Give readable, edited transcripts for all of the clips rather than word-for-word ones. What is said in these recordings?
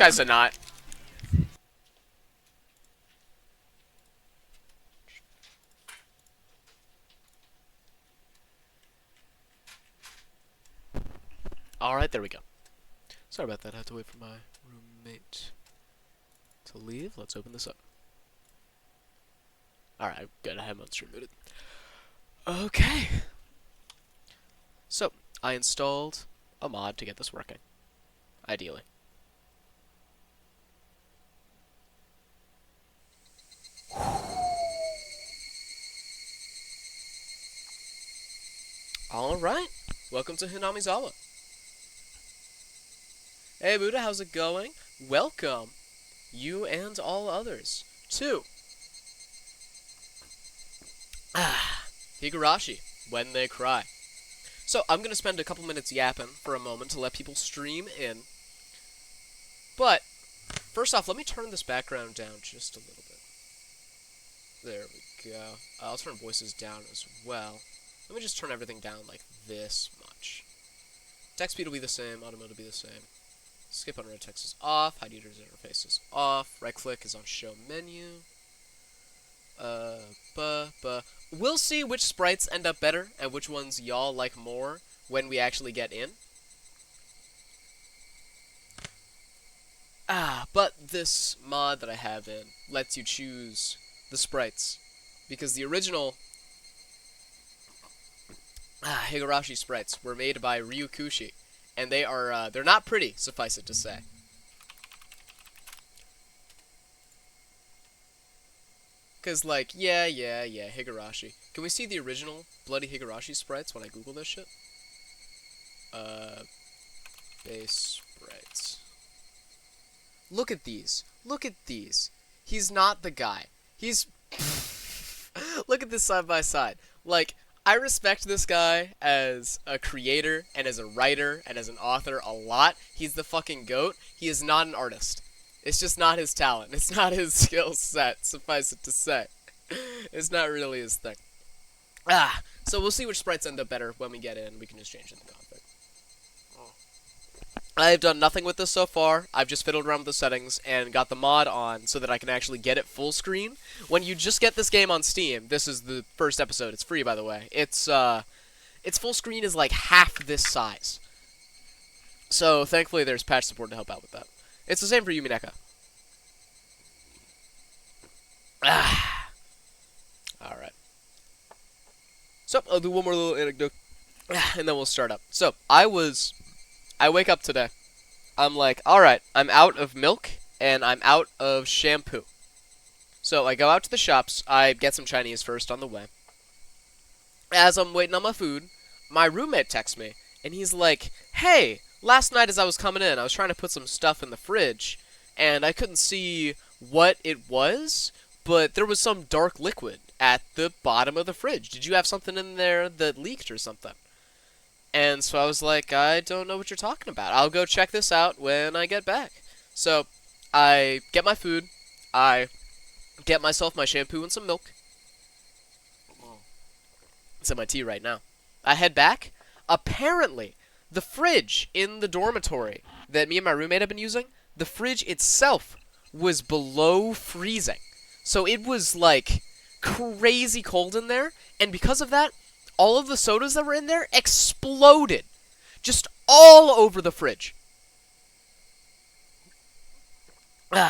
guy's a knot. Alright, there we go. Sorry about that, I have to wait for my roommate to leave. Let's open this up. Alright, good, I have my stream muted. Okay. So, I installed a mod to get this working. Ideally. Alright, welcome to Hinamizawa. Hey Buddha, how's it going? Welcome, you and all others, to Higurashi, When They Cry. So, I'm gonna spend a couple minutes yapping for a moment to let people stream in. But, first off, let me turn this background down just a little bit. There we go. I'll turn voices down as well. Let me just turn everything down like this much. Text speed will be the same, auto mode will be the same. Skip on red text is off, hide user's interface is off, right click is on show menu. We'll see which sprites end up better and which ones y'all like more when we actually get in. But this mod that I have in lets you choose the sprites. Because the original Higurashi sprites were made by Ryukushi. And they are, they're not pretty, suffice it to say. Cause like, yeah, Higurashi. Can we see the original bloody Higurashi sprites when I Google this shit? Base sprites. Look at these. Look at these. He's not the guy. He's... Look at this side by side. Like, I respect this guy as a creator, and as a writer, and as an author a lot. He's the fucking GOAT. He is not an artist. It's just not his talent. It's not his skill set, suffice it to say. It's not really his thing. So we'll see which sprites end up better when we get in. We can just change in the config. I've done nothing with this so far. I've just fiddled around with the settings and got the mod on so that I can actually get it full screen. When you just get this game on Steam, this is the first episode. It's free, by the way. Its full screen is like half this size. So thankfully, there's patch support to help out with that. It's the same for Yumineka. All right. So I'll do one more little anecdote, and then we'll start up. So I wake up today. I'm like, alright, I'm out of milk, and I'm out of shampoo. So I go out to the shops, I get some Chinese first on the way. As I'm waiting on my food, my roommate texts me, and he's like, hey, last night as I was coming in, I was trying to put some stuff in the fridge, and I couldn't see what it was, but there was some dark liquid at the bottom of the fridge. Did you have something in there that leaked or something? And so I was like, I don't know what you're talking about. I'll go check this out when I get back. So I get my food. I get myself my shampoo and some milk. It's in my tea right now. I head back. Apparently, the fridge in the dormitory that me and my roommate have been using, the fridge itself was below freezing. So it was like crazy cold in there. And because of that, all of the sodas that were in there exploded. Just all over the fridge.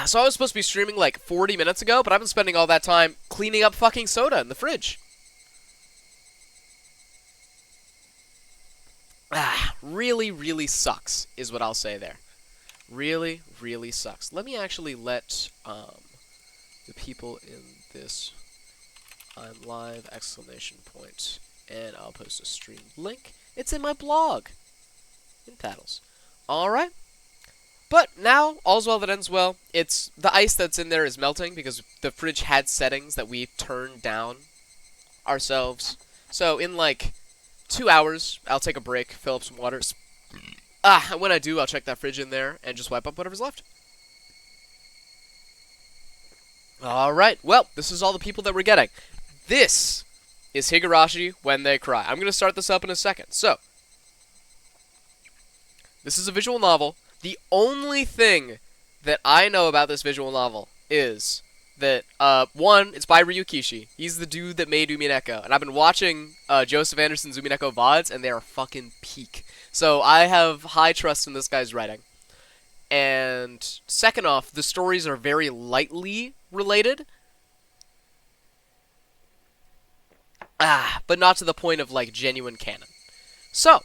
So I was supposed to be streaming like 40 minutes ago, but I've been spending all that time cleaning up fucking soda in the fridge. Really, really sucks, is what I'll say there. Really, really sucks. Let me actually let the people in this I'm live exclamation point. And I'll post a stream link. It's in my blog. In paddles. Alright. But now, all's well that ends well. It's the ice that's in there is melting because the fridge had settings that we turned down ourselves. So in like 2 hours, I'll take a break, fill up some water. And when I do, I'll check that fridge in there and just wipe up whatever's left. Alright, well, this is all the people that we're getting. This is Higurashi When They Cry. I'm going to start this up in a second. So, this is a visual novel. The only thing that I know about this visual novel is that one, it's by Ryukishi. He's the dude that made Umineko, and I've been watching Joseph Anderson's Umineko VODs, and they are fucking peak. So I have high trust in this guy's writing. And second off, the stories are very lightly related, but not to the point of like genuine canon. So,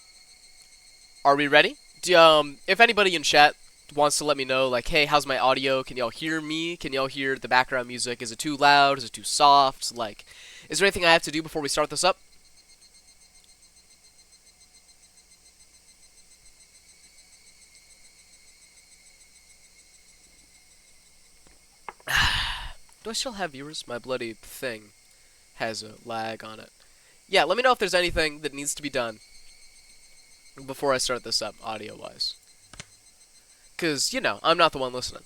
are we ready? If anybody in chat wants to let me know, like, hey, how's my audio? Can y'all hear me? Can y'all hear the background music? Is it too loud? Is it too soft? Like, is there anything I have to do before we start this up? Do I still have viewers? My bloody thing has a lag on it. Yeah, let me know if there's anything that needs to be done before I start this up, audio-wise. Because, you know, I'm not the one listening.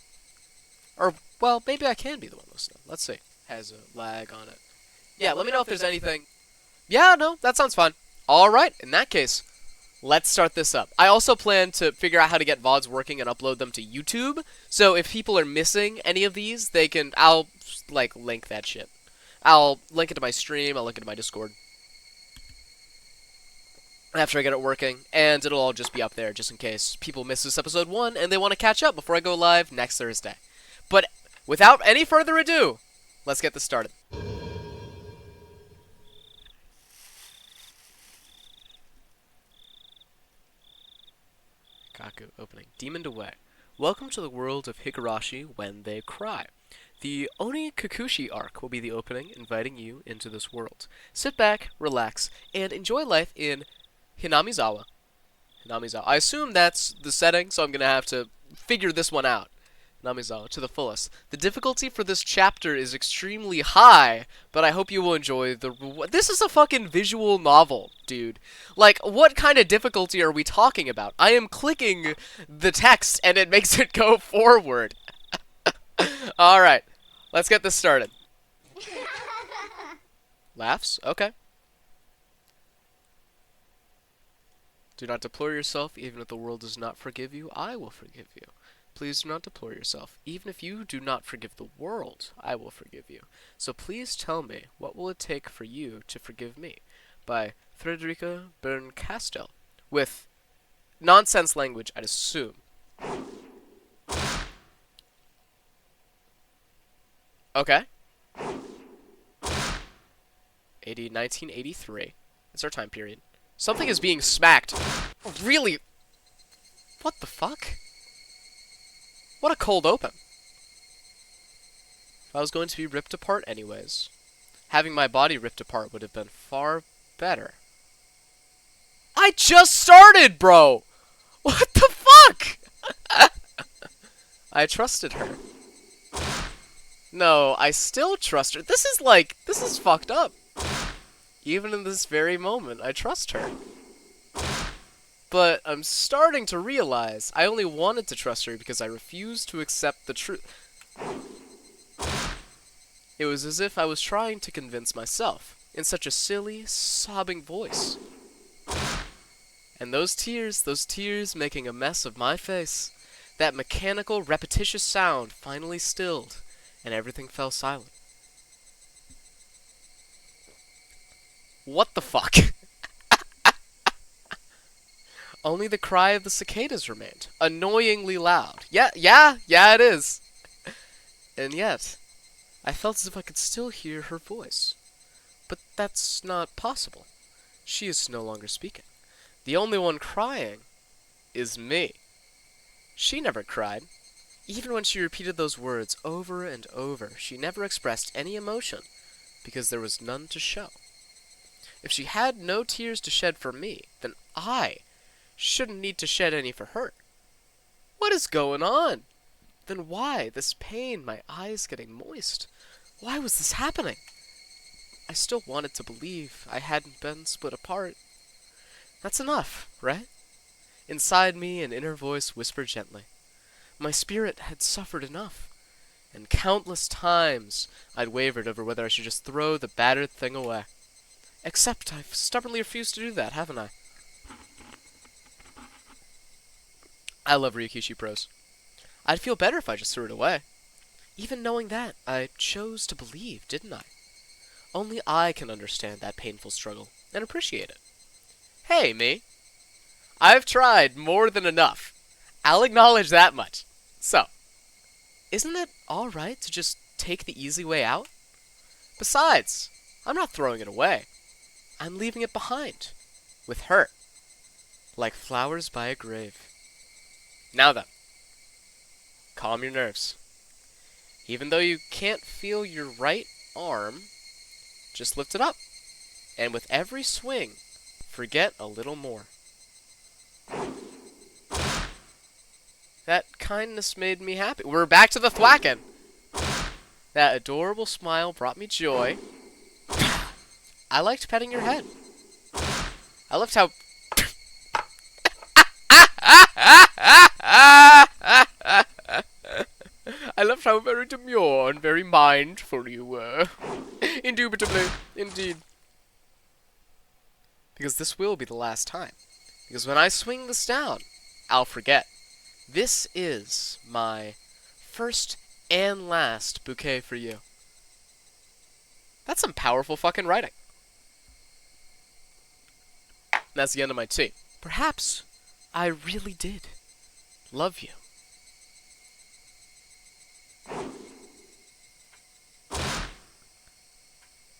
Or, well, maybe I can be the one listening. Let's see. Has a lag on it. Yeah, let me know if there's anything. Yeah, no, that sounds fine. Alright, in that case, let's start this up. I also plan to figure out how to get VODs working and upload them to YouTube. So if people are missing any of these, I'll, like, link that shit. I'll link it to my stream, I'll link it to my Discord. After I get it working, and it'll all just be up there, just in case people miss this episode 1 and they want to catch up before I go live next Thursday. But without any further ado, let's get this started. Kaku opening. Demoned away. Welcome to the world of Higurashi when they cry. The Oni Kakushi arc will be the opening, inviting you into this world. Sit back, relax, and enjoy life in Hinamizawa. I assume that's the setting, so I'm going to have to figure this one out. Hinamizawa, to the fullest. The difficulty for this chapter is extremely high, but I hope you will enjoy the... This is a fucking visual novel, dude. Like, what kind of difficulty are we talking about? I am clicking the text, and it makes it go forward. Alright, let's get this started. Laughs? Okay. Do not deplore yourself, even if the world does not forgive you, I will forgive you. Please do not deplore yourself. Even if you do not forgive the world, I will forgive you. So please tell me, what will it take for you to forgive me? By Frederica Berncastel. With nonsense language, I'd assume. Okay. 1983. That's our time period. Something is being smacked. Really? What the fuck? What a cold open. If I was going to be ripped apart anyways, having my body ripped apart would have been far better. I just started, bro! What the fuck? I trusted her. No, I still trust her. This is fucked up. Even in this very moment, I trust her. But I'm starting to realize I only wanted to trust her because I refused to accept the truth. It was as if I was trying to convince myself, in such a silly, sobbing voice. And those tears making a mess of my face, that mechanical, repetitious sound finally stilled, and everything fell silent. What the fuck? Only the cry of the cicadas remained, annoyingly loud. Yeah, it is. And yet, I felt as if I could still hear her voice. But that's not possible. She is no longer speaking. The only one crying is me. She never cried. Even when she repeated those words over and over, she never expressed any emotion, because there was none to show. If she had no tears to shed for me, then I shouldn't need to shed any for her. What is going on? Then why this pain, my eyes getting moist? Why was this happening? I still wanted to believe I hadn't been split apart. That's enough, right? Inside me, an inner voice whispered gently. My spirit had suffered enough, and countless times I'd wavered over whether I should just throw the battered thing away. Except I've stubbornly refused to do that, haven't I? I love Ryukishi prose. I'd feel better if I just threw it away. Even knowing that, I chose to believe, didn't I? Only I can understand that painful struggle and appreciate it. Hey, me. I've tried more than enough. I'll acknowledge that much. So, isn't it alright to just take the easy way out? Besides, I'm not throwing it away. I'm leaving it behind. With her. Like flowers by a grave. Now then. Calm your nerves. Even though you can't feel your right arm, just lift it up. And with every swing, forget a little more. That kindness made me happy. We're back to the thwacking. That adorable smile brought me joy. I liked petting your head. I loved how... I loved how very demure and very mindful you were. Indubitably. Indeed. Because this will be the last time. Because when I swing this down, I'll forget. This is my first and last bouquet for you. That's some powerful fucking writing. That's the end of my tea. Perhaps I really did love you.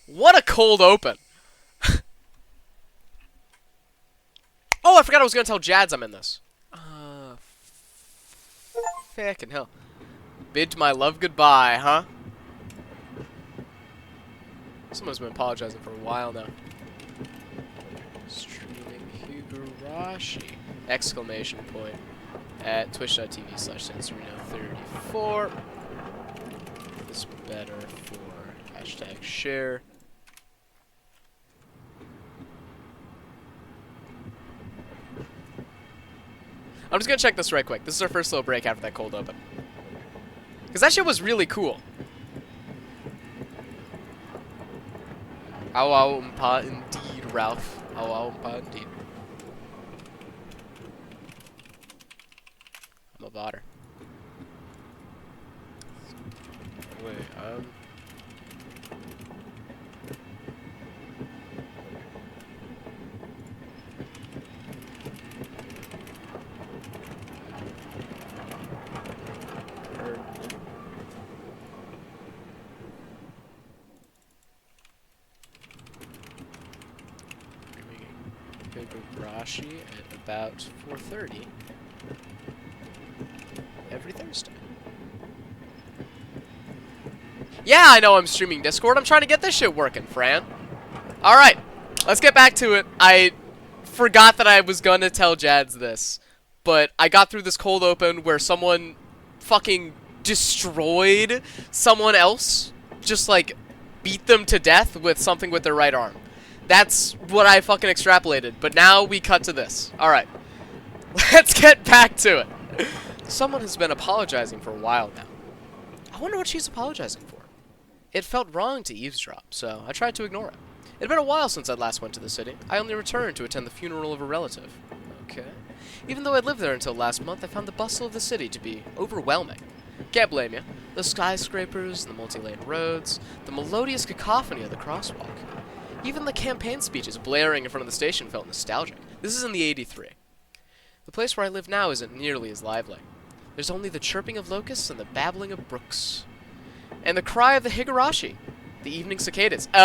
What a cold open. Oh, I forgot I was going to tell Jads I'm in this. Fucking hell. Bid my love goodbye, huh? Someone's been apologizing for a while now. Streaming Higurashi! Exclamation point. At twitch.tv/Sanserino34. This better for hashtag share. I'm just gonna check this right quick. This is our first little break after that cold open. Because that shit was really cool. Ow, mpa indeed, Ralph. Ow, mpa indeed. I'm a botter. Wait, Higurashi at about 4:30 every Thursday. Yeah, I know I'm streaming Discord. I'm trying to get this shit working, Fran. Alright, let's get back to it. I forgot that I was gonna tell Jads this, but I got through this cold open where someone fucking destroyed someone else. Just, like, beat them to death with something with their right arm. That's what I fucking extrapolated, but now we cut to this. Alright. Let's get back to it. Someone has been apologizing for a while now. I wonder what she's apologizing for. It felt wrong to eavesdrop, so I tried to ignore it. It had been a while since I last went to the city. I only returned to attend the funeral of a relative. Okay. Even though I'd lived there until last month, I found the bustle of the city to be overwhelming. Can't blame you. The skyscrapers, the multi-lane roads, the melodious cacophony of the crosswalk. Even the campaign speeches blaring in front of the station felt nostalgic. This is in the 83. The place where I live now isn't nearly as lively. There's only the chirping of locusts and the babbling of brooks. And the cry of the Higurashi, the evening cicadas. Oh!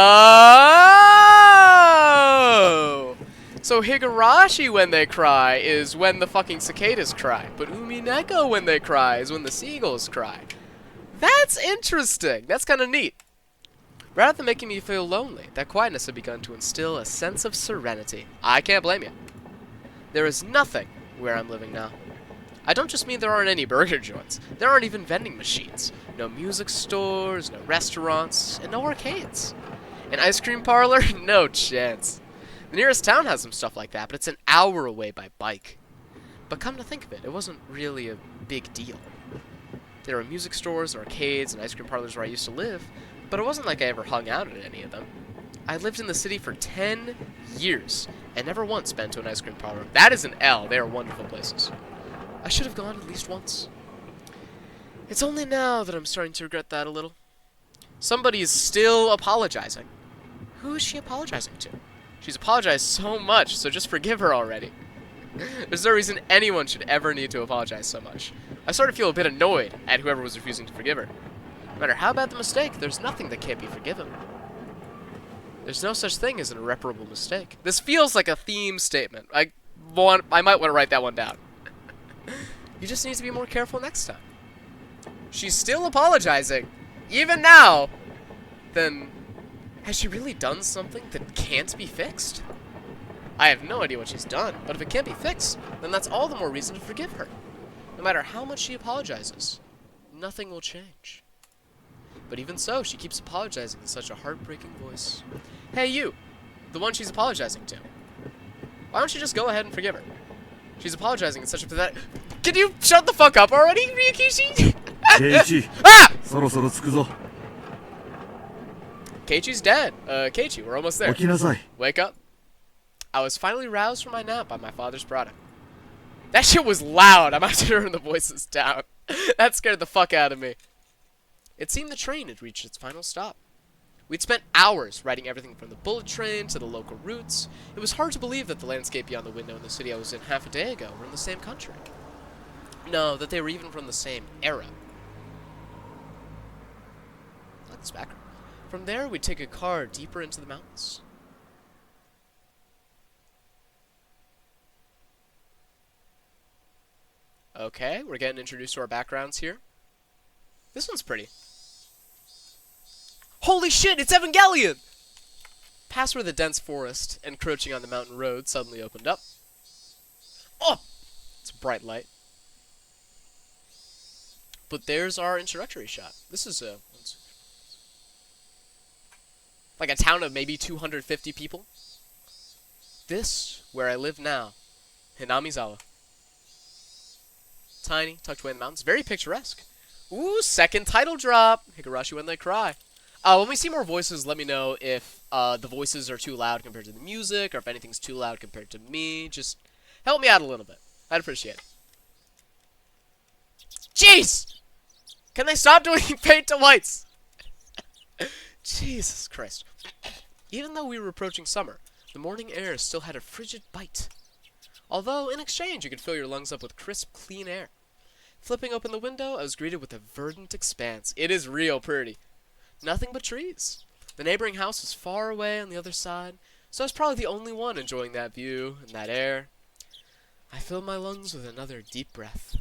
So Higurashi when they cry is when the fucking cicadas cry. But Umineko when they cry is when the seagulls cry. That's interesting. That's kind of neat. Rather than making me feel lonely, that quietness had begun to instill a sense of serenity. I can't blame you. There is nothing where I'm living now. I don't just mean there aren't any burger joints. There aren't even vending machines. No music stores, no restaurants, and no arcades. An ice cream parlor? No chance. The nearest town has some stuff like that, but it's an hour away by bike. But come to think of it, it wasn't really a big deal. There were music stores, and arcades, and ice cream parlors where I used to live, but it wasn't like I ever hung out at any of them. I lived in the city for 10 years, and never once been to an ice cream parlor. That is an L. They are wonderful places. I should have gone at least once. It's only now that I'm starting to regret that a little. Somebody is still apologizing. Who is she apologizing to? She's apologized so much, so just forgive her already. There's no reason anyone should ever need to apologize so much. I sort of feel a bit annoyed at whoever was refusing to forgive her. No matter how bad the mistake, there's nothing that can't be forgiven. There's no such thing as an irreparable mistake. This feels like a theme statement. I might want to write that one down. You just need to be more careful next time. She's still apologizing, even now. Then, has she really done something that can't be fixed? I have no idea what she's done, but if it can't be fixed, then that's all the more reason to forgive her. No matter how much she apologizes, nothing will change. But even so, she keeps apologizing in such a heartbreaking voice. Hey, you! The one she's apologizing to. Why don't you just go ahead and forgive her? She's apologizing in such a pathetic... Can you shut the fuck up already, Ryukishi? Keiichi! Ah! そろそろ着くぞ。 Keiichi's dead. Keiichi, we're almost there. 起きなさい。 Wake up. I was finally roused from my nap by my father's product. That shit was loud. I'm about to turn the voices down. That scared the fuck out of me. It seemed the train had reached its final stop. We'd spent hours riding everything from the bullet train to the local routes. It was hard to believe that the landscape beyond the window in the city I was in half a day ago were in the same country. No, that they were even from the same era. I like this background. From there, we'd take a car deeper into the mountains. Okay, we're getting introduced to our backgrounds here. This one's pretty. Holy shit, it's Evangelion! Past where the dense forest encroaching on the mountain road suddenly opened up. Oh! It's a bright light. But there's our introductory shot. This is like a town of maybe 250 people. This, where I live now, Hinamizawa. Tiny, tucked away in the mountains. Very picturesque. Ooh, second title drop. Higurashi When They Cry. When we see more voices, let me know if the voices are too loud compared to the music, or if anything's too loud compared to me. Just help me out a little bit. I'd appreciate it. Jeez! Can they stop doing paint to whites? Jesus Christ. Even though we were approaching summer, the morning air still had a frigid bite. Although, in exchange, you could fill your lungs up with crisp, clean air. Flipping open the window, I was greeted with a verdant expanse. It is real pretty. Nothing but trees. The neighboring house was far away on the other side, so I was probably the only one enjoying that view and that air. I filled my lungs with another deep breath.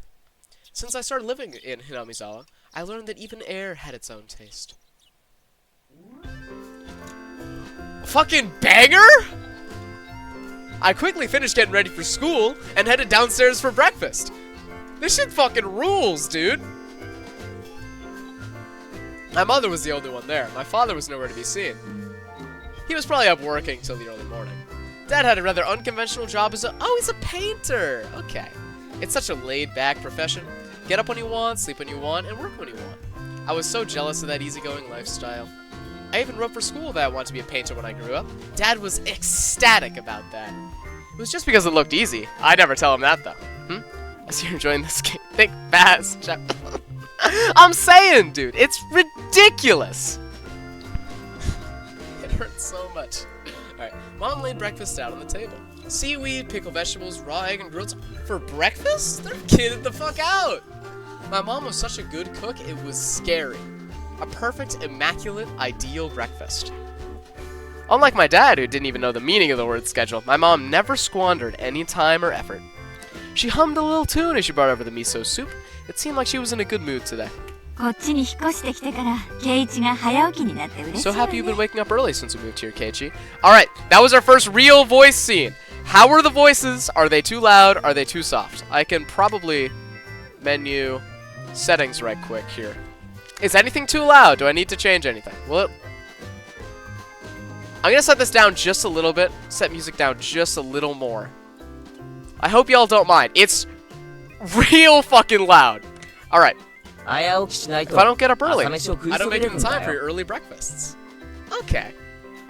Since I started living in Hinamizawa, I learned that even air had its own taste. Fucking banger?! I quickly finished getting ready for school and headed downstairs for breakfast. This shit fucking rules, dude. My mother was the only one there. My father was nowhere to be seen. He was probably up working till the early morning. Dad had a rather unconventional job as he's a painter. Okay. It's such a laid-back profession. Get up when you want, sleep when you want, and work when you want. I was so jealous of that easygoing lifestyle. I even wrote for school that I wanted to be a painter when I grew up. Dad was ecstatic about that. It was just because it looked easy. I never tell him that, though. I see you're enjoying this game. Think fast. I'm saying, dude, it's ridiculous. It hurts so much. Alright, Mom laid breakfast out on the table. Seaweed, pickled vegetables, raw egg, and grilled... For breakfast? They're kidding the fuck out. My mom was such a good cook, it was scary. A perfect, immaculate, ideal breakfast. Unlike my dad, who didn't even know the meaning of the word schedule, my mom never squandered any time or effort. She hummed a little tune as she brought over the miso soup. It seemed like she was in a good mood today. So happy you've been waking up early since we moved here, Keiichi. Alright, that was our first real voice scene. How are the voices? Are they too loud? Are they too soft? I can probably menu settings right quick here. Is anything too loud? Do I need to change anything? Well, I'm gonna set this down just a little bit. Set music down just a little more. I hope y'all don't mind. It's real fucking loud. Alright. If I don't get up early, I don't make it in time for your early breakfasts. Okay.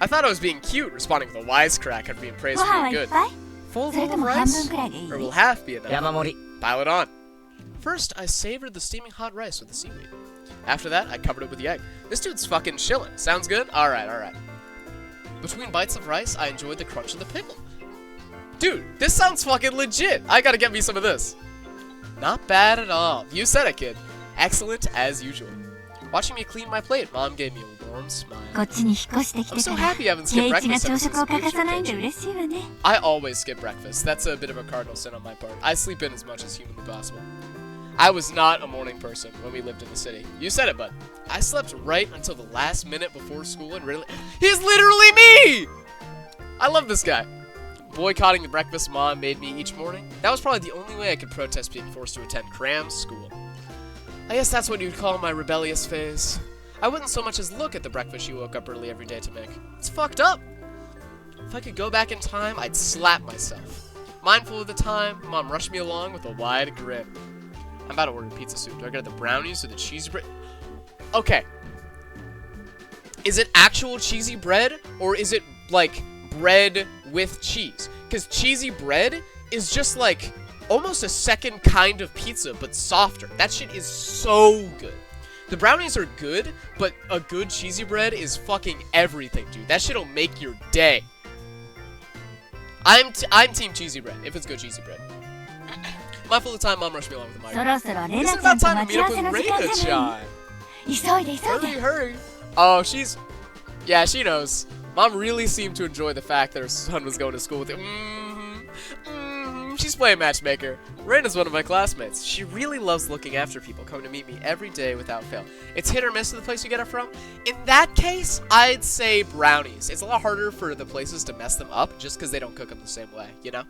I thought I was being cute, responding with a wisecrack after being praised for being good. Full bowl of rice? Or will half be enough? Pile it on. First, I savored the steaming hot rice with the seaweed. After that, I covered it with the egg. This dude's fucking chillin'. Sounds good? Alright. Between bites of rice, I enjoyed the crunch of the pickle. Dude, this sounds fucking legit. I gotta get me some of this. Not bad at all. You said it, kid. Excellent as usual. Watching me clean my plate, Mom gave me a warm smile. I'm so happy I haven't skipped breakfast ever since vacation. I always skip breakfast. That's a bit of a cardinal sin on my part. I sleep in as much as humanly possible. I was not a morning person when we lived in the city. You said it, bud. I slept right until the last minute before school and really... He's literally me! I love this guy. Boycotting the breakfast Mom made me each morning. That was probably the only way I could protest being forced to attend cram school. I guess that's what you'd call my rebellious phase. I wouldn't so much as look at the breakfast she woke up early every day to make. It's fucked up. If I could go back in time, I'd slap myself. Mindful of the time, Mom rushed me along with a wide grin. I'm about to order pizza soup. Do I get the brownies or the cheesy bread? Okay. Is it actual cheesy bread, or is it, like, bread with cheese? Because cheesy bread is just, like, almost a second kind of pizza, but softer. That shit is so good. The brownies are good, but a good cheesy bread is fucking everything, dude. That shit'll make your day. I'm team cheesy bread, if it's good cheesy bread. Mindful of the time, Mom rushed me along with the mic. Isn't it about time to meet up with Reina-chan? Hurry. Oh, yeah, she knows. Mom really seemed to enjoy the fact that her son was going to school with him. She's playing matchmaker. Reina's one of my classmates. She really loves looking after people, coming to meet me every day without fail. It's hit or miss to the place you get it from. In that case, I'd say brownies. It's a lot harder for the places to mess them up just because they don't cook them the same way, you know?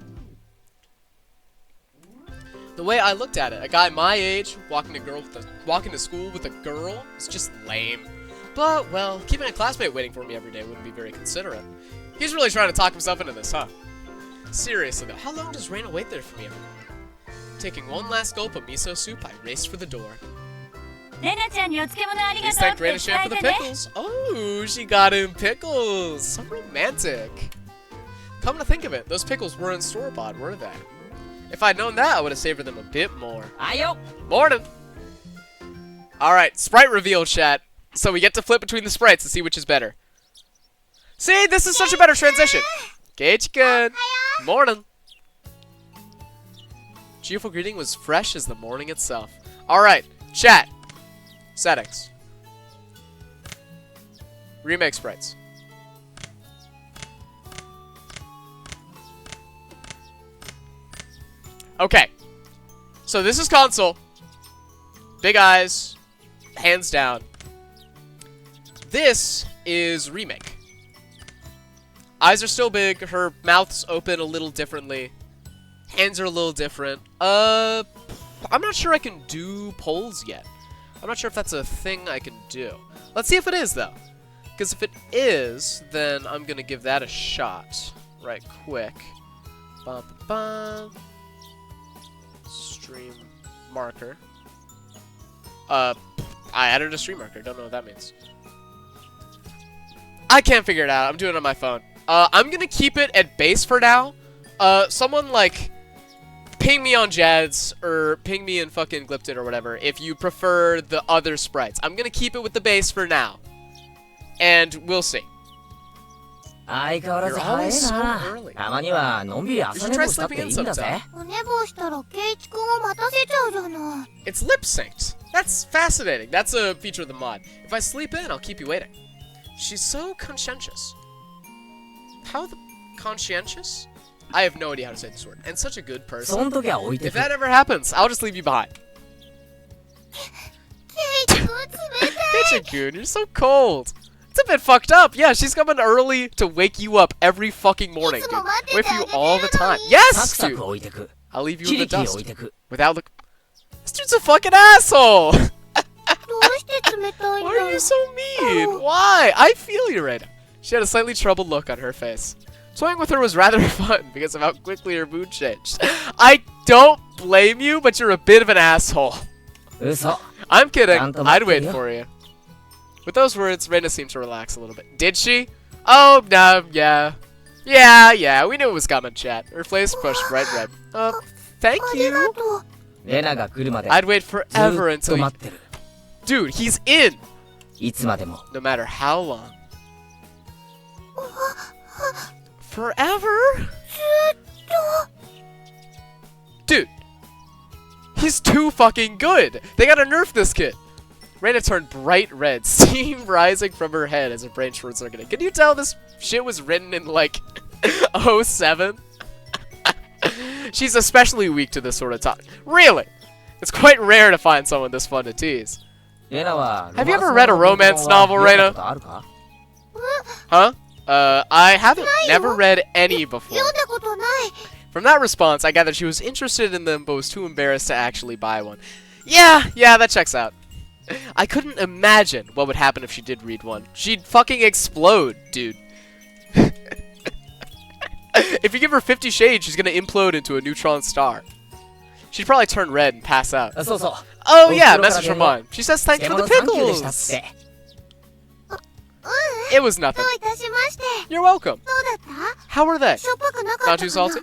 The way I looked at it, a guy my age walking to school with a girl is just lame. But, well, keeping a classmate waiting for me every day wouldn't be very considerate. He's really trying to talk himself into this, huh? Seriously though, how long does Reina wait there for me every morning? Taking one last gulp of miso soup, I raced for the door. Please thank Reina-chan for the pickles. Oh, she got him pickles. So romantic. Come to think of it, those pickles weren't store-bought, were they? If I'd known that, I would have savored them a bit more. Ayo. Morning. Alright, sprite reveal, chat. So we get to flip between the sprites to see which is better. See, this is such a better transition. Keiichi-kun. Morning. Cheerful greeting was fresh as the morning itself. Alright, chat. Settings. Remake sprites. Okay. So this is console. Big eyes. Hands down. This is remake. Eyes are still big. Her mouth's open a little differently. Hands are a little different. I'm not sure I can do polls yet. I'm not sure if that's a thing I can do. Let's see if it is, though. Because if it is, then I'm going to give that a shot. Right quick. Bum, bum, bum. Stream marker. I added a stream marker. Don't know what that means. I can't figure it out. I'm doing it on my phone. I'm gonna keep it at base for now. Someone, like, ping me on Jads, or ping me in fucking Glipton or whatever, if you prefer the other sprites. I'm gonna keep it with the base for now. And we'll see. You're always so early. You should try sleeping in sometime. It's lip synced. That's fascinating. That's a feature of the mod. If I sleep in, I'll keep you waiting. She's so conscientious. How the conscientious? I have no idea how to say this word. And such a good person. If that ever happens, I'll just leave you behind. Keiichi-kun, you're so cold. It's a bit fucked up. Yeah, she's coming early to wake you up every fucking morning, dude. Wait for you all the time. Yes, dude. I'll leave you in the dust. Without look. This dude's a fucking asshole. Why are you so mean? Why? I feel you right now. She had a slightly troubled look on her face. Toying with her was rather fun because of how quickly her mood changed. I don't blame you, but you're a bit of an asshole. I'm kidding. I'd wait for you. With those words, Reina seemed to relax a little bit. Did she? Oh, no, yeah. Yeah, we knew it was coming, chat. Her face flushed bright red. Thank you. レナが来るまで I'd wait ず forever っと until you... 待ってる。 Dude, he's in! いつまでも。 No matter how long. Forever? Dude, he's too fucking good! They gotta nerf this kid! Reina turned bright red, steam rising from her head as her brain short-circuited. Can you tell this shit was written in, like, '07? She's especially weak to this sort of talk. Really? It's quite rare to find someone this fun to tease. Have you ever read a romance novel, Reina? Huh? I haven't never read any before. From that response, I gathered she was interested in them but was too embarrassed to actually buy one. Yeah, that checks out. I couldn't imagine what would happen if she did read one. She'd fucking explode, dude. If you give her 50 Shades, she's gonna implode into a neutron star. She'd probably turn red and pass out. Oh yeah, message from mine. She says thanks for the pickles! It was nothing. You're welcome. How were they? Not too salty?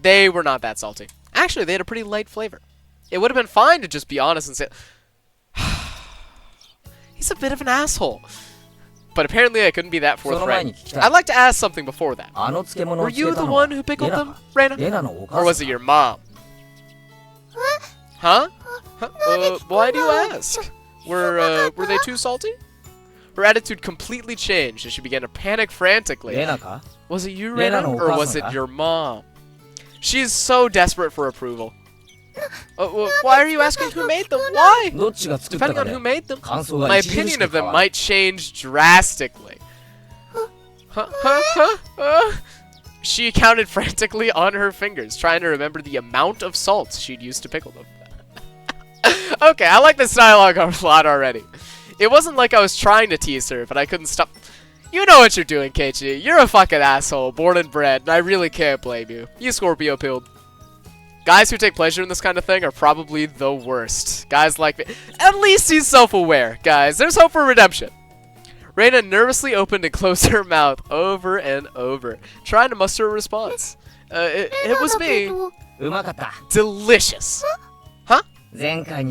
They were not that salty. Actually, they had a pretty light flavor. It would have been fine to just be honest and say... He's a bit of an asshole. But apparently I couldn't be that forthright. I'd like to ask something before that. Were you the one who pickled them, Reina? Or was it your mom? Huh? Why do you ask? Were they too salty? Her attitude completely changed as she began to panic frantically. Was it you, Reina, or was it your mom? She's so desperate for approval. Why are you asking who made them? Why? Depending on who made them, my opinion of them might change drastically. She counted frantically on her fingers, trying to remember the amount of salt she'd used to pickle them. Okay, I like this dialogue a lot already. It wasn't like I was trying to tease her, but I couldn't stop. You know what you're doing, Keiichi. You're a fucking asshole, born and bred, and I really can't blame you. You Scorpio-pilled. Guys who take pleasure in this kind of thing are probably the worst. Guys like me. At least he's self-aware, guys. There's hope for redemption. Reina nervously opened and closed her mouth over and over, trying to muster a response. It was me. Delicious. Huh?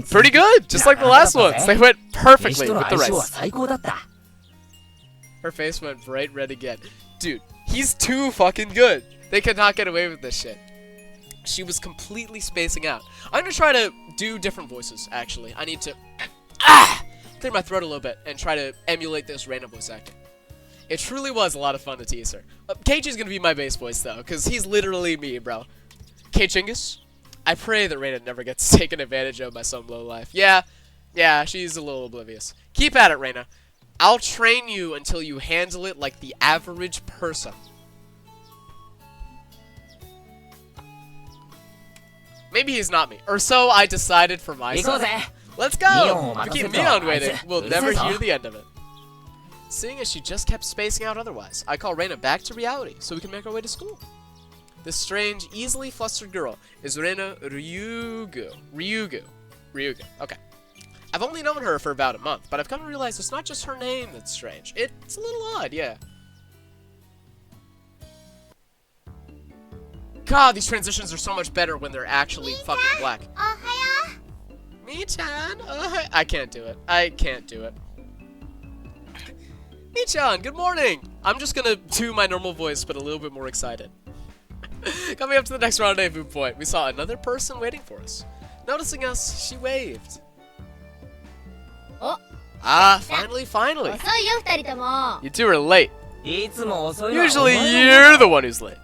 Pretty good, just like the last ones. They went perfectly with the rice. Her face went bright red again. Dude, he's too fucking good. They cannot get away with this shit. She was completely spacing out. I'm gonna try to do different voices, actually. I need to clear my throat a little bit and try to emulate this random voice acting. It truly was a lot of fun to tease her. Keiichi's gonna be my bass voice, though, because he's literally me, bro. Keichingus, I pray that Reina never gets taken advantage of by some lowlife. Yeah, she's a little oblivious. Keep at it, Reina. I'll train you until you handle it like the average person. Maybe he's not me. Or so I decided for myself. Let's go! If we keep Mion waiting, we'll never hear the end of it. Seeing as she just kept spacing out otherwise, I call Reina back to reality so we can make our way to school. This strange, easily flustered girl is Reina Ryugu. Okay. I've only known her for about a month, but I've come to realize it's not just her name that's strange. It's a little odd, yeah. God, these transitions are so much better when they're actually fucking black. Mi-chan, I can't do it. Mi-chan, good morning! I'm just gonna do my normal voice, but a little bit more excited. Coming up to the next rendezvous point, we saw another person waiting for us. Noticing us, she waved. Finally. You two are late. Usually you're the one who's late.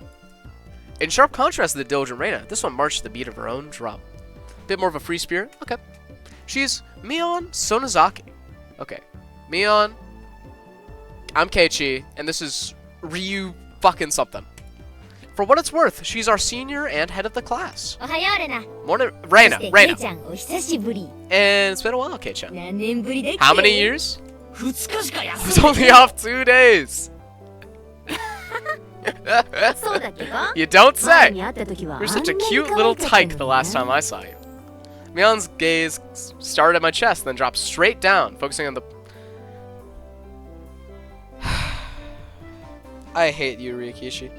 In sharp contrast to the diligent Reina, this one marched to the beat of her own drum. Bit more of a free spirit? Okay. She's Mion Sonozaki. Okay. Mion, I'm Keiichi, and this is Ryu fucking something. For what it's worth, she's our senior and head of the class. Morning, Reina. And it's been a while, Kei-chan. How many years? I was only off 2 days. You don't say! You're such a cute little tyke the last time I saw you. Mion's gaze started at my chest, then dropped straight down, focusing on the... I hate you, Rikishi.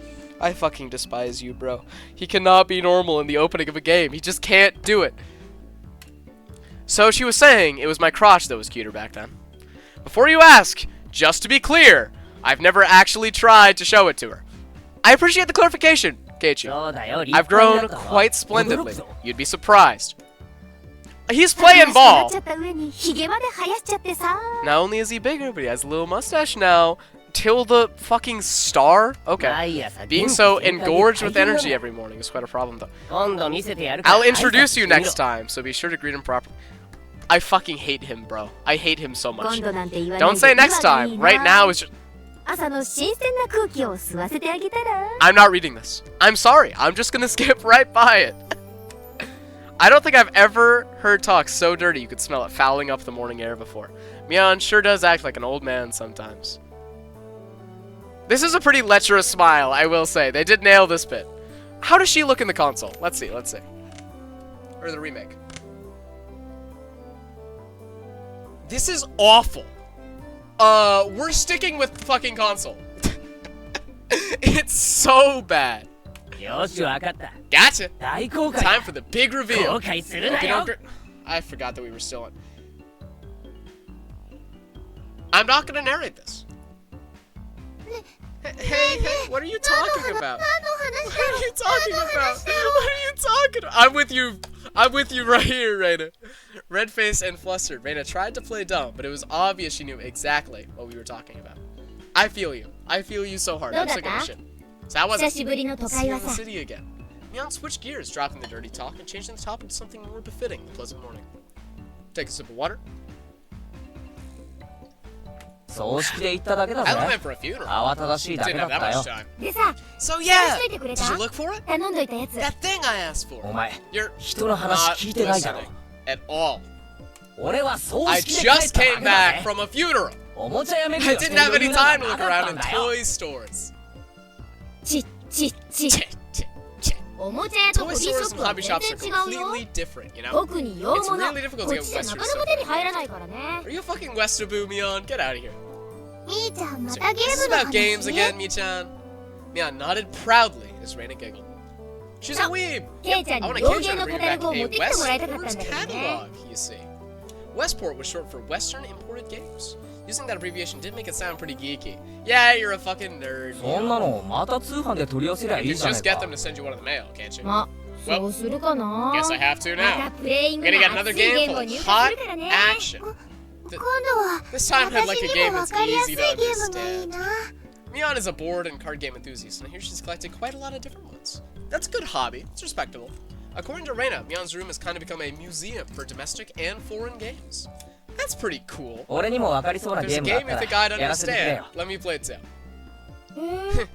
I fucking despise you, bro. He cannot be normal in the opening of a game. He just can't do it. So she was saying it was my crotch that was cuter back then. Before you ask, just to be clear, I've never actually tried to show it to her. I appreciate the clarification, Keiichi. I've grown quite splendidly. You'd be surprised. He's playing ball. Not only is he bigger, but he has a little mustache now. Tilda fucking star? Okay. Being so engorged with energy every morning is quite a problem, though. I'll introduce you next time, so be sure to greet him properly. I fucking hate him, bro. I hate him so much. Don't say next time. Right now is just... I'm not reading this. I'm sorry. I'm just gonna skip right by it. I don't think I've ever heard talk so dirty you could smell it fouling up the morning air before. Mion sure does act like an old man sometimes. This is a pretty lecherous smile, I will say. They did nail this bit. How does she look in the console? Let's see, let's see. Or the remake. This is awful. We're sticking with the fucking console. It's so bad. Gotcha. Time for the big reveal. I forgot that we were still on. I'm not gonna narrate this. Hey, what are you talking about? What are you talking about? What are you talking about? I'm with you right here, Reina. Red-faced and flustered, Reina tried to play dumb, but it was obvious she knew exactly what we were talking about. I feel you. I feel you so hard. I'm sick of this shit. So how was it? See you in the city again. Mion switched gears, dropping the dirty talk and changing the topic to something more befitting the pleasant morning. Take a sip of water. I went for a funeral. Didn't have that much time. So yeah, did you look for it? That thing I asked for. You're not listening at all. I just came back from a funeral. I didn't have any time to look around in toy stores. Toy stores and hobby shops are completely different, you know? It's really difficult to get Western stuff. Are you a fucking Westerbu, Mion? Get out of here. So, this is about games again, Mi-chan. Mion nodded proudly as Reina giggled. She's a weeb! Yep, I want to catch her to bring back a Westport's catalog, you see. Westport was short for Western Imported Games. Using that abbreviation did make it sound pretty geeky. Yeah, you're a fucking nerd. You can just get them to send you one in the mail, can't you? Well, guess I have to now. I'm gonna get another game full of hot action. This time had like a game that's easy to understand. Mion is a board and card game enthusiast, and I hear she's collected quite a lot of different ones. That's a good hobby. It's respectable. According to Reina, Mion's room has kind of become a museum for domestic and foreign games. That's pretty cool. If there's a game you think I'd understand, let me play it too. Of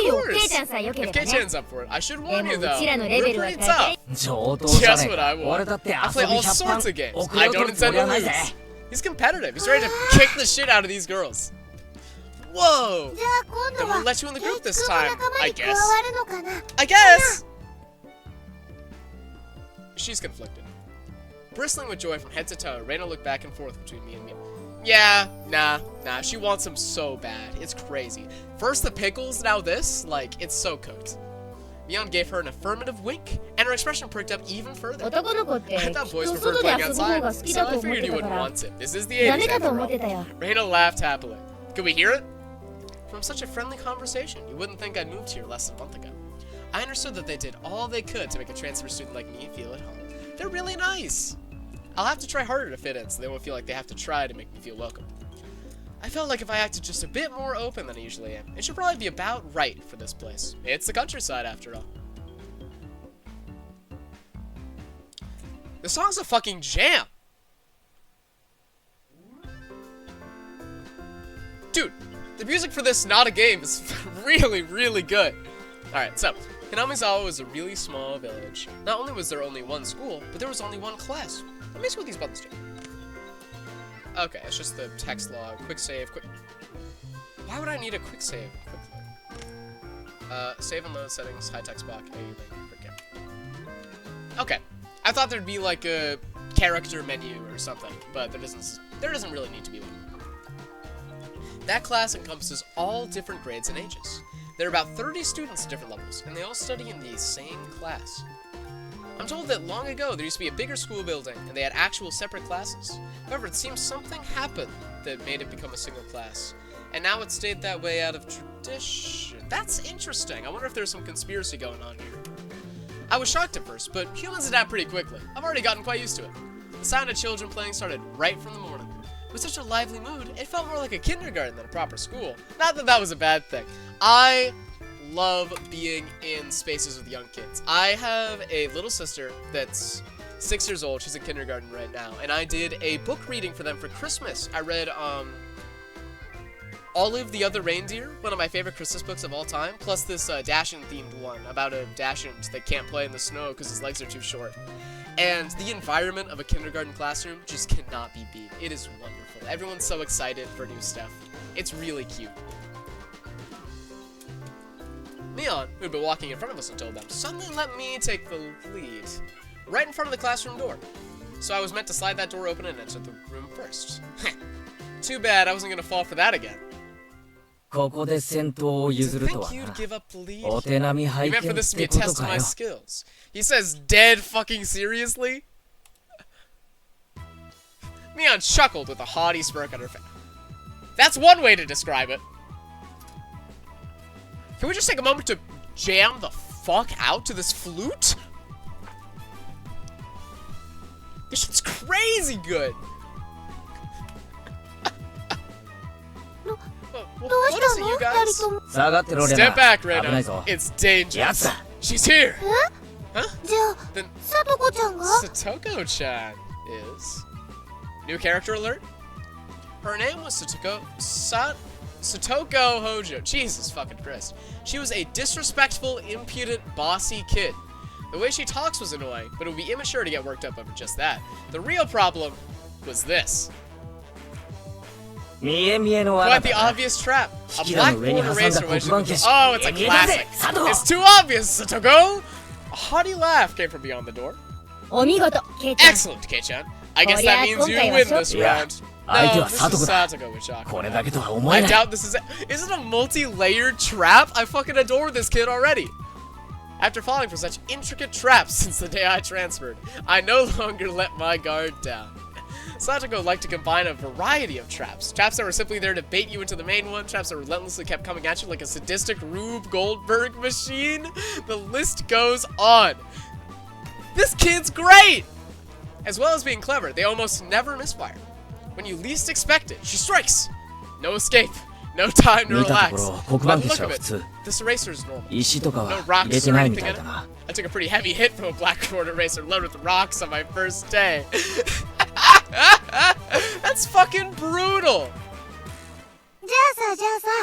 course! If Kei-chan's up for it, I should warn you though, we're pretty tough. Just what I want. I play all sorts of games. I don't intend to lose. He's competitive. He's ready to kick the shit out of these girls. Whoa! Then we'll let you in the group this time, I guess. I guess! She's conflicted. Bristling with joy from head to toe, Reina looked back and forth between me and Mia. Yeah, nah, she wants him so bad. It's crazy. First the pickles, now this? Like, it's so cooked. Mion gave her an affirmative wink, and her expression pricked up even further. I thought boys preferred playing outside, so I figured you wouldn't want to. This is the 80s after all. Reina laughed happily. Could we hear it? From such a friendly conversation, you wouldn't think I'd moved here less than a month ago. I understood that they did all they could to make a transfer student like me feel at home. They're really nice. I'll have to try harder to fit in so they won't feel like they have to try to make me feel welcome. I felt like if I acted just a bit more open than I usually am, it should probably be about right for this place. It's the countryside after all. The song's a fucking jam! Dude, the music for this not a game is really, really good. Alright, so, Hinamizawa was a really small village. Not only was there only one school, but there was only one class. Let me see what these buttons do. Okay, it's just the text log, quick save, quick... Why would I need a quick save? Save and load settings, high text block, Okay, I thought there'd be like a character menu or something, but there doesn't really need to be one. That class encompasses all different grades and ages. There are about 30 students at different levels, and they all study in the same class. I'm told that long ago there used to be a bigger school building and they had actual separate classes. However, it seems something happened that made it become a single class. And now it's stayed that way out of tradition. That's interesting. I wonder if there's some conspiracy going on here. I was shocked at first, but humans adapt pretty quickly. I've already gotten quite used to it. The sound of children playing started right from the morning. With such a lively mood, it felt more like a kindergarten than a proper school. Not that that was a bad thing. I love being in spaces with young kids. I have a little sister that's 6 years old. She's in kindergarten right now. And I did a book reading for them for Christmas. I read, Olive the Other Reindeer, one of my favorite Christmas books of all time, plus this Dashin-themed one about a Dachshund that can't play in the snow because his legs are too short. And the environment of a kindergarten classroom just cannot be beat. It is wonderful. Everyone's so excited for new stuff. It's really cute. Neon, who had been walking in front of us until then, suddenly let me take the lead, right in front of the classroom door. So I was meant to slide that door open and enter the room first. Too bad I wasn't going to fall for that again. ここで先頭を譲るとは Think you'd give up the lead? お手並み You 拝 meant for 見 this っ to be て a こと test of か my よ skills. He says, dead fucking seriously? Neon chuckled with a haughty smirk on her face. That's one way to describe it. Can we just take a moment to jam the fuck out to this flute? This shit's crazy good. What is it, you guys? 下がってろレナ Step back, 危ない Rena. ぞ It's dangerous. やつだ She's here. じゃあ Then さとこちゃんが Satoko-chan is. New character alert? Her name was Satoko Hojo. Jesus fucking Christ. She was a disrespectful, impudent, bossy kid. The way she talks was annoying, but it would be immature to get worked up over just that. The real problem was this. 見え見えの Quite 罠 the だな obvious trap. A 引きだの上に blackboard 挟んだ eraser 黒 which 板消し Oh, it's a 見えだぜ classic. 佐藤 It's too obvious, Satoko! A haughty laugh came from beyond the door. お見事ケイちゃん Excellent, Kei-chan. I guess that means you win this round. I do No, a this is Satoko だ Satoko with shock. これだけとは思え I ない doubt this is it. Is it a multi-layered trap? I fucking adore this kid already. After falling for such intricate traps since the day I transferred, I no longer let my guard down. Satoko liked to combine a variety of traps. Traps that were simply there to bait you into the main one, traps that relentlessly kept coming at you like a sadistic Rube Goldberg machine. The list goes on. This kid's great! As well as being clever, they almost never misfire. When you least expect it, she strikes! No escape. No time to 見た relax. ところ黒 By 板 the 消 look し of は it, 普通 this eraser is normal. 石とか No は入れ rocks て or ないみ anything た in い it. だな I took a pretty heavy hit from a blackboard eraser loaded with rocks on my first day. That's fucking brutal. じゃあさ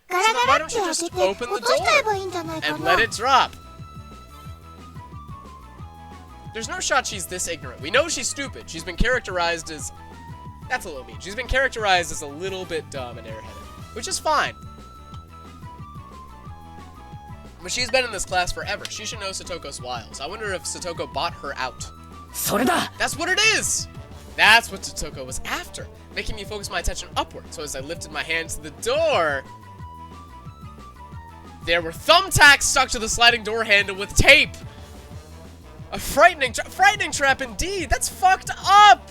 ガラ So ガ why ラっ don't て you 開 just けて open the 落としちゃえ door ばいいんじゃないか and な let it drop? There's no shot she's this ignorant. We know she's stupid. She's been characterized as... That's a little mean. She's been characterized as a little bit dumb and airheaded, which is fine. But she's been in this class forever. She should know Satoko's wiles. I wonder if Satoko bought her out. それだ That's what it is! That's what Satoko was after, making me focus my attention upward. So as I lifted my hand to the door, there were thumbtacks stuck to the sliding door handle with tape. A frightening trap indeed. That's fucked up.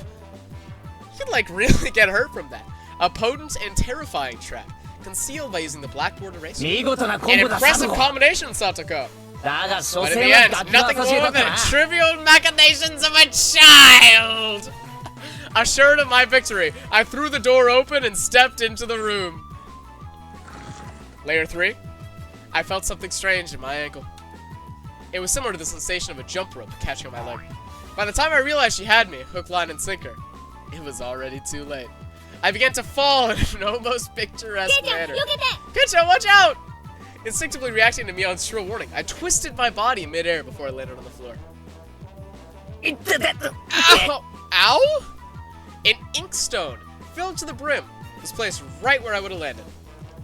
You could like really get hurt from that. A potent and terrifying trap, concealed by using the blackboard eraser. 見事なコ An ンボだ佐 impressive 藤 combination, Satoko. だが所 But in 詮 the は end, ガキの nothing 遊び more だっ than たな trivial machinations of a child! Assured of my victory, I threw the door open and stepped into the room. Layer 3. I felt something strange in my ankle. It was similar to the sensation of a jump rope catching on my leg. By the time I realized she had me, hook, line, and sinker, it was already too late. I began to fall in an almost picturesque ケイちゃん manner. 避けて Kitcha, watch out! Instinctively reacting to Mion's shrill warning, I twisted my body midair before I landed on the floor. いってて Ow! Ow? An inkstone, filled to the brim, was placed right where I would have landed.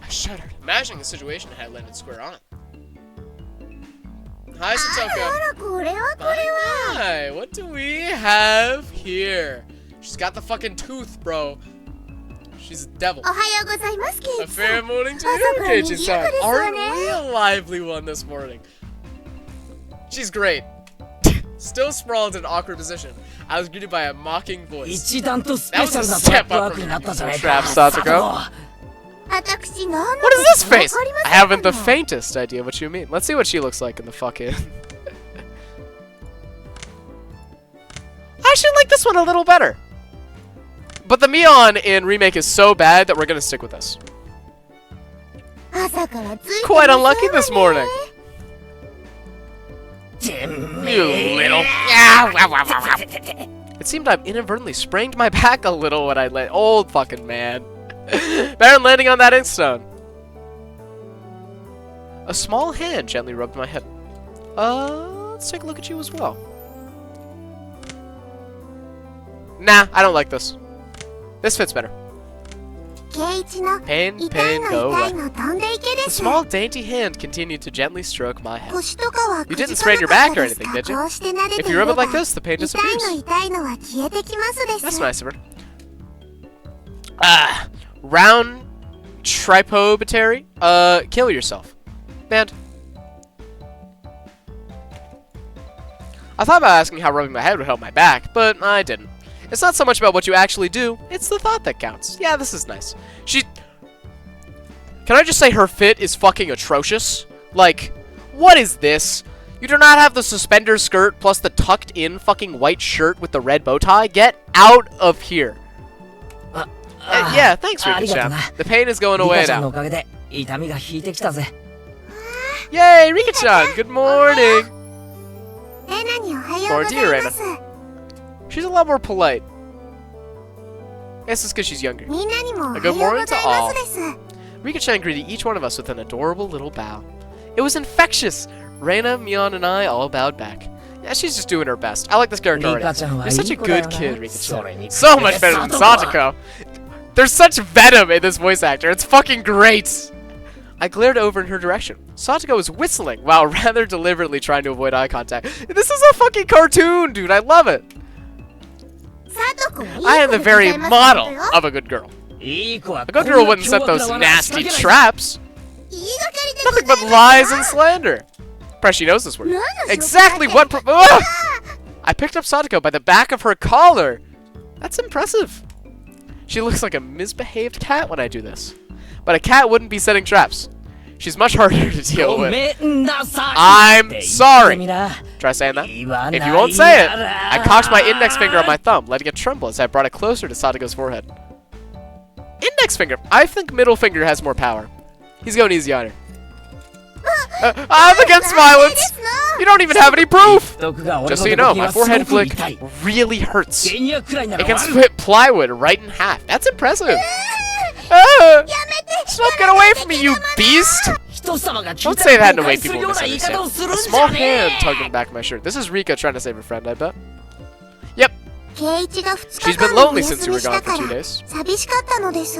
I shuddered, imagining the situation had I landed square on it. Hi, あ Satoko. らこれはこれは Hi, what do we have here? She's got the fucking tooth, bro. She's a devil. おはようございますケイ A チさ fair ん morning to 朝 you, から Keiichi-san. 賑やかですわ Aren't ね we a lively one this morning? She's great. Still sprawled in an awkward position, I was greeted by a mocking voice. 一段とスペシャルなト That ラ was a step up ックワークになったじゃない from か trap, Satoko. 私何の What is this ことか face? わかりま I せん haven't the もの faintest idea what you mean. Let's see what she looks like in the fucking... I actually like this one a little better. But the Mion in Remake is so bad that we're gonna stick with this. 朝からついて Quite unlucky this morning. てめ You え little... It seemed I inadvertently sprained my back a little when I let... Old fucking man. Baron landing on that inkstone. A small hand gently rubbed my head. Let's take a look at you as well. Nah, I don't like this. This fits better. 圭一の Pain, 痛い pain, の go 痛い away. の飛んでいけで The す small, dainty hand continued to gently stroke my head. 腰とかは You く didn't じ sprain か your なか back った or です anything, か did you? こうして撫でて If い you れ rub it ば like this, the pain 痛いの disappears. 痛いのは消えてきますです That's nice of her. Round tripobitary. Kill yourself. Banned. I thought about asking how rubbing my head would help my back, but I didn't. It's not so much about what you actually do, it's the thought that counts. Yeah, this is nice. Can I just say her fit is fucking atrocious? Like, what is this? You do not have the suspender skirt plus the tucked in fucking white shirt with the red bow tie? Get out of here. Yeah, thanks, Rika-chan. The pain is going リ away カちゃんの now. おかげで痛みが引いてきたぜ Yay, Rika-chan, good morning. レナにおはようございます She's a lot more polite. Guess it's because she's younger. みんなにもおはよう Good ご morning ざ to いま all. すです Rika-chan greeted each one of us with an adorable little bow. It was infectious. Reina, Mion, and I all bowed back. Yeah, she's just doing her best. I like this character already. リカちゃんは You're い such a い子だよ good な kid, それ Rika-chan. に So much better than Satoko. There's such venom in this voice actor. It's fucking great. I glared over in her direction. Satoko was whistling while rather deliberately trying to avoid eye contact. This is a fucking cartoon, dude. I love it. サトコはいい子 I am the でござ very います model よ of a good girl. いい子は A good girl wouldn't set those nasty traps. 言いがかりでご Nothing ざ but います lies and slander. Perhaps she knows this word. 何の証拠 Exactly だ what. け Ugh! I picked up Satoko by the back of her collar. That's impressive. She looks like a misbehaved cat when I do this. But a cat wouldn't be setting traps. She's much harder to deal ご with. めんなさい I'm って言って sorry. みな Try saying that? 言わ If な you い won't say it, なら I cocked my index finger on my thumb, letting it tremble as I brought it closer to Satoko's forehead. Index finger. I think middle finger has more power. He's going easy on her. I'm against violence. You don't even have any proof. 毒が俺 Just の so you 手 know, に my はすご forehead く flick 痛い really hurts. 原薬くらいな It ら can 悪い split plywood right in half. That's impressive. やめて Stop, get away from me, you beast! 人様が聞い Don't た say ら that in a 誤 way 解する people よ will うな言い方 misunderstand. をする A んじ small ゃね hand tugged on the back of my shirt. This is Rika trying to save a friend, I bet. Yep, 圭一が2 she's 日 been 間もお lonely since 休 you み were し gone た for か 2 ら days. 寂しかったのです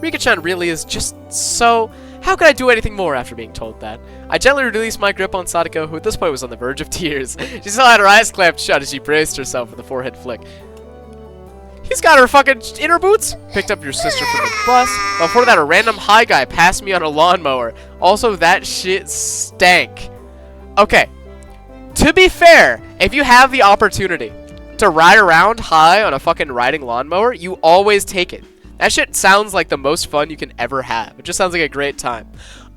Rika-chan really is just so... How could I do anything more after being told that? I gently released my grip on Satoko, who at this point was on the verge of tears. She still had her eyes clamped shut as she braced herself with a forehead flick. He's got her fucking inner boots. Picked up your sister from the bus. Before that, a random high guy passed me on a lawnmower. Also, that shit stank. Okay. To be fair, if you have the opportunity to ride around high on a fucking riding lawnmower, you always take it. That shit sounds like the most fun you can ever have. It just sounds like a great time.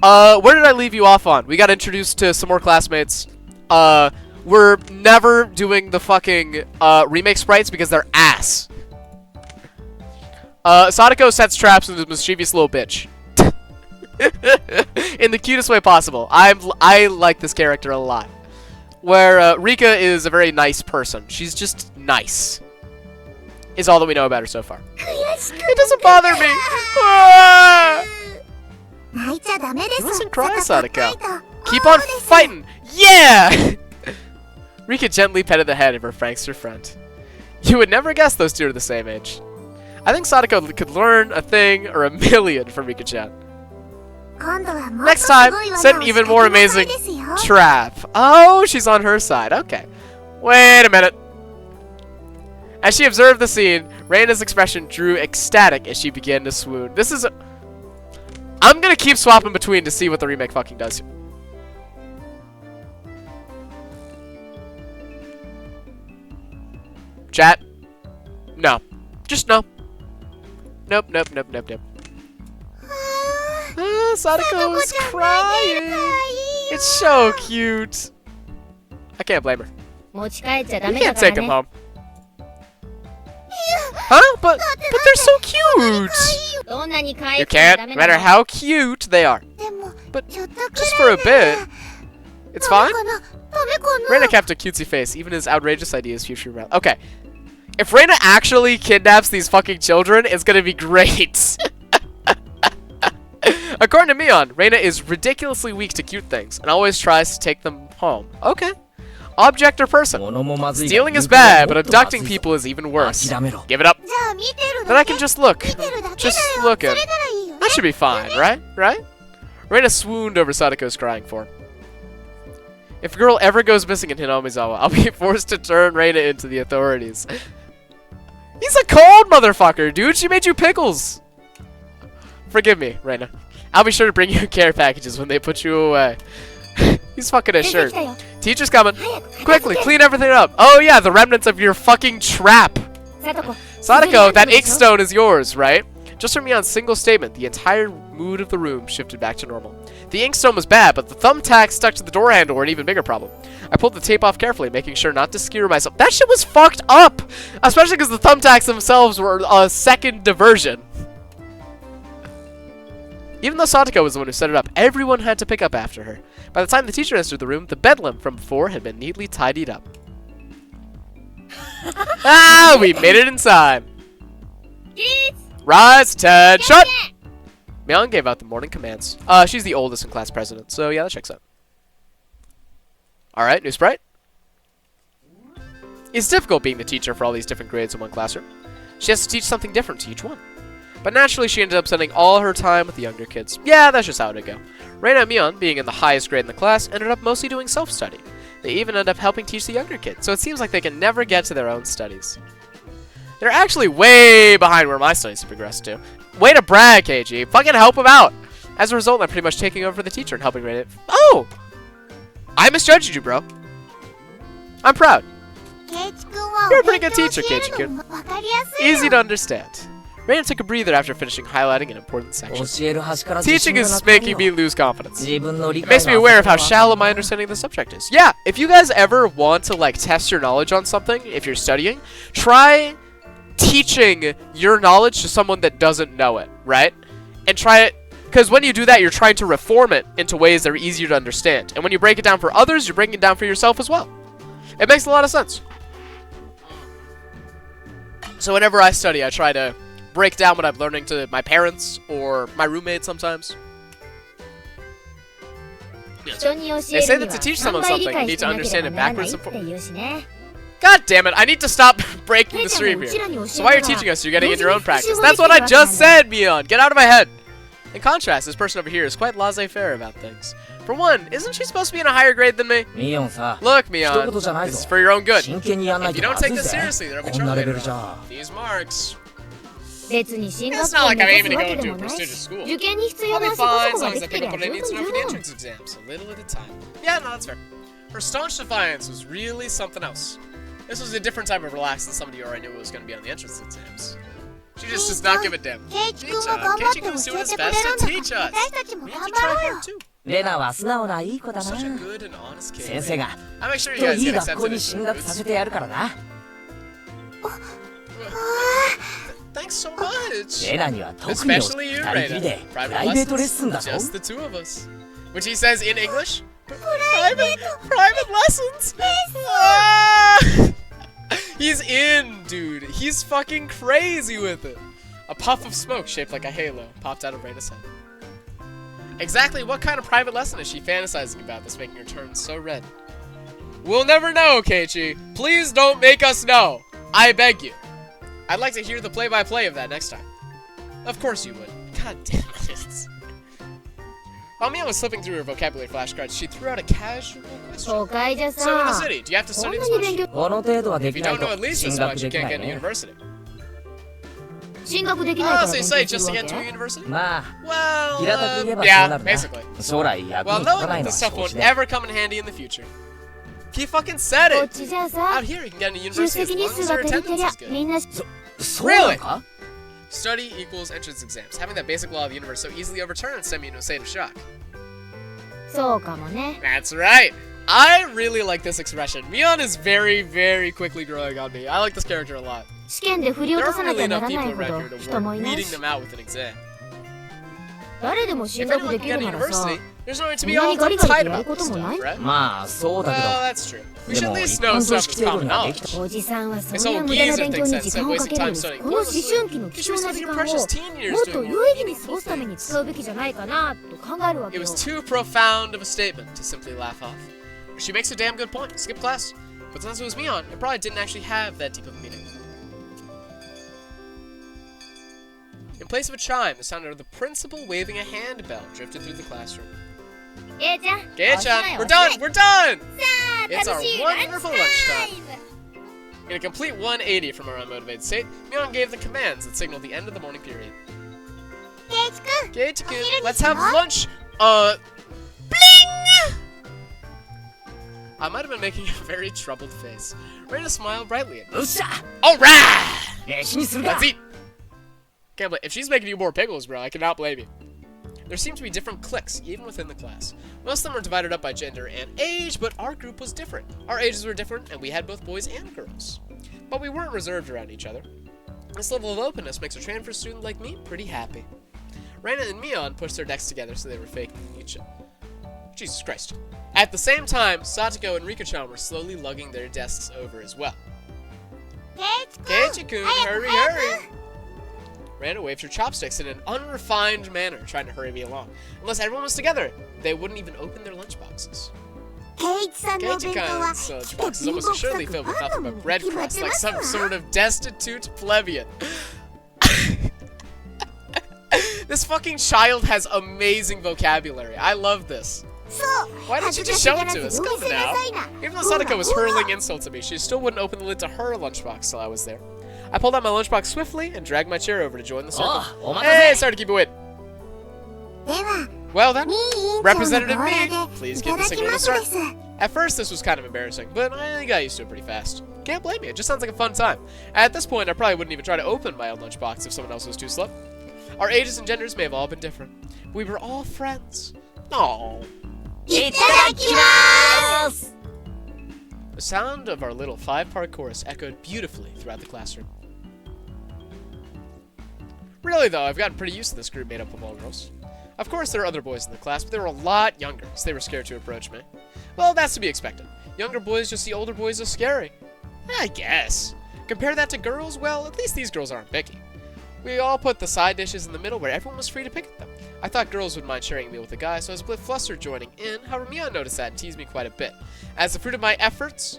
Where did I leave you off on? We got introduced to some more classmates. We're never doing the fucking remake sprites because they're ass. Sadako sets traps into this mischievous little bitch. In the cutest way possible. I like this character a lot. Where Rika is a very nice person. She's just nice. Is all that we know about her so far. It doesn't bother me. Ah! 泣いちゃダメです You mustn't cry, Sadako. Keep そう on です fighting! Yeah! Rika gently petted the head of her prankster friend. You would never guess those two are the same age. I think Sadako could learn a thing or a million from Rika-chan. 今度はもっと Next す time, ごい技を set an even more 仕掛けなさい amazing ですよ trap. Oh, she's on her side. Okay. Wait a minute. As she observed the scene, Reina's expression drew ecstatic as she began to swoon. This is I'm gonna keep swapping between to see what the remake fucking does. Chat. No. Just no. Nope, nope, nope, nope, nope. Sadako is crying. It's so cute. I can't blame her. 持ち帰っちゃダ You メ can't だから take him ね home. Huh? But they're so cute. どんなに帰 You っちゃダ can't, メ no だ matter how cute they are. でも But ちょっとく just for a らいで bit, it's fine. ダメかな Reina kept a cutesy face. Even his outrageous ideas future relevant. Okay. If Reina actually kidnaps these fucking children, it's gonna be great. According to Mion, Reina is ridiculously weak to cute things and always tries to take them home. Okay. Object or person? 物もまずいが Stealing is 誘拐は bad, but もっとまずい abducting ぞ people is even worse. 諦めろ Give it up. じゃあ見てる Then だ I け can just look. 見てるだけだ Just よ looking. それならいいよね That should be fine, right? Right? Reina swooned over Sadako's crying form. If a girl ever goes missing in Hinamizawa, I'll be forced to turn Reina into the authorities. He's a cold motherfucker, dude. She made you pickles. Forgive me, Reina. I'll be sure to bring you care packages when they put you away. He's fucking a 出て shirt. きたよ Teacher's coming. 早く片付 Quickly, け clean everything up. Oh yeah, the remnants of your fucking trap. さとこ Sadako, that ink stone is yours, right? Just from Mion's single statement, the entire mood of the room shifted back to normal. The ink stone was bad, but the thumbtack stuck to the door handle were an even bigger problem. I pulled the tape off carefully, making sure not to skewer myself. That shit was fucked up! Especially because the thumbtacks themselves were a second diversion. Even though Sadako was the one who set it up, everyone had to pick up after her. By the time the teacher entered the room, the bedlam from before had been neatly tidied up. Ah, we made it inside. Rise, Ted, shut! Mion gave out the morning commands. She's the oldest and class president, so yeah, that checks out. Alright, new sprite. It's difficult being the teacher for all these different grades in one classroom. She has to teach something different to each one. But naturally, she ended up spending all her time with the younger kids. Yeah, that's just how it'd go. Reina and Mion, being in the highest grade in the class, ended up mostly doing self-study. They even ended up helping teach the younger kids, so it seems like they can never get to their own studies. They're actually way behind where my studies have progressed to. Way to brag, KG. Fucking help them out. As a result, I'm pretty much taking over for the teacher and helping Reina. Oh! I misjudged you, bro. I'm proud. ケイチ君は You're a お pretty 勉 good 強 teacher, 教え Keiichi るの分かりやすいよ Easy to understand. Reina took a breather after finishing highlighting an important section. 教える端から自信 Teaching がな is くなる making よ me lose confidence. 自分の理 It 解 makes me が aware of how 浅くては shallow my understanding of the subject is. Yeah, if you guys ever want to like test your knowledge on something, if you're studying, try teaching your knowledge to someone that doesn't know it, right? And try it, because when you do that, you're trying to reform it into ways that are easier to understand. And when you break it down for others, you're breaking it down for yourself as well. It makes a lot of sense. So whenever I study, I try to break down what I'm learning to my parents or my roommates sometimes. 人に教 They え say る that に to teach は someone 3倍理 something, you 解 need し to てなけ understand れ it ばならない backwards っ and て forwards. 言うしね God damn it, I need to stop breaking the ケイちゃん stream がう here. ちらに教 So え why る are you なら teaching us? You're getting in your own 同時に practice. 復習も That's what I できるわけ just なんだ said, Mion. Get out of my head. In contrast, this person over here is quite laissez-faire about things. For one, isn't she supposed to be in a higher grade than me? ミヨンさ Look, 一 Mion, 言じゃない this is ぞ for your own good. 真剣にやんない If と you don't まず take い this ぜ seriously, there'll be こんな trouble レベル later じ on. ゃ These marks. 別に進学 It's 校 not を like 目 I'm 指 aiming す to わ go け into a でもない prestigious school. 受験に必要 I'll be なそこ fine そ as こ long が as で I きて pick り up ゃ what I 十 need to 分 know for 十 the 分 entrance exams, a little at a time. Yeah, no, that's fair. Her staunch defiance was really something else. This was a different type of relax than somebody who already knew was going to be on the entrance exams. She just does not give a damn. ケイチ君が頑張って Keiichi kun's 教 doing え his てくれ best るん to だ teach から us. 私たちも We 頑 have to 張 try ろうよ hard too. レナは素直ないい子だな Such a good and honest kid. 先生が I make sure と you guys いい get 学 accepted 校に into 進 the 学さ roots. せてやるからな Thanks so much. レナには特に Especially you, 二人きり Reina. でプ Private ライベートレッ lessons. スンだぞ Just the two of us. Which he says in English. Private lessons. Ah! He's in, dude. He's fucking crazy with it. A puff of smoke shaped like a halo popped out of Reina's head. Exactly what kind of private lesson is she fantasizing about that's making her turn so red? We'll never know, Keiichi. Please don't make us know. I beg you. I'd like to hear the play-by-play of that next time. Of course you would. God damn it. While Mia was slipping through her vocabulary flashcards, she threw out a casual question. 都会じゃ So in the さ city, do you have to こん study な this に much? 勉強この程度はで If き you ない don't know と at least 進 this 学 much, you でき can't ない get into ね university. 進学できないから Oh, so 勉 you 強 say す just る to わ get to け university? まあ Well, 平たく言えばそう yeah, なるな basically. 将来役 Well, に立た knowing ない that の this は stuff 承知 won't だ ever come in handy in the future. He fucking said こっ it! ちじゃあさ Out here, you can get into 出 university as 席日 long 数 as が your 足りて attendance りゃ is good. みんなそうなのか？ Study equals entrance exams. Having that basic law of the universe so easily overturned sent me into a state of shock. そうかもね That's right! I really like this expression. Mion is very, very quickly growing on me. I like this character a lot. 試験で振り There 落とさ aren't な really きゃな enough ら people ないほ around ど here to 人もい warrant ない reading し them out with an exam. 誰でも If 進学 anyone で can き get る into ならさ university, there's no need to be みんな all にガリガリ uptight とやる about こ this ともない stuff, right? まあそうだ Well, け that's true. We ど、 should で at も least 一 know 般 stuff 常 as 識程度 common にはでき knowledge. た。おじさんはそ This んな whole 無駄な geezer 勉 thinks 強に that 時 instead 間 of をか wasting ける time より studying この思 pointlessly, 春期の you 貴 should 重 be な spending 時 your 間を precious teen も years っと doing 有 more 意義に過 meaningful ごすために things. 使うべきじゃないかなと考えるわけ It よ was too profound of a statement to simply laugh off. She makes a damn good point. Skip class. But since it was Mion, it probably didn't actually have that deep of a meaning. In place of a chime, the sound of the principal waving a handbell drifted through the classroom. ゲイちゃん Gay-chan, we're done! We're done! さあ It's 楽 our しいランチ wonderful タイ lunchtime. ム In a complete 180 from our unmotivated state, Mion gave the commands that signaled the end of the morning period. ゲイチくん Gay-kun, let's have lunch! Bling! I might have been making a very troubled face. Ready to smile brightly at me. よっしゃ Alright! 飯にするか Let's eat! Can't blame if she's making you more pickles, bro, I cannot blame you. There seemed to be different cliques, even within the class. Most of them were divided up by gender and age, but our group was different. Our ages were different, and we had both boys and girls. But we weren't reserved around each other. This level of openness makes a transfer student like me pretty happy. Raina and Mion pushed their decks together so they were faking each other. Jesus Christ. At the same time, Satoko and Rika-chan were slowly lugging their desks over as well. ゲイチくん Keiichi-kun, 早く hurry, 早く hurry! Randa waved her chopsticks in an unrefined manner, trying to hurry me along. Unless everyone was together, they wouldn't even open their lunchboxes. ケイチさんのお弁当は Keiichi-kun's きっ lunchbox と is 貧 almost 乏くさ assuredly く filled with ファ nothing ンの but も bread 決まっ crusts, てま like す some わ sort of destitute plebeian. This fucking child has amazing vocabulary. I love this. そう Why didn't 恥 you ず just かし show が it ら to ず us? お見 Come せな now. さいな Even though Sadako was ほら hurling insults at me, she still wouldn't open the lid to her lunchbox till I was there. I pulled out my lunchbox swiftly and dragged my chair over to join the circle. おお待 Hey, たせ sorry to keep you waiting. では Well then, ミー委員長の Representative 号令 Me, で please い give た the だき signal ま to すで start. す At first, this was kind of embarrassing, but I got used to it pretty fast. Can't blame me, it just sounds like a fun time. At this point, I probably wouldn't even try to open my own lunchbox if someone else was too slow. Our ages and genders may have all been different. We were all friends. Aww. いただきまーす The sound of our little five-part chorus echoed beautifully throughout the classroom. Really though, I've gotten pretty used to this group made up of all girls. Of course, there are other boys in the class, but they were a lot younger, so they were scared to approach me. Well, that's to be expected. Younger boys just see older boys as scary. I guess. Compare that to girls, well, at least these girls aren't picky. We all put the side dishes in the middle where everyone was free to pick at them. I thought girls would mind sharing a meal with a guy, so I was a bit flustered joining in. However, Mion noticed that and teased me quite a bit. As the fruit of my efforts,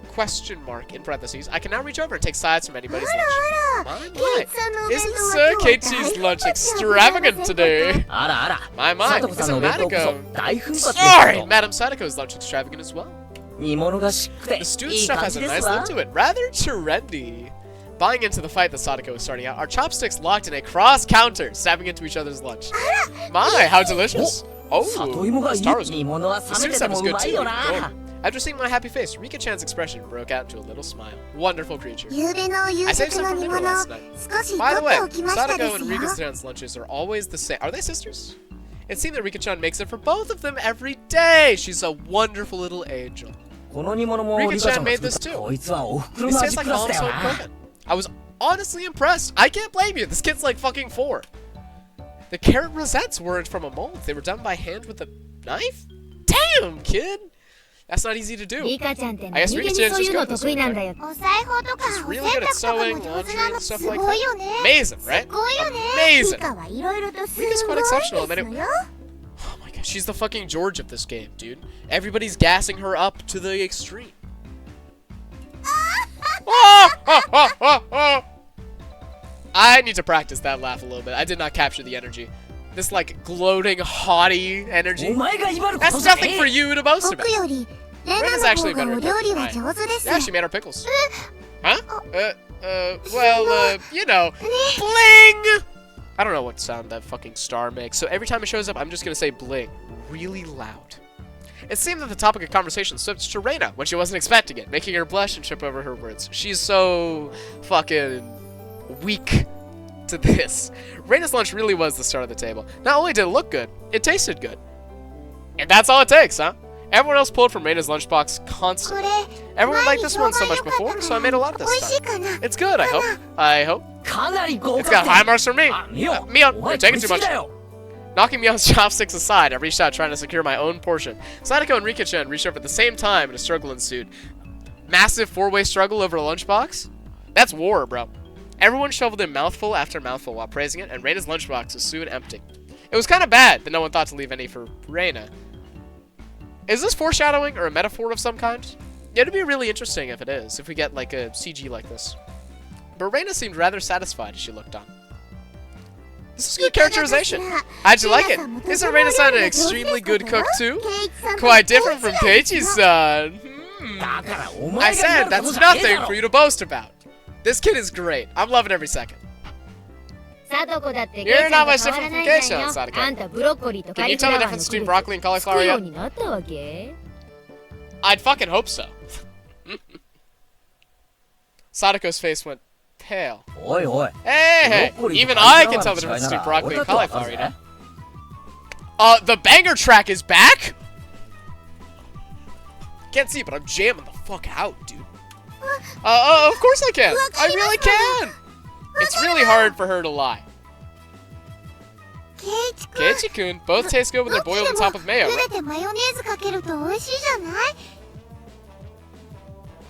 question mark in parentheses, I can now reach over and take sides from anybody's あ lunch. らあら My, ケ my. イチさんのお弁 Isn't 当は Sir 今日は Keiichi's 大 lunch 活躍 extravagant じゃございません today? かあらあら My, my. さとこさんのお弁当こそ Isn't 大奮発です Sorry, よ Madam Sadako's lunch extravagant as well. 煮物がしっくて The student いい stuff 感 has じ a です nice わ look to it, rather trendy. Buying into the fight that Sadako was starting out, our chopsticks locked in a cross counter, stabbing into each other's lunch. My, how delicious! 里芋 Oh, がい this い taro's 煮物は The 冷 soup めて stuff ても is う good まい too. よな After seeing my happy face, Rika-chan's expression broke out into a little smile. Wonderful creature. 夕べの夕 I saved 食 some の for 煮 dinner 物 last night. 少し By 取 the って way, おきましたで Sadako す and よ Rika-chan's lunches are always the same. Are they sisters? It seemed that Rika-chan makes it for both of them every day. She's a wonderful little angel. この煮物も Rika-chan リカちゃんが made 作っ this た too. こいつはおふくろ This の tastes 味 like クラスだ mom's よ home な cooking. I was honestly impressed. I can't blame you. This kid's like fucking 4. The carrot rosettes weren't from a mold. They were done by hand with a knife? Damn, kid! That's not easy to do. リカちゃんって I guess 何気 Rika に Chan's そういう just の good at this 得意 one, なん right? だよお裁縫とか She's お really 洗 good at 濯とかも sewing, 上 laundry, 手な and の stuff す like ごいよ that. ね Amazing, す right? ごいよね Amazing. リカはいろいろとすごい Rika's です quite の exceptional. よ Oh my god, she's the fucking George of this game, dude. Everybody's gassing her up to the extreme. I need to practice that laugh a little bit. I did not capture the energy. This like gloating, haughty お energy. 前が威張ること That's じゃね nothing for え you to boast 僕 about. よりレ Rena's ナ actually の方 better がお at 料理は cooking. 上手です Yeah, she made our pickles. Huh? Well, you know, bling! I don't know what sound that fucking star makes, so every time it shows up, I'm just gonna say bling really loud. It seemed that the topic of conversation switched to Reina when she wasn't expecting it, making her blush and trip over her words. She's so fucking weak to this. Reina's lunch really was the star of the table. Not only did it look good, it tasted good. And that's all it takes, huh? Everyone else pulled from Reina's lunchbox constantly. Everyone liked this one so much before, so I made a lot this time. It's good, I hope. I hope. It's got high marks from me. Mion, you're taking too much. Knocking Mion's chopsticks aside, I reached out trying to secure my own portion. Sadako and Rika-chan reached over at the same time and a struggle ensued. Massive four-way struggle over a lunchbox? That's war, bro. Everyone shoveled in mouthful after mouthful while praising it, and Reina's lunchbox was soon empty. It was kind of bad that no one thought to leave any for Reina. Is this foreshadowing or a metaphor of some kind? It'd be really interesting if it is, if we get like a CG like this. But Reina seemed rather satisfied as she looked on. This is good characterization. How'd you like it? Isn't Reina-san an extremely good cook too? Quite different from Keiichi-san. I said that's nothing for you to boast about. This kid is great. I'm loving every second. You're not much different from Keiichi-chan, Sadako. Can you tell the difference between broccoli and cauliflower yet? I'd fucking hope so. Sadako's face went pale. Hey, even I can tell the difference between broccoli and cauliflower, you know? The banger track is back? Can't see, but I'm jamming the fuck out, dude. Of course I can. I really can. It's really hard for her to lie. Keiichi-kun, both taste good when they're boiled on top of mayo, right?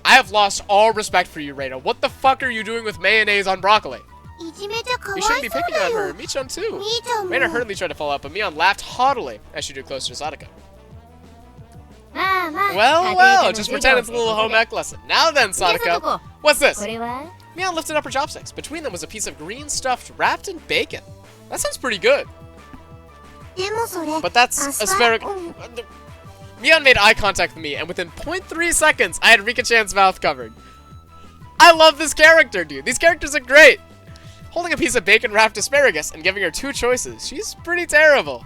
I have lost all respect for you, Reina. What the fuck are you doing with mayonnaise on broccoli? You shouldn't be picking on her. Michan too. Reina hurriedly tried to follow up, but Mion laughed haughtily as she drew closer to Sadako. Well, just pretend it's a little home ec lesson. Now then, Sadako, what's this? Mion lifted up her chopsticks. Between them was a piece of green stuffed wrapped in bacon. That sounds pretty good. But that's asparagus. Mion made eye contact with me, and within 0.3 seconds, I had Rika-chan's mouth covered. I love this character, dude. These characters are great. Holding a piece of bacon-wrapped asparagus and giving her two choices. She's pretty terrible.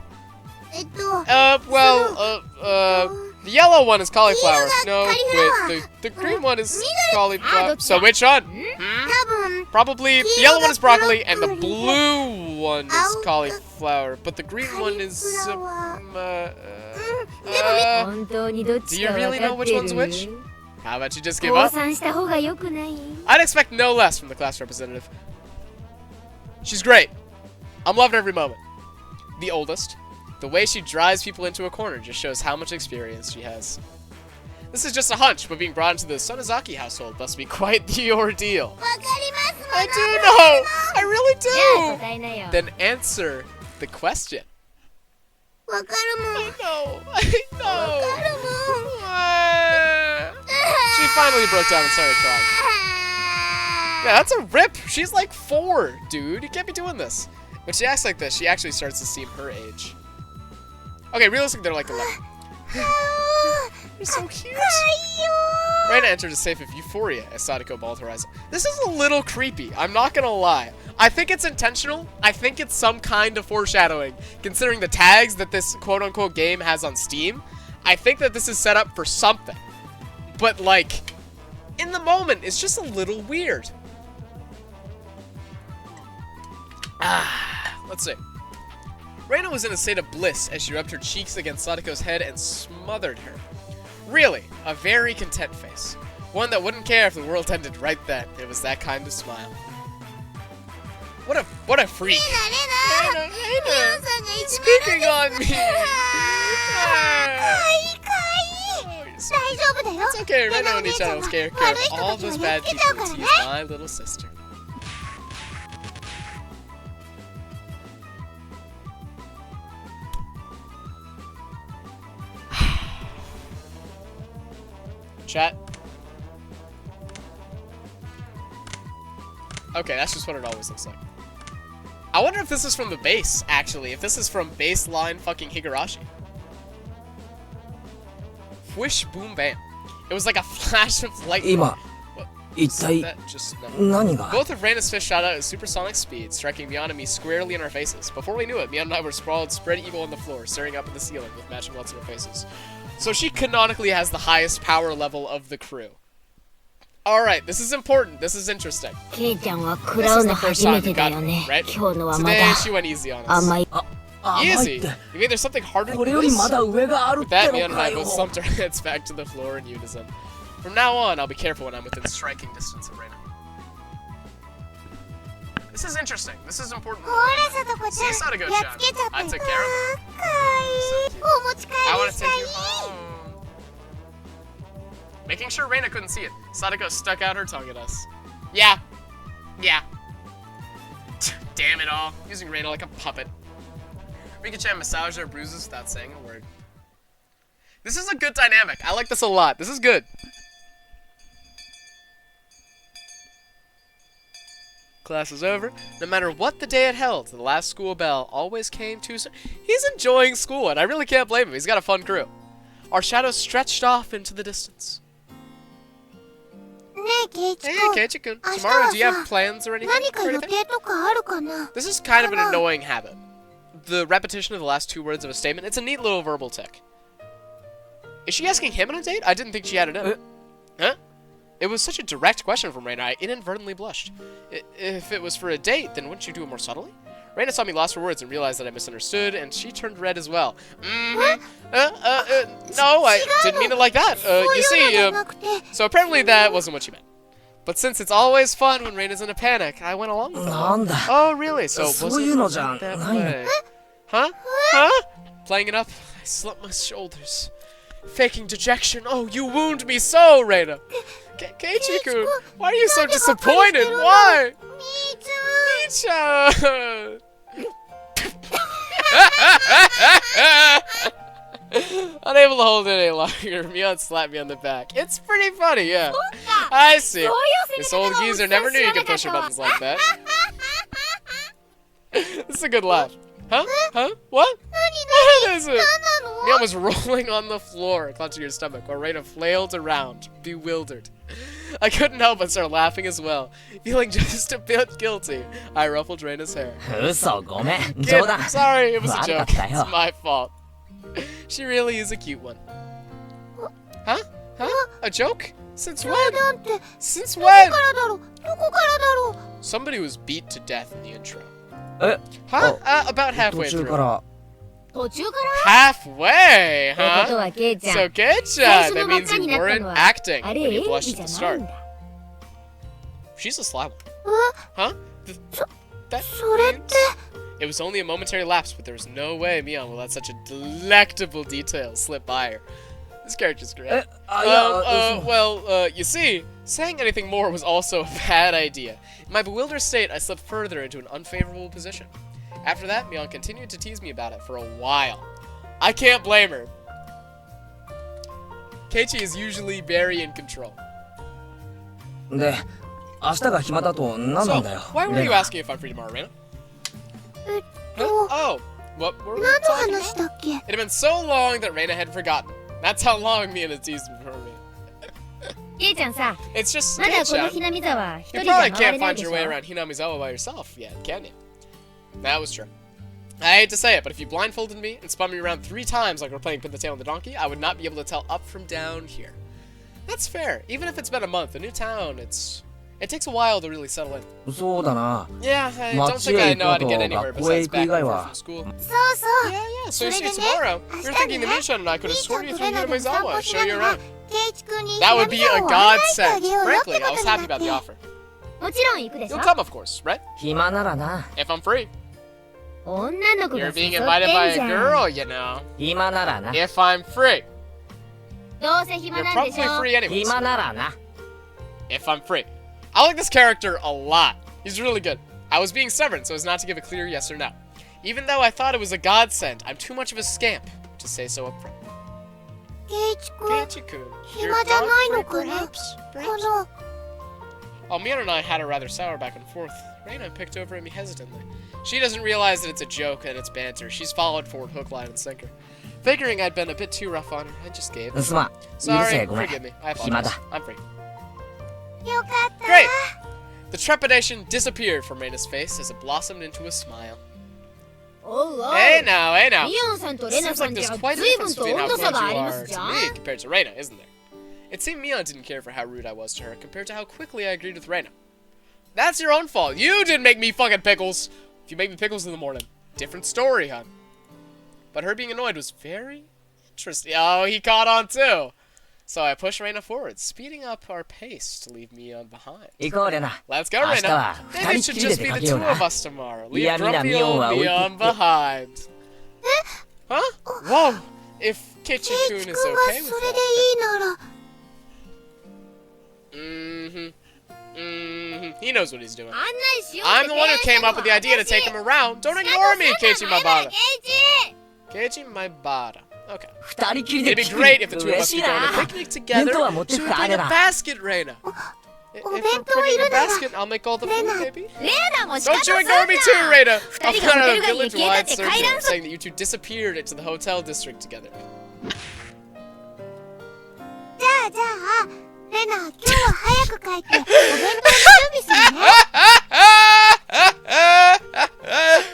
The yellow one is cauliflower. No, wait, the green one is cauliflower. So which one? Probably the yellow one is broccoli and the blue one is cauliflower, but the green one is do you really know which one's which? How about you just give up? I'd expect no less from the class representative. She's great. I'm loving every moment. The oldest. The way she drives people into a corner just shows how much experience she has. This is just a hunch, but being brought into the Sonozaki household must be quite the ordeal. I do know! I really do! Then answer the question. I know. She finally broke down and started crying. Yeah, that's a rip. She's like 4, dude. You can't be doing this. When she acts like this, she actually starts to seem her age. Okay, realistically, they're like 11. You're so cute. Reina entered a safe of euphoria as Sadako balled her eyes. This is a little creepy, I'm not gonna lie. I think it's intentional. I think it's some kind of foreshadowing, considering the tags that this quote-unquote game has on Steam. I think that this is set up for something. But, like, in the moment, it's just a little weird. Let's see. Reina was in a state of bliss as she rubbed her cheeks against Sadako's head and smothered her. Really, a very content face. One that wouldn't care if the world ended right then. It was that kind of smile. What a freak. Reina, speaking on me. It's okay, Reina Oni-chan will care of all those bad people. She's my little sister. Chat. Okay, that's just what it always looks like. I wonder if this is from the base, actually. If this is from baseline fucking Higurashi. Whish, boom, bam. It was like a flash of lightning. Both of Reina's fists shot out at supersonic speed, striking Mion and me squarely in our faces. Before we knew it, Mion and I were sprawled, spread eagle on the floor, staring up at the ceiling with matching welts in our faces. So she canonically has the highest power level of the crew. Alright, this is important. This is interesting. ケイちゃんは食 This らう is の the first 初 time め we て got だよ it, ね right? 今日のはま Today だ she went easy on us. 甘い Easy? You mean there's something harder これ than より this? まだ上がある With って that, の Mian and か I よ both slumped our heads back to the floor in unison. From now on, I'll be careful when I'm within striking distance of Reina. This is interesting. This is important. ほらさとこちゃん See, Sadako-chan. やっつけちゃって I took care of it. かわいいお持ち帰 I り want し to た take い you home. Making sure Reina couldn't see it, Sadako stuck out her tongue at us. Yeah. Yeah. Damn it all. Using Reina like a puppet. Rika-chan massaged our bruises without saying a word. This is a good dynamic. I like this a lot. This is good. Class is over. No matter what the day it held, the last school bell always came too soon. He's enjoying school, and I really can't blame him. He's got a fun crew. Our shadows stretched off into the distance. ねえケイチ Hey, 君 Keiichi-kun. 明日 Tomorrow, は do you have さ plans or anything? 何か or 予 anything? 定とかあるかな This is kind of an Come on. annoying habit. The repetition of the last two words of a statement. It's a neat little verbal tick. Is she asking him on a date? I didn't think she had it in. Huh? It was such a direct question from Reina, I inadvertently blushed. If it was for a date, then wouldn't you do it more subtly? Reina saw me lost for words and realized that I misunderstood, and she turned red as well. Mm-hmm. No, I didn't mean it like that. そう You いうの see, じゃなくて so apparently that wasn't what she meant. But since it's always fun when Reina's in a panic, I went along with it. なんだ Oh, really? So そういうの wasn't じゃ it that ないの way? Huh? Huh? Playing it up, I slumped my shoulders. Faking dejection. Oh, you wound me so, Reina. Keiichi-kun, why are you so disappointed? Why? みーちゃん Mii-chan! Unable to hold it any longer, Mion slapped me on the back. It's pretty funny, yeah. I see. This old geezer never knew you could push your buttons like that. This is a good laugh. Huh? Huh? What? What is it? 何なの Mion was rolling on the floor, clutching her stomach, while Reina flailed around, bewildered. I couldn't help but start laughing as well, feeling just a bit guilty. I ruffled Reina's hair. 嘘ごめん Kid, 冗談 sorry, it was a 悪か joke. ったよ It's my fault. She really is a cute one. Huh? Huh? A joke? Since 冗 when? 談ってどこ Since か when? らだろうどこからだろう Somebody was beat to death in the intro. え Huh? Oh. About 途 halfway 中 through. から 途中から Halfway, ってこと huh? はケイちゃん So, 最 Keichan, 初 that の真っ means 赤に you なった weren't のは acting あれ when you 演技 blushed じ at ゃ the ない start. んだ She's a sly one. え Huh? That それって It was only a momentary lapse, but there was no way Mion will let such a delectable detail slip by her. This character's great. えあいや Well, you see, saying anything more was also a bad idea. In my bewildered state, I slipped further into an unfavorable position. After that, Mion continued to tease me about it for a while. I can't blame her. Keiichi is usually very in control. で明日が暇だと何な So, んだよ why were レ you ナ asking if I'm free tomorrow, Reina? えっ Huh? と Oh, what were we 何の talking 話 about? だっけ It had been so long that Reina had forgotten. That's how long Mion had teased for me. ケイちゃんさ It's just まだこの Keiichi. ひなみ沢一 You 人じゃ probably 回れ can't ない find でし your ょ way around Hinamizawa by yourself yet, can you? That was true. I hate to say it, but if you blindfolded me and spun me around 3 times like we're playing Pin the Tail on the Donkey, I would not be able to tell up from down here. That's fair. Even if it's been a month, a new town, it takes a while to really settle in. そうだな Yeah, I don't think I know how to get anywhere besides back and forth from school. そうそう Yeah, yeah. So you see, それでね tomorrow, we were thinking that 明日 Misha and I could みー escort ち you ゃんと through レナで散 Hinamizawa 歩 and し show な you がら around. ケイチ君にひ That な would み be a 沢を案内してあ godsend. げようよって Frankly, こ I was とに happy な about って the offer. もちろん行くでしょ You'll come, of course, right? 暇ならな If I'm free. 女の子が You're 誘って being ん invited by じ a ゃん girl, you know. 暇ならな If I'm free. どうせ暇 You're なんでし probably ょ free anyways. 暇ならな If I'm free. I like this character a lot. He's really good. I was being stubborn so as not to give a clear yes or no. Even though I thought it was a godsend, I'm too much of a scamp to say so up front. ケイチ君 Keiichi-kun, you're 暇じゃないの not か free, な perhaps? こ Perhaps? の While Mion and I had a rather sour back and forth, Reina picked over at me hesitantly. She doesn't realize that it's a joke and it's banter. She's followed forward hook, line, and sinker. Figuring I'd been a bit too rough on her, I just gave. すまん許 Sorry, せごめん forgive me. I 暇 apologize. だ I'm free. よかった Great! The trepidation disappeared from Reina's face as it blossomed into a smile. Hey now, hey now. ミオンさんとレナ Seems さ like んじ there's ゃ quite a 随分 difference と between 温 how 度 close 差があ you りま are すじ to ゃん me compared to Reina, isn't there? It seemed Mion didn't care for how rude I was to her compared to how quickly I agreed with Reina. That's your own fault. You didn't make me fucking pickles. If you make me pickles in the morning, different story, hon. But her being annoyed was very interesting. Oh, he caught on too. So I pushed Reina forward, speeding up our pace to leave Mion behind. 行こうレナ Let's go, 明日 Reina. は Maybe 二 it 人 should っきりで just 出 be か the けよ two うな of us tomorrow. Leave 嫌味な grumpy ミオン old は置いて Mion behind. Huh? Whoa. If Kitchen-kun ケイチ is 君が okay そ with れ that. でいいなら He knows what he's doing. 案内しようって I'm the one who came up with the idea to take him around. Don't ignore me, Keiichi Maibara. ケイチ Keiichi Maibara. Okay. 二人きりで It'd be ピク great ニ if ッ the ク two of 嬉 us しい could go on a な picnic together. 弁当は持って Should く we か bring レ a ナ basket, Reina? If we're 弁当い bringing る a なら basket, I'll make all the food, Reina. maybe. レーナも仕方 Don't す you ん ignore me too, な Reina. 二 I'll 人 put がホ out テ a ル街に village-wide 消えたって階 circular 段 saying that you two disappeared into the hotel district together. じゃあレナ今日は早く帰ってお弁当の準備するね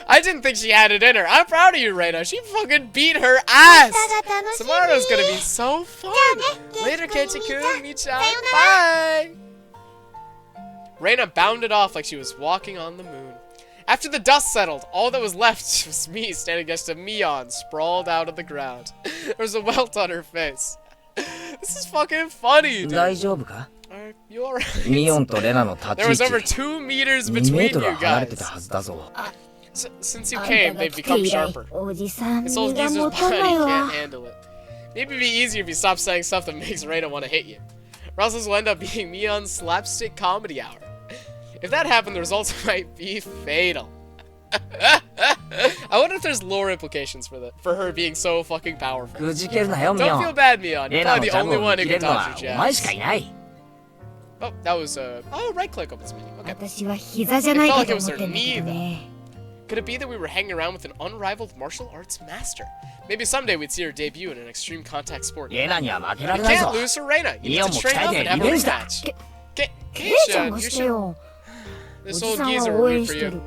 I didn't think she had it in her. I'm proud of you, Reina. She fucking beat her ass. 明日が楽しみ Tomorrow's gonna be so fun. じゃあね Later, ケイチ Keiichi-kun, 君 Michan. さよなら Bye. Reina bounded off like she was walking on the moon. After the dust settled, all that was left was me standing next to Mion, sprawled out of the ground. There was a welt on her face. This is fucking funny, dude. 大丈夫か Are you alright? ミオンとレナの立 There was ち位 over 置 2 meters 2メ between ートル you は離れて guys. たはずだぞ Since you あん came, たが they've 来て become 以来 sharper. おじさん This 身 old が geezer's 持 body たないわ can't handle it. Maybe it'd be easier if you stopped saying stuff that makes Reina want to hit you. Or else this will end up being Mion's slapstick comedy hour. If that happened, the results might be fatal. I wonder if there's lore implications for her being so fucking powerful. くじけるなよミオ Don't feel ン bad, Mion. レ You're ナの probably ジ the ャブ only を one 見 who 切れ can るの dodge は your お前しか jabs. いない Oh, that was oh, right click opens menu. Okay. 私は膝じゃないかと思ってんだけどね Could it be that we were hanging around with an unrivaled martial arts master? Maybe someday we'd see her debut in an extreme contact sport. レナには負けら You れないぞ can't lose to Reina. You need Mion to も train 鍛 up え and て have リ a ベンジだ rematch. ケイちゃん Keisha, も you して should. よ This おじ old さん geezer は will 応 root 援 for して you. る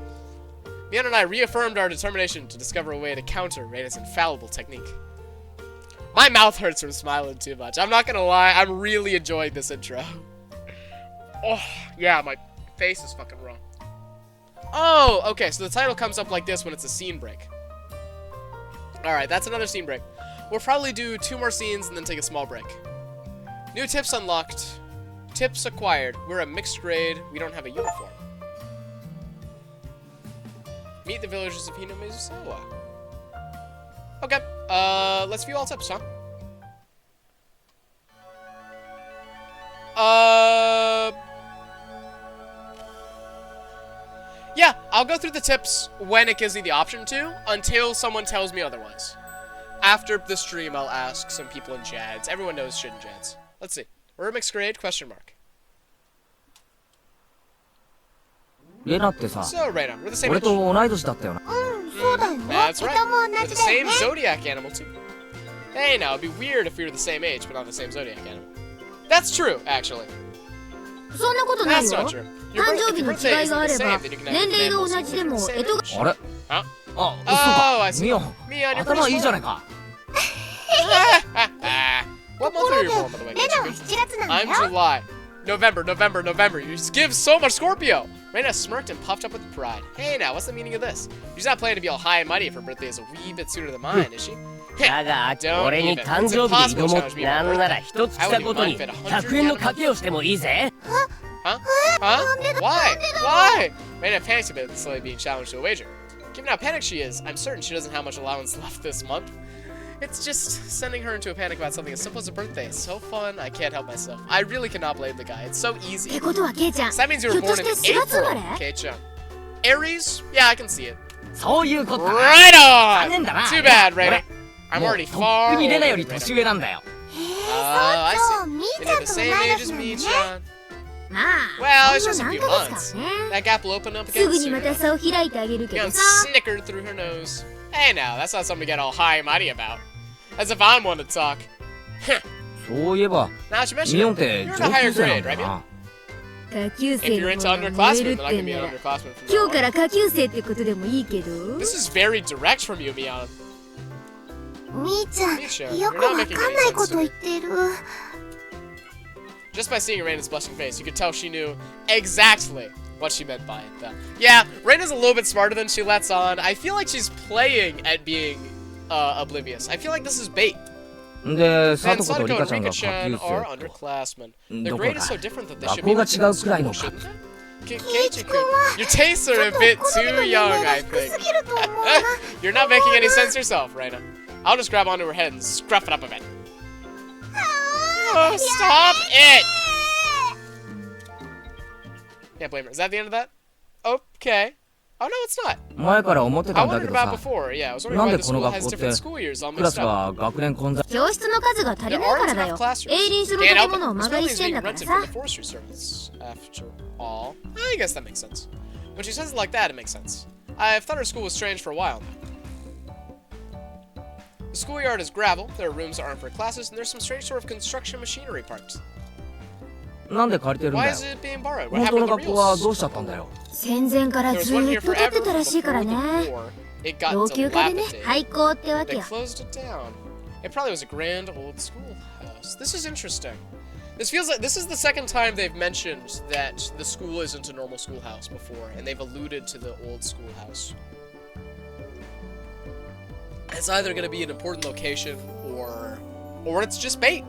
Mion and I reaffirmed our determination to discover a way to counter Reina's infallible technique. My mouth hurts from smiling too much. I'm not gonna lie, I'm really enjoying this intro. Oh, yeah, my face is fucking wrong. Oh, okay, so the title comes up like this when it's a scene break. Alright, that's another scene break. We'll probably do 2 more scenes and then take a small break. New tips unlocked. Tips acquired. We're a mixed grade. We don't have a uniform. Meet the villagers of Hinamizusawa. Okay, let's view all tips, huh? Yeah, I'll go through the tips when it gives me the option to, until someone tells me otherwise. After the stream, I'll ask some people in Jads. Everyone knows shit in Jads. Let's see. We're a mixed grade? Question mark. レナってさ So, Reina, we're the same 俺 age. と同い年だったよなうんそうだよ That's と right. ても We're 同 the じだよ same ね zodiac animal, too. Hey, now, it'd be weird if we were the same age, but not the same zodiac animal. That's true, actually. そんなことない That's よ not true. Your 誕 birth- 生 if 日 your の birthday 違いが isn't あ the れば same, then you can 年 have 齢 animals が同じでも with the same 干支が age. あれ Huh? あ、嘘 Oh, か I see. ミオン Mion, you're 頭 pretty いいじゃ smart. ないか What と month こ are ろ you で born, by the way? レナは Keiichi-kun? 7月なんだ I'm よ July. November. You just give so much Scorpio. Reina smirked and puffed up with pride. Hey now, what's the meaning of this? She's not planning to be all high and mighty if her birthday is a wee bit sooner than mine, is she? だが Don't 俺に even. 誕 It's 生日で impossible 挑 to も challenge う me on なん my なら birthday. 一つ来たことに100円の賭けをしてもいいぜ Huh? Why? Why? Reina panics a bit, slowly being challenged to a wager. Given how panicked she is, I'm certain she doesn't have much allowance left this month. It's just sending her into a panic about something as simple as a birthday. It's so fun, I can't help myself. I really cannot blame the guy. It's so っ easy. てことはケイちゃん So that means you ひ were ょっと born して in 4月生ま April, れ Keiichi. Aries? Yeah, I can see it. そういうことだ Right 残念だ on! な Too bad, Reina. 俺 I'm もう already とっ far くにレナ older より than Reina. 年上なんだよ I そう see. みー And ちゃ you're ん the と同 same い age 年 as なの me, ね Chan. まあ Well, ほ it's ん just の a 何 few ヶ月 months. かね That gap will open up す again ぐにま soon. た差を開いてあげるけ Mion どさ snickered through her nose. Hey now, that's not something to get all high and mighty about. As if I'm one to talk. そういえば Now that you ミオン mention っ it, て you're 上 in a higher 級生なん grade, だ right, よ Mion? な下級 If 生 you're の into 方が燃える underclassmen, っ then I て can ん be な an ら underclassman from 今 now 日から on. 下級生ってことでもいいけど This is very direct from you, Mion. みーちゃん、 Misha, よ you're く not わ making かん any ない sense こ to と me. 言ってる。 Just by seeing Reina's blushing face, you could tell she knew exactly what she meant by it, though. Yeah, Reina's a little bit smarter than she lets on. I feel like she's playing at being oblivious. I feel like this is bait. で、 And 佐藤とリ Sadako カ and ちゃんが Rika 下 Chan 級 are 生と。 underclassmen. Their どこ grade だ is so different that they 学 should 校 be が in 違う school, くらいのか。 shouldn't they? Keiichi-kun, your tastes are a bit 好み too の年 young, 齢が I 低 think. すぎると思うな。 You're not making any sense yourself, Reina. I'll just grab onto her head and scruff it up a bit. Oh, stop it! Can't blame her. Is that the end of that? Okay. Oh, no, it's not. 前から思ってた I んだ wondered けど about さ、 before. Yeah, I was wondering なん why で the この school 学 has 校って different school years all クラ mixed ス up. が学年混在。教室の数が足り There ないか aren't らだ enough よ classrooms. 営林署の Can't 建 help 物を it. 間 This 借り building し is てん being だから rented from さ the forestry service, after all. I guess that makes sense. When she says it like that, it makes sense. I've thought her school was strange for a while now. The schoolyard is gravel, there are rooms that aren't for classes, and there's some strange sort of construction machinery parked. なんで借りてるん Why だよ。 is it being borrowed? What 本当 happened の to the 学校は reals? どうしちゃったんだよ。戦前から There ず was one ー here っと建って forever たらしいから before ね the war. It got 老朽化でね dilapidated. 廃校ってわけ They よ closed it down. It probably was a grand old schoolhouse. This is interesting. This feels like this is the second time they've mentioned that the school isn't a normal schoolhouse before, and they've alluded to the old schoolhouse. It's either going to be an important location or it's just bait.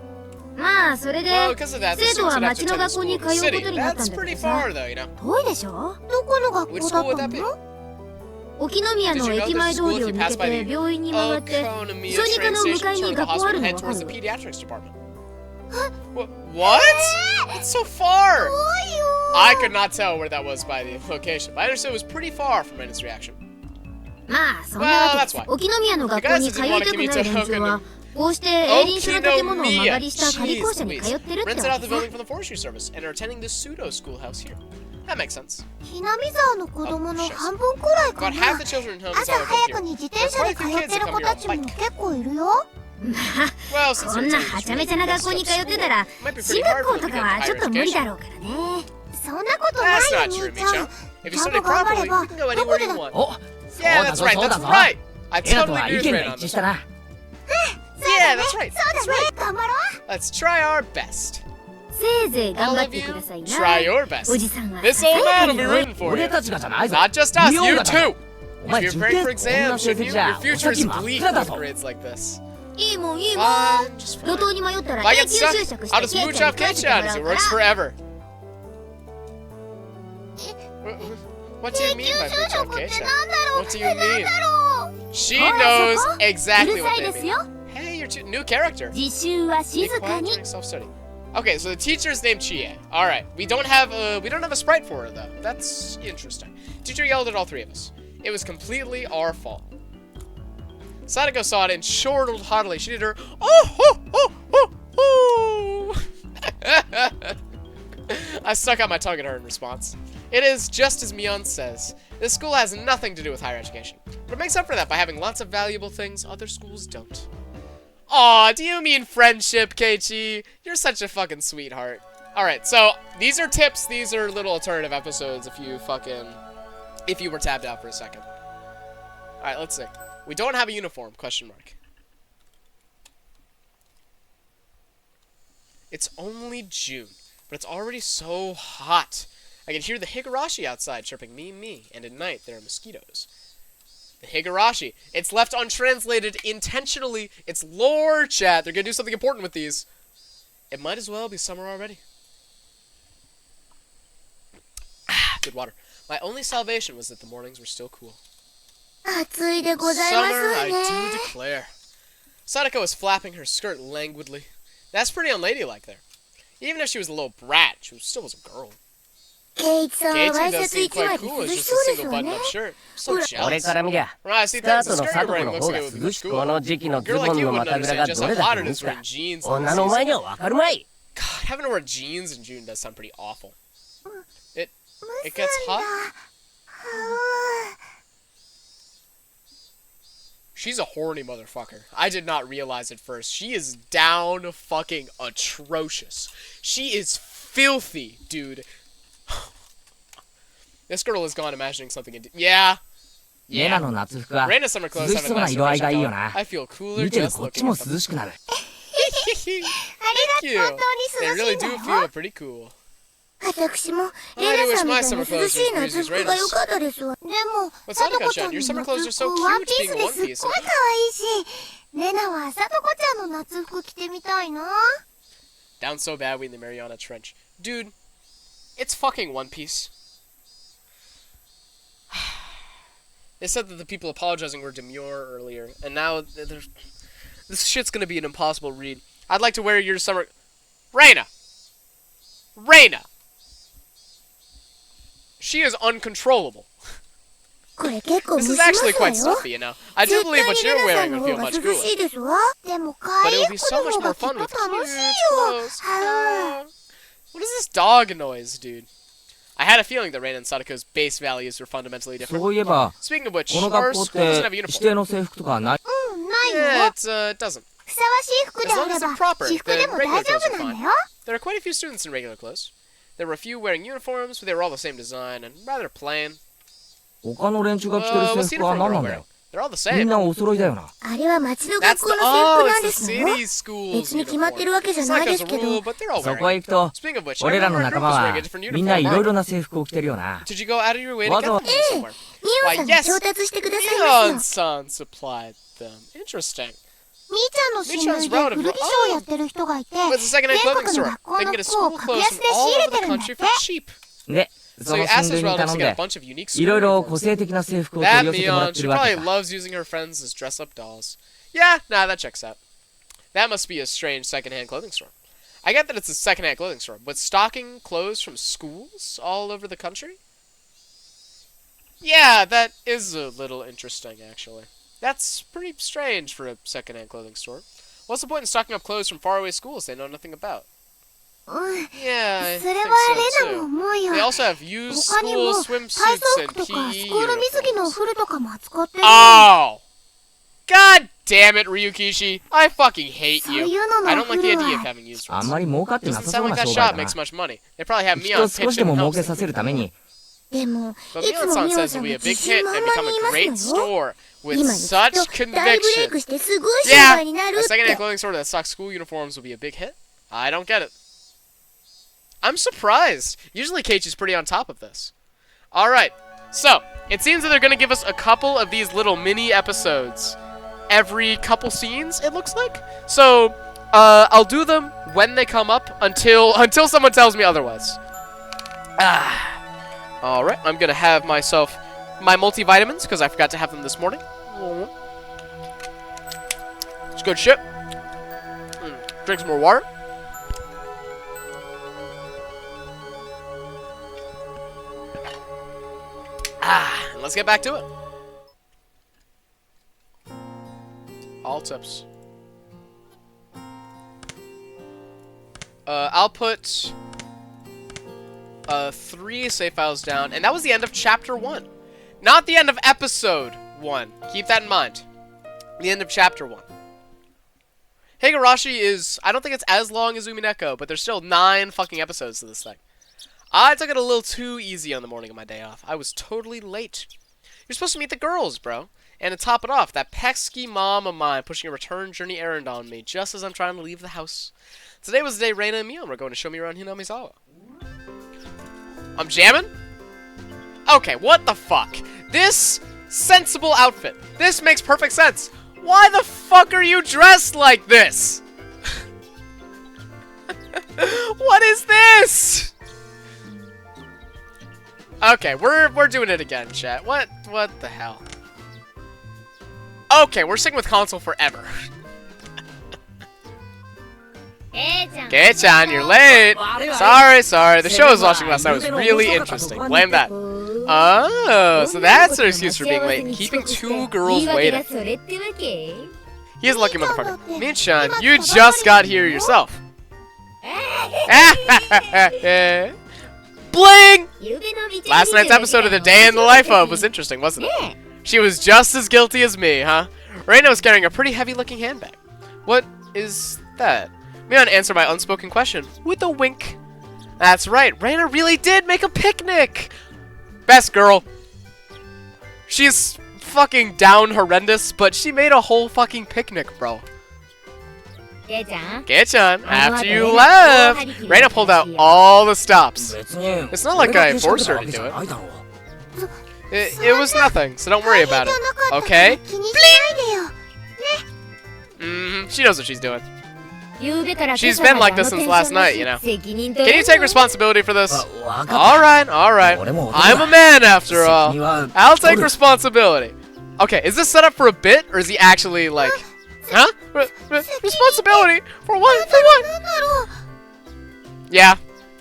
まあそれで Well, because of that, the 生徒 students は would have 町 to の attend the 学校 school に in 通 the うこ city. とになった That's んだけ pretty どさ far, though, you know. 遠いでしょどこの学 Which 校だ school と would that 思 be? う？沖宮 Did の you know 駅 there's a 前通 school り if を you 抜 pass け by て the 病院に曲がって Okonomiya 小児科 train の向 station, かいに turn to the 学校あ hospital, るの head わか towards the る pediatrics department. What? It's so far! 怖いよ。 I could not tell where that was by the location, but I understood it was pretty far from Reina's reaction. まあそんなわ Well, け that's で why. 沖宮の学校に通いたくない連中はこうして営林署の建物を間借りした仮校舎に通ってるって Rented わ out け the さ building from the forestry service and are attending this pseudo schoolhouse here. That makes sense. ひなみ沢の子供の半分くらいか About な。 half the children in homes 朝 all 早 over くに here. 自転車で通ってる子たちも結構いるよ。 Well, since こ you're んな attending は this ちゃめ really ちゃな messed 学校 up に通って school, たら it might be 進 pretty 学 hard for 校 them と to か get は into ちょっ higher と無理だ education. ろうからね そんなことない That's よ not み true, ーちゃん。 Michan. If you ちゃん study と頑張 properly, れ you ば can go どこ anywhere で you だって want. お、 Yeah, that's そう right. だ That's ぞ。 right. I エラと totally は agree 意 with 見が Reina on 一致 this したな。 Yeah, that's right. そうだね。頑張ろう。 Let's try our best. せいぜい頑 All 張っ of て you, くださいな try your best. おじさんは This ささ old や man か will be に rooting for 俺 you. たちがじゃないぞ。 Not just us, 見よう you がだろ too. お前 You're 受 preparing 験 for こんな exams, 成 shouldn't 績 you? じゃ Your お future 先 is 真っ bleak 暗だ with ぞ。 grades like this. いいもんいいもん Fine, just 路 fine. 頭に迷ったら If I 永 get 久 stuck, 就職し I'll て just ケイ mooch ちゃん off に返して Keichan もら as う it か works ら forever. What do you mean by 永久 mooch 就 off 職って Keichan? なんだろう。 What do you mean? なんだろう。 She ほら knows そこ exactly うる what さい they です mean. よ Hey, you're too, new character. 自習は Be 静か quiet に during self-study. Okay, so the teacher's named Chie. All right, we don't have a sprite for her though. That's interesting. Teacher yelled at all three of us. It was completely our fault. Sadako saw it and chortled haughtily. She did her oh. I stuck out my tongue at her in response. It is just as Mion says. This school has nothing to do with higher education, but it makes up for that by having lots of valuable things other schools don't. Aw, do you mean friendship, Keiichi? You're such a fucking sweetheart. Alright, so these are tips, these are little alternative episodes if you were tabbed out for a second. Alright, let's see. We don't have a uniform, question mark. It's only June, but it's already so hot. I can hear the Higurashi outside chirping me, and at night there are mosquitoes. The Higurashi. It's left untranslated intentionally. It's lore, chat. They're gonna do something important with these. It might as well be summer already. Good water. My only salvation was that the mornings were still cool. 暑いでございま Summer, I すね。 do declare. Sadako was flapping her skirt languidly. That's pretty unladylike there. Even if she was a little brat, she still was a girl. ケイチさんはワイ Keiichi シャ does ツ seem 一枚 quite で cool 涼 as し just そ a うです single よ button-up ね。 shirt. So 俺 jealous. から見りゃ Right, I see スター things ト the の skirt 佐 you're 藤 wearing の looks 方 like が it would 涼 look しくこ cool. の時期の A ズ girl ボ like ン you の wouldn't 股ぐら understand が just ど how れだ hot と it 思う is か wearing jeans. 女のお前には分かるまい。 God, having to wear jeans in June does sound pretty awful. It gets hot. She's a horny motherfucker. I did not realize at first. She is down fucking atrocious. She is filthy, dude. This girl is gone imagining something. Yeah. レナの夏服は Reina's summer 涼 clothes し have そ a うな nice 色合い refreshing がいいよ color. な。 I feel cooler 見てる just こっち looking も at them. 涼しくなる。 Thank you. 本当 They に涼し really いんだ do よ。 feel pretty cool. 私も I レ do ナさ wish んみ my たいな summer 涼 clothes しい were as 夏 breezy as 服が良 Reina's. かったですわ。でも But さとこ Sadako-chan, ちゃん your の summer 夏 clothes are so 服ワン cute ピー being ス one ですっ piece. ごい可愛いし、レナはさとこちゃんの夏服着てみたいな。 Down so badly in the Mariana Trench. Dude, it's fucking One Piece. They said that the people apologizing were demure earlier, and now this shit's gonna be an impossible read. I'd like to wear your summer... Reina! Reina! She is uncontrollable. これ結構 This 蒸 is します actually わ quite よ。 stuffy, you know. I 絶 do 対 believe what にレ you're ナさ wearing んの would 方 feel が much 涼し cooler. いですわ。でも可 But 愛 it い would be 子 so の much 方が more きっと fun with 楽しい cute よ。 clothes. は What is this dog noise, dude? I had a feeling that Reina and Sadako's base values were fundamentally そ different. ういえば、 Speaking of which, この our 学校っ school doesn't て have a 指 uniform. 定の制服とかない？うん、ないよ。 Yeah, it doesn't. ふさわしい服で As あ long れ as they're ば proper, 私服 the でも regular 大丈 clothes 夫 are なん fine. だよ。 There are quite a few students in regular clothes. There were a few wearing uniforms, but they were all the same design and rather plain. 他の連中が着てる What's 制 the 服は uniform 何 you're な all んだ wearing? よ。 They're all the み same. んなお揃いだよな。あれは町の That's 学校 the の制服なんで it's す the の。 city school's 別に決まってる uniform. わけじゃ It's な like いで there's す a け rule, ど。 but they're all そ wearing. こへ行くと、 Speaking of which, I 俺ら remember の our 仲 group 間 was wearing は a different みんな uniform. いろい Right? ろな制服を着てるよな。 Did you go out of your way to わ get ざ them from somewhere? ミオ Why, さんが yes. 調達してくださいました。 Leon-san supplied them. Interesting. みーちゃんの親類で古着商をやってる人がいて、 But it's a second-hand 全 clothing 国の store. 学校 They can の get a 服を school 格 clothes 安 from で仕 all 入れ over て the るんだっ country て for。cheap. で、そ So の he asked 親 his 類に relatives 頼 to ん get a で、 bunch of unique い school ろいろ uniforms. 個性的な制服を That 取り寄せてもらっ Mion, て she るわ probably けか。 loves using her friends as dress-up dolls. Yeah, nah, that checks out. That must be a strange second-hand clothing store. I get that it's a second-hand clothing store, but stocking clothes from schools all over the country? Yeah, that is a little interesting, actually. That's pretty strange for a second-hand clothing store. What's the point in stocking up clothes from faraway schools they know nothing about? うん。 Yeah, I それ think はレナ so も too. 思うよ。 They also have used 他にも school 体 swimsuits 操 and 服とか PE スクール水着のお uniforms. 風呂とかも扱ってる。 Oh! God damn it, Ryukishi. I fucking hate そう you. いうのの I お don't like 風 the 呂 idea of は having used あん ones. まり儲かってな Doesn't さそ sound う like な that 商売 shop だ makes な。 much money. They probably have きっ Mion と少 pitch しで in も and 儲け help させるために、でも But いつも Mion-san ミオ says さ it'll ん be が a big 自信 hit 満 and 々 become に a 言います great のよ。 store with 今にきっ such と大ブレイ conviction. クしてすごい商 Yeah, 売になる a って second-hand clothing store that stocks school uniforms will be a big hit? I don't get it. I'm surprised. Usually Keiichi's pretty on top of this. Alright, so, it seems that they're going to give us a couple of these little mini episodes every couple scenes, it looks like. So, I'll do them when they come up until someone tells me otherwise. Alright, I'm going to have myself my multivitamins, because I forgot to have them this morning. It's good shit. Drink some more water. And let's get back to it. All tips. I'll put 3 save files down, and that was the end of chapter 1. Not the end of episode 1. Keep that in mind. The end of chapter 1. Higurashi is, I don't think it's as long as Umineko, but there's still 9 fucking episodes to this thing. I took it a little too easy on the morning of my day off. I was totally late. You're supposed to meet the girls, bro. And to top it off, that pesky mom of mine pushing a return journey errand on me just as I'm trying to leave the house. Today was the day Reina and Mion were going to show me around Hinamizawa. I'm jamming? Okay, what the fuck? This sensible outfit. This makes perfect sense. Why the fuck are you dressed like this? What is this? Okay, we're doing it again, chat. What the hell? Okay, we're sticking with console forever. Kei-chan, you're late. Sorry. The show I was watching last night was really interesting. Blame that. Oh, so that's their excuse for being late. Keeping 2 girls waiting. He's a lucky motherfucker. Min-chan, you just got here yourself. Bling! Last night's episode of The Day in the Life of was interesting, wasn't it? She was just as guilty as me, huh? Reina was carrying a pretty heavy-looking handbag. What is that? Mion answered my unspoken question with a wink. That's right, Reina really did make a picnic! Best girl. She's fucking down horrendous, but she made a whole fucking picnic, bro. ケイちゃん Get-chan, after you left, Reina pulled out all the stops. 別に It's not like I forced her to do it. ないだろう It was nothing, so don't worry about it. 大変じゃなかったから Okay? 気にしないでよ。 She knows what she's doing. 夕べから She's 今朝 been ま like で this あの since テンション last だ night, し you know. 責任取 Can れ you る take の responsibility for this? わかった Alright. I'm a man after 責 all. 任は I'll take 取る responsibility. Okay, is this set up for a bit, or is he actually like... Huh? Responsibility? For what? For what? なんだろう。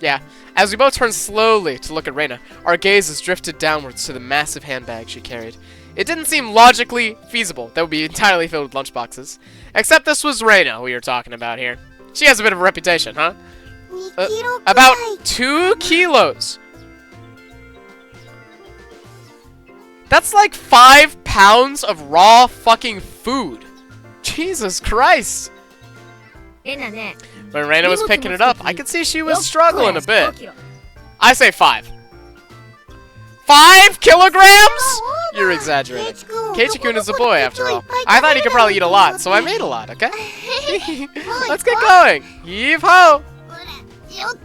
Yeah. As we both turn slowly to look at Reina, our gazes drifted downwards to the massive handbag she carried. It didn't seem logically feasible that would be entirely filled with lunchboxes. Except this was Reina we were talking about here. She has a bit of a reputation, huh? 2キロくらい。 About 2 kilos. That's like 5 pounds of raw fucking food. Jesus Christ. レナね When Reina was picking it up, I could see she was struggling a bit. I say 5. 5 kilograms? You're exaggerating. Keiichi-kun is a boy, after all. I thought he could probably eat a lot, so I made a lot, okay? Let's get going. Heave-ho! よっ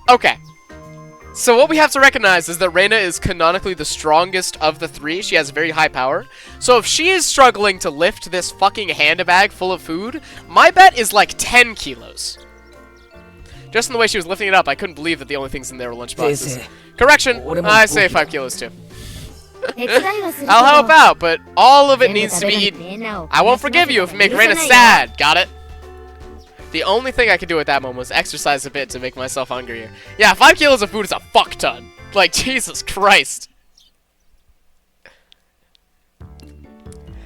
Okay. So what we have to recognize is that Reina is canonically the strongest of the 3. She has very high power. So if she is struggling to lift this fucking handbag full of food, my bet is like 10 kilos. Just in the way she was lifting it up, I couldn't believe that the only things in there were lunchboxes. 訂正 Correction, I say 俺も 5 kilos too. 手伝いはするけど I'll help out, but all of it 全部 needs 食 to べ be なく eaten. てレナを I won't forgive you if you make 許さ Reina ないよ sad, got it? The only thing I could do at that moment was exercise a bit to make myself hungrier. Yeah, 5 kilos of food is a fuck ton. Like, Jesus Christ.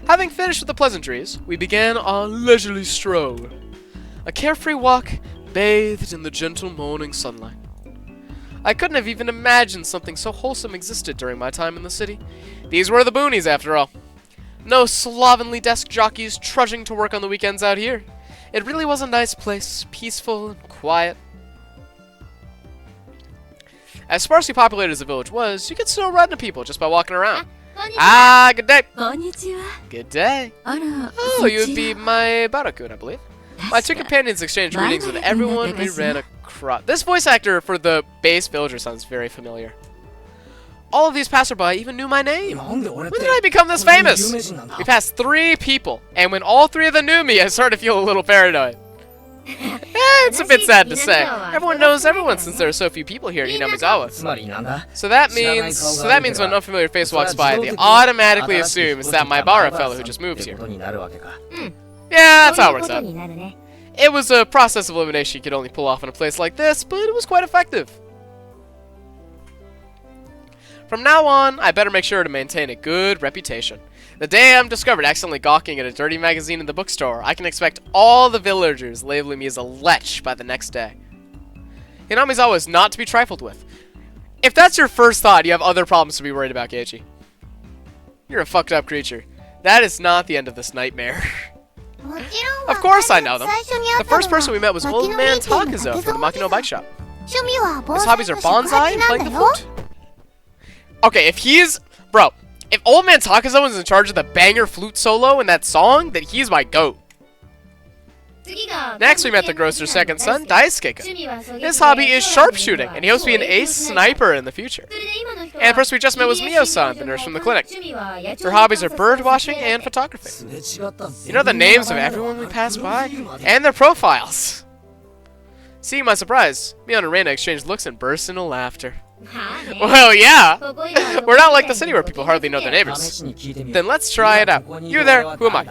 Having finished with the pleasantries, we began our leisurely stroll. A carefree walk bathed in the gentle morning sunlight. I couldn't have even imagined something so wholesome existed during my time in the city. These were the boonies, after all. No slovenly desk jockeys trudging to work on the weekends out here. It really was a nice place, peaceful and quiet. As sparsely populated as the village was, you could still run into people just by walking around. こんにちは Ah, good day. こんにちは。 Good day. あら、 Oh, そ you ち would be ら my Barakun, I believe. My two 確か companions exchanged greetings with Barakun everyone we だったかしら ran across. This voice actor for the base villager sounds very familiar. All of these passerby even knew my name. なんで俺っ When て did I become this こんなに famous? 有名人なんだ We passed 3 people, and when all 3 of them knew me, I started to feel a little paranoid. It's a bit sad to say. Everyone knows everyone since there are so few people here in Hinamizawa. つまりなんだ So that means when an unfamiliar face walks by, they automatically assume it's that Maibara fellow who just moved って here. ことになるわけか Yeah, that's そう how い it うこ works と out. になるね It was a process of elimination you could only pull off in a place like this, but it was quite effective. From now on, I better make sure to maintain a good reputation. The day I'm discovered accidentally gawking at a dirty magazine in the bookstore, I can expect all the villagers labeling me as a lech by the next day. Hinamizawa is not to be trifled with. If that's your first thought, you have other problems to be worried about, Keiichi. You're a fucked up creature. That is not the end of this nightmare. もちろん Of course I know them. 最初に会 The ったの first person we met was 牧 Old 野 Man 民店の Takazo from the Makino Bike Shop. 趣味は盆 His 栽 hobbies と are 尺 bonsai 八 and な playing ん the だよ flute. Okay, if he's... Bro, if Old Man Takazo is in charge of the banger flute solo in that song, then he's my goat. 次が Next, we met the grocer's second son, 大 Daisuke. 趣味は狙撃 His hobby is sharpshooting, and he hopes to be an ace sniper in the future. それで今の人は And the person we just met was Mio-san, the nurse from the clinic. 趣味は野鳥 Her hobbies are bird watching and photography. すれ違った You know the names of everyone we pass by? And their profiles. Seeing my surprise, Mio and Reina exchanged looks and burst into laughter. はあね Well, yeah. ここ以外は We're not like the city where people hardly know their 試 neighbors. しに聞いてみよう Then let's try it out. You there, who am I?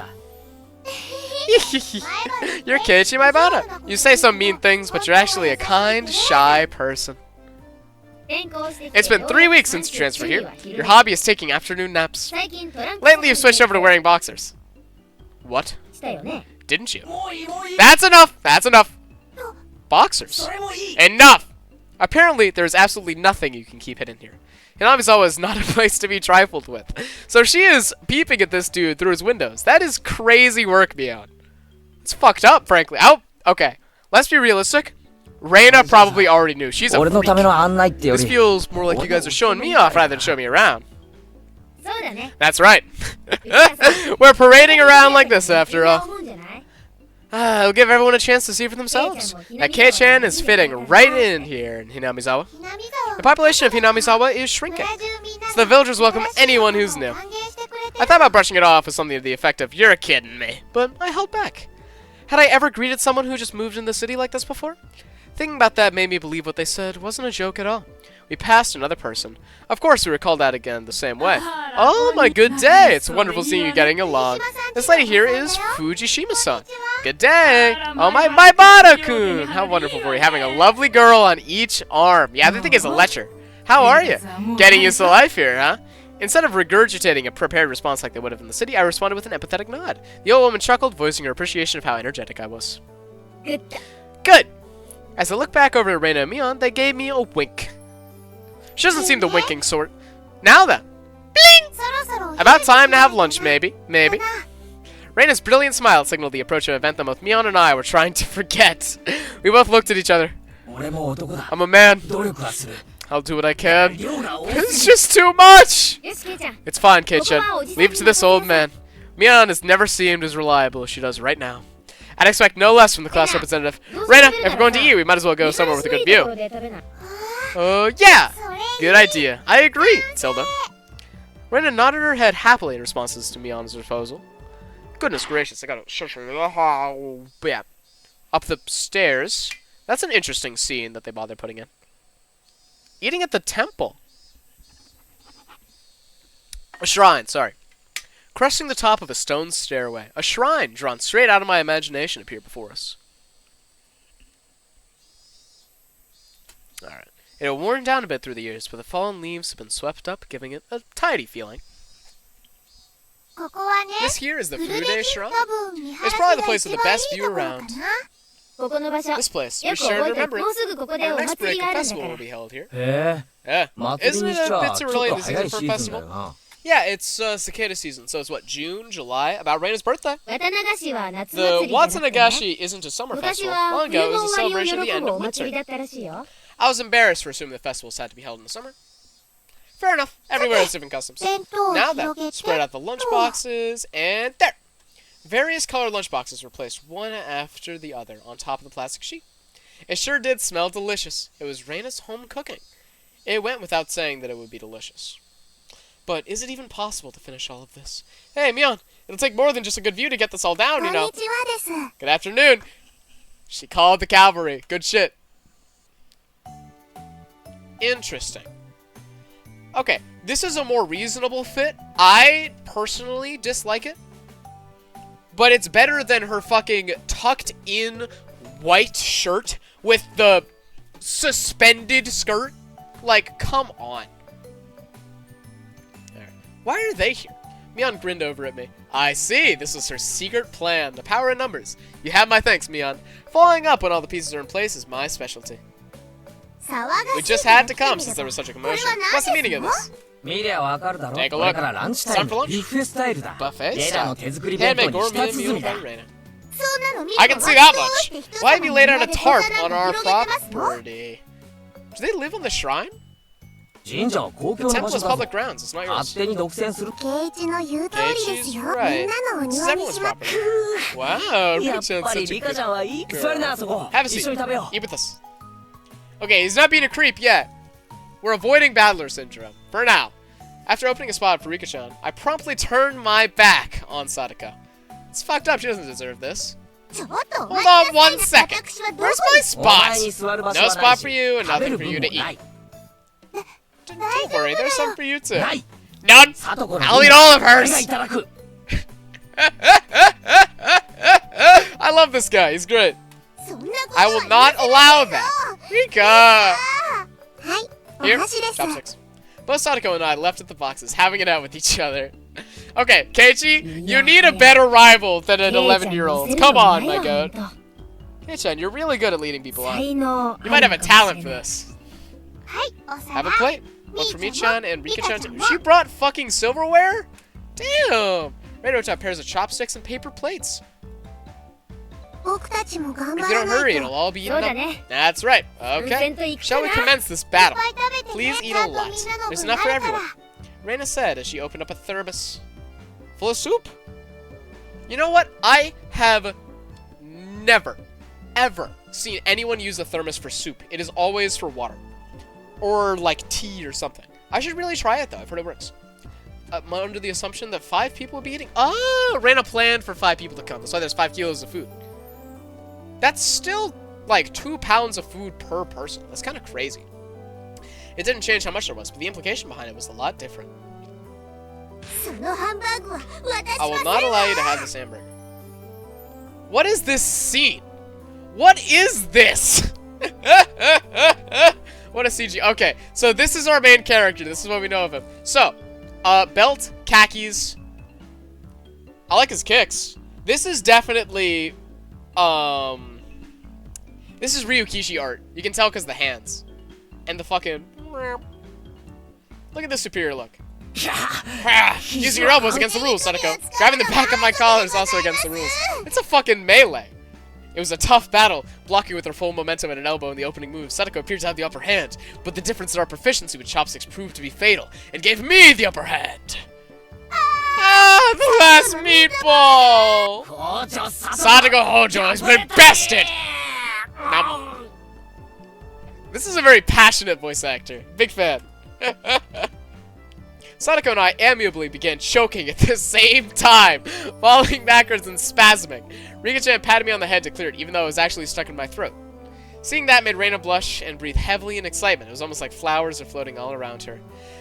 You're Keiichi Maibara. You say some mean things, but you're actually a kind, shy person. 転校してきて It's been 3 weeks since you transferred here. Your hobby is taking afternoon naps. 最近トランク Lately, you've switched over to wearing boxers. What? したよね Didn't you? もういいもういい That's enough! That's enough! Boxers. それもいい Enough! Apparently, there's absolutely nothing you can keep hidden here. Hinamizawa is not a place to be trifled with. So she is peeping at this dude through his windows. That is crazy work, Beyond. It's fucked up, frankly. Oh, okay. Let's be realistic. Reina probably already knew. She's a 俺の freak. ための案内ってよ This り feels more like you guys are showing me off rather than showing me around. そうだね。 That's right. We're parading around like this after all. 思うんじゃない？ It'll give everyone a chance to see for themselves. Now, Kei-chan is fitting right in here in Hinamizawa. The population of Hinamizawa is shrinking, so the villagers welcome anyone who's new. I thought about brushing it off with something to the effect of, "You're kidding me," but I held back. Had I ever greeted someone who just moved in the city like this before? Thinking about that made me believe what they said wasn't a joke at all. We passed another person. Of course, we were called out again the same way. Oh, my good day! It's wonderful seeing you getting along. This lady here is Fujishima-san. Good day! Oh, my Bada-kun! How wonderful for you, having a lovely girl on each arm. Yeah, I think it's a lecture. How are you? Getting used to life here, huh? Instead of regurgitating a prepared response like they would have in the city, I responded with an empathetic nod. The old woman chuckled, voicing her appreciation of how energetic I was. Good! As I looked back over at Reina and Mion, they gave me a wink. She doesn't seem the winking sort. Now then. Bling! About time to have lunch, maybe. Maybe. Reina's brilliant smile signaled the approach of an event that both Mion and I were trying to forget. We both looked at each other. 俺も男だ I'm a man. 努力はする I'll do what I can. 量が多 It's すぎる just too much! よし、ケイちゃん。 It's fine, Kei-chan. Leave it to this old man. Mion has never seemed as reliable as she does right now. I'd expect no less from the class representative. Reina, if we're going to eat, we might as well go somewhere with a good view. Yeah! Good idea. I agree, Tilda. Reina nodded her head happily in responses to Mion's proposal. Goodness gracious, I gotta shush her. Yeah. Up the stairs. That's an interesting scene that they bother putting in. Eating at the temple. A shrine, sorry. Cresting the top of a stone stairway. A shrine drawn straight out of my imagination appeared before us. Alright. It had worn down a bit through the years, but the fallen leaves have been swept up, giving it a tidy feeling. This here is the Furude Shrine. It's probably the place with the best view around. ここの場所。 This place, よ we く sure 覚 to えて、 remember もう it. すぐここで Our お next 祭 break, りが a あるんだ festival か will ら。 be held here. へえ Yeah. 祭り Isn't に it しち a ゃ bit ち too ょっ early と in the 早 season い for シ a ーズンだ festival? よな Yeah, it's cicada season, so it's what, June, July? About Reina's birthday. 綿流しは夏 The 祭りじゃなくてね Watsunagashi isn't a summer 昔 festival. は Long 冬 ago, it の was a 終わり celebration を of the 喜 end ぶ of お祭り winter. だったらしいよ。 I was embarrassed for assuming the festivals had to be held in the summer. Fair enough. Everywhere has different customs. Now then, spread out the lunch boxes, and there! Various colored lunch boxes were placed one after the other on top of the plastic sheet. It sure did smell delicious. It was Reina's home cooking. It went without saying that it would be delicious. But is it even possible to finish all of this? Hey, Mion, it'll take more than just a good view to get this all down, you know. Good afternoon. She called the cavalry. Good shit. Interesting. Okay, this is a more reasonable fit. I personally dislike it. But it's better than her fucking tucked in white shirt with the suspended skirt. Like, come on. There. Why are they here? Mion grinned over at me. I see. This was her secret plan. The power in numbers. You have my thanks, Mion. Following up when all the pieces are in place is my specialty. We just had to come since there was such a commotion. What's the meaning of this? 見りゃわかるだろ Take a これ look. からランチタイ Time for ム lunch. ビュッフェスタイルだ Buffet レイラの style. 手作り弁当 Handmade に gourmet 舌 meal 鼓 by だ Reina. そんなの見 I る can と see わ that っと much. って一つ Why have you laid out a の tarp みんなで on our 広げてますの property? Do they live on the shrine? 神社は公 The 共の temple 場所 is だぞ public grounds. It's not 勝 yours. 手に独占するケイチの言う通りです Keiichi's よ right. みんなのお This is 庭に everyone's しまっ property. Wow, やっ Rika-chan's ぱり such a リカ good ちゃんはいい girl. 座るなそこ Have a 一 seat. 緒に食べよ Eat with us. Okay, he's not being a creep yet. We're avoiding battler syndrome. For now. After opening a spot for Rika-chan, I promptly turned my back on Sadako. It's fucked up. She doesn't deserve this. ちょっと Hold on one second. 私はどこ Where's に my お前 spot? に座る場所 No はな spot い for し you and 食べ nothing る for 分 you も to な eat. い Don't worry, there's some for you too. ない None. サトコの I'll eat all of 俺が hers. いただく I love this guy. He's great. そんなこと I は will not allow that. Rika. はいお Here, 箸です chopsticks. Both Sadako and I left at the boxes, having it out with each other. Okay, Keiichi, you need a better rival than an 11-year-old. Come on, my goat. Kei-chan, you're really good at leading people on. 才能 You might have a talent for this. はいお Have a 皿 plate. One for Mii-chan and Rika-chan too. She brought fucking silverware? Damn! Reina-chan pairs of chopsticks and paper plates. 僕たちも頑 If 張 we ら don't な hurry, い it'll と。 all be そう eaten だ up. ね。 That's right. 奮戦 Okay. といく Shall we かな。 commence this いっぱ battle? い食べてね。 Please ち eat ゃ a んと lot. みんなの There's 分に enough な for るから。 everyone. Reina said as she opened up a thermos full of soup. You know what? I have never, ever seen anyone use a thermos for soup. It is always for water. Or like tea or something. I should really try it though. I've heard it works. I'm under the assumption that 5 people would be eating. Oh, Reina planned for 5 people to come. That's why there's 5 kilos of food. That's still like 2 pounds of food per person. That's kind of crazy. It didn't change how much there was, but the implication behind it was a lot different. そのハンバーグは私 I は will せ not ん allow you to have this hamburger. What is this scene? What is this? What a CG. Okay, so this is our main character. This is what we know of him. So, belt, khakis. I like his kicks. This is definitely, this is Ryukishi art. You can tell because the hands. And the fucking... Look at the superior look. Using your elbows against the rules, Sadako. Grabbing the back of my collar is also against the rules. It's a fucking melee. It was a tough battle, blocking with her full momentum and an elbow in the opening move. Sadako appeared to have the upper hand, but the difference in our proficiency with chopsticks proved to be fatal, and gave me the upper hand. Ah, the last meatball! Sadako Hojo has been bested! Nom. This is a very passionate voice actor. Big fan. Sadako and I amiably began choking at the same time, falling backwards and spasming. Rika-chan patted me on the head to clear it, even though it was actually stuck in my throat. Seeing that made Reina blush and breathe heavily in excitement. It was almost like flowers are floating all around her.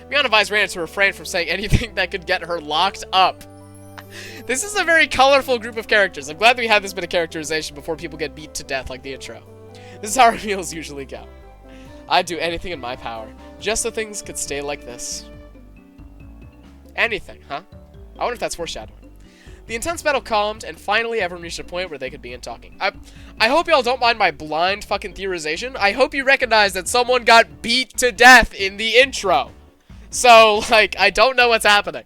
Mion advised Reina to refrain from saying anything that could get her locked up. This is a very colorful group of characters. I'm glad that we had this bit of characterization before people get beat to death like the intro. This is how our meals usually go. I'd do anything in my power, just so things could stay like this. Anything, huh? I wonder if that's foreshadowing. The intense battle calmed, and finally everyone reached a point where they could begin talking. I hope y'all don't mind my blind fucking theorization. I hope you recognize that someone got beat to death in the intro. So, like, I don't know what's happening.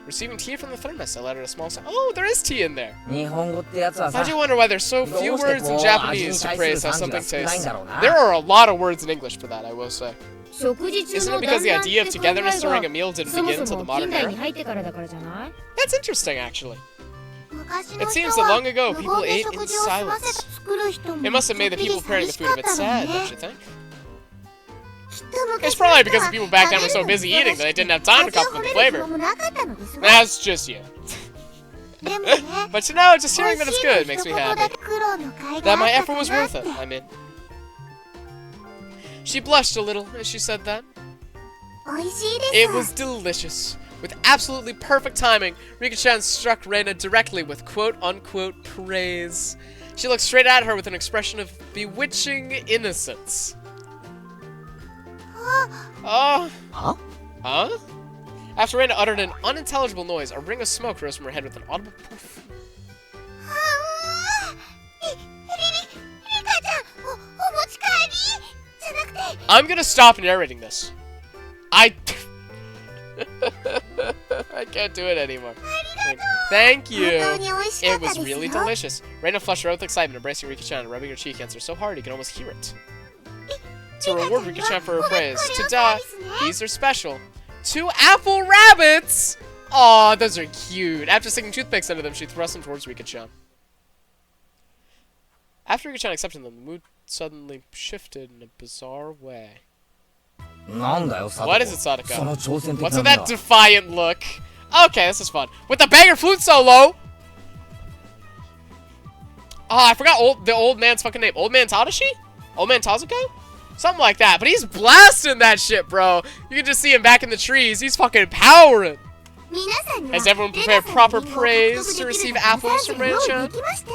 Receiving tea from the thermos, I let out a small sound. Oh, there is tea in there. 日本語ってやつは I さ do wonder why there's so どう few して words こ in う Japanese 味 to に対す praise る how 感じが something 少ないん tastes. だろうな There are a lot of words in English for that, I will say. 食事中 Isn't の it because the 団らん idea っ of て考え togetherness during a が meal didn't そも begin そ until the も modern 近代 era? に入ってからだからじゃない？ That's interesting, actually. 昔 It の seems 人 that は long ago 無 people 言で ate 食 in 事を済ませ silence. て作る人も It must have made the ちょ people っぴ preparing り the 寂 food し a か bit ったろう sad, ね don't you think? きっと昔 It's probably の人 because は the people back then were so 食べる busy のが eating that they didn't have time to 味を come up 惚 with れ the る flavor. 暇もなかったのですわ That's just you. でもね But you know, just 美 hearing 味 that し it's いの good 一 makes me 言だ happy. け苦労の甲斐 That があ my った effort か was なっ worth て it, I mean. She blushed a little as she said that. 美味しいです It was delicious. With absolutely perfect timing, Rika-chan struck Reina directly with quote-unquote praise. She looked straight at her with an expression of bewitching innocence. Oh. Huh? Huh? After Reina uttered an unintelligible noise, a ring of smoke rose from her head with an audible poof. リカちゃんお持ち帰りじゃなくて I'm gonna stop narrating this. I can't do it anymore. Thank you. 本当に美味しか It ったで was すよ really delicious. Reina flushed her out with excitement, embracing Rika-chan and rubbing her cheek against her so hard you can almost hear it. To reward Rika-chan for her praise, ta-da! These are special. 2 apple rabbits! Aw, those are cute. After sticking toothpicks under them, she thrust them towards Rika-chan. After Rika-chan accepted them, the mood suddenly shifted in a bizarre way. なんだよ、サトコ What is it, Sadako? その挑戦的 What's な with 目 that は defiant look? Okay, this is fun. With the banger flute solo! Oh, I forgot the old man's fucking name. Old man Tadashi? Old man Tazuko? Something like that. But he's blasting that shit, bro. You can just see him back in the trees. He's fucking powering. 皆さんには Has everyone レ prepared ナさん proper のリンゴを獲 praise 得 to できる receive ので apples from 皆さん用 Reina-chan? 意できました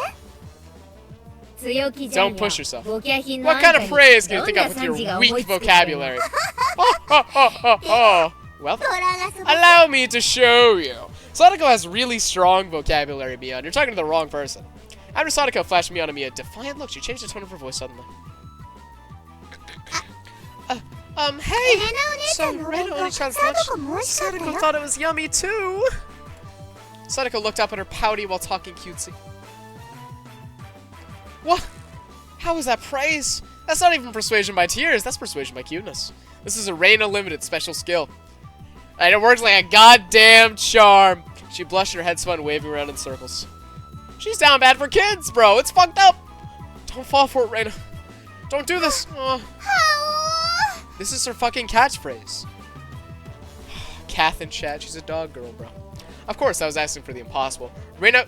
強気じゃん Don't や push yourself. ボキャ品のあ What んた kind に of praise can you どん think な of with 賛辞 your が思い weak つくってんの vocabulary? Well, トラがそば allow me to show you. Sadako has really strong vocabulary, Mion. You're talking to the wrong person. After Sadako flashed Mion and me a defiant look, she changed the tone of her voice suddenly. Hey! レナお姉ちゃ So, んのお Reina 弁当 Oni-chan's サ lunch. ドコも美味しかった Sadako よ thought it was yummy, too. Sadako looked up at her pouty while talking cutesy. What? How is that praise? That's not even persuasion by tears, that's persuasion by cuteness. This is a Reina Limited special skill. And it works like a goddamn charm. She blushed, her head spun, waving around in circles. She's down bad for kids, bro. It's fucked up. Don't fall for it, Reina. Don't do this. This is her fucking catchphrase. Kath in chat. She's a dog girl, bro. Of course, I was asking for the impossible. Reina.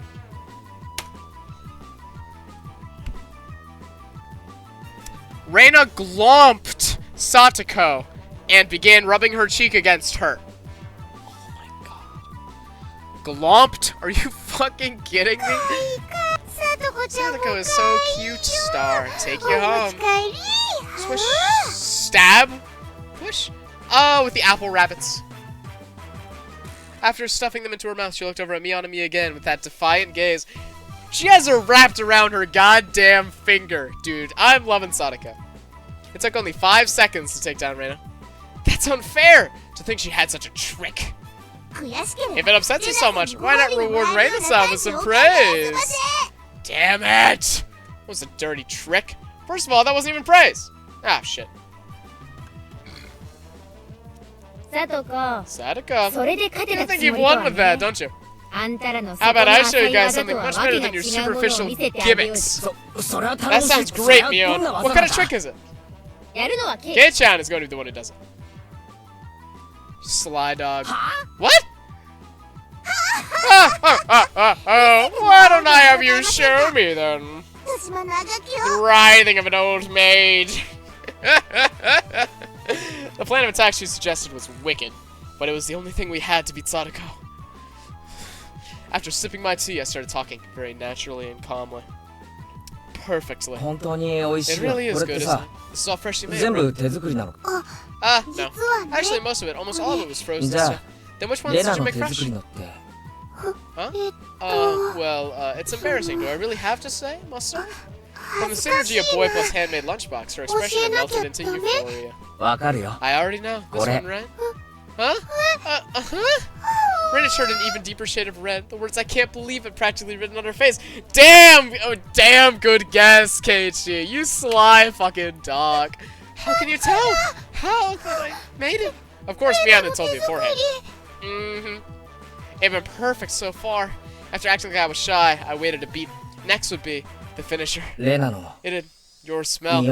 Reina glomped Satoko and began rubbing her cheek against her. Oh my god. Glomped? Are you fucking kidding me? Satoko is so cute, star. Take you home. Swish. Stab. Push. Oh, with the apple rabbits. After stuffing them into her mouth, she looked over at me on me again with that defiant gaze. She has her wrapped around her goddamn finger. Dude, I'm loving Sadako. It took only 5 seconds to take down Reina. That's unfair to think she had such a trick. If it upsets you so much, why not reward Reina-san with some praise? Damn it! That was a dirty trick. First of all, that wasn't even praise. Ah, shit. Sadako. You think you've won with that, don't you? How about I show you guys something much better than your superficial gimmicks? That sounds great, Mion. What kind of trick is it? Kei-chan is going to be the one who does it. Sly dog. What? Why don't I have you show me then? The writhing of an old maid. The plan of attack she suggested was wicked, but it was the only thing we had to beat Sadako. After sipping my tea, I started talking, very naturally and calmly. Perfectly. It really is good, isn't it? This is all freshly made. No. Actually, most of it, almost all of it was frozen stuff. Then which ones did you make fresh? Huh? Well, it's embarrassing. Do I really have to say? Must I? From the synergy of boy plus handmade lunchbox, her expression had melted into euphoria. I already know. This one, right? Huh? Reina turned an even deeper shade of red. The words "I can't believe it" practically written on her face. Damn! Oh, damn good guess, Keiichi. You sly fucking dog. How can you tell? How could I made it? Of course, Mion had told me beforehand. It had been perfect so far. After acting like I was shy, I waited a beat. Next would be the finisher. It had your smell.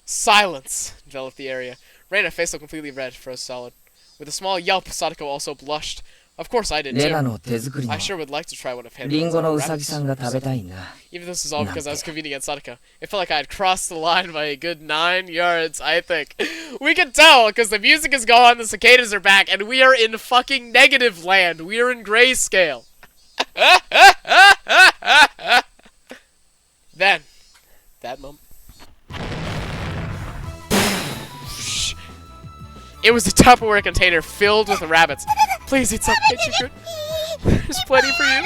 Silence enveloped the area. Reina, face looked completely red, froze solid. With a small yelp, Sadako also blushed. Of course I did too. I sure would like to try one of Handel's rabbits. Even this is all because I was competing against Sadako. It felt like I had crossed the line by a good 9 yards, I think. We can tell, because the music is gone, the cicadas are back, and we are in fucking negative land. We are in grayscale. Then, that moment. It was a Tupperware container filled with rabbits. Please eat some, Ichigo. There's plenty for you.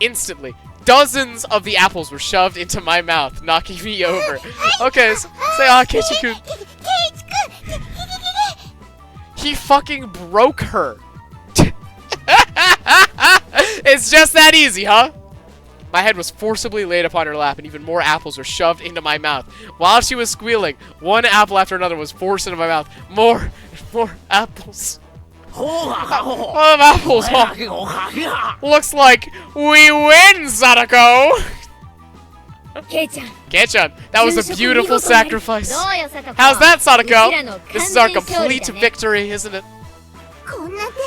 Instantly, dozens of the apples were shoved into my mouth, knocking me over. Okay, say Keiichi-kun. He fucking broke her. It's just that easy, huh? My head was forcibly laid upon her lap, and even more apples were shoved into my mouth. While she was squealing, one apple after another was forced into my mouth. More and more apples. Apples. Looks like we win, Sadako! Kei-chan, that was a beautiful sacrifice. How's that, Sadako? This is our complete victory, isn't it?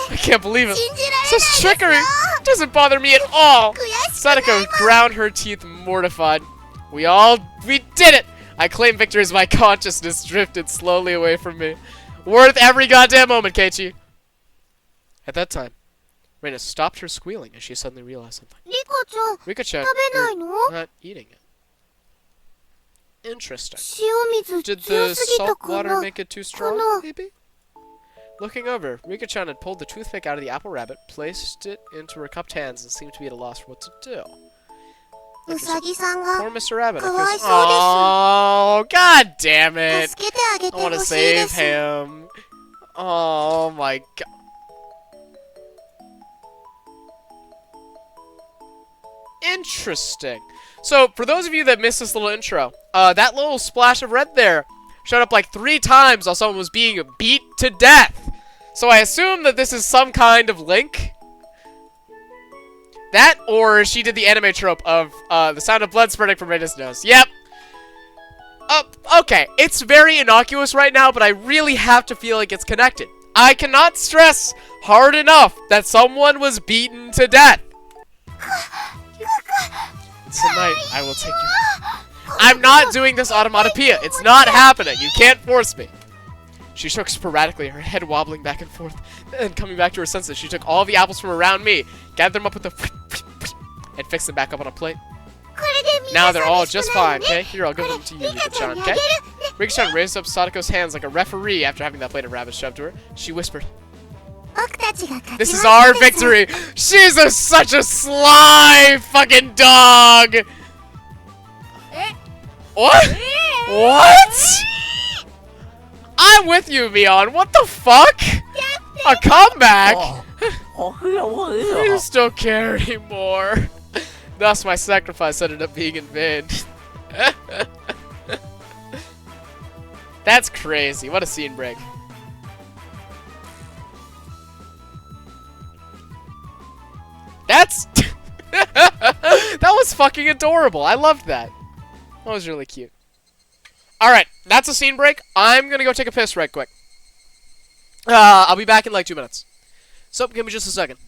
I can't believe it. Such trickery doesn't bother me at all. Sadako ground her teeth mortified. We did it! I claim victory as my consciousness drifted slowly away from me. Worth every goddamn moment, Keiichi. At that time, Reina stopped her squealing as she suddenly realized something. Rika-chan, you're not eating it. Interesting. Did the salt water make it too strong, maybe? Looking over, Rika-chan had pulled the toothpick out of the apple rabbit, placed it into her cupped hands, and seemed to be at a loss for what to do. Poor Mr. Rabbit. Oh, god damn it! I want to save him. Oh my god. Interesting. So, for those of you that missed this little intro, that little splash of red there showed up like 3 times while someone was being beat to death. So I assume that this is some kind of link. That, or she did the anime trope of the sound of blood spurting from Rita's nose. Yep. Okay, it's very innocuous right now, but I really have to feel like it's connected. I cannot stress hard enough that someone was beaten to death. Tonight, I will take you. I'm not doing this automatopoeia. It's not happening. You can't force me. She shook sporadically, her head wobbling back and forth. Then, coming back to her senses, she took all the apples from around me, gathered them up with a and fixed them back up on a plate. Now they're all just fine, okay? Here, I'll give them to you, Rika-chan, okay? Rika-chan raised up Sadako's hands like a referee after having that plate of rabbits shoved to her. She whispered, "This is our victory! She's such a sly fucking dog!" What? What? I'm with you, Mion. What the fuck? A comeback? I just don't care anymore. Thus, my sacrifice ended up being in vain. That's crazy. What a scene break. That's... that was fucking adorable. I loved that. That was really cute. Alright, that's a scene break. I'm gonna go take a piss right quick. I'll be back in like 2 minutes. So, give me just a second.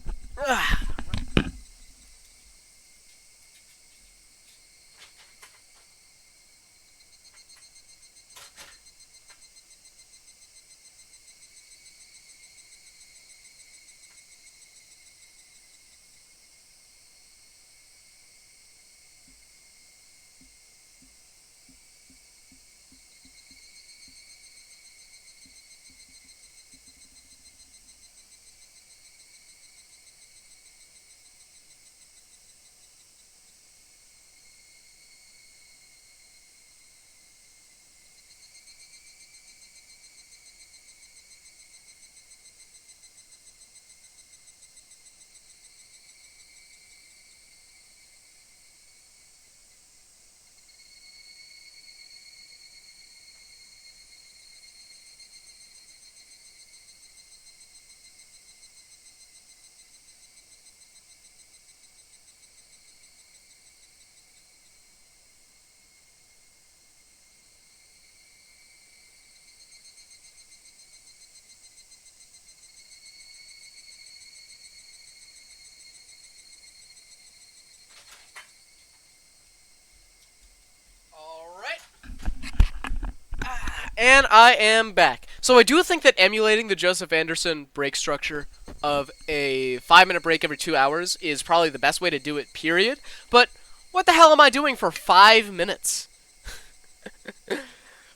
And I am back. So I do think that emulating the Joseph Anderson break structure of a 5-minute break every 2 hours is probably the best way to do it, period. But what the hell am I doing for 5 minutes?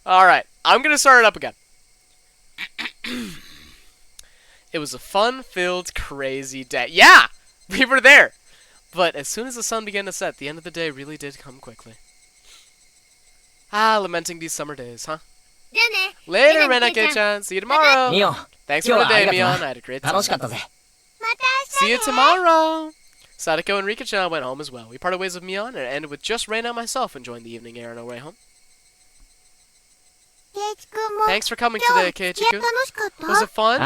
Alright, I'm going to start it up again. It was a fun-filled, crazy day. Yeah! We were there! But as soon as the sun began to set, the end of the day really did come quickly. Ah, lamenting these summer days, huh? Later, Renake-chan. See you tomorrow. Thanks for the day, Mion. I had a great time. See you tomorrow. Sadako and Rika-chan went home as well. We parted ways with Mion and it ended with just Reina and myself enjoying the evening air on our way home. Thanks for coming today, Keiichi-kun. Was it fun?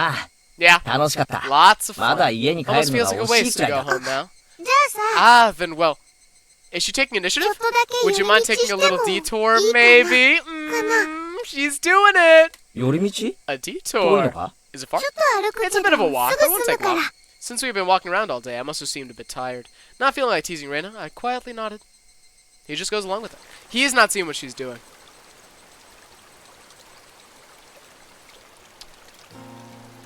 Yeah. Lots of fun. Almost feels like a waste to go home now. Ah, then well. Is she taking initiative? Would you mind taking a little detour, maybe? She's doing it! A detour? Is it far? It's a bit of a walk, but it won't take long. Since we've been walking around all day, I must have seemed a bit tired. Not feeling like teasing Reina, I quietly nodded. He just goes along with it. He is not seeing what she's doing.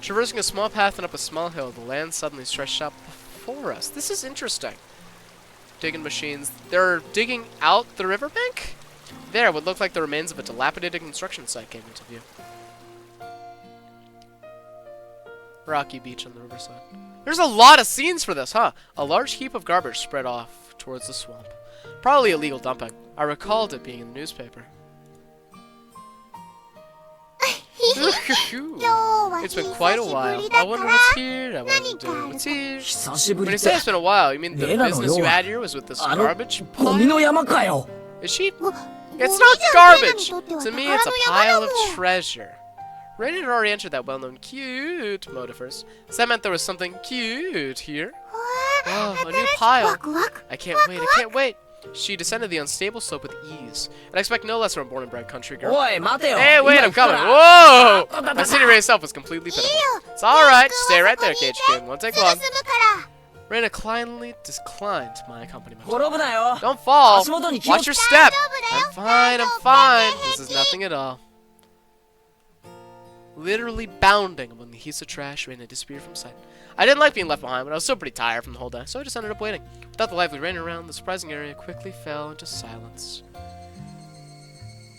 Traversing a small path and up a small hill, the land suddenly stretched out before us. This is interesting. Digging machines. They're digging out the riverbank? There, what looked like the remains of a dilapidated construction site came into view. Rocky beach on the riverside. There's a lot of scenes for this, huh? A large heap of garbage spread off towards the swamp. Probably illegal dumping. I recalled it being in the newspaper. It's been quite a while. I wonder what's here. I wonder what's here. 久しぶ When り you っ say て it's been a while, you mean the 例なの business よ you had here was with this あの garbage ゴミの pile? 山かよ Is she? ゴ It's ミ not じゃんレナ garbage. にとっては To me, 宝 it's の a 山 pile だ of もん treasure. Raiden had already entered that well-known cute mode at first. So that meant there was something cute here. Oh, a new ワ pile. クワク I can't wait, I can't wait. She descended the unstable slope with ease. And I expect no less from a born and bred country girl. おい待てよ Hey, wait, 今 I'm coming. 行く Whoa! から The scenery itself was completely pitiful. It's alright, stay right there, Cage-kun. Won't take すぐ long. 済むから Raina kindly declined my accompaniment. 転ぶなよ Don't fall! 足元に気を Watch your step! 大丈夫 I'm だよ fine, I'm fine. This is nothing at all. Literally bounding among the heaps of trash, Raina disappeared from sight. I didn't like being left behind, but I was still pretty tired from the whole day, so I just ended up waiting. Without the lively rain around, the surprising area quickly fell into silence.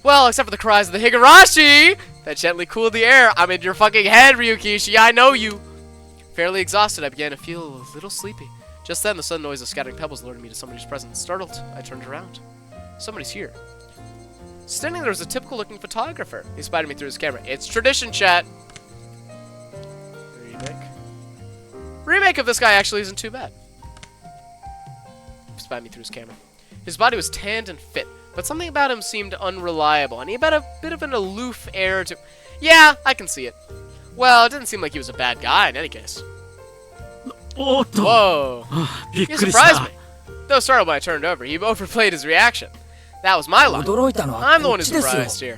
Well, except for the cries of the Higurashi that gently cooled the air. I'm in your fucking head, Ryukishi. I know you. Fairly exhausted, I began to feel a little sleepy. Just then, the sudden noise of scattering pebbles alerted me to somebody's presence. Startled, I turned around. Somebody's here. Standing there was a typical-looking photographer. He spied me through his camera. It's tradition, chat. Remake of this guy actually isn't too bad. He spied me through his camera. His body was tanned and fit, but something about him seemed unreliable, and he had a bit of an aloof air to... Yeah, I can see it. Well, it didn't seem like he was a bad guy in any case. おっと Whoa. びっ He くりし surprised た me. Though startled when I turned over, he overplayed his reaction. That was my line. 驚いたのは I'm the こ one っ who's ちですよ surprised here.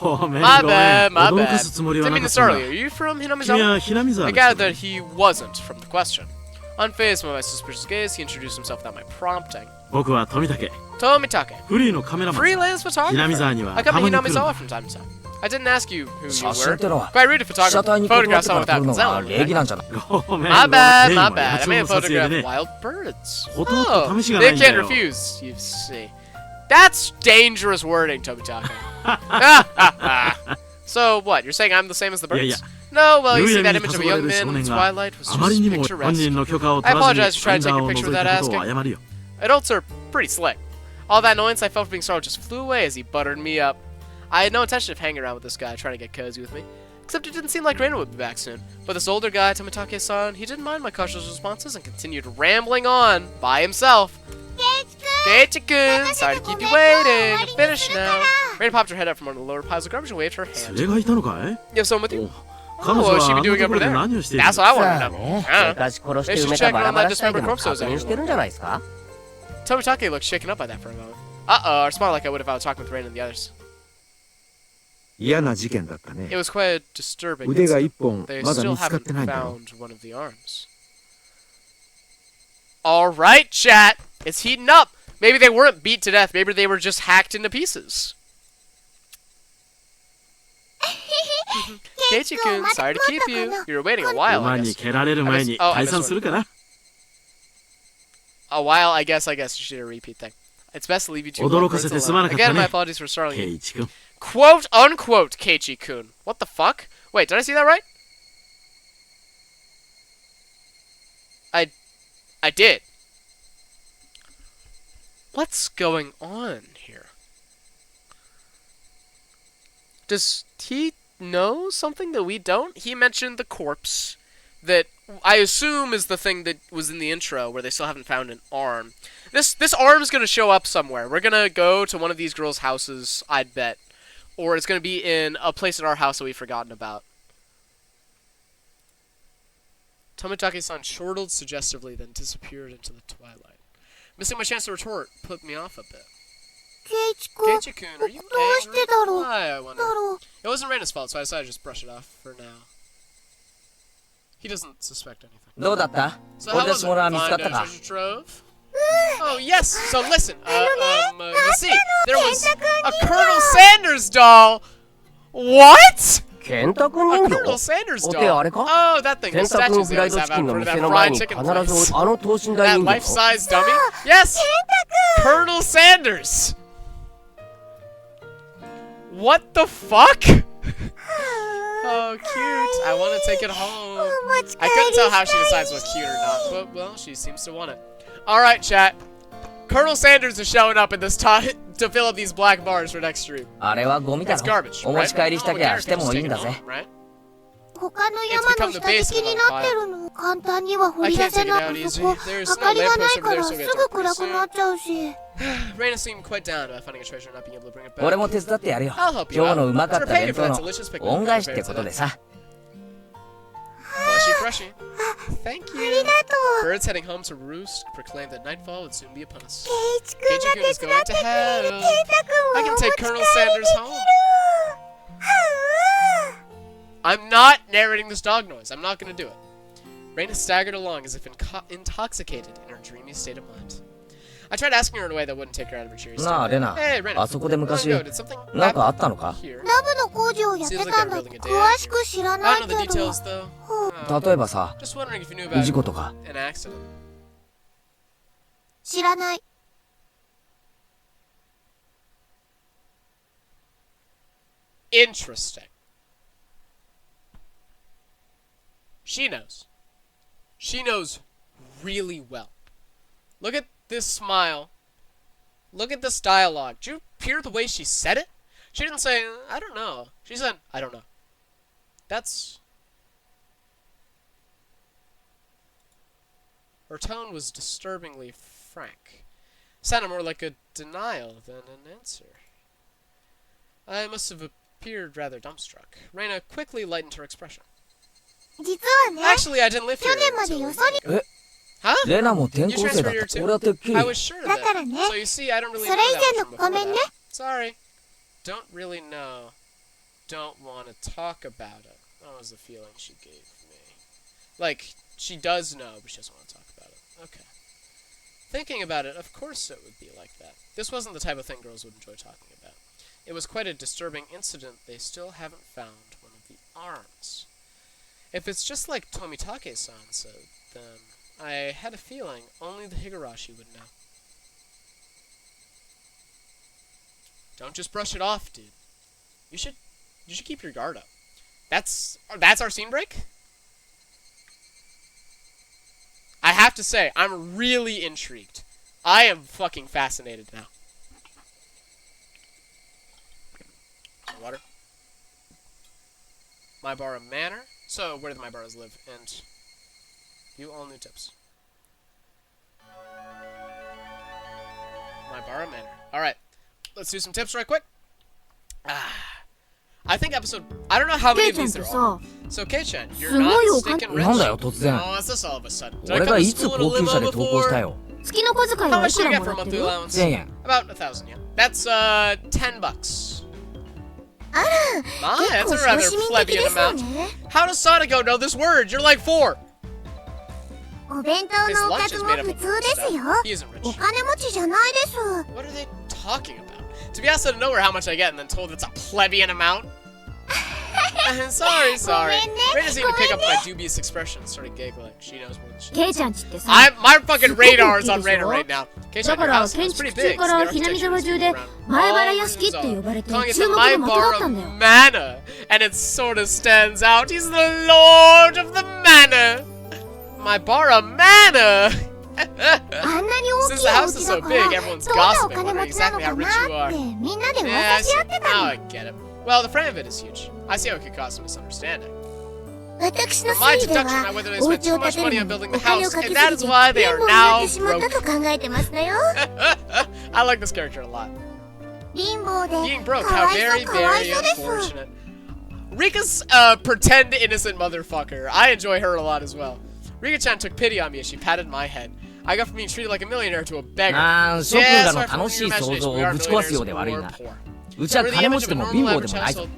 ごめん My ごめ bad, ん my 驚か bad. すつもりは Didn't な mean か to ったん startle だ you. Are you from 君 Hinamizawa? はひなみざ I ですよ gathered that he wasn't from the question. Unfazed by my suspicious gaze, he introduced himself without my prompting. 僕は富武 Tomitake, フリーのカメラマン freelance photographer. Hinamizawa には I come to たまに来る Hinamizawa from time to time. I didn't ask you who you 写真 were. ってのは Quite rude to 被写 photograph 体に断 photograph ってか someone ら撮 without るの consent. が like 礼 that. 儀なんじゃないMy ごめんごめん bad, 例 my の bad. I 野 may 鳥 have の撮影 photographed でね wild birds. 断った試しがな They いんだ can't よ refuse, you see. That's dangerous wording, Tomitake. So what? You're saying I'm the same as the birds? いやいや No, well, you 夕 see 闇 that image に黄 of a 昏 young れる man 少 in 年 the が twilight was あまり just にも本 picturesque. 人の許可を I 取らずに apologize for trying to take ファ a インダーを picture 覗い without たことを asking. 謝るよ Adults are pretty slick. All that annoyance I felt for being startled just flew away as he buttered me up. I had no intention of hanging around with this guy trying to get cozy with me. Except it didn't seem like Reina would be back soon. But this older guy, Tomitake-san, he didn't mind my cautious responses and continued rambling on by himself. Keiichi-kun, sorry to keep you waiting. I'm finished now. Reina popped her head up from one of the lower piles of garbage and waved her 連 hand. れがいたのかい You have someone with you? 彼 Oh, 女 what は should あ be んな doing と over ころで there? 何をしている That's what I さ want あ to know. ね、 Huh? 昔殺して Maybe 埋 she's めた checking バラ on バ that ラ死体で dismembered も corpse 確 that was 認してるんじゃないですか Tomitake looked shaken up by that for a moment. Uh-oh, I responded like I would if I was talking with Rain and the others. 嫌な事件だったね It。was quite a disturbing 腕が incident. 一本 They まだ still 見つかっ haven't てないんだろ。 found one of the arms. Alright, chat. It's heating up. Maybe they weren't beat to death. Maybe they were just hacked into pieces. Keiichi-kun, sorry to keep you. You were waiting a while, 馬 I に guess. 蹴られる前に I missed- oh, I 解散するかな A while, I guess you should do a repeat thing. It's best to leave you two 驚 alone かせて birds すまな alone. かった Again, my ね apologies for startling ケ you. イイチ君 Quote, unquote, Keiichi-kun. What the fuck? Wait, did I see that right? I did. What's going on here? Does he know something that we don't? He mentioned the corpse that I assume is the thing that was in the intro where they still haven't found an arm. This arm's gonna show up somewhere. We're gonna go to one of these girls' houses, I'd bet. Or it's gonna be in a place in our house that we've forgotten about. Tomitake-san chortled suggestively, then disappeared into the twilight. Missing my chance to retort put me off a bit. ケイチ君 Keiichi-kun, are you どうして angry? だろう Why, I wonder. だろう It wasn't Reina's fault, so I decided to just brush it off for now. He doesn't suspect anything. どうだった So how 俺た was ち it? ものは見つ Find か a ったか treasure trove? Oh, yes! So listen, you see, there was a Colonel Sanders doll! What? ケンタ君 A 人 Colonel 形 Sanders お手 doll? あれか Oh, that thing, ケ the ンタ君 statues フ they ライ always ド have チキン out の for 店 that の前 fried に chicken 必 place. ずあの等身大 That 人形 life-size dummy? Yes! Colonel Sanders! What the fuck? Oh, cute. I want to take it home. お持ち帰 I り couldn't した tell how い she decides what's cute or not, but, well, she seems to want it. Alright, chat. Colonel Sanders is showing up in this to fill up these black bars for next stream. あれはゴミだ It's ろ。 garbage, お持ち right? 帰りしたきゃしてもいいんだぜ。 Right? 他の山の下敷きになってるの。簡単には掘り出せない。そこ、明かりがないからすぐ暗くなっちゃうし。Reina seemed quite down about finding a treasure and not being able to bring it back. 俺も手伝ってやるよ。 I'll help you 今日の out. うまかった To repay you 弁 for 当 that の delicious picnic 恩 we 返しっ prepared てこと today. でさ。 Fleshy freshie. Thank あり you. がとう。 Birds heading home to roost proclaimed that nightfall would soon be upon us. ケイチ君が手伝ってくれる。ケイタ君 I を can お持ち take 帰り Colonel で Sanders き home. る。 I'm not narrating this dog noise. I'm not gonna do it. Raina staggered along as if intoxicated in her dreamy state of mind. I tried asking her in a way that wouldn't take her out of her cheery state. なあ、レナ。 Hey, Raina. あそこで昔、 Long ago, did something なんかあ happen ったのか here? ラブの工事をやってたんだって詳しく知ら I な don't い know け the ど。 details though. 例えばさ、 Just wondering if you knew about 事故とか。 an accident. 知らない。 Interesting. She knows. She knows really well. Look at this smile. Look at this dialogue. Did you hear the way she said it? She didn't say, I don't know. She said, I don't know. That's... Her tone was disturbingly frank. Sounded more like a denial than an answer. I must have appeared rather dumbstruck. Reina quickly lightened her expression. 実はね、 Actually, I didn't live 去 here 年まで until... よそに。 Huh? レナも転 You 校生だ transferred っ here た。 too? 俺はてっきり。 I was sure of だ that. からね、 So you see, I don't really そ know れ以 that 前 much の from ごめん before ね。 that. Sorry. Don't really know. Don't want to talk about it. That was the feeling she gave me. Like, she does know, but she doesn't want to talk about it. Okay. Thinking about it, of course it would be like that. This wasn't the type of thing girls would enjoy talking about. It was quite a disturbing incident. They still haven't found one of the arms. If it's just like Tomitake-san said, then I had a feeling only the Higurashi would know. Don't just brush it off, dude. You should keep your guard up. That's our scene break? I have to say, I'm really intrigued. I am fucking fascinated now. Water. Maibara Manor. So, where do the Maibaras live? And view all new tips. Maibara Manor. Alright. Let's do some tips right quick. I think episode... I don't know how many of these there are. So, Kei-chan, you're not stinking rich. なんだよ、突然。 Oh, what's this all of a sudden? Did I 俺 come が to いつ school in a 高級車で limo 登校した before? よ。月の小遣い How はい much く do you ら get も for らって monthly る？ allowance? 1000円。 About 1,000 yen. That's, $10 bucks. あら、 My, 結 that's 構 a rather 少市民 plebeian 的ですよ amount. ね。 How does Sadako know this word? You're like 4. お弁当 His のお lunch か is ずも made up 普 of 通 weird です stuff. よ。 He isn't お rich. 金持ちじゃないです。 What are they talking about? To be asked out of nowhere how much I get and then told it's a plebeian amount? Sorry. ごめんね。 Reina seemed to pick up my dubious expression and started giggling. She knows more than she ケイ knows. ちゃんちってさ、 My fucking すごく大きい radar is on でしょ？ Reina right now. だ Kei-chan, か your ら house 建 is 築 pretty 中 big. か So ら the 南 architecture 沢 is 中で around 前原 all 屋敷って呼ばれて calling it 注 the 目の的だったんだ Maibara よ。 Manor, and it sort of stands out. He's the Lord of the Manor. Maibara Manor. あんなに大 Since き the いお house is 家 so だか big, ら、 everyone's どんなお gossiping, 金 wondering 持ちなの exactly か how な rich you っ are. てみんなで Yeah, 噂 I し合 see. って Now た I の。 get it. Well, the frame of it is huge. I see how it could cause a misunderstanding. 私の From my 推理で deduction, は I whether they お spent 家 too を建 much て money る on の building に the お金を house, かけ and す that ぎ is て why they 貧 are 乏になっ now てしまった broke. と考えてますのよ。 I like this character a lot. 貧乏で Being broke, か how わい very, そうかわい very そうです。 unfortunate. Rika's pretend innocent motherfucker. I enjoy her a lot as well. Rika-chan took pity on me as she patted my head. I got from being treated like a millionaire to a beggar. あー、諸君 Yeah, らの sorry for 楽しい your 想像 imagination. We を are ぶち壊す millionaires ようで and 悪い we're な。 poor. うちは We're the 金持 image ち of で a も normal 貧乏で average もないぞ。 household.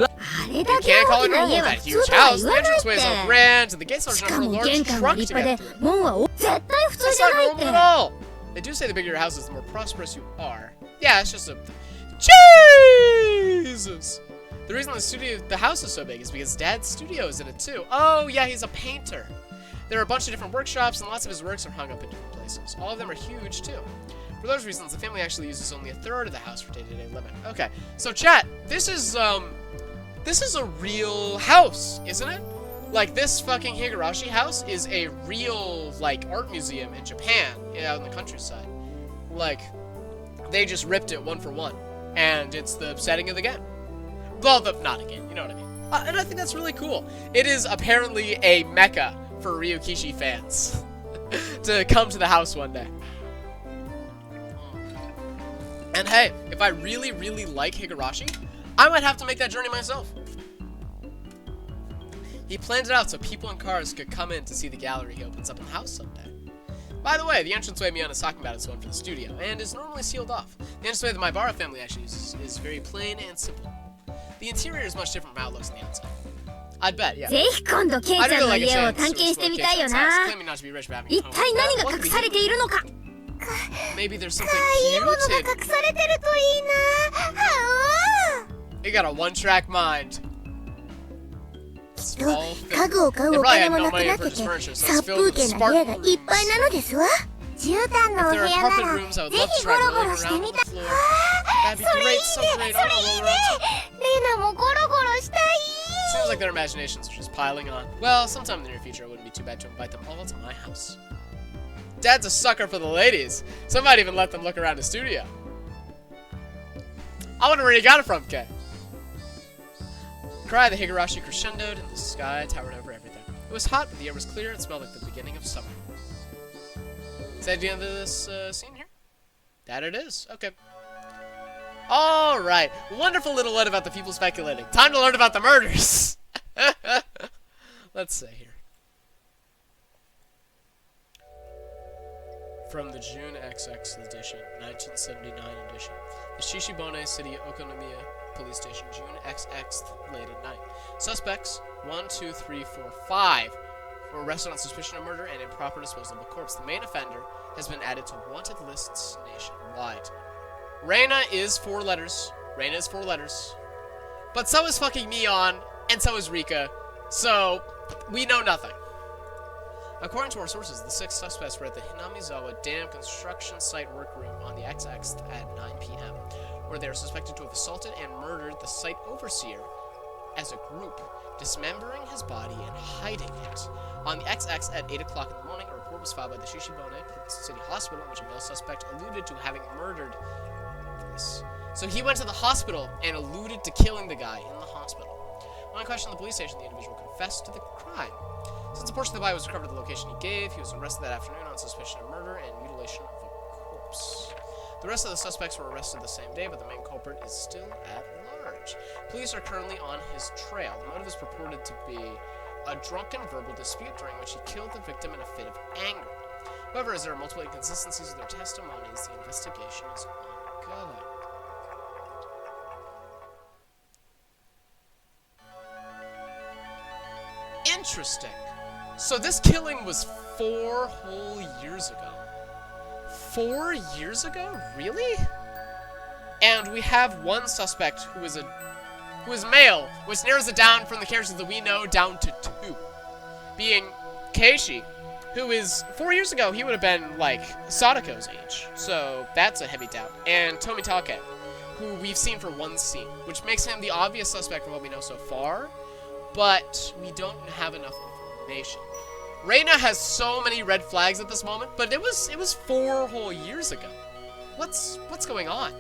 あれだ You け can't call 大 it きな normal 家 with は that 普 huge 通とは house. 言 The わないっ entranceway is so て。 grand, and the gates し are か from a も large 玄関 truck が to 立 get 派 through. で門は絶対普通 That's じゃ not ないっ normal て。 at all. They do say the bigger your house is, the more prosperous you are. Yeah, it's just a... Jesus! The reason the house is so big is because Dad's studio is in it too. Oh, yeah, he's a painter. There are a bunch of different workshops, and lots of his works are hung up in different places. All of them are huge, too. For those reasons, the family actually uses only a third of the house for day-to-day living. Okay, so chat, this is a real house, isn't it? Like, this fucking Higurashi house is a real, like, art museum in Japan, out in the countryside. like, they just ripped it one for one. And it's the setting of the game. Well, not a game, you know what I mean. And I think that's really cool. It is apparently a mecca for Ryukishi fans to come to the house one day. And hey, if I really, really like Higurashi, I might have to make that journey myself. He planned it out so people in cars could come in to see the gallery he opens up in the house someday. By the way, the entranceway Mion is talking about is one for the studio, and is normally sealed off. The entranceway the Maibara family actually uses is very plain and simple. The interior is much different from how it looks on the outside. I'd bet, yeah. ぜひ今度ケイちゃんの家を探検してみたいよな。一体何が隠されているのか。Maybe there's something いいものが cute. 隠されてるといいな。 You got a one-track mind. きっと家具を買うお金もなくなってて殺風景な部屋がいっぱいなのですわ。絨毯のお部屋ならぜひゴロゴロしてみたい。それいいね、それいいね。レナもゴロゴロしたい。 Seems like their imaginations are just piling on. Well, sometime in the near future, it wouldn't be too bad to invite them all to my house. Dad's a sucker for the ladies. Some might even let them look around the studio. I wonder where he got it from, Kay. Cry, the Higurashi crescendoed, and the sky towered over everything. It was hot, but the air was clear and smelled like the beginning of summer. Is that the end of this scene here? That it is. Okay. Alright. Wonderful little one about the people speculating. Time to learn about the murders. Let's see here. From the June XX edition, 1979 edition. The Shishibone City Okonomiya Police Station, June XX, late at night. Suspects, 1, 2, 3, 4, 5, were arrested on suspicion of murder and improper disposal of a corpse. The main offender has been added to wanted lists nationwide. Reina is 4 letters. Reina is 4 letters. But so is fucking Mion, and so is Rika. So, we know nothing. According to our sources, the 6 suspects were at the Hinamizawa Dam construction site workroom on the XX at 9 p.m., where they are suspected to have assaulted and murdered the site overseer as a group, dismembering his body and hiding it. On the XX at 8 o'clock in the morning, a report was filed by the Shishibone City Hospital in which a male suspect alluded to having murdered this. So he went to the hospital and alluded to killing the guy in the hospital. When questioned at the police station, the individual confessed to the crime. Since a portion of the body was recovered at the location he gave, he was arrested that afternoon on suspicion of murder and mutilation of a corpse. The rest of the suspects were arrested the same day, but the main culprit is still at large. Police are currently on his trail. The motive is purported to be a drunken verbal dispute during which he killed the victim in a fit of anger. However, as there are multiple inconsistencies in their testimonies, the investigation is ongoing. Interesting. So this killing was 4 whole years ago. 4 years ago? Really? And we have one suspect who is male, which narrows it down from the characters that we know down to 2. Being Keishi, who is 4 years ago, he would have been like Sadako's age. So that's a heavy doubt. And Tomitake, who we've seen for one scene, which makes him the obvious suspect from what we know so far, but we don't have enough information. Reina has so many red flags at this moment, but it was 4 whole years ago. What's going on?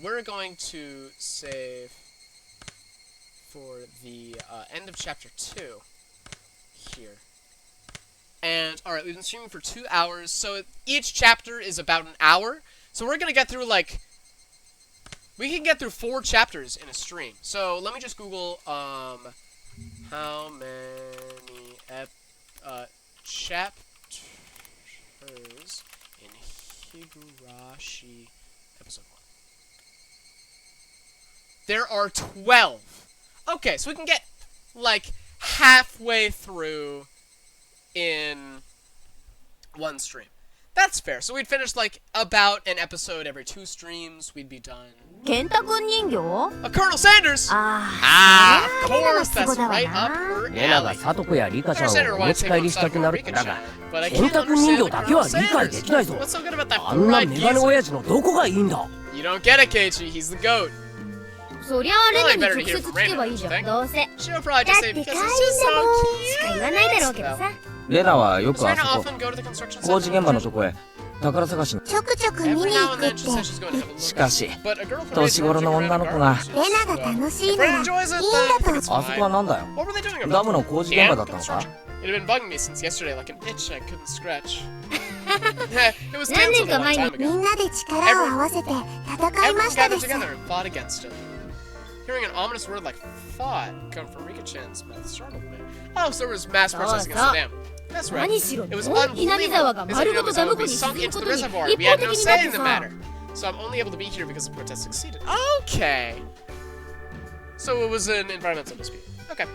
We're going to save for the end of chapter 2 here. And, alright, we've been streaming for 2 hours, so each chapter is about an hour. So we're gonna get through, like, we can get through 4 chapters in a stream. So let me just Google, how many chapters in Higurashi episode 1? There are 12. Okay, so we can get, like, halfway through in one stream. That's fair. So we'd finish, like, about an episode every 2 streams. We'd be done. ケンタ君人形 Colonel Sanders! Ah, of course! That's right up her レナが alley. サトコやリカちゃんをお持ち帰りしたくなるからが But I ケン can't タ君人 understand 形 the だけは Colonel 理解で Sanders. きないぞ What's so good about that あんな full-ride メガネ geezer? 親父のどこがいいんだ You don't get it, Keiichi. He's the goat. そりゃあレナに直接聞けばいいじゃんどうせ She'll probably だ just っ say て because 可愛いん it's just だもん so しか言わないだろうけど cute. さ。レナはよく Does あ Rena そこ often go to the construction 工事 site? 現場のとこへ宝探しに。ちょくちょく見に Every 行 now く and っ then て she says she's going to have a look. しかし But a girl from 年頃の女の子がレナが楽しい If な Rena らいいん enjoys it, だ then と it's あそこは fine. なんだよ。 What were they doing ダ about ムの工事現場だったのか。 construction? It had been bugging me since yesterday like an itch I couldn't scratch. It was 何年 canceled か a long 前に time み ago. んなで力を合わせて戦いま Everyone したで gathered す。 together and fought against it. Hearing an ominous word like fought come from Rika-chan's mouth startled me. Oh, so there was mass protests against the dam. That's right. 何しろ It was 稲荷沢が unbelievable. Is that 丸 you ご know と it ダム would 湖 be に sunk 沈む into こ the とに reservoir. 一 We 方 had 的 no になっ say て in the さ matter. So I'm only able to be here because the protest succeeded. Okay. So it was an environmental dispute. Okay.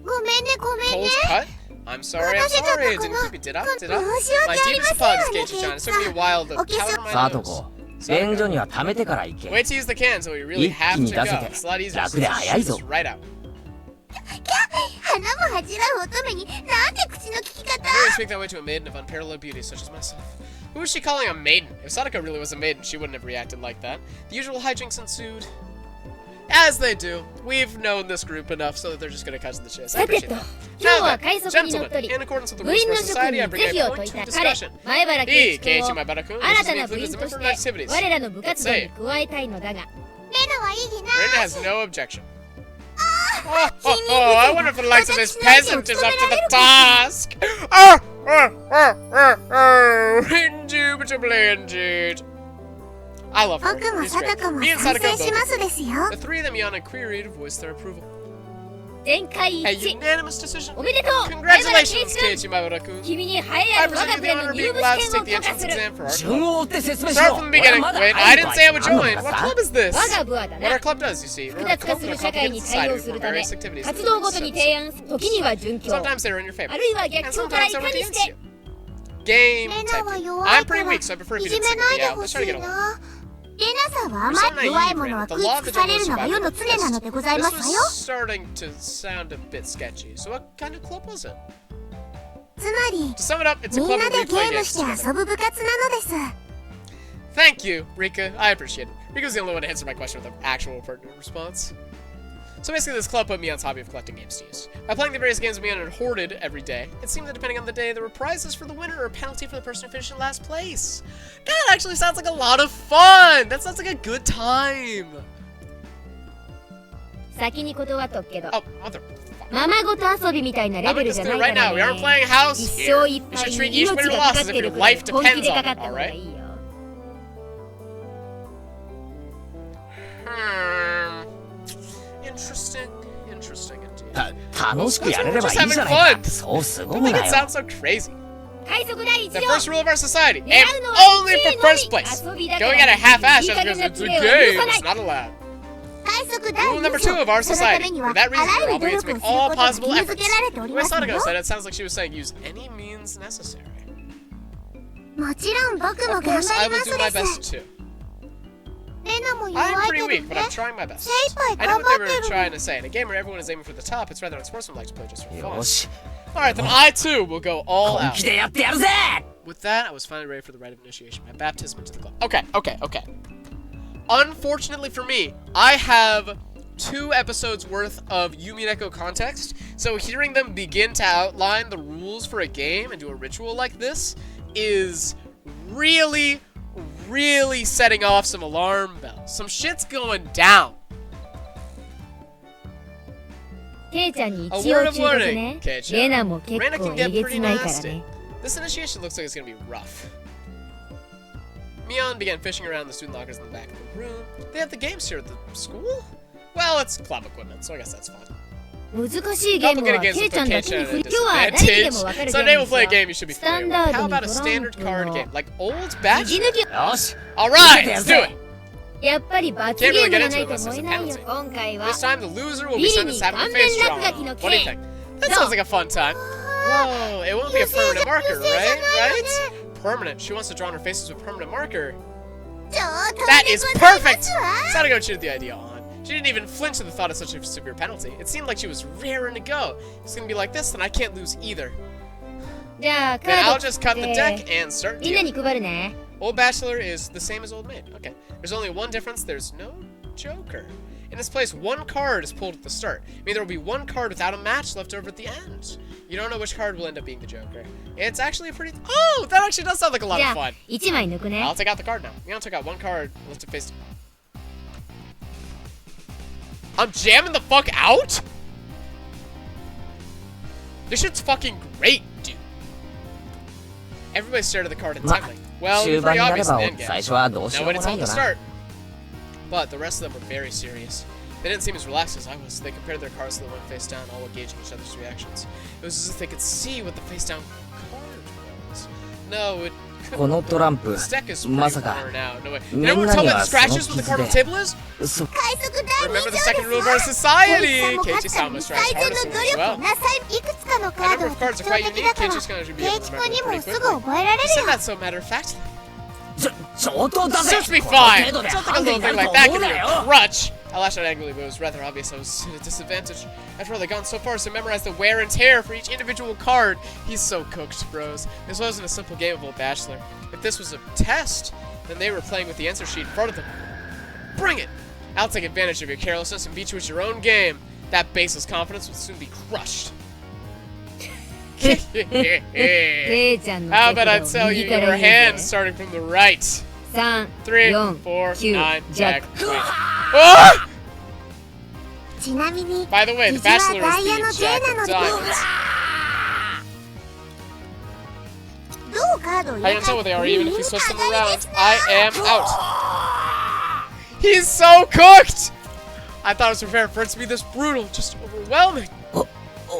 ごめんねごめんね。 Cole's cut? I'm sorry, I'm sorry. I didn't keep it, did I? Did I? 申し訳 My あり deepest ません apologies, ね Keiichi-chan. It took me a while to お化粧 powder my さあと nose. こ便所には溜めてから行け。 Wait to use the can until we really 一 have 気に to 出 go. せ It's a lot て easier 楽で to 早い shoot ぞ this。right out. 花も恥じらう乙女になんて口の利き方。 I really speak that way to a maiden of unparalleled beauty such as myself. Who was she calling a maiden? If Sadako really was a maiden, she wouldn't have reacted like that. The usual hijinks ensued. As they do. We've known this group enough so that they're just gonna cut to the chase. I さて appreciate と that. 今日 Now は then, 快速に乗っ gentlemen, 取り in accordance with the 部 rules 員 of の our 職 society, に I 是 bring 非 a を point 解い to た彼 discussion. 前原圭 Hey, 一 Keiichi 君を Maibara-kun, 新 this た is な included 部 as 員 a と member し of て my activities. 我らの部活動に加えたいのだがレナはいいな。 Rena has no objection. Oh, I wonder if the likes of this peasant is up to the task. Indubitably indeed. I love her. 僕も He's サ great. タコも Me and 賛 Sadako 成しま both. すですよ。 The three of them yawned and queried voiced their approval. 全会 A 一致 unanimous decision. おめでとう前原圭 Congratulations, 一君 Keiichi Maibara-kun. 君に栄え I ある我 present が you 部 the への honor of 入 being 部 glad 試 to 験 take を the 許可 entrance する exam for our 順 club. を追って説明し Start ろ。 from the 俺 beginning. はまだ Wait, 入 I る didn't と say は I would 言わん join. の What か club is this? 我が部はだ What な our club does, you see, 複 we're a 雑化 club す with る a 社会に complicated 対応 society する from ため various activities. 活動ごとに提案時には準拠 Sometimes they're in your あ favor. るいは And 逆境から sometimes い they're かに against して you. Game レナ type. は弱 I'm いか pretty ら weak, so I prefer if い you じ didn't め single ない me で out. ほ Let's し try to い get along. な。レナさんは甘い弱い者は食い尽くされるのが世の常なのでござい This ますわよ。 was starting to sound a bit sketchy. So what kind of club was it? つまり To sum it up, it's a みん club な where で we ゲ play ーム games して together. 遊ぶ部活なのです。 Thank you, Rika. I appreciate it. Rika's the only one to answer my question with an actual pertinent response. So basically, this club put me on hobby of collecting games to use. By playing the various games we had hoarded every day, it seemed that depending on the day, there were prizes for the winner or a penalty for the person who finished in last place. That actually sounds like a lot of fun! That sounds like a good time! 先に断っとくけど Oh, mother. ままごと遊びみたいなレ I'm ベ gonna ル just じゃ do な it い right か now. ら We ね aren't playing house 一 here. 生いっ You ぱい should に treat each 命 win or がか loss か as っ if てる your こと life に本気 depends で on か it, かった方が alright? いいよ Interesting. Interesting indeed. 楽しくやれればいいじゃないか。そうすご Don't む make な it よ。 sound so crazy. 快速第一 The 条 first rule of our society: 狙 aim うのは only 1 for 位 first のみ place. 遊びだから Going at a half-ass いい just 加 because 減な it's プ a レーは game 許さな is い not allowed. 快速 Rule 第 number 2 two of our そのため society. に For は that あ reason, ら we're ゆる努 obligated 力 to を make する all ことが義 possible 務付 efforts. けられており The way ます Sadako よ。 said it sounds like she was saying use any means necessary. もちろん僕も Of 頑 course, I 張り will ます do my で best す。 too. レナも I'm 弱い pretty けど weak, but ね。 I'm trying my best. 精一杯 I know 頑 what 張 they って were る trying to say. In a game where everyone is aiming for the top, it's rather unsportsmanlike to play just for fun. よし、 Alright, then I too will go all 本 out. 気でやってやるぜ。 With that, I was finally ready for the rite of initiation, my baptism into the club. Okay. Unfortunately for me, I have 2 episodes worth of Yumi Neko context, so hearing them begin to outline the rules for a game and do a ritual like this is really setting off some alarm bells. Some shit's going down. ケイちゃんに A 一応 word 聞 of いとく warning, ね Kei-chan. レナも結 Rena 構 can え get げつ pretty ないから nasty. ね This initiation looks like it's gonna be rough. Mion began fishing around the student lockers in the back of the room. They have the games here at the school? Well, it's club equipment, so I guess that's fine. 難しいゲーム Complicated は games ケ will イちゃ put んだけ Kei-chan に at 振 a り今日は誰にでも disadvantage. 分かるゲ Someday ーム we'll play a です game よ you should be スタン familiar ダ with. ー How ドに about a トラン standard プ card の game, like Old くじ Bachelor? 抜きよし、 Alright, let's do it! やっぱり罰ゲームがないと燃えないよ今回は This time the loser will be sent to Saturday Face Drama. What do you think? That sounds like a fun time. Whoa, it won't be a permanent marker, right? Right? Permanent. She wants to draw on her faces with permanent marker. ちょっと That で is ございま perfect! すわ。 Sadako cheered the idea on. She didn't even flinch at the thought of such a severe penalty. It seemed like she was raring to go. If it's gonna be like this, then I can't lose either. じゃあカ Then ー I'll ド just cut the 切 deck って and start みんなに dealing. 配るね Old Bachelor is the same as Old Maid. Okay. There's only one difference. There's no Joker. In its place, one card is pulled at the start. I mean, there will be one card without a match left over at the end. You don't know which card will end up being the Joker. It's actually a pretty... Oh, that actually does sound like a lot of fun. 1枚抜くね。 I'll take out the card now. You don't take out one card. Let's face. I'm jamming the fuck out? This shit's fucking great, dude. Everybody stared at the card intently. Well, 終 pretty 盤にな obvious れ in the end ば最 game. 初はどうしようも Nobody ない told よ the な start. But the rest of them were very serious. They didn't seem as relaxed as I was. They compared their cards to the one face down, all engaging each other's reactions. It was as if they could see what the face down card was. No, it このトランプ This deck is ま pretty さか worn out. No way. み Did ん everyone な tell に me は the その scratches what the 傷 card on で the table is? そ海賊第 Remember the 20 second 条 rule で of す our わ。 society! ケイチさんも Keiichi-san 勝 was つ trying 最 his 善の hardest 努 as 力 well. なさい。いくつかのカード A number は of cards 特 are 徴 quite 的だ unique. から Keiichi's gonna be ケ able イ to チ remember 君に them も pretty すぐ quickly. 覚えられ You る said よ。 that so matter of factly. 上等だぜ Suits me こ fine. の程度で Something ハ a ンデに little な thing る like と that 思 can う be な a よ crutch. I lashed out angrily, but it was rather obvious I was at a disadvantage. After all, they'd gone so far as to memorize the wear and tear for each individual card. He's so cooked, bros. This wasn't a simple game of Old Bachelor. If this was a test, then they were playing with the answer sheet in front of them. Bring it! I'll take advantage of your carelessness and beat you at your own game. That baseless confidence will soon be crushed. ケイちゃんの How 手 about I 札を tell you 右から your 言 hand うぜ。 starting from the right? 3、 3, 4、 4, 9 9, ジャッ Jack, ク。 Queen. Ah! ちなみに By the way, the 実は Bachelor ダイヤの is 杖 the な Jack の of で Diamonds. どうカードを I 入れ can た tell what they are ら even みん if な you switch them 上がり around. ですね I am out. He's so cooked! I thought it was prepared for it to be this brutal, just overwhelming.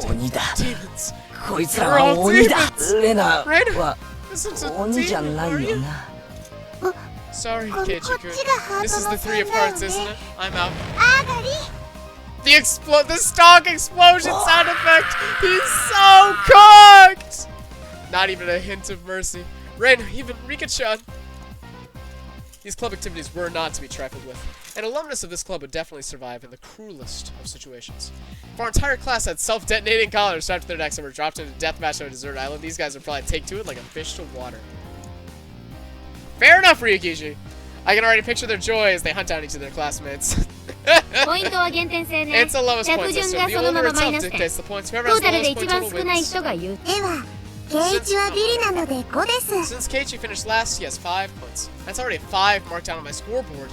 鬼だ Demons. こいつらは鬼だレナは This is a 鬼じゃな demon, い are よ you? な Sorry, こっち Keiichi-kun. がハー This ト is の the 線 three of な hearts, ので isn't it? I'm out. 上がり The stock explosion sound effect. He's so cooked. Not even a hint of mercy. Rain, even Rika-chan. These club activities were not to be trifled with. An alumnus of this club would definitely survive in the cruelest of situations. If our entire class had self-detonating collars strapped to their necks and were dropped into a deathmatch on a desert island, these guys would probably take to it like a fish to water. Fair enough, Ryukishi. I can already picture their joy as they hunt down each of their classmates. ポイントは減点制ね。 It's a lowest 着 point 順 system. が The そのま owner まマイ itself ナス点。 dictates the points. ト Whoever ー has the タルで lowest 一 point 番 total 少ない wins. 人が言う。ではケイチはビリなので5です Since Keiichi finished last, he has 5 points. That's already a 5 marked down on my scoreboard.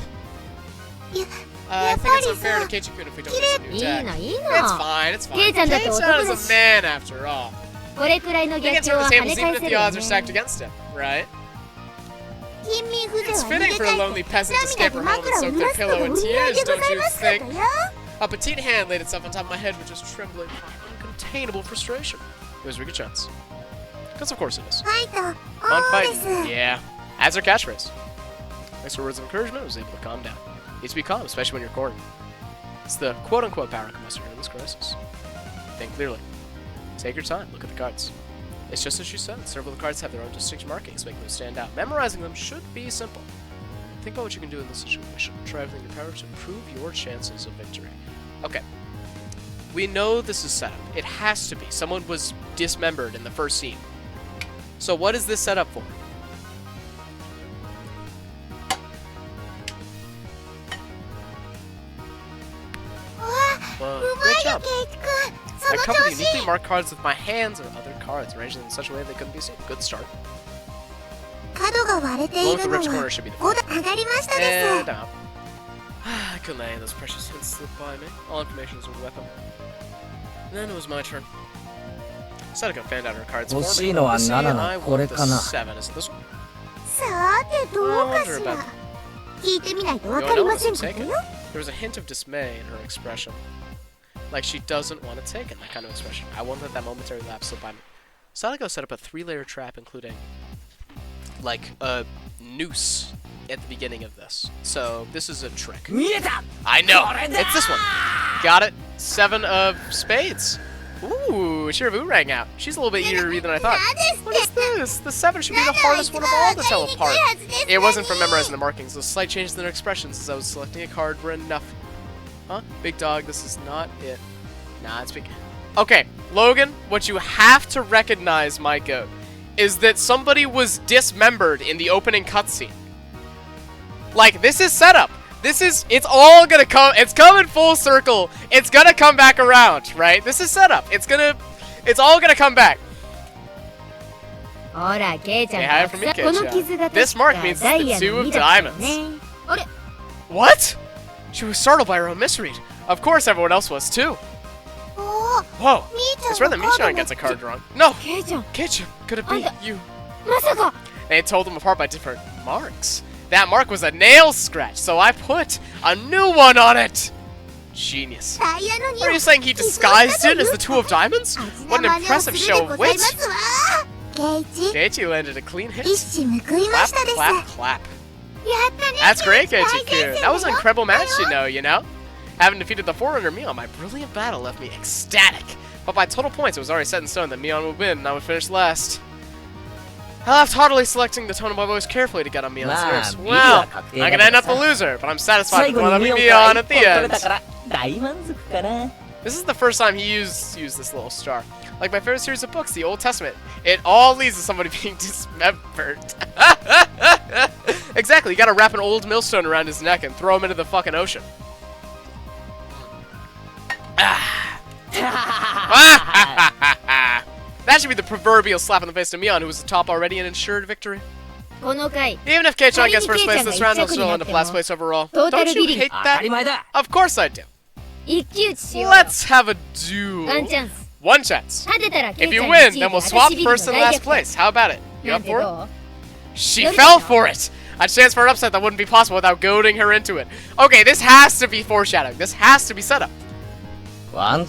や I っ think ぱ it's り unfair さ to Keiichi-kun if we don't use a new いい deck. のいい It's の。 fine, it's fine. Kei-chan だって男 Kei-chan だ is し。 a man after all. これくらいの He can 逆境 turn は the 跳 tables ね even 返 if せ the るよ odds are stacked ね。 against him, right? 貧民風情 It's は逃 fitting げ for た a い lonely と peasant to 涙 escape で her home and 枕を soak 濡 her らすと pillow お in 似合い tears, でご don't ざい you ますか think? とよ A petite hand laid itself on top of my head, which was trembling from uncontainable frustration. It was Rika-chan's. Because of course it is. ファイト Fun オーです fighting. Yeah. As her catchphrase. Thanks for words of encouragement, I was able to calm down. You need to be calm, especially when you're courting. It's the quote-unquote power combustion in this crisis. Think clearly. Take your time, look at the cards. It's just as she said, several of the cards have their own distinct markings, making them stand out. Memorizing them should be simple. Think about what you can do in this situation. Try everything in your power to improve your chances of victory. Okay. We know this is set up. It has to be. Someone was dismembered in the first scene. So what is this set up for? Well, うま great いよ job. ケイチ君そ I の covered 調子 uniquely marked cards with my hands or other cards, arranging them in such a way they couldn't be seen. Good start. 角が割れて One い with the るの rich は corner should be the 5段上がりましたで And す out. I couldn't let any of those precious hints slip by me. All information is a weapon. Then it was my turn. Sadako fanned out her cards for 欲し me. いのは You see, 7の I これ want the かな 7. Is it this one? さてどうかし I wonder ら about 聞いてみないと You わ wanna かり know ま what せ I'm んから taking? よ There was a hint of dismay in her expression. Like she doesn't want to take it, that kind of expression. I won't let that momentary lapse slip by me. Sadako set up a 3-layer trap, including, like, a noose at the beginning of this. So, this is a trick. 見えた I know! It's this one! Got it! 7 of spades! Ooh, Shirabu rang out. She's a little bit easier than I thought. What is this? The 7 should be the hardest one of all to tell apart. It wasn't from memorizing the markings. Those slight changes in their expressions as I was selecting a card were enough. Huh? Big dog, this is not it. Nah, it's big. Okay, Logan, what you have to recognize, my goat, is that somebody was dismembered in the opening cutscene. Like, this is setup. It's all gonna come, it's coming full circle. It's gonna come back around, right? This is setup. It's all gonna come back. Hey, hi from me, Keisha. This mark means the 2 of diamonds. What? She was startled by her own misread. Of course, everyone else was too. Whoa! It's rare that Michan gets a card wrong. No! Kei-chan, could it be you? They told them apart by different marks. That mark was a nail scratch, so I put a new one on it! Genius. Are you saying he disguised it as the 2 of diamonds? What an impressive show of wit! Keiichi landed a clean hit. Clap, clap, clap. That's great, Keiichi-kun. That was an incredible match, you know? Having defeated the Forerunner Mion, my brilliant battle left me ecstatic. But by total points, it was already set in stone that Mion would win and I would finish last. I left haughtily selecting the tone of my voice carefully to get on Mion's nerves. Well, I'm gonna end up the loser, but I'm satisfied with the one that Mion at the end. This is the first time he used this little star. Like my favorite series of books, the Old Testament. It all leads to somebody being dismembered. Exactly, you gotta wrap an old millstone around his neck and throw him into the fucking ocean. That should be the proverbial slap in the face to Mion, who was the top already and ensured victory. Even if Kei-chan gets first place this round, he'll still end up last place overall. Don't you hate that? Of course I do. Let's have a duel. One chance. If you win, then we'll swap first and last place. How about it? You up for it? She fell for it! A chance for an upset that wouldn't be possible without goading her into it. Okay, this has to be foreshadowing. This has to be set up. One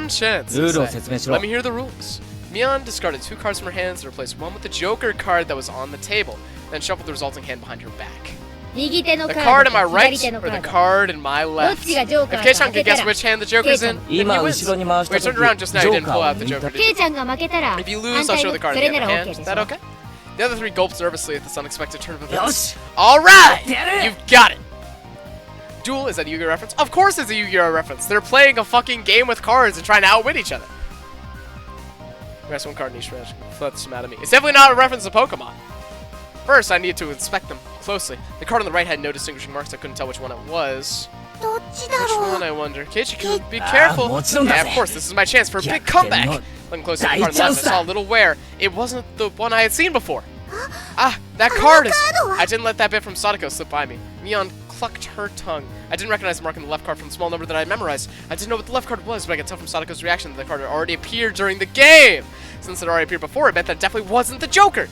chance. Let me hear the rules. Mion discarded 2 cards from her hands and replaced one with the Joker card that was on the table, then shuffled the resulting hand behind her back. The card in my right or the card in my left? If Kei-chan can guess which hand the Joker's in, then he wins. We turned around just now, you didn't pull out the Joker, did you? If you lose, I'll show the card in the other hand. Is that okay? The other 3 gulped nervously at this unexpected turn of events. Alright! You've got it! Duel is that a Yu-Gi-Oh reference? Of course it's a Yu-Gi-Oh reference! They're playing a fucking game with cards and trying to outwit each other. Rest one card in each match. That's some out of me. It's definitely not a reference to Pokemon. First, I need to inspect them closely. The card on the right had no distinguishing marks. I couldn't tell which one it was. Which one, I wonder? Keiichi-kun, be careful! Yeah, of course, this is my chance for a big comeback! Looking closely at the card on the left, I saw a little wear. It wasn't the one I had seen before. Ah, that card is... I didn't let that bit from Sadako slip by me. Mion clucked her tongue. I didn't recognize the mark on the left card from the small number that I had memorized. I didn't know what the left card was, but I could tell from Sadako's reaction that the card had already appeared during the game. Since it already appeared before, it meant that it definitely wasn't the Joker.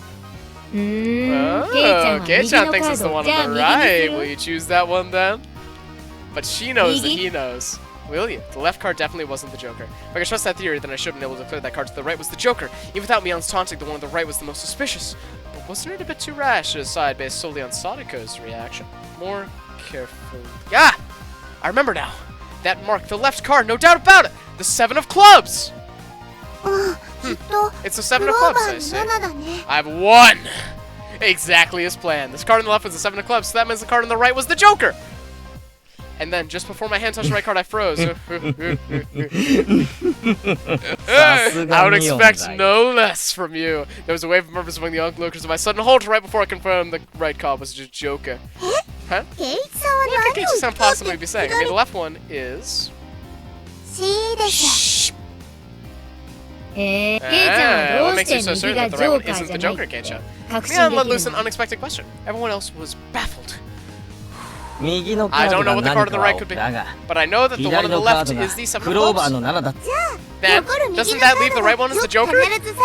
Oh, Kei-chan thinks it's the one on the right. Will you choose that one then? But she knows that he knows. Will you? The left card definitely wasn't the Joker. If I could trust that theory, then I should have been able to declare that card to the right was the Joker. Even without Mion's taunting, the one on the right was the most suspicious. But wasn't it a bit too rash to decide based solely on Sadako's reaction? More carefully. Ah! I remember now. That marked the left card, no doubt about it! The 7 of clubs! It's the 7 of clubs, I say. I've won! Exactly as planned. This card on the left was the 7 of clubs, so that means the card on the right was the Joker! And then, just before my hand touched the right card, I froze. I would expect no less from you. There was a wave of nervousness among the onlookers, and my sudden halt right before I confirmed the right card was just Joker. Huh? What could Keiichi-san possibly be saying? I mean, the left one is... Shh! What makes you so certain that the right one isn't the Joker, Kei-chan? Mion let loose an unexpected question. Everyone else was baffled. I don't know what the card on the right could be, but I know that the one on the left is the 7 of clubs. Then, doesn't that leave the right one as the Joker?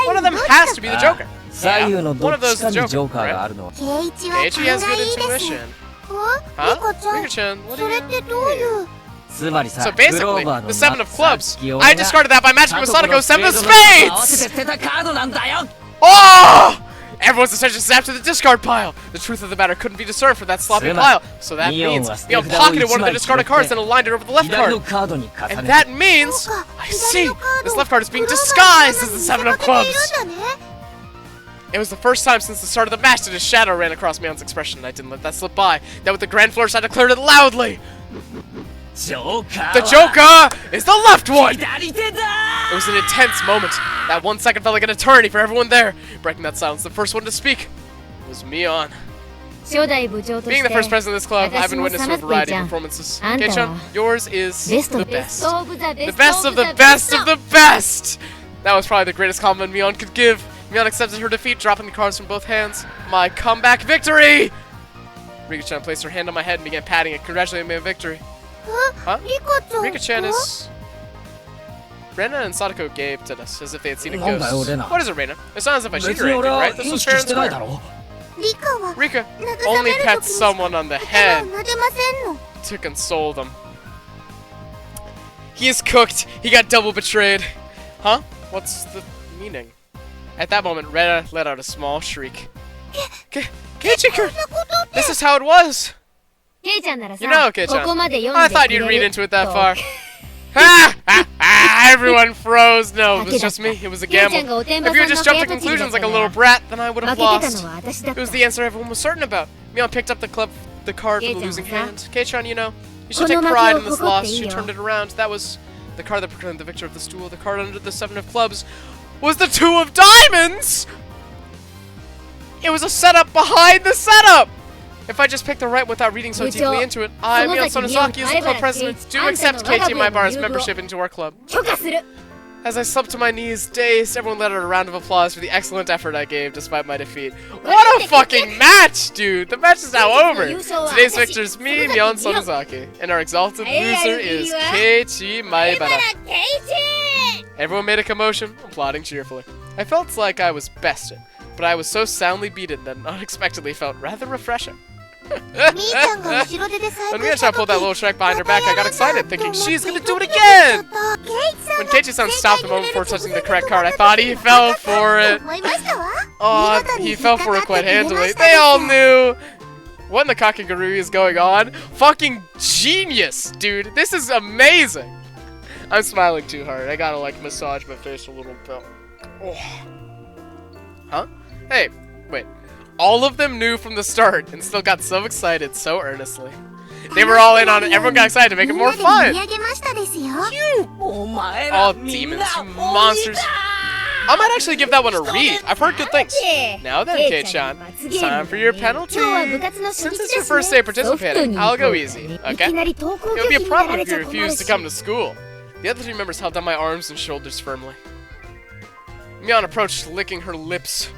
One of them has to be the Joker. Yeah, one of those is the Joker, right? Keiichi has good intuition. Huh? Higurashi, what do you... So basically, the 7 of clubs, I discarded that by matching with Sadako's 7 of spades! Oh! Everyone's attention snapped to the discard pile! The truth of the matter couldn't be discerned from that sloppy pile. So that means Mion pocketed one of the discarded cards and aligned it over the left card. And that means... I see! This left card is being disguised as the 7 of clubs! It was the first time since the start of the match that a shadow ran across Mion's expression, and I didn't let that slip by. That with the grand flourish, I declared it loudly! The Joker is the left one! It was an intense moment. That 1 second felt like an eternity for everyone there. Breaking that silence, the first one to speak was Mion. 初代部長と Being し the first て president of this club, I've been witness to a variety of performances. Kei-chan, yours is the ベス best. トオブザベ The ス best トオ of ブ the ザベ best スト of the best! That was probably the greatest compliment Mion could give. Mion accepted her defeat, dropping the cards from both hands. My comeback victory! Rika-chan placed her hand on my head and began patting it, congratulating me on victory. Huh? リカちゃん Rika-chan is... Rena and Sadako gave to us as if they had seen a なんだよ ghost. レナ What is it, Rena? It's not as if I cheated 別 or に anything, 俺は right? This 認 was 識 fair し and てない square. だろ リカは Rika 慰 only める pets 時に someone on the 頭 head を撫でませんの to console them. He is cooked. He got double betrayed. Huh? What's the meaning? At that moment, Rena let out a small shriek. Keiichi-kun! This is how it was! ケイちゃんならさ You know, こ Kei-chan. こまで読 I んで thought く you'd れ read る into it that と far. Ha! Ha! Ha! Everyone froze. No, it was just me. It was a ケイちゃん gamble. がおてんば If you さ had んの just 部 jumped 屋 to とちりだ conclusions った like a ら little brat, then I would 負 have けてた lost. のは私だっ It was た the answer everyone was certain about. Mion picked up the card for the losing hand. Kei-chan, you know, you should take pride in this loss. She turned it around. That was the card that proclaimed the victor of the stool. The card under the 7 of clubs was the 2 of diamonds! It was a setup behind the setup! If I just picked the right without reading so deeply into it, I, Mion Sonozaki, as the club president, do accept KT Maibaра's membership into our club. 許可する As I slumped to my knees, dazed, everyone let out a round of applause for the excellent effort I gave despite my defeat. What a fucking match, dude! The match is now over! Today's victor is me, Mion Sonozaki, and our exalted loser is KT Maibara. ケイチ Everyone made a commotion, applauding cheerfully. I felt like I was bested, but I was so soundly beaten that it unexpectedly felt rather refreshing. みーちゃんが後ろ手で細 When 工 Mia した pulled 時 that little shrek behind her back, I got excited, thinking と思って she's gonna do it 急にやっ again! ちゃったケイチさん When が Keiichi-san stopped the moment before touching the correct card, I thought he 正 fell 解 for に it. 思いましたわ Oh, 見事に he 引っ fell か for か it って quite くれま handily. した They で all す knew! What in the Kakegurui is going on? Fucking genius, dude. This is amazing. I'm smiling too hard. I gotta like massage my face a little bit. Oh. Huh? Hey, wait. All of them knew from the start and still got so excited so earnestly. They were all in on it. Everyone got excited to make it みん more なで盛り fun. 上げましたですよ お前 All らみん demons, な you monsters. I might actually give that one a read. I've heard good things. ェ Now then, Kei-chan, it's time for your penalty. 今日は部活の初 Since 日 it's で your すね first day participating, ソ I'll フト go に easy, いき okay? なり登校 It 拒 would be 否 a になら problem れ if ち you ゃ困る refused to し come to school. The other three members held down my arms and shoulders firmly. Mion approached, licking her lips.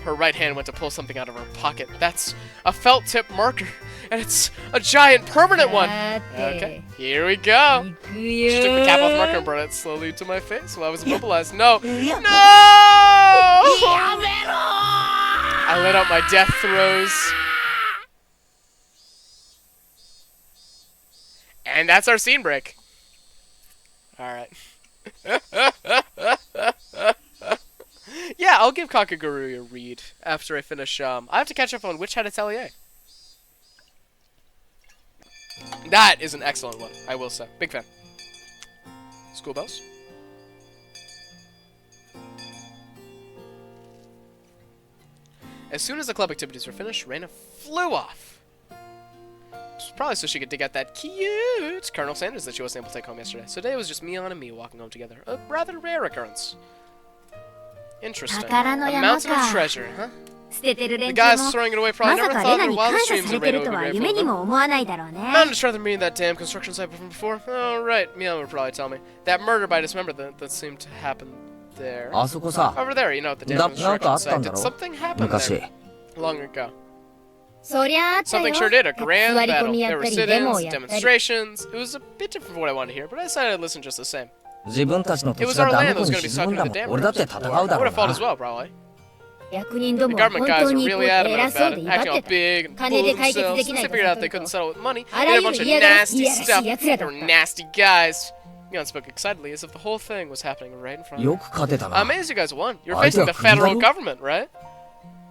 Her right hand went to pull something out of her pocket. That's a felt tip marker, and it's a giant permanent one. さて Okay, here we go. 行く She took よ the cap off the marker and brought it slowly to my face while I was immobilized. No! No! や I めろ let out my death throes. And that's our scene break. Alright. Yeah, I'll give Kakegurui a read after I finish. I have to catch up on Witch Hat Atelier. That is an excellent one, I will say. Big fan. School bells. As soon as the club activities were finished, Reina flew off. This was probably so she could dig out that cute Colonel Sanders that she wasn't able to take home yesterday. So today it was just Mion and me walking home together. A rather rare occurrence. Interesting. A 宝の山か。 mountain of treasure, huh? 捨ててる The 連中 guys も throwing it away ま probably さ never か thought レナ in their に感 wildest 謝 dreams され that て Reina る would と be は grateful 夢 of に them. も思わないだろうね Mountain to treasure meaning that damn construction site before? Oh, right. Mion would probably tell me. That murder by dismember that seemed to happen there. あそこさ Over there, you know, at the damn なんかあ construction ったん site. だ Did ろ something happen 昔 there long ago? そりゃあったよ Something sure did. A grand 座り込 battle. みや There っ were たりデモ sit-ins, をやったり demonstrations. It was a bit different from what I wanted to hear, but I decided I'd listen just the same. 自分たちの土 It 地 was が our ダ land ム that was 湖 going に to be 沈 sunk むんだ into も the ん dam. 俺だって I 戦うだ would ろう have fought な as well, probably. 役人ど The もは government 本 guys 当 were に really 偉 adamant そう about で it, 威張 acting っ all てた big and 金 full で of 解決 themselves. できない They こ figured と out と they い couldn't う settle with money. あ They ら had a ゆる bunch of 嫌がら nasty いやらし stuff. い奴ら They だ were った nasty guys. Mion spoke excitedly as if the whole thing was happening right in front of よ them. く勝てた I'm な amazed you guys won. You're 相手 facing は the 国だ federal ろ government, right?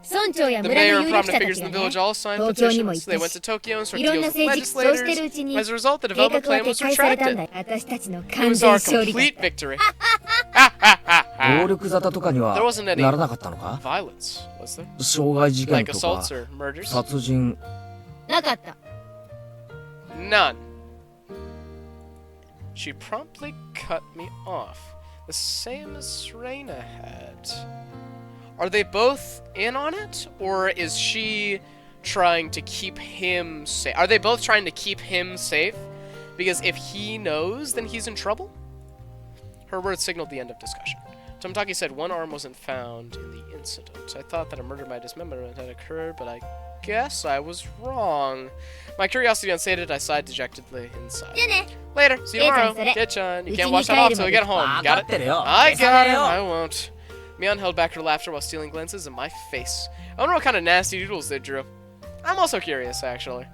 村長や The 村 mayor の and 有力 prominent 者た figures ち in が the ね village all signed 東京にも petitions. 行った They went し to Tokyo and いろん struck な deals with 政治苦闘してる legislators. うちに As a result, the 計画 development は plan 撤 was 回されたん retracted. だ私たちの It 完 was 全 our 勝利だ complete victory. 暴力沙汰とかには There wasn't any ならなかったのか violence, was there? 傷害事件 Like とか assaults or murders? 殺人なかった None. She promptly cut me off, the same as Reina had. Are they both in on it, or is she trying to keep him safe? Are they both trying to keep him safe? Because if he knows, then he's in trouble? Her words signaled the end of discussion. Tomitaki said one arm wasn't found in the incident. I thought that a murder by dismemberment had occurred, but I guess I was wrong. My curiosity unsated, I sighed dejectedly inside. Later. See you tomorrow. Ditchan. You can't wash that off till we get home. Got it? I got it. I won't. Mion held back her laughter while stealing glances at my face. I wonder what kind of nasty doodles they drew. I'm also curious, actually.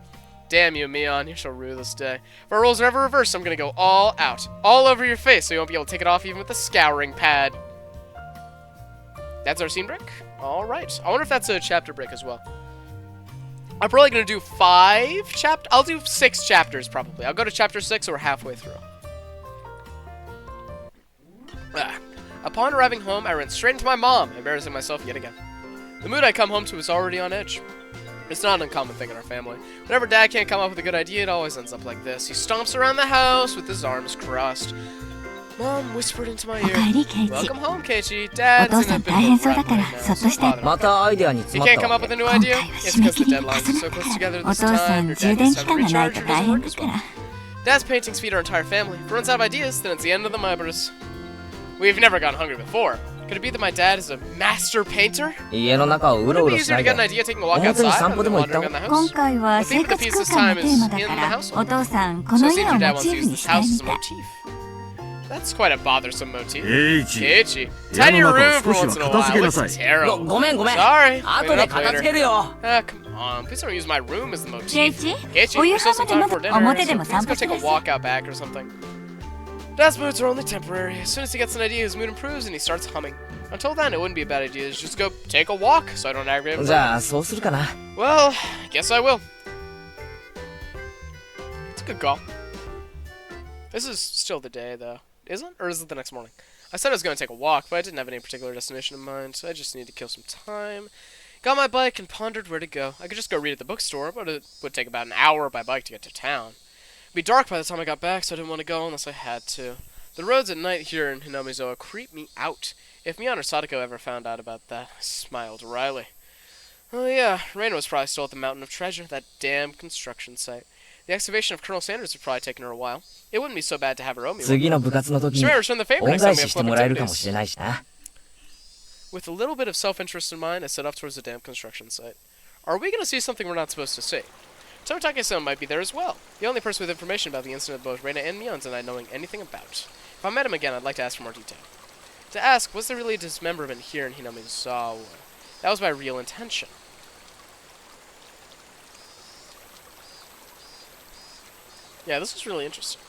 Damn you, Mion. You shall rue this day. If our roles are ever reversed, I'm gonna go all out. All over your face, so you won't be able to take it off even with a scouring pad. That's our scene break? Alright. I wonder if that's a chapter break as well. I'm probably gonna do 5 chapters. I'll do 6 chapters, probably. I'll go to chapter 6 or halfway through. Upon arriving home, I ran straight into my mom, embarrassing myself yet again. The mood I come home to is already on edge. It's not an uncommon thing in our family. Whenever Dad can't come up with a good idea, it always ends up like this. He stomps around the house with his arms crossed. Mom whispered into my ear, Welcome home, Keiichi. Dad's in a bit of a rut right now, so bother him. He can't come up with a new idea? It's because the deadlines are so close together this time. Your dad needs time to recharge and doesn't work as well. Dad's paintings feed our entire family. If he runs out of ideas, then it's the end of the Mybers. We've never gotten hungry before. Could it be that my dad is a master painter? Would it be easier to get an idea taking a walk outside rather than wandering around the house? The theme of the piece this time is in the household. So it seems your dad wants to use this house as a motif. That's quite a bothersome motif. Keiichi. Tidy your room for once in a while. It's terrible. Sorry. Clean it up later. Come on. Please don't use my room as the motif. Keiichi, we're still some time for dinner, so please go take a walk out back or something. Dad's moods are only temporary. As soon as he gets an idea, his mood improves and he starts humming. Until then, it wouldn't be a bad idea to just go take a walk so I don't aggravate him. Well, I guess I will. It's a good call. This is still the day, though. Isn't it? Or is it the next morning? I said I was going to take a walk, but I didn't have any particular destination in mind, so I just needed to kill some time. Got my bike and pondered where to go. I could just go read at the bookstore, but it would take about an hour by bike to get to town. It'd be dark by the time I got back, so I didn't want to go unless I had to. The roads at night here in Hinamizoa creep me out. If Mion or Sadako ever found out about that, I smiled wryly. Oh yeah, Reina was probably still at the Mountain of Treasure, that damn construction site. The excavation of Colonel Sanders would probably taken her a while. It wouldn't be so bad to have her owe me one. She may return the favor next time we have club activities. With a little bit of self-interest in mind, I set off towards the damn construction site. Are we going to see something we're not supposed to see? Tomitaki-san might be there as well. The only person with information about the incident both Reina and Mion deny knowing anything about. If I met him again, I'd like to ask for more detail. To ask, was there really a dismemberment here in Hinamizawa? That was my real intention. Yeah, this was really interesting.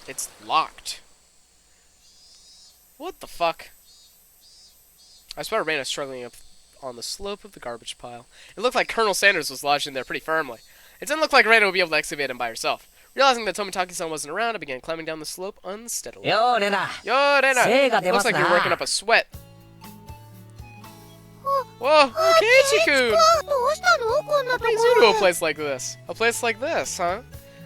It's locked. What the fuck? I spotted Reina struggling up on the slope of the garbage pile. It looked like Colonel Sanders was lodged in there pretty firmly. It didn't look like Reina would be able to excavate him by herself. Realizing that Tomitaki-san wasn't around, I began climbing down the slope unsteadily. Yo, Reina! Looks like you're working up a sweat. Whoa, Keiichi-kun! What brings you to a place like this? A place like this, huh?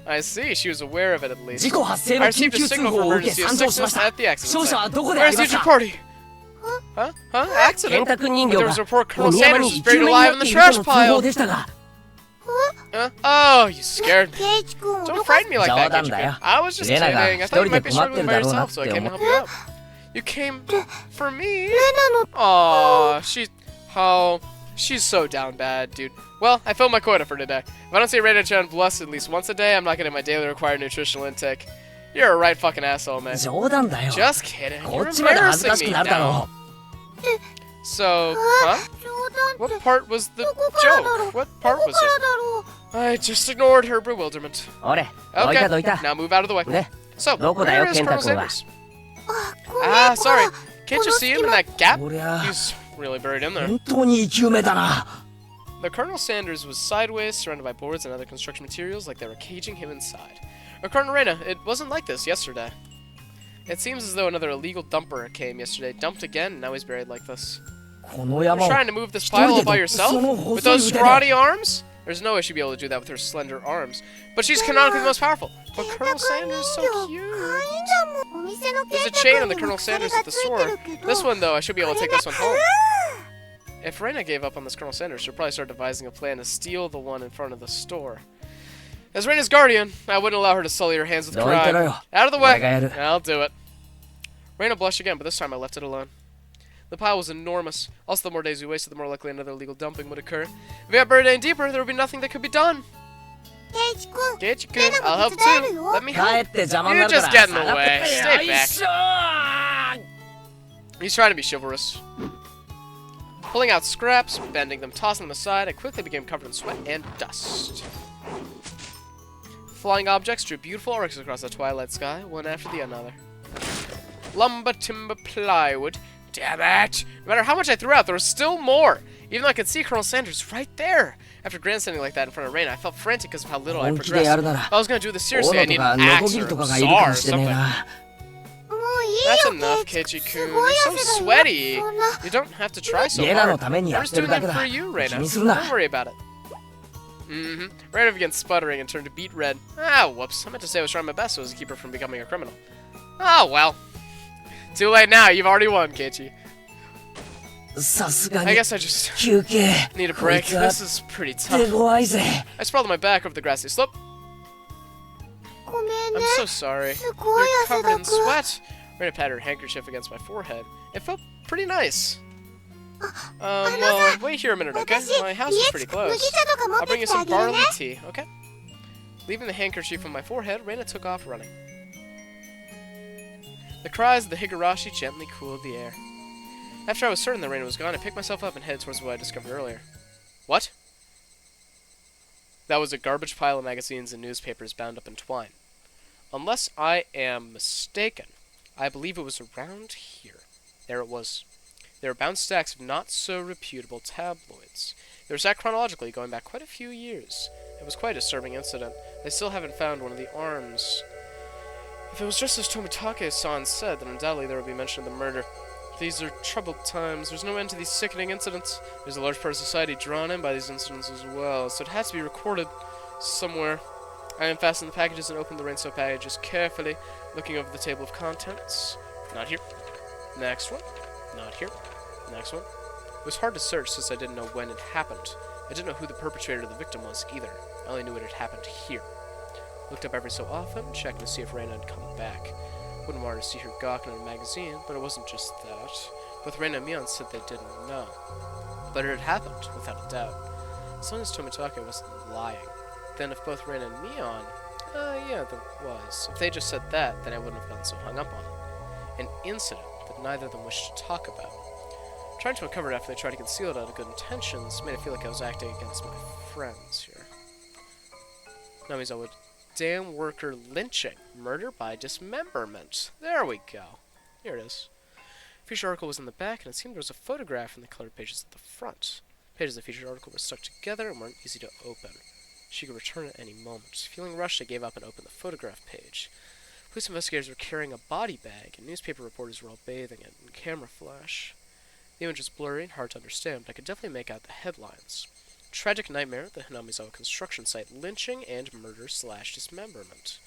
I see, she was aware of it at least. I received a signal for emergency assistance at the accident site. Where's the party? Huh? Accident? But there was a report Colonel Sanders was buried alive in the trash pile. Huh? Oh, you scared me. Don't frighten me like that, Keiichi-kun. I was just kidding. I thought you might be struggling by yourself, so I came to help you out. You came for me? Aww, she's so down bad, dude. Well, I filled my quota for today. If I don't see Reina-chan blessed at least once a day, I'm not getting my daily required nutritional intake. You're a right fucking asshole, man. Just kidding. You're embarrassing me now. So, huh? What part was the joke? What part was it? I just ignored her bewilderment. Okay, now move out of the way. So, where is Colonel Sanders? Sorry. Can't you see him in that gap? He's really buried in there. The Colonel Sanders was sideways, surrounded by boards and other construction materials like they were caging him inside. Or Colonel Reina, it wasn't like this yesterday. It seems as though another illegal dumper came yesterday, dumped again, and now he's buried like this. You're trying to move this pile all by yourself? With those scrawny arms? There's no way she'd be able to do that with her slender arms. But she's canonically the most powerful. But Colonel Sanders is so cute. There's a chain on the Colonel Sanders at the store. This one, though, I should be able to take this one home. If Reina gave up on this Colonel Sanders, she'll probably start devising a plan to steal the one in front of the store. As Reina's guardian, I wouldn't allow her to sully her hands with crime. Out of the way! I'll do it. Reina blushed again, but this time I left it alone. The pile was enormous. Also, the more days we wasted, the more likely another illegal dumping would occur. If we got buried any deeper, there would be nothing that could be done. Keiichi-kun, I'll help too. Let me help. You just get in the way. Stay back. He's trying to be chivalrous. Pulling out scraps, bending them, tossing them aside, I quickly became covered in sweat and dust. Flying objects drew beautiful arcs across the twilight sky, one after the another. Lumber, timber, plywood. Damn it! No matter how much I threw out, there was still more! Even though I could see Colonel Sanders right there! After grandstanding like that in front of Reina, I felt frantic because of how little I progressed. If I was going to do this seriously, I need an axe or a saw or something. That's enough, Keiichi-kun. You're so sweaty! You don't have to try so hard. I'm just doing that for you, Reina. Don't worry about it. Reina began sputtering and turned a beet red. Ah, whoops. I meant to say I was trying my best so as to keep her from becoming a criminal. Oh, well. Too late now, you've already won, Keiichi. I guess I just need a break. This is pretty tough. I sprawled on my back over the grassy slope. I'm so sorry. You're covered in sweat. Reina patted her handkerchief against my forehead. It felt pretty nice. Well, wait here a minute, okay? My house is pretty close. I'll bring you some barley tea, okay? Leaving the handkerchief on my forehead, Reina took off running. The cries of the Higurashi gently cooled the air. After I was certain that Reina was gone, I picked myself up and headed towards what I discovered earlier. What? That was a garbage pile of magazines and newspapers bound up in twine. Unless I am mistaken, I believe it was around here. There it was. They were bound stacks of not-so-reputable tabloids. They were stacked chronologically, going back quite a few years. It was quite a disturbing incident. They still haven't found one of the arms. If it was just as Tomitake-san said, then undoubtedly there would be mention of the murder. These are troubled times. There's no end to these sickening incidents. There's a large part of society drawn in by these incidents as well, so it has to be recorded somewhere. I unfastened the packages and opened the rainsow packages carefully, looking over the table of contents. Not here. Next one. Not here. Next one. It was hard to search since I didn't know when it happened. I didn't know who the perpetrator of the victim was either. I only knew it had happened here. Looked up every so often, checking to see if Reina had come back. Wouldn't want her to see her gawking in a magazine, but it wasn't just that. Both Reina and Mion said they didn't know. But it had happened, without a doubt. As long as Tomitake wasn't lying. Then if both Reina and Mion... yeah, there was. If they just said that, then I wouldn't have gotten so hung up on it. An incident that neither of them wished to talk about. Trying to uncover it after they tried to conceal it out of good intentions made it feel like I was acting against my friends here. Namizawa, damn worker lynching. Murder by dismemberment. There we go. Here it is. The featured article was in the back, and it seemed there was a photograph in the colored pages at the front. Pages of the featured article were stuck together and weren't easy to open. She could return at any moment. Feeling rushed, I gave up and opened the photograph page. Police investigators were carrying a body bag, and newspaper reporters were all bathing it in camera flash. The image was blurry and hard to understand, but I could definitely make out the headlines. Tragic nightmare at the Hinamizawa construction site, lynching and murder/dismemberment.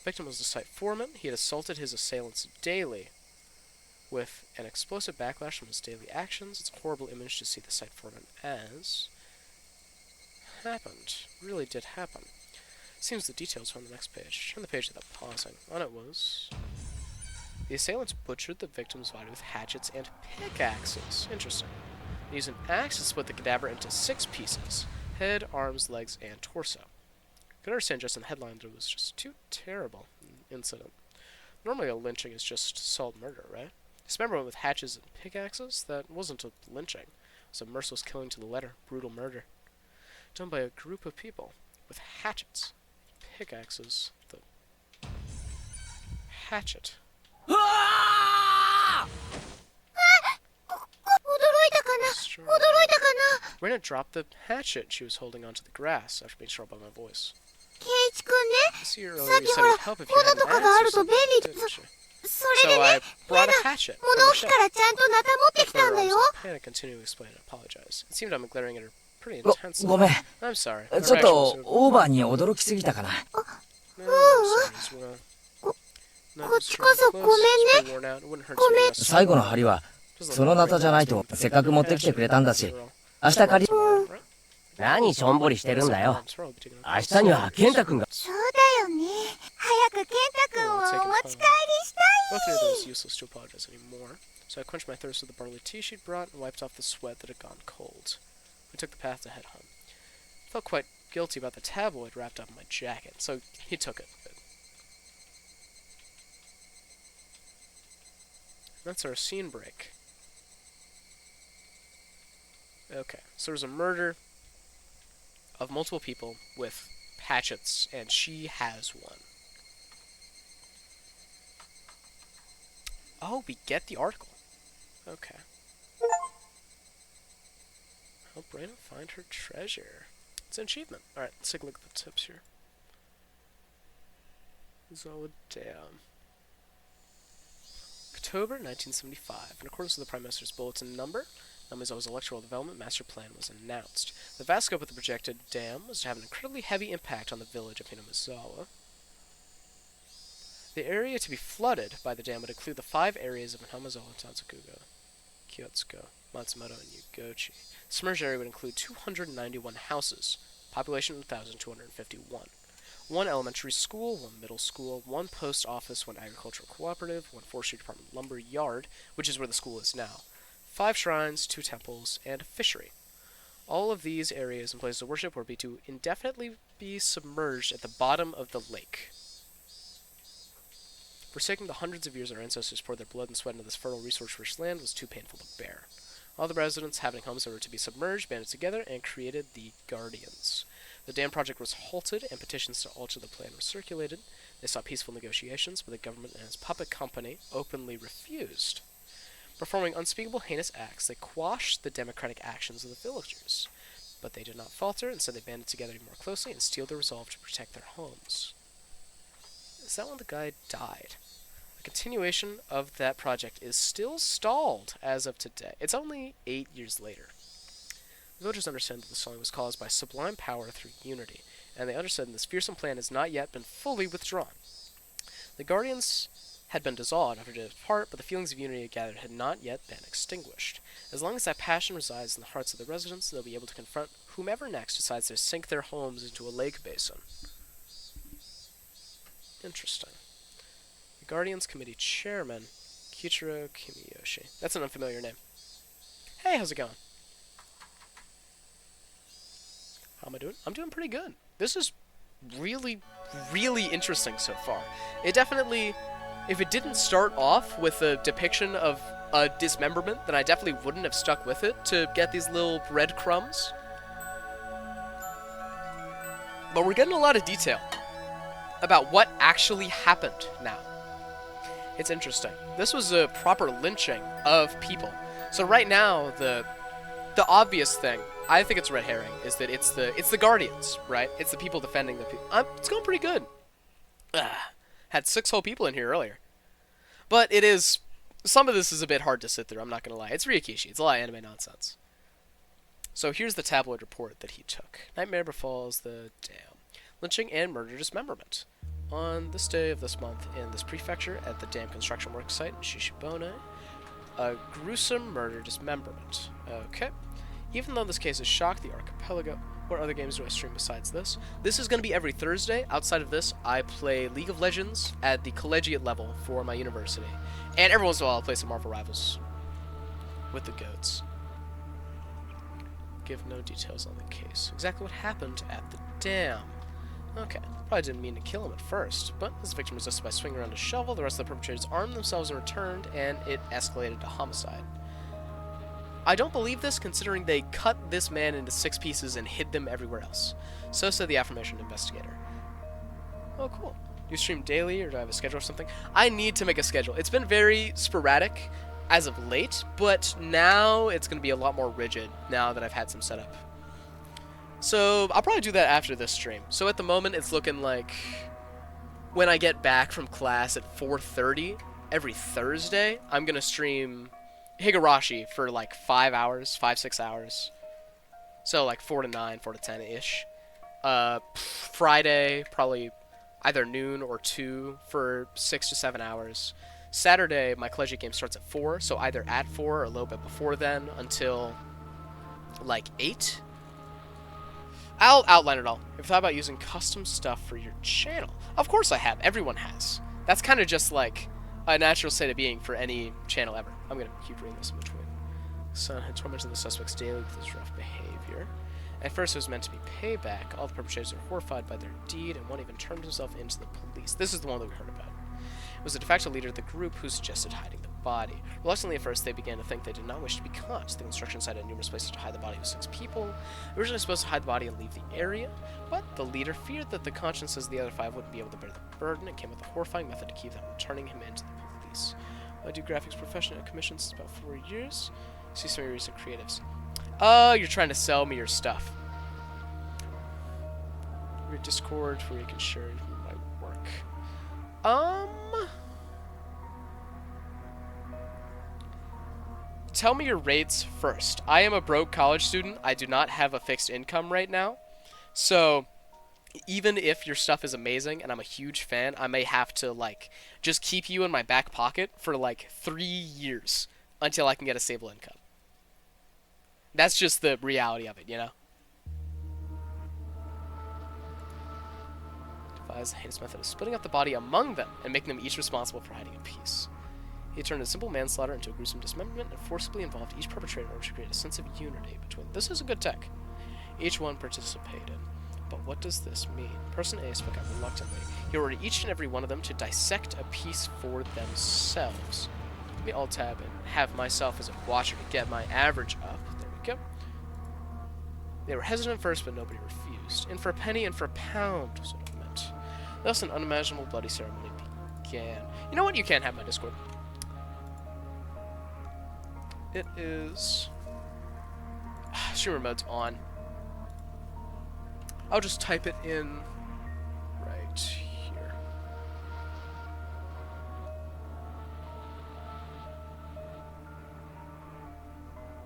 Victim was the site foreman. He had assaulted his assailants daily. With an explosive backlash from his daily actions, it's a horrible image to see the site foreman as... happened. Really did happen. Seems the details are on the next page. Turn the page without pausing. On it was... The assailants butchered the victim's body with hatchets and pickaxes. Interesting. They used an axe to split the cadaver into 6 pieces. Head, arms, legs, and torso. I could understand just in the headline that it was just too terrible an incident. Normally a lynching is just assault murder, right? Dismemberment with hatchets and pickaxes? That wasn't a lynching. It was a merciless killing to the letter. Brutal murder. Done by a group of people with hatchets. Pickaxes. The hatchet. Reina dropped the hatchet she was holding onto the grass after being struck by my voice. I see you earlier you said it would help if you had an axe or something, didn't you? So I brought a hatchet from the shed. Hannah continued to explain and apologize. It seemed I'm glaring at her pretty intensely. I'm sorry. Her ちょっ reaction was とオーバーに驚きすぎたかな。No, sorry as well. No, こっちこそごめんね。 it's pretty worn out. It wouldn't hurt to get a 最後の針はそのナタじゃないとせっかく持ってきてくれたんだし、明日借り。何しょんぼりしてるんだよ。明日には健太くんが。そうだよね。早く健太くんをお持ち帰りしたい。 Both knew that it was useless to apologize anymore, so I quenched my thirst with the barley tea she'd brought and wiped off the sweat that had gone cold. We took the path to head home. I felt quite guilty about the tabloid wrapped up in my jacket, so he took it. That's our scene break. Okay, so there's a murder of multiple people with hatchets, and she has one. Oh, we get the article. Okay. Help Raina find her treasure. It's an achievement. Alright, let's take a look at the tips here. Zoa Dam. October 1975. In accordance with the Prime Minister's bulletin number, Namizawa's electoral development master plan was announced. The vast scope of the projected dam was to have an incredibly heavy impact on the village of Hinamizawa. The area to be flooded by the dam would include the 5 areas of Hinamizawa, Tatsukuga, Kyotsuka, Matsumoto, and Yugochi. The submerged area would include 291 houses, population 1,251. 1 elementary school, 1 middle school, 1 post office, 1 agricultural cooperative, 1 forestry department lumber yard, which is where the school is now, 5 shrines, 2 temples, and a fishery. All of these areas and places of worship were to indefinitely be submerged at the bottom of the lake. Forsaking the hundreds of years our ancestors poured their blood and sweat into this fertile, resource-rich land was too painful to bear. All the residents having homes that were to be submerged banded together and created the Guardians. The dam project was halted, and petitions to alter the plan were circulated. They sought peaceful negotiations, but the government and its puppet company openly refused. Performing unspeakable heinous acts, they quashed the democratic actions of the villagers. But they did not falter, instead they banded together more closely and steeled their resolve to protect their homes. Is that when the guy died? The continuation of that project is still stalled as of today. It's only 8 years later. The villagers understand that the stalling was caused by sublime power through unity, and they understood that this fearsome plan has not yet been fully withdrawn. The Guardians had been dissolved after they depart, but the feelings of unity gathered had not yet been extinguished. As long as that passion resides in the hearts of the residents, they'll be able to confront whomever next decides to sink their homes into a lake basin. Interesting. The Guardians Committee Chairman, Kichiro Kimiyoshi. That's an unfamiliar name. Hey, how's it going? How am I doing? I'm doing pretty good. This is really, really interesting so far. It definitely, if it didn't start off with a depiction of a dismemberment, then I definitely wouldn't have stuck with it to get these little breadcrumbs. But we're getting a lot of detail about what actually happened now. It's interesting. This was a proper lynching of people. So right now, the obvious thing, I think it's red herring, is that it's the Guardians, right? It's the people defending the people. It's going pretty good. Had 6 whole people in here earlier. But it is, some of this is a bit hard to sit through, I'm not going to lie. It's Ryukishi, it's a lot of anime nonsense. So here's the tabloid report that he took. Nightmare befalls the dam. Lynching and murder dismemberment. On this day of this month in this prefecture at the dam construction work site in Shishibone, a gruesome murder dismemberment. Okay. Even though this case has shocked the archipelago, what other games do I stream besides this? This is going to be every Thursday. Outside of this, I play League of Legends at the collegiate level for my university. And every once in a while, I'll play some Marvel Rivals with the goats. Give no details on the case. Exactly what happened at the dam. Okay, probably didn't mean to kill him at first, but as the victim resisted by swinging around a shovel, the rest of the perpetrators armed themselves and returned, and it escalated to homicide. I don't believe this, considering they cut this man into 6 pieces and hid them everywhere else. So said the aforementioned investigator. Oh, cool. Do you stream daily, or do I have a schedule or something? I need to make a schedule. It's been very sporadic as of late, but now it's going to be a lot more rigid now that I've had some setup. So I'll probably do that after this stream. So at the moment, it's looking like when I get back from class at 4:30 every Thursday, I'm going to stream Higurashi for like 5 hours, 5-6 hours. So like 4 to 9, 4 to 10-ish. Friday, probably, either noon or 2 for 6 to 7 hours. Saturday, my collegiate game starts at 4, so either at 4 or a little bit before then until like 8. I'll outline it all. Have you thought about using custom stuff for your channel? Of course I have. Everyone has. That's kind of just like a natural state of being for any channel ever. I'm going to keep reading this in between. Son had tormented the suspects daily with his rough behavior. At first it was meant to be payback. All the perpetrators are horrified by their deed, and one even turned himself into the police. This is the one that we heard about. It was the de facto leader of the group who suggested hiding the body. Reluctantly at first, they began to think they did not wish to be caught. The construction site had numerous places to hide the body of 6 people. Originally supposed to hide the body and leave the area, but the leader feared that the consciences of the other 5 wouldn't be able to bear the burden, and came with a horrifying method to keep them from turning him into the police. I do graphics profession at commission since about 4 years. See some of your recent creatives. You're trying to sell me your stuff. Your Discord where you can share my work. Tell me your rates first. I am a broke college student. I do not have a fixed income right now. So, even if your stuff is amazing and I'm a huge fan, I may have to, like, just keep you in my back pocket for, like, 3 years until I can get a stable income. That's just the reality of it, you know? Devise a heinous method of splitting up the body among them and making them each responsible for hiding a piece. He turned a simple manslaughter into a gruesome dismemberment and forcibly involved each perpetrator in order to create a sense of unity between. This is a good tech. Each one participated. But what does this mean? Person A spoke out reluctantly. He ordered each and every one of them to dissect a piece for themselves. Let me alt-tab and have myself as a watcher to get my average up. There we go. They were hesitant at first, but nobody refused. In for a penny and for a pound was what it meant. Thus an unimaginable bloody ceremony began. You know what? You can't have my Discord. It is... streamer mode's on. I'll just type it in right here.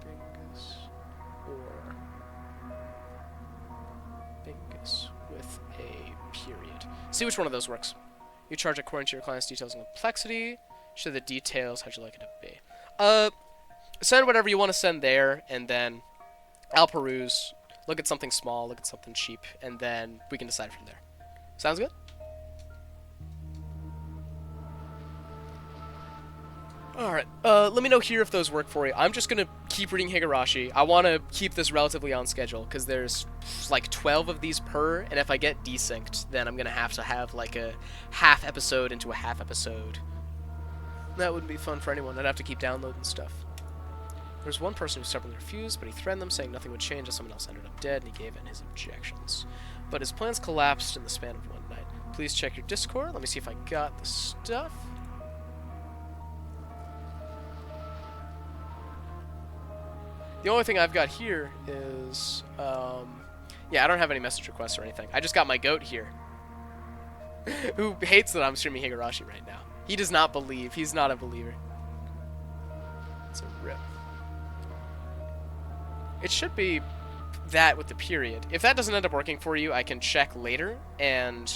Bingus or Bingus with a period. See which one of those works. You charge according to your client's details and complexity. Show the details. How'd you like it to be? Send whatever you want to send there, and then I'll peruse. Look at something small, look at something cheap, and then we can decide from there. Sounds good? Alright, let me know here if those work for you. I'm just gonna keep reading Higurashi. I want to keep this relatively on schedule, because there's like 12 of these per, and if I get desynced, then I'm gonna have like a half episode into a half episode. That wouldn't be fun for anyone. I'd have to keep downloading stuff. There was one person who stubbornly refused, but he threatened them, saying nothing would change as someone else ended up dead, and he gave in his objections. But his plans collapsed in the span of one night. Please check your Discord. Let me see if I got the stuff. The only thing I've got here is, yeah, I don't have any message requests or anything. I just got my goat here, who hates that I'm streaming Higurashi right now. He does not believe. He's not a believer. It's a rip. It should be that with the period. If that doesn't end up working for you, I can check later, and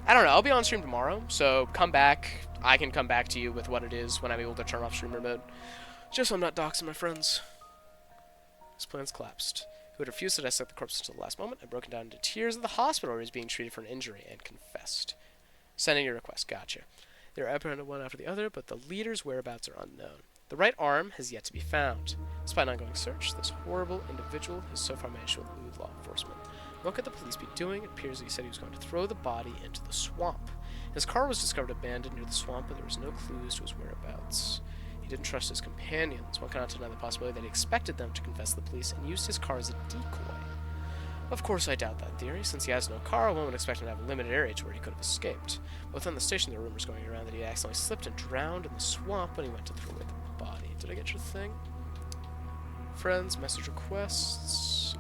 I don't know, I'll be on stream tomorrow, so come back. I can come back to you with what it is when I'm able to turn off streamer mode. Just so I'm not doxing my friends. His plans collapsed. He had refused to dissect the corpse until the last moment and broken down into tears at the hospital where he was being treated for an injury and confessed. Sending your request, gotcha. They were apprehended one after the other, but the leader's whereabouts are unknown. The right arm has yet to be found. Despite an ongoing search, this horrible individual has so far managed to elude law enforcement. What could the police be doing? It appears that he said he was going to throw the body into the swamp. His car was discovered abandoned near the swamp, but there was no clues to his whereabouts. He didn't trust his companions. One cannot deny the possibility that he expected them to confess to the police and used his car as a decoy. Of course, I doubt that theory. Since he has no car, one would expect him to have a limited area to where he could have escaped. Within the station, there were rumors going around that he accidentally slipped and drowned in the swamp when he went to throw away the body. Did I get your thing? Friends, message requests,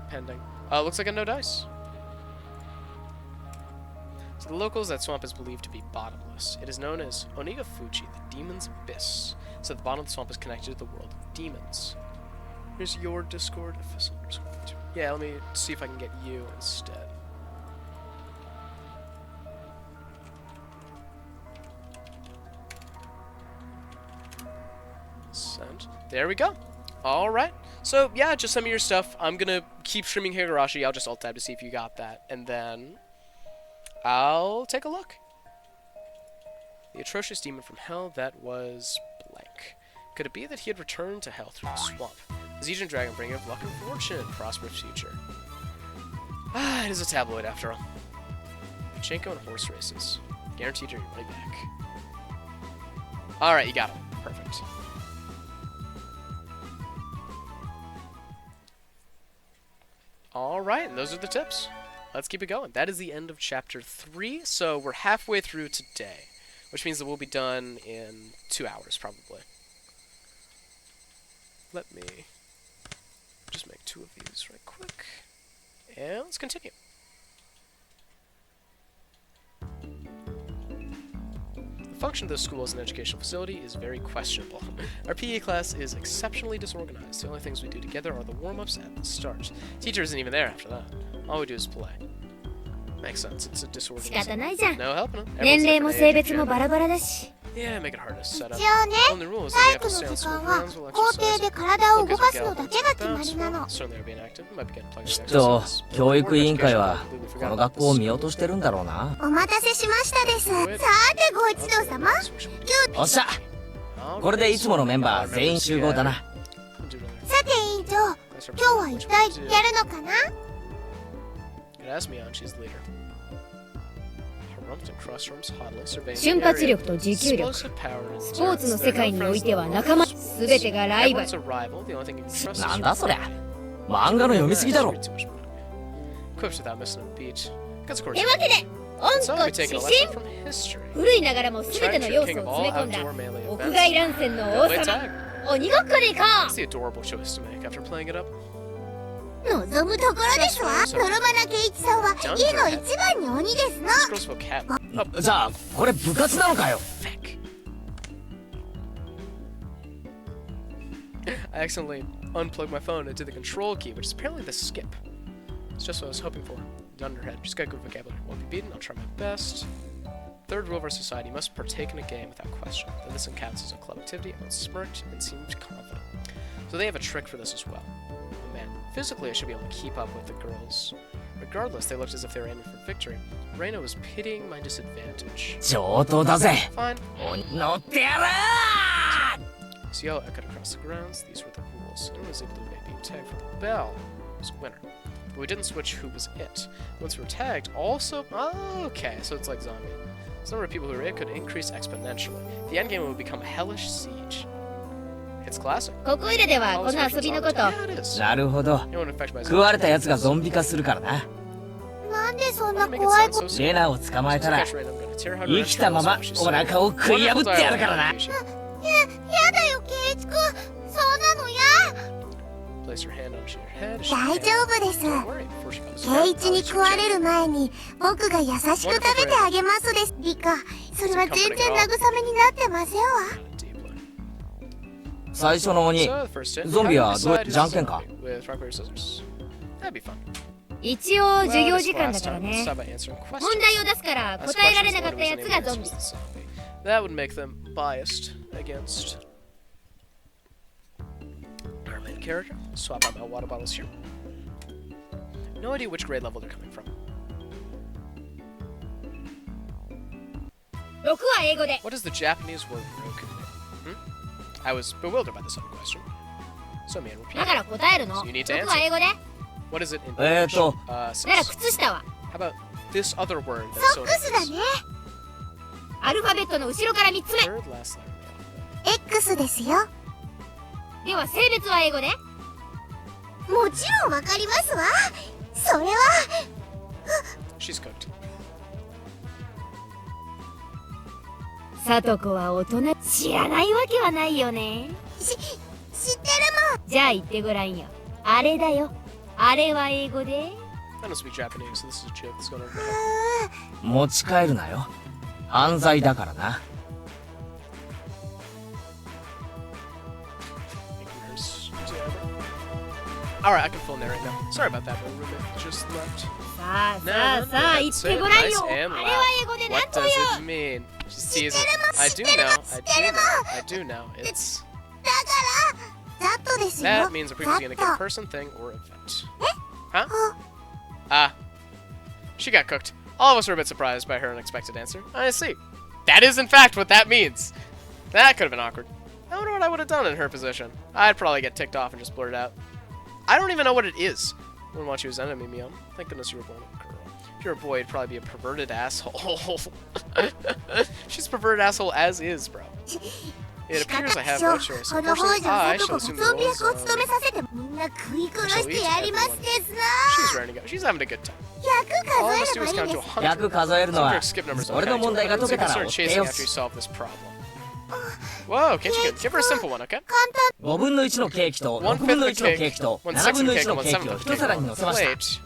pending. Looks like a no dice. To the locals, that swamp is believed to be bottomless. It is known as Oniga Fuji, the Demon's Abyss. So the bottom of the swamp is connected to the world of demons. Here's your Discord. Yeah, let me see if I can get you instead. Send. There we go. Alright. So, yeah, just send me your stuff. I'm gonna keep streaming Higurashi. I'll just alt-tab to see if you got that. And then I'll take a look. The atrocious demon from hell, that was blank. Could it be that he had returned to hell through the swamp? The Zegian dragon bringer of luck and fortune, prosperous future. Ah, it is a tabloid after all. Pachinko and horse races. Guaranteed your money back. Alright, you got it. Perfect. Alright, and those are the tips. Let's keep it going. That is the end of chapter 3, so we're halfway through today, which means that we'll be done in 2 hours, probably. Let me just make 2 of these right quick, and let's continue. The function of this school as an educational facility is very questionable. Our PE class is exceptionally disorganized. The only things we do together are the warm-ups at the start. Teacher isn't even there after that. All we do is play. Makes sense. It's a disorganized. No helping them. 年齢も性別もバラバラだし。 Yeah, make it hard to set up. 一応ね、 Only rule is 体 that 育 we の have to 時 stay on 間 school は grounds, we'll 校庭 exercise. で体を動 Focus か on すのだ gallop, けが決ま bounce, りなの。 certainly are being active. We might be getting plugged into きっと exercise. 教育委員会は Board of こ education, の学校を見落としてるんだろうな。お待たせしましたです。さてご一同様、おっしゃ、これでいつものメンバー全員集合だな。さて委員長、今日は一体やるのかな？ It asked me on, she's the leader. Harumped and crossrooms, hodling, surveying 瞬 the 発 area. 力と持久力、 Explosive power and スポーツの endurance. 世界においては仲間、すべてがライバル。 Everyone's a rival. The only thing you can trust is なんだ your そりゃ、 pride. 漫画の読みすぎだろ。 Read too much manga. Quips without missing a beat. Guts, of course. ってわけで、 So 温 we'll 故 be 知 taking a 新 lesson from history. 古いながらもすべての要素を詰め込んだ屋外乱戦の王 Play 様 tag. 鬼ごっこでいこ It's the adorable choice to make after playing it up. 望むところですわ。ノルマナケイチさんは家の一番に鬼ですの。 This girl's vocab. じゃあこれ部活なのかよ。 Feck. I accidentally unplugged my phone and did the control key, which is apparently the skip. It's just what I was hoping for. Done in her head. Just got good vocabulary. Won't be beaten. I'll try my best. Third rule of our society: must partake in a game without question. Then this counts as a club activity. I smirked and seemed confident. So they have a trick for this as well. Oh man, physically I should be able to keep up with the girls. Regardless, they looked as if they were aiming for victory. Reina was pitying my disadvantage. 上等だぜ。 Fine. 乗ってやらー。 His yell echoed across the grounds. These were the rules. Anyone was able to maybe tag for the bell was a winner. But we didn't switch who was it. Once we were tagged, also... Oh, okay, so it's like zombie. The number of people who were it could increase exponentially. The endgame would become a hellish siege. It's classic. ここいらではこの遊びのこと Yeah, it is. なるほど。 Anyone affected by 食われたやつがゾンビ化するからな。なんでそんな Make it 怖い sound こ so と？ simple. レナを捕まえたら Catch Reina, I'm gonna tear her 生きたままお腹を食い破ってやるからな。やだよケイチ君、そうなのや。 Place your hand on your head. 大丈夫です。 Don't worry, before she comes ケイチに食われる前に僕が優しく食べてあげますです。リカ、それは全然慰めになってませんわ。 deeply. 最初の鬼、 So, the first hit, ゾンビ how は do ど you う decide じゃんけんか。 with rock, paper, scissors? That'd be fun. 一応授 Well, 業 this 時間だ last から time, let's ね start by answering questions. 問題を出すから Ask 答えられ questions なか that ったや was つが any ゾンビ answers to the zombie. That would make them biased against our main character. Swap out my water bottles here. No idea which grade level they're coming from. 6は英語で What does the Japanese word broken mean? I was bewildered by this other question. So, man, だ repeat. から答えるの You need to 6は英語で What is it in えー English? と なら Sis. 靴下は How about this other word ソ that's ッ so クスだ nice? ね。アルファベットの後ろから3つ目 Third last letter in the alphabet. X ですよ。では性別は英語でもちろんわかりますわ。それは She's cooked. さとこは大人知らないわけはないよね知ってるじゃあ言ってごらんよあれだよあれは英語で I don't speak Japanese, so this is a joke that's going over my も head. ん。持ち帰るなよ。犯罪だからな。 Alright, I can phone there right now. Sorry about that, my roommate just left. さあさあさあ言ってごらんよ Nice あ and れ loud. は英語で何 What と does 言 it mean? She's teasing. I do know, I do know, I do know. It's だかざっとですよ。 That means the prequel's gonna get a person, thing, or event. Huh? Ah. She got cooked. All of us were a bit surprised by her unexpected answer. I see. That is in fact what that means. That could have been awkward. I wonder what I would have done in her position. I'd probably get ticked off and just blurt it out. I don't even know what it is. Wouldn't want you as enemy, Mion. Thank goodness you were born a girl. If you're a boy, you'd probably be a perverted asshole. She's a perverted asshole as is, bro. It appears I have no choice. Unfortunately, I shall assume the roles of... She's ready to go. She's having a good time. All I must do is count to 100. 100数えるのは Skip numbers 俺の問題が解けたら start 追って chasing よ after you solve this problem. Whoa, can't you give her a simple one, okay? 5分の1のケーキと One 6 fifth 分 of の the 1のケー cake, キと one 7 sixth 分 of の the 1 cake, の one ケーキ seventh を of the 一 cake 皿 on に the 乗せました plate.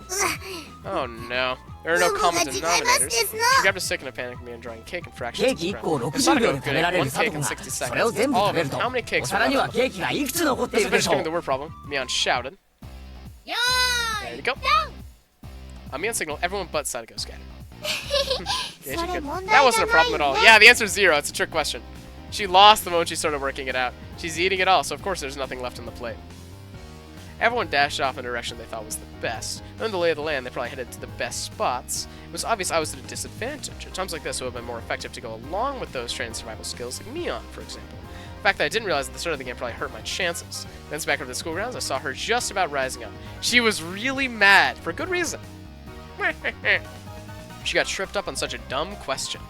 Oh no. There are no common denominators. She grabbed a stick in a panic and began drawing cake and ケ fractions ーキ in 1個を front. It's 60 not 秒 a で good 食べられ one る佐 cake 藤 in が 60それを seconds. 全部 All 食 of べ them. ると How many お cakes 皿 are には left? ケーキがいくつ残ってい This るで is しょ giving う the word problem. Mion shouted. There you go. Mion signaled everyone but Sadako scattered. Yeah, she could. That wasn't a problem at all. Yeah, the answer is 0. It's a trick question. She lost the moment she started working it out. She's eating it all, so of course there's nothing left on the plate. Everyone dashed off in a direction they thought was the best. Knowing the lay of the land, they probably headed to the best spots. It was obvious I was at a disadvantage. At times like this, it would have been more effective to go along with those trained survival skills, like Mion, for example. The fact that I didn't realize at the start of the game probably hurt my chances. Then back over to the school grounds, I saw her just about rising up. She was really mad, for good reason. She got tripped up on such a dumb question.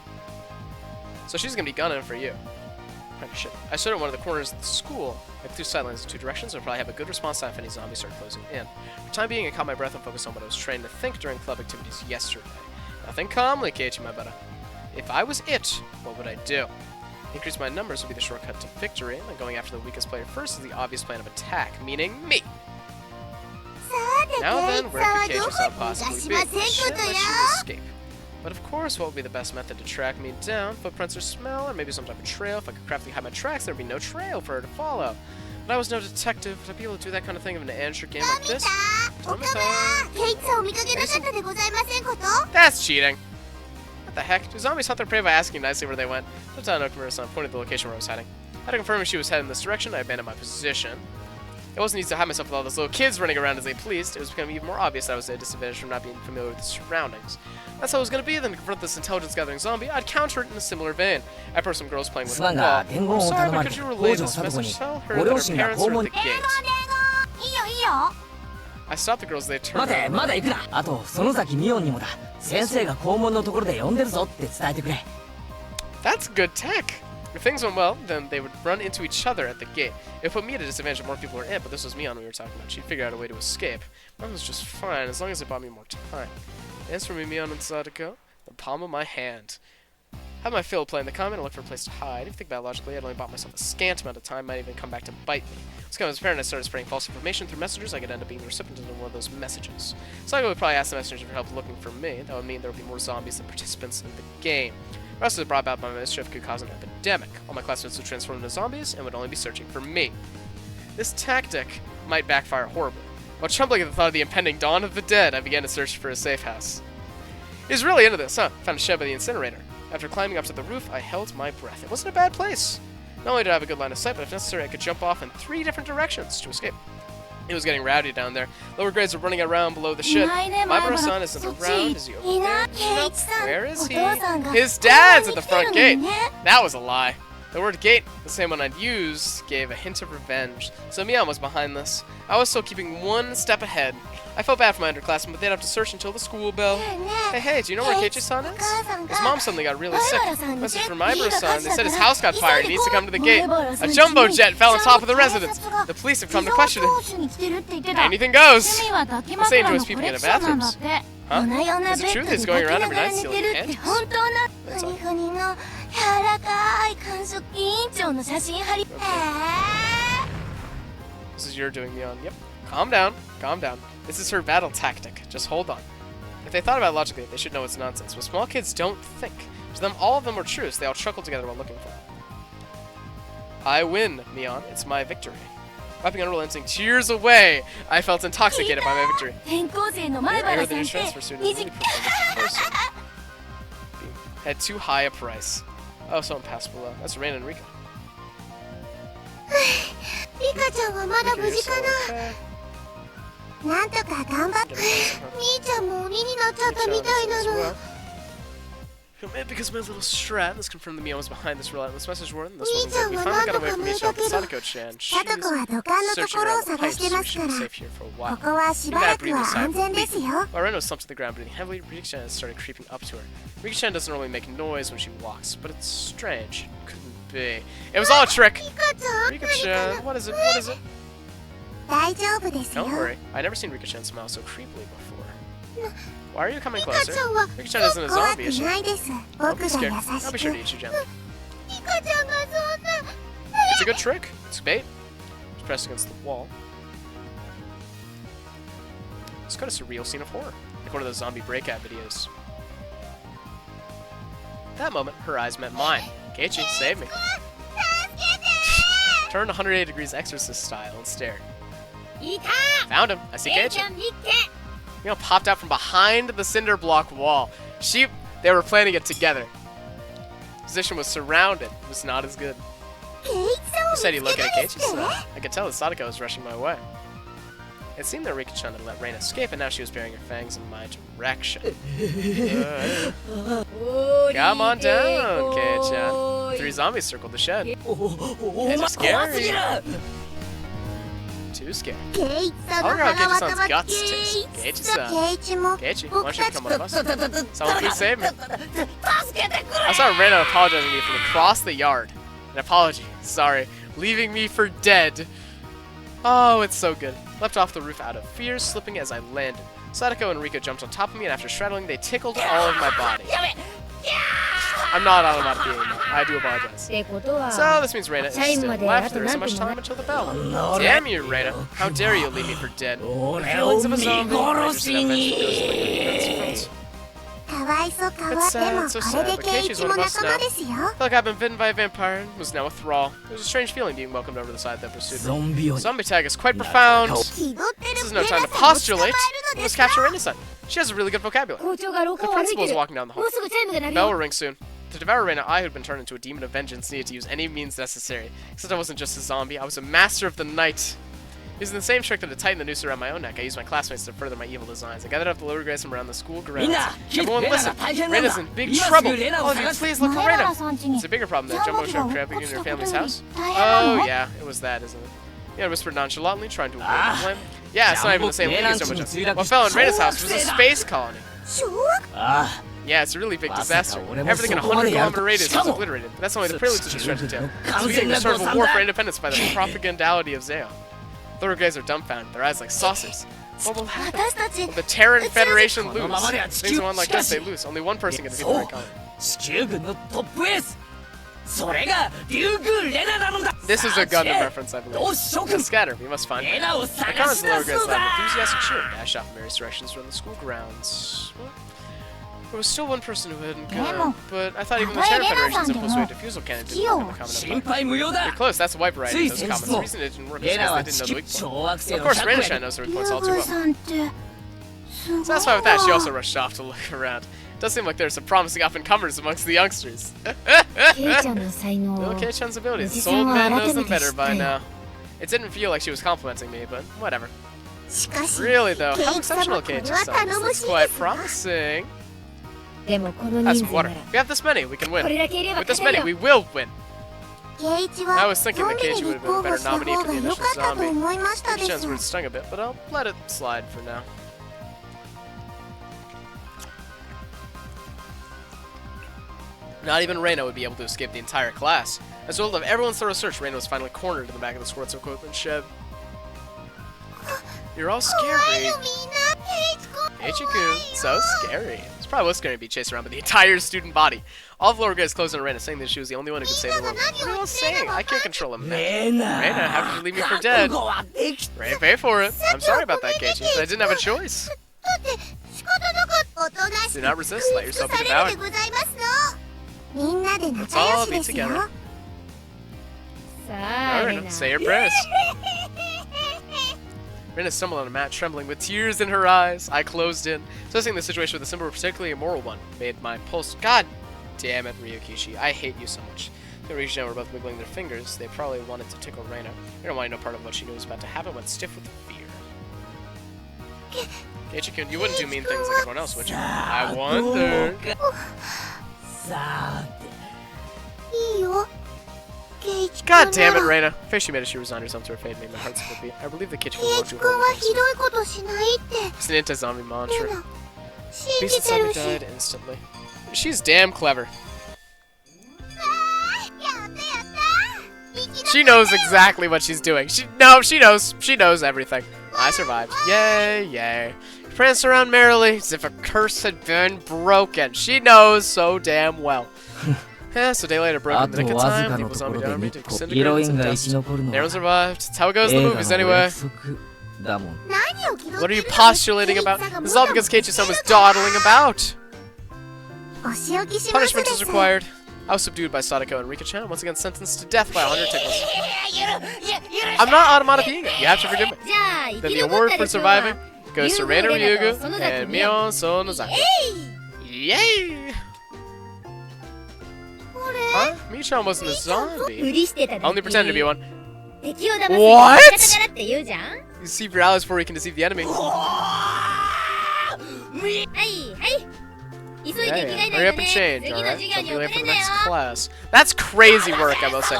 So she's gonna be gunning for you. Holy shit. I stood at one of the corners of the school. I threw sightlines in 2 directions, so I'd probably have a good response time if any zombies started closing in. For the time being, I caught my breath and focused on what I was trained to think during club activities yesterday. Now think calmly, Keiichi, my butter. If I was it, what would I do? Increase my numbers would be the shortcut to victory, and going after the weakest player first is the obvious plan of attack, meaning me. Now then, where could Keiichi-san possibly be? Shit, I should escape. But of course, what would be the best method to track me down? Footprints or smell, or maybe some type of trail. If I could craftily hide my tracks, there'd be no trail for her to follow. But I was no detective. Would I be able to do that kind of thing in an amateur game like this? That's cheating. What the heck? Do zombies hunt their prey by asking nicely where they went? Sometimes Okamura-san pointed the location where I was heading. After confirming she was heading in this direction, I abandoned my position. It wasn't easy to hide myself with all those little kids running around as they pleased. It was becoming even more obvious that I was at a disadvantage from not being familiar with the surroundings. That's how it was going to be. Then to confront this intelligence-gathering zombie, I'd counter it in a similar vein. I heard some girls playing with the wall. I'm sorry, but could you relay this message? Tell her that her parents are at the gate. I stopped the girls. They turned 待て around. まだ行くなあと園崎美音にもだ先生が校門のところで呼んでるぞって伝えてくれ That's good tech. If things went well, then they would run into each other at the gate. It put me at a disadvantage if more people were in, but this was Mion we were talking about. She'd figure out a way to escape. Mine was just fine, as long as it bought me more time. As for me, Mion and Sadako, the palm of my hand. Had my fill playing the comment and look for a place to hide. If you think about it logically, I'd only bought myself a scant amount of time, might even come back to bite me. It's kind of apparent I started spreading false information through messengers, I could end up being the recipient of one of those messages. Sadako would probably ask the messenger for help looking for me. That would mean there would be more zombies than participants in the game. The rest of it brought about by my mischief could cause an epidemic. All my classmates would transform into zombies and would only be searching for me. This tactic might backfire horribly. While trembling at the thought of the impending dawn of the dead, I began to search for a safe house. He was really into this, huh? Found a shed by the incinerator. After climbing up to the roof, I held my breath. It wasn't a bad place. Not only did I have a good line of sight, but if necessary, I could jump off in 3 different directions to escape. It was getting rowdy down there. Lower grades were running around below the shed. Maibaro-san isn't around. Is he over there? Nope. Where is he? His dad's at the front gate. That was a lie. The word gate, the same one I'd used, gave a hint of revenge. So Mion was behind this. I was still keeping 1 step ahead. I felt bad for my underclassmen, but they'd have to search until the school bell. Hey, do you know where Keiichi-san is? His mom suddenly got really sick. Message from Maibaro-san. They said his house got fired. He needs to come to the gate. A jumbo jet fell on top of the residence. The police have come to question him. Anything goes. The same to us peeping in the bathrooms. Huh? Is it true that he's going around every night stealing candy? That's all. This is your doing, Mion. Yep. Calm down. Calm down. This is her battle tactic. Just hold on. If they thought about it logically, they should know it's nonsense. But small kids don't think. To them, all of them were true, so they all chuckled together while looking for it. I win, Mion. It's my victory. Wiping unrelenting tears away, I felt intoxicated by my victory. I heard the new transfer student really preferred this person. Had too high a price. Oh, someone passed below. That's Rain and Rika. リカちゃんはまだ無事かな。なんとか頑張って。みーちゃんも鬼になっちゃったみたいなの。Because my little strat, let's confirm the Mio was behind this relentless message warden. This wasn't good. We finally got away from each other with Sadako-chan. She's searching around the pipes, so we should be safe here for a while. ここはしばらくは安全ですよ。While Reno slumped to the ground, breathing heavily, Rika-chan has started creeping up to her. Rika-chan doesn't normally make noise when she walks, but it's strange. Couldn't be. It was all a trick! Rika-chan, what is it? What is it? 大丈夫ですよ。 Don't worry. I've never seen Rika-chan smile so creepily before. Why are you coming closer? リカちゃんは Rika-chan isn't a 怖く zombie, is she? ないです。 Don't 僕 be が scared. 優 I'll be し sure く。 to eat you gently. リカちゃんがそんな。 It's a good trick. It's bait. It's pressed against the wall. It's got a surreal scene of horror, like one of those zombie breakout videos. At that moment, her eyes met mine. Keiichi, save me. Turned 180 degrees exorcist style and stared. Found him. I see Keiichi. Mio popped out from behind the cinder block wall. They were planning it together. Position was surrounded. It was not as good. You said you look at Keiichi's side. I could tell that Sadako was rushing my way. It seemed that Rika-chan had let Reina escape, and now she was bearing her fangs in my direction. Come on down, Kei-chan. 3 zombies circled the shed. It's just scary. Too scary. I wonder how Keiichi-san's guts taste. Keiichi, why don't you become one of us? Someone please save me. I saw Reina apologizing to me from across the yard. An apology. Sorry. Leaving me for dead. Oh, it's so good. Leapt off the roof out of fear, slipping as I landed. Sadako and Rika jumped on top of me, and after straddling, they tickled all of my body. I'm not onomatopoeia anymore. I do apologize. So, this means Reina is still left. There isn't much time until the bell. Damn you, Reina. How dare you leave me for dead? The feelings of a zombie. It's sad, so sad, but Keiichi's one of us now. I felt like I've been bitten by a vampire and was now a thrall. It was a strange feeling being welcomed over the side that pursued me. Zombie tag is quite profound. This is no time to postulate. We must capture Reina's son. She has a really good vocabulary. The principal is walking down the hall. The bell will ring soon. To devour Reina, I, who had been turned into a demon of vengeance, needed to use any means necessary. Except I wasn't just a zombie, I was a master of the night. Using the same trick that had tightened the noose around my own neck, I used my classmates to further my evil designs. I gathered up the lower grades from around the school grounds. Everyone listen! Reina's in big trouble! All of you, please look for Reina! It's a bigger problem than Jumbo showed cramping in your family's house. Oh yeah, it was that, isn't it? Yeah, I whispered nonchalantly, trying to avoid the blame. Yeah, it's not even the same league as Jumbo Shop. What fell in Reina's house was a space colony. Yeah, it's a really big disaster. Everything in a 100-kilometer radius was obliterated. But that's only the prelude to the Shredder Tale. It's beginning the start of a war for independence by the propagandality of Zeo. The little guys are dumbfounded, their eyes like saucers. What will happen? Will the Terran Federation lose? Things go on like this, they lose. Only one person can defeat the colony. This is a Gundam reference, I believe. Scatter, we must find her. I commented the lower grades loud enthusiastic cheer and dashed off in various directions around the school grounds. Well, there was still one person who hadn't gone, but I thought even the Terran Federation's impulse-weight diffusal cannon didn't work on the common. You're close, that's the wipe variety of those comments. The reason it didn't work is because they didn't know the weak point. Of course, Reina-chan knows the weak points all too well. Satisfied with that, she also rushed off to look around. It does seem like there's some promising up-and-comers amongst the youngsters. Little Kei-chan's abilities. This old man knows them better by now. It didn't feel like she was complimenting me, but whatever. Really though, how exceptional Keiichi's son is. It's quite promising. Have some water. If we have this many, we can win. With this many, we will win. I was thinking that Keiichi would have been a better nominee for the initial zombie. Kei-chan's words stung a bit, but I'll let it slide for now. Not even Reina would be able to escape the entire class. As a result of everyone's thorough search, Reina was finally cornered in the back of the sports equipment shed. You're all scary. Keiichi-kun, so scary. This probably was scary to be chased around by the entire student body. All of the lower grades closed on Reina, saying that she was the only one who could save the world. What are you all saying? I can't control him. Reina, how could you leave me for dead? Reina, pay for it. I'm sorry about that, Keiichi, but I didn't have a choice. Do not resist. Let yourself be devoured. Let's all be together. Reina, say your prayers. Reina stumbled on a mat, trembling with tears in her eyes. I closed in. Assessing the situation with a simple, particularly immoral one, made my pulse. God damn it, Ryukishi. I hate you so much. Higurashi and were both wiggling their fingers. They probably wanted to tickle Reina. They don't want to know part of what she knew was about to happen, went stiff with fear. Keiichi-kun, you wouldn't do mean things like everyone else, would you? I wonder. さ いいよケイチ君 God な damn it, ら Reina. The face she made as she resigned herself to her fate made my heart skip a beat. I believe the Keiichi-kun ケイ won't チ do 君 harm は to ひどいことしないって It's an anti-zombie で mantra. も信 Beast じて zombie るし died instantly. She's damn clever. やったやった She knows exactly what she's doing. She knows. She knows everything. I survived. Yay, yay. She pranced around merrily as if a curse had been broken. She knows so damn well. Yeah, so a day later, broke in the nick of time. The evil zombie army disintegrated into dust. Everyone survived. It's how it goes in the movies anyway. だもん 何を気取 What っ are て you るの postulating about? This is all because Keiichi-san was dawdling about. お仕置きします Punishment で is す required. I was subdued by Sadako and Rika-chan, once again sentenced to death by 100 tickles. I'm not onomatopoeia. You have to forgive me. じゃあ生 Then き the 残っ award た for でしょう surviving は goes to Reina Ryugu and Mion Sonozaki. えい Yay! これ Huh? Michan wasn't a 無 zombie. 理してただ Only け pretended to be one. 敵を騙す What? カタカタって言うじゃん You deceive your allies before you can deceive the enemy. はいはい急いで着替 Yeah, え yeah. な Hurry い up と and ね change, 次の alright? 授業 Don't に be 遅 late れ for ん the なよ next class. That's crazy work, I will say.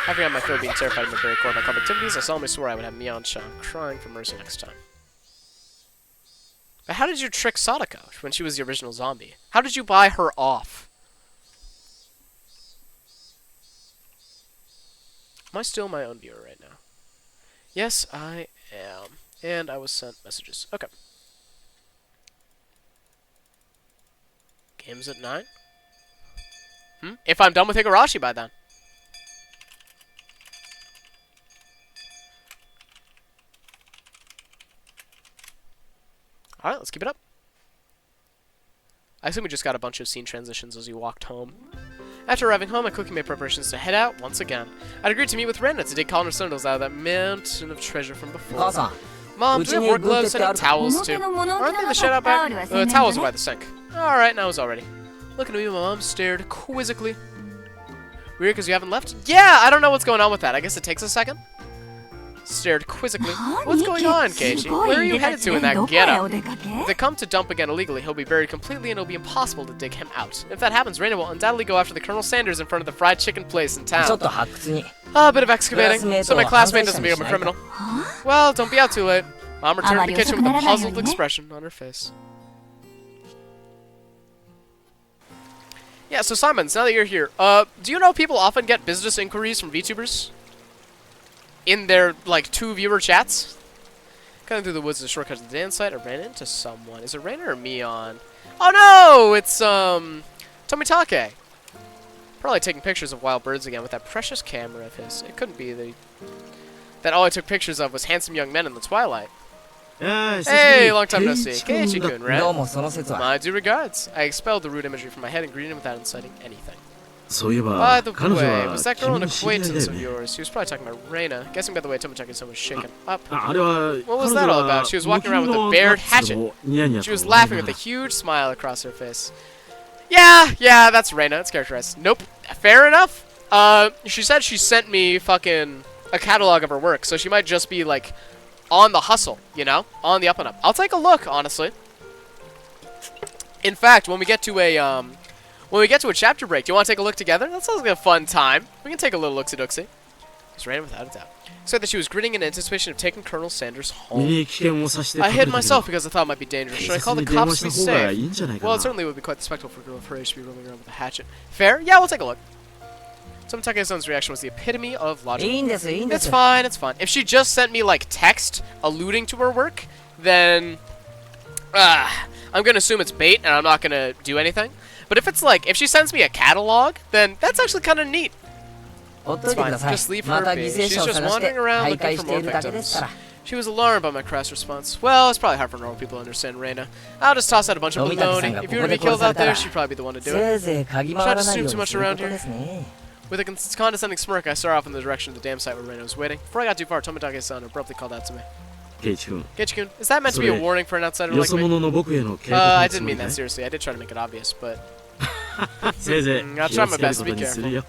Having on my throat being terrified of my very core of my club activities, I solemnly swore I would have Mion-chan crying for mercy next time. But how did you trick Sadako when she was the original zombie? How did you buy her off? Am I still my own viewer right now? Yes, I am. And I was sent messages. Okay. Games at 9? If I'm done with Higurashi by then. Alright, let's keep it up. I assume we just got a bunch of scene transitions as we walked home. After arriving home, I quickly made preparations to head out once again. I'd agreed to meet with Reina to dig columnar cylinders out of that mountain of treasure from before. 母さん Mom, do we have work gloves and towels too? Aren't they in the shed out back? The towels are by the sink. Alright, now it's all ready. Looking at me, my mom stared quizzically. Weird because you haven't left? Yeah, I don't know what's going on with that. I guess it takes a second. Stared quizzically. What's going on, Keiichi? Where are you headed to in that getup? If they come to dump again illegally, he'll be buried completely and it'll be impossible to dig him out. If that happens, Reina will undoubtedly go after the Colonel Sanders in front of the fried chicken place in ちょっ town. と発掘に A bit of excavating, so my classmate doesn't become a criminal. Well, don't be out too late. Mom returned to the kitchen with a puzzled expression on her face. Yeah, so Simons, now that you're here, do you know people often get business inquiries from VTubers? In their, like, 2 viewer chats? Cutting through the woods is a shortcut to the dance site. I ran into someone. Is it Reina or Mion? Oh no! It's, Tomitake. Probably taking pictures of wild birds again with that precious camera of his. It couldn't be that all I took pictures of was handsome young men in the twilight. Hey, long time no see. Keiichi-kun, どう right? もその説は My due regards. I expelled the rude imagery from my head and greeted him without inciting anything. そういえ By ば the 彼女 way, は was that girl 君 an の知り合いだ acquaintance よ of ね yours? He was probably talking about Reina. Guessing by the way Tomitake-san was shaken up. あれは What was 彼 that 女 all は about? She was walking around with 無 a 気 bared のナッツ hatchet. をニヤニヤ She と was 笑い laughing な with が a ら huge smile across her face. Yeah, that's Reina. It's characterized. Nope. Fair enough. She said she sent me fucking a catalog of her work, so she might just be like on the hustle, you know? On the up and up. I'll take a look, honestly. In fact, when we get to a chapter break, do you want to take a look together? That sounds like a fun time. We can take a little look-see-dooksy. It's Reina without a doubt. Said that she was grinning in anticipation of taking Colonel Sanders 身 home. に危険をさして I 隠れ hid たけ myself ど because I thought it might be dangerous. 警 Should I 察 call the に電話 cops し to た be 方がい safe? いんじゃないか Well, it な certainly would be quite the spectacle for a girl of her age to be roaming around with a hatchet. Fair? Yeah, we'll take a look. Tomitake-san's reaction was the epitome of い logic. いんですいいんで It's す fine, it's fine. If she just sent me, like, text alluding to her work, then... I'm gonna assume it's bait, and I'm not gonna do anything. But if it's like, if she sends me a catalog, then that's actually kind of neat. ほっと It's いてく fine. ださい Just leave ま her た be. 犠牲 She's 者を just 探して wandering around 徘 looking 徊 for して more いるだけです victims. から She was alarmed by my crass response. Well, it's probably hard for normal people to understand Reina. I'll just toss out a bunch of baloney. If you were to be killed out there, she'd probably be the one to do せ it. いぜい嗅ぎ回らないようにすることですね With a condescending smirk, I started off in the direction of the dam site where Reina was waiting. Before I got too far, Tomitake-san abruptly called out to me. ケイチ君 Keiichi-kun, is that meant to be a warning for an outsider よ like そ me? 者の僕への警告 I のつ didn't もり mean か that い seriously. I did try to make it obvious, but せいぜい I'll 気 try を my つける best こ to be とにするよ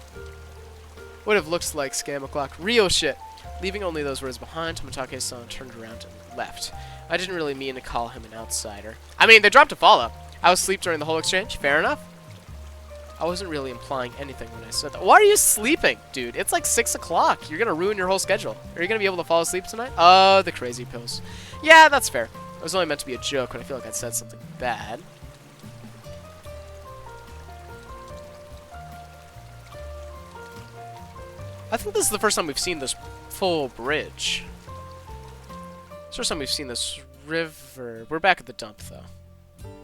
Would have looked like scam o'clock. Real shit. Leaving only those words behind, Tomotake's-san turned around and left. I didn't really mean to call him an outsider. I mean, they dropped a follow. I was asleep during the whole exchange. Fair enough. I wasn't really implying anything when I said that. Why are you sleeping, dude? It's like 6 o'clock. You're gonna ruin your whole schedule. Are you gonna be able to fall asleep tonight? Oh, the crazy pills. Yeah, that's fair. It was only meant to be a joke, but I feel like I said something bad. I think this is the first time we've seen this full bridge. It's the first time we've seen this river. We're back at the dump, though.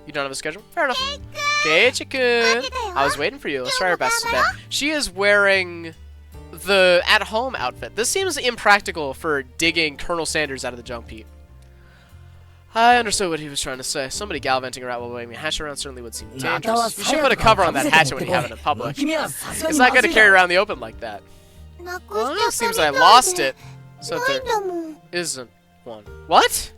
You don't have a schedule? Fair enough. Keiichi-kun! I was waiting for you. Let's try our best today. She is wearing the at-home outfit. This seems impractical for digging Colonel Sanders out of the junk heap. I understood what he was trying to say. Somebody gallivanting around while waving a hatchet around certainly would seem dangerous. You should put a cover on that hatchet when you have it in public. It's not good to carry around the open like that. Well, it seems I lost it. So there isn't one. What?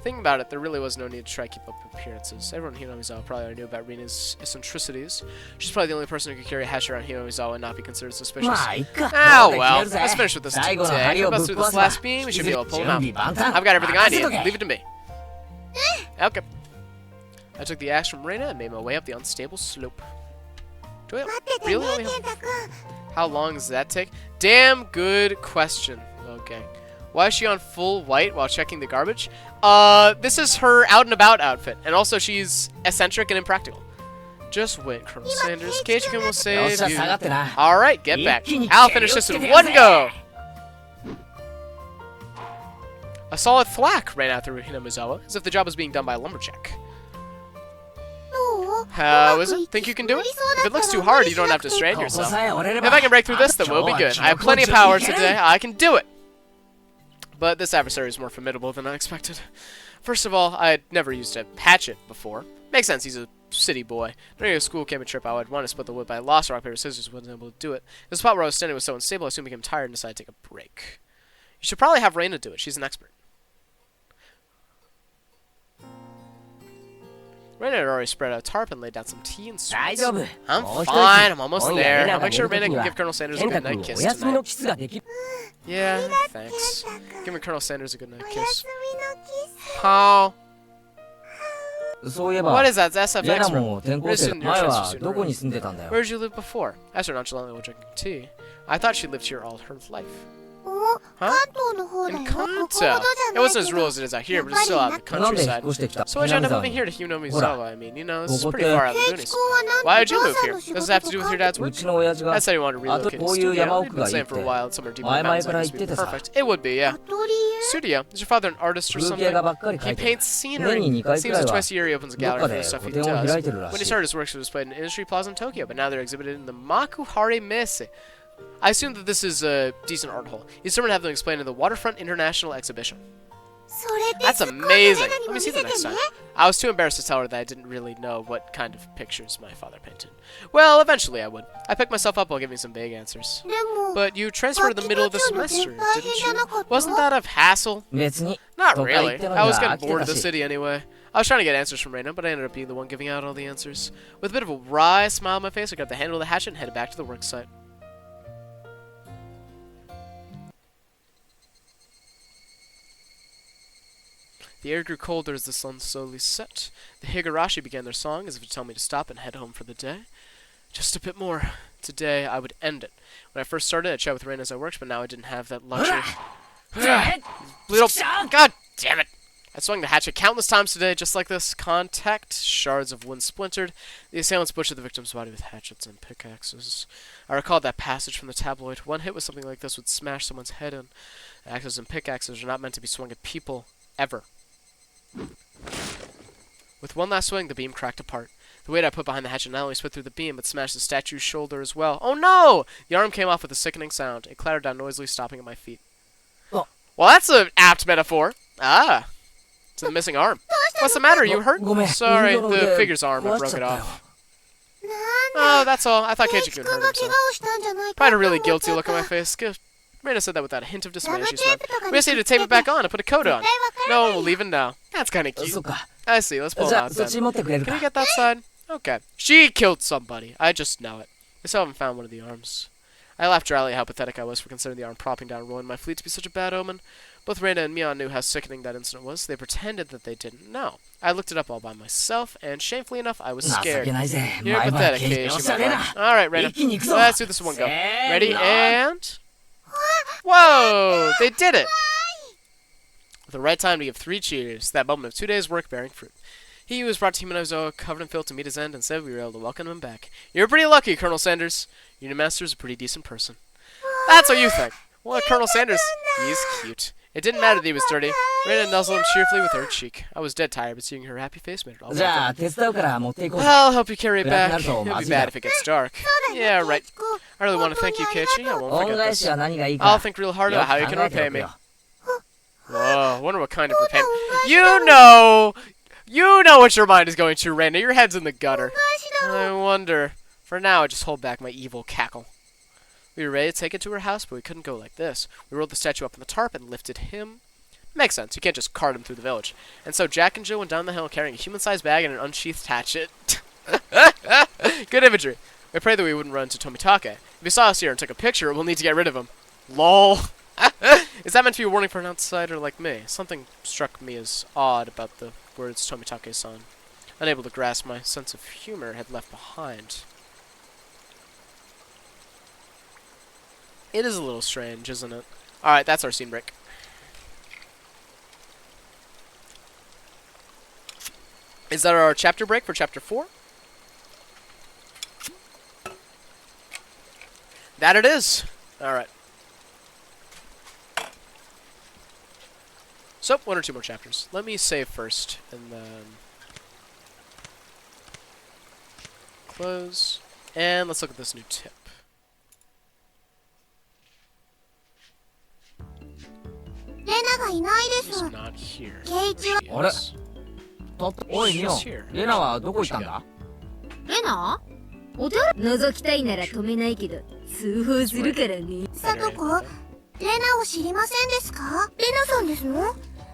Thinking about it, there really was no need to try to keep up appearances. Everyone in Hinamizawa probably already knew about Rina's eccentricities. She's probably the only person who could carry a hatchet around Hinamizawa and not be considered suspicious. Oh well, let's finish with this today. If we bust through this last beam, we should be able to pull him out. I've got everything I need. Leave it to me. Okay. I took the axe from Reina and made my way up the unstable slope. Do I really only have... How long does that take? Damn good question. Okay. Why is she on full white while checking the garbage? This is her out and about outfit. And also she's eccentric and impractical. Just wait, Colonel Sanders. Keiichi-kun will save you. Alright, get back. I'll finish this in one go. A solid thwack ran out through Hinamizawa, as if the job was being done by a lumberjack. How is it? Think you can do it? If it looks too hard, you don't have to strain yourself. If I can break through this, then we'll be good. I have plenty of power today. I can do it. But this adversary is more formidable than I expected. First of all, I had never used a hatchet before. Makes sense, he's a city boy. During a school camping trip, I would want to split the wood, but I lost rock, paper, scissors, wasn't able to do it. The spot where I was standing was so unstable, I soon became tired and decided to take a break. You should probably have Reina do it. She's an expert. Reina had already spread out a tarp and laid down some tea and sweets. I'm fine, I'm almost there. I'll make sure Reina can give Colonel Sanders a good night kiss tonight. Yeah, thanks. Giving Colonel Sanders a good night kiss. How? What is that? It's SFX room. Where did you live before? Asked her nonchalantly while drinking tea. I thought she lived here all her life. Huh? In Kanto. It wasn't as rural as it is out here, but it's still out in the countryside. So why'd you end up moving here to Hinamizawa? I mean, you know, this is pretty far out in the boonies. Why did you move here? Does this have to do with your dad's work? Dad said he wanted to relocate his studio. He'd been saying for a while somewhere deep in the mountains like this would be perfect. It would be, yeah. Studio? Is your father an artist or something? He paints scenery. Seems like twice a year he opens a gallery for the stuff he does. When he started, his works were displayed in an industry plaza in Tokyo, but now they're exhibited in the Makuhari Messe. I assume that this is a decent art hole. He's determined to have them explained in the Waterfront International Exhibition. That's amazing. Let me see them next time. I was too embarrassed to tell her that I didn't really know what kind of pictures my father painted. Well, eventually I would. I picked myself up while giving some vague answers. But you transferred in the middle of the semester, didn't you? Wasn't that a hassle? Not really. I was getting bored of the city anyway. I was trying to get answers from Reina, but I ended up being the one giving out all the answers. With a bit of a wry smile on my face, I grabbed the handle of the hatchet and headed back to the work site. The air grew colder as the sun slowly set. The Higurashi began their song as if to tell me to stop and head home for the day. Just a bit more. Today I would end it. When I first started, I chatted with Reina as I worked, but now I didn't have that luxury. Little... God damn it! I swung the hatchet countless times today, just like this. Contact. Shards of wood splintered. The assailants butchered the victim's body with hatchets and pickaxes. I recalled that passage from the tabloid. One hit with something like this would smash someone's head in. Axes and pickaxes are not meant to be swung at people. Ever. With one last swing, the beam cracked apart. The weight I put behind the hatchet not only split through the beam, but smashed the statue's shoulder as well. Oh no! The arm came off with a sickening sound. It clattered down noisily, stopping at my feet. Well, that's an apt metaphor. Ah. It's the missing arm. What's the matter? You hurt? Sorry, the figure's arm. I broke it off. Oh, that's all. I thought Keiichi-kun hurt himself. I had a really guilty look on my face. Reina said that without a hint of dismay. She smiled. We just need to tape it back on and put a coat on. No one will leave it now. That's kind of cute. I see. Let's pull it out then. Can you get that side? Okay. She killed somebody. I just know it. I still haven't found one of the arms. I laughed dryly at how pathetic I was for considering the arm propping down and ruining my fleet to be such a bad omen. Both Reina and Mion knew how sickening that incident was. They pretended that they didn't know. I looked it up all by myself, and shamefully enough, I was scared. You're pathetic, Keiichi. Alright, Reina. Let's do this in one go. Ready, and... Whoa! They did it! The right time to give 3 cheers. That moment of 2 days' work bearing fruit. He who was brought to Humanozoa covered in filth to meet his end, and said we were able to welcome him back. You're pretty lucky, Colonel Sanders. Your new master's a pretty decent person. That's what you think. Well, Colonel Sanders, he's cute. It didn't matter that he was dirty. Reina nuzzled him cheerfully with her cheek. I was dead tired, but seeing her happy face made it all worth it. Well, I'll help you carry it back. It'll be bad if it gets dark. Yeah, right. I really want to thank you, Keiichi. I won't forget this. I'll think real hard about how you can repay me. Whoa, I wonder what kind of repayment. You know what your mind is going to, Reina. Your head's in the gutter. I wonder. For now, I just hold back my evil cackle. We were ready to take it to her house, but we couldn't go like this. We rolled the statue up on the tarp and lifted him. Makes sense. You can't just cart him through the village. And so Jack and Jill went down the hill carrying a human-sized bag and an unsheathed hatchet. Good imagery. I pray that we wouldn't run into Tomitake. If he saw us here and took a picture, we'll need to get rid of him. LOL. Is that meant to be a warning for an outsider like me? Something struck me as odd about the words Tomitake-san. Unable to grasp my sense of humor had left behind. It is a little strange, isn't it? Alright, that's our scene break. Is that our chapter break for chapter 4? That it is! Alright. So, 1 or 2 more chapters. Let me save first, and then... close. And let's look at this new tip. She's not here. She is. おいミオン、レナはどこ行ったんだ？レナ？お手洗い覗きたいなら止めないけど通報するからね。さとこ、レナを知りませんですか？レナさんですの？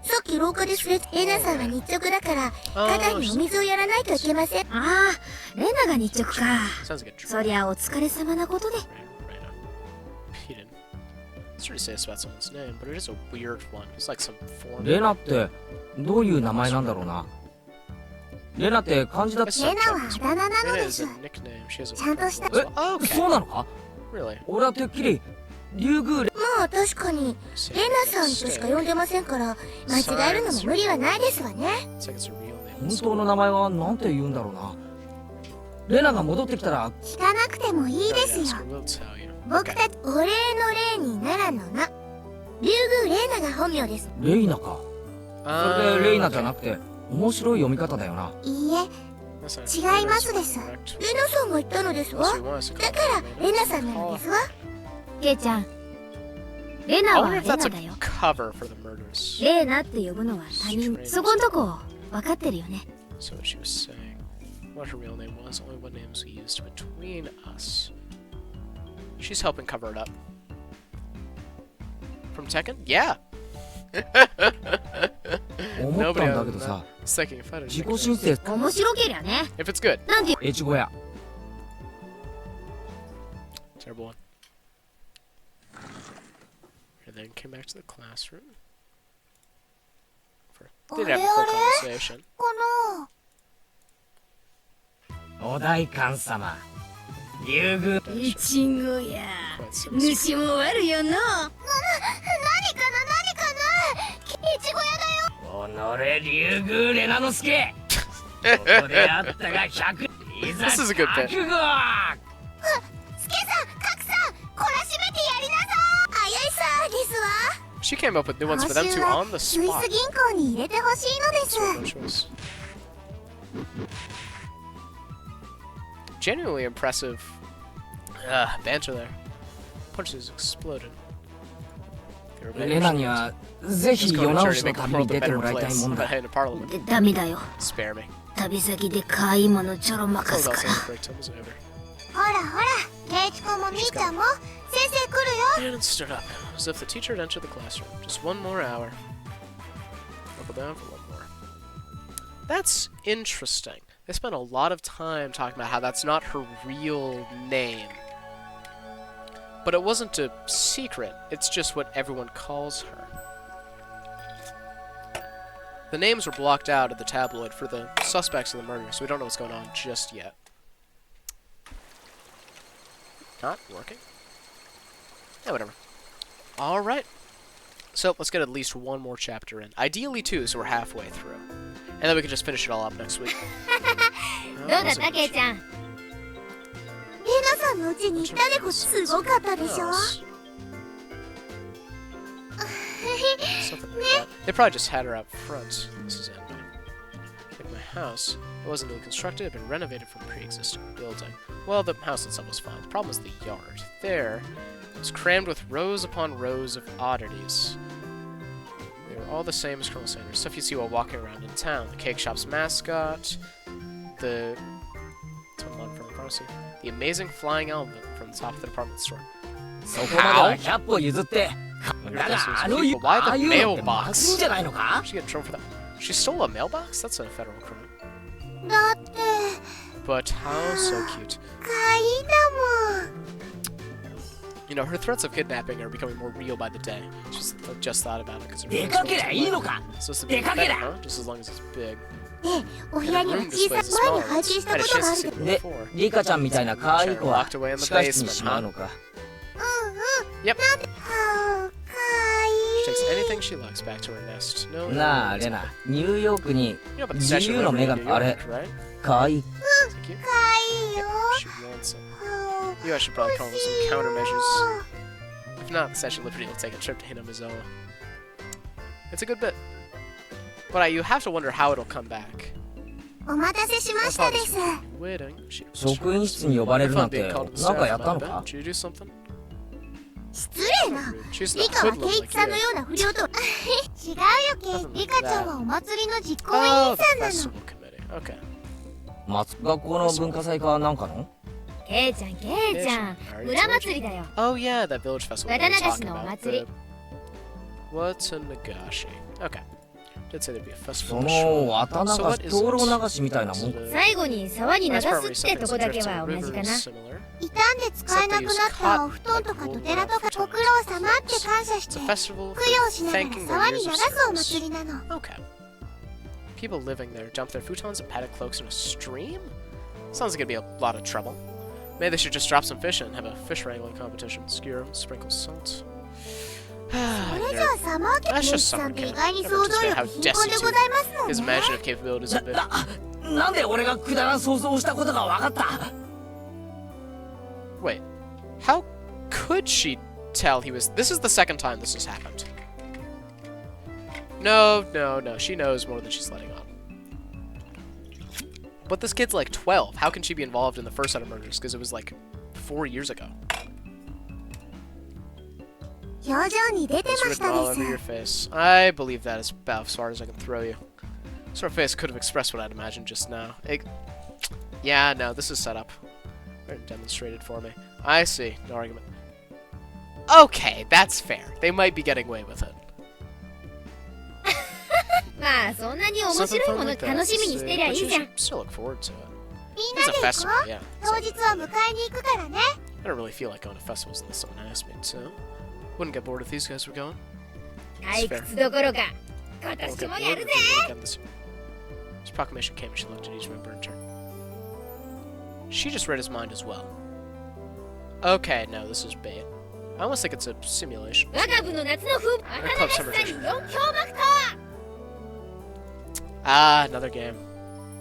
さっき廊下ですれレナさんは日直だから肩にお水をやらないといけません。ああ、レナが日直か。そりゃお疲れ様なことで。It's hard to say about someone's name, but it is a weird one. It's like some form. レナってどういう名前なんだろうな。レナって漢字だって。レナはあだ名なのです。ちゃんとした。そうなのか？ Really? 俺はてっきり竜宮。まあ確かにレナさんとしか呼んでませんから間違えるのも無理はないですわね。本当の名前はなんて言うんだろうな。レナが戻ってきたら聞かなくてもいいですよ。僕たちお礼の礼に奈良の名竜宮レイナが本名です。レイナか。それでレイナじゃなくて面白い読み方だよな。いいえ違いますです。レナさんが言ったのですわ。だからレナさんなのですわ。ケイちゃん、レナはレナだよ。レイナって呼ぶのは他人。そこんとこ分かってるよね。So she was saying what her real name was, only what names we used between us. She's helping cover it up. From Tekken? Yeah. Nobody is thinking if I didn't. 面白けりゃね。If it's good. なんて越後屋。Terrible one. And then came back to the classroom. They didn't have a full conversation. お代官様。竜宮イチゴや主も悪よな。何かなイチゴ屋だよ。おのれ竜宮レナの助。ここであったが100いざ覚悟。スケさん、カクさん、懲らしめてやりなさい。早いさですわ。She came up with new ones for them too on the spot. スイス銀行に入れてほしいのです。Genuinely impressive banter there. Punches exploded. レナにはぜひ世直しの旅に出てもらいたいもんだ。ダメだよ。 Spare me. 旅先で買い物ちょろまかすから。ほらほら、ケイチ君もみーちゃんも先生来るよ。 And stood up, as if the teacher had entered the classroom. Just one more hour. Buckle down for one more. That's interesting. They spent a lot of time talking about how that's not her real name. But it wasn't a secret, it's just what everyone calls her. The names were blocked out of the tabloid for the suspects of the murder, so we don't know what's going on just yet. Not working? Yeah, whatever. Alright. So, let's get at least one more chapter in. Ideally 2, so we're halfway through. And then we can just finish it all up next week. どうだったケイちゃん。レナさんの家に行った猫すごかったでしょ Something like that. They probably just had her out front. This is ending. Like my house, it wasn't newly constructed, it had been renovated from a pre-existing building. Well, the house itself was fine. The problem was the yard. There, it was crammed with rows upon rows of oddities. They were all the same as Colonel Sanders. Stuff you see while walking around in town. The cake shop's mascot, the amazing flying elephant from the top of the department store. そこまでは100歩譲って。だがWhy the のってま mailbox? ずいんじゃないのか She get in trouble for that. She stole a mailbox? That's a federal crime. だって But how so cute. 可愛いだもん You know, her threats of kidnapping are becoming more real by the day. Just thought about it because 出かけりゃいいのか supposed to be 出かけり better, ゃ huh? Just as long as it's big. ねえお部屋には小さい前に拝見したことがあるけどでリカちゃんみたいな可愛い子は Locked away in 地 the 下室に basement, しまう huh? のか Yep. はあ可愛 She い takes anything she likes back to her nest. No. なあレナニューヨークに You know about the 自 Statue 由 of の Liberty 女 in 神 New あれ York, right? 可愛い Is it cute? 可愛いよ She wants it. You guys should probably come up with some countermeasures. If not, the Statue of Liberty will take a trip to Hinamizawa. It's a good bit. But you have to wonder how it'll come back. お待たせしましたです Waiting. She 職員室に呼ばれるなん Fun て being called to the なんかや staff ったの about か it. Did you do something? 失礼な She's リ not カは hoodlum ケイ like チさんの you. ような不良と違うよケイリカちゃんはお祭りの実行委員 Oh, the さんなの festival committee. Okay. 学校の文化祭かなんかのケイちゃんケイちゃん。村祭りだよ。 Oh yeah, that village festival. we were 渡流し talking のお about. 祭り。 The... What's a Nagashi? Okay. Did say there'd be a そ festival. の渡 So 流 what し is 灯籠 it? 流しみたいなもん 最後に沢に流 That's す probably って something とこ that だけ drifts は on 同 river じか is な。 similar. 傷んで使えなくなったお布団とかと寺とかご苦労様って感謝し It's て a festival 供養し for ながら thanking 沢 their に years 流 of すお service. 祭りなの Okay. People living there dump their futons and padded cloaks in a stream? Sounds like it'd be a lot of trouble. Maybe they should just drop some fish in and have a fish wrangling competition. Skewer, sprinkle salt. それじゃあサマーキャ That's ケイ just チさん summer って意 camp. 外に Never 想像 anticipate 力 how 貧困でございますの his ね imaginative capabilities have been. なんで俺がくだらん想像をしたことが分かった Wait. How could she tell he was... This is the second time this has happened. No. She knows more than she's letting on. But this kid's like 12. How can she be involved in the first set of murders? Because it was like 4 years ago. 表情に出て It's まし written た all で over your す face. I believe that is about as far as I can throw you. This sort of face could have expressed what I'd imagined just now. Yeah, no, this is set up. Demonstrated for me. I see. No argument. Okay, that's fair. They might be getting away with it. まあそんなに面 Something 白い fun もの like that. 楽しみにしてりゃい But い you じゃん。 should still look forward to it. みん It's な a で行 festival, こう yeah. 当日は迎えに行くからね I don't really feel like going to festivals unless someone asked me to. Wouldn't get bored if these guys were going. 退屈どころか今 I won't 年 get も bored やる if ぜ we weekend this year. His proclamation came and she looked at each member in turn. She just read his mind as well. Okay, no, this is bait. I almost think it's a simulation. 我が部の夏の風渡流しさんに4強爆破 Ah, another game.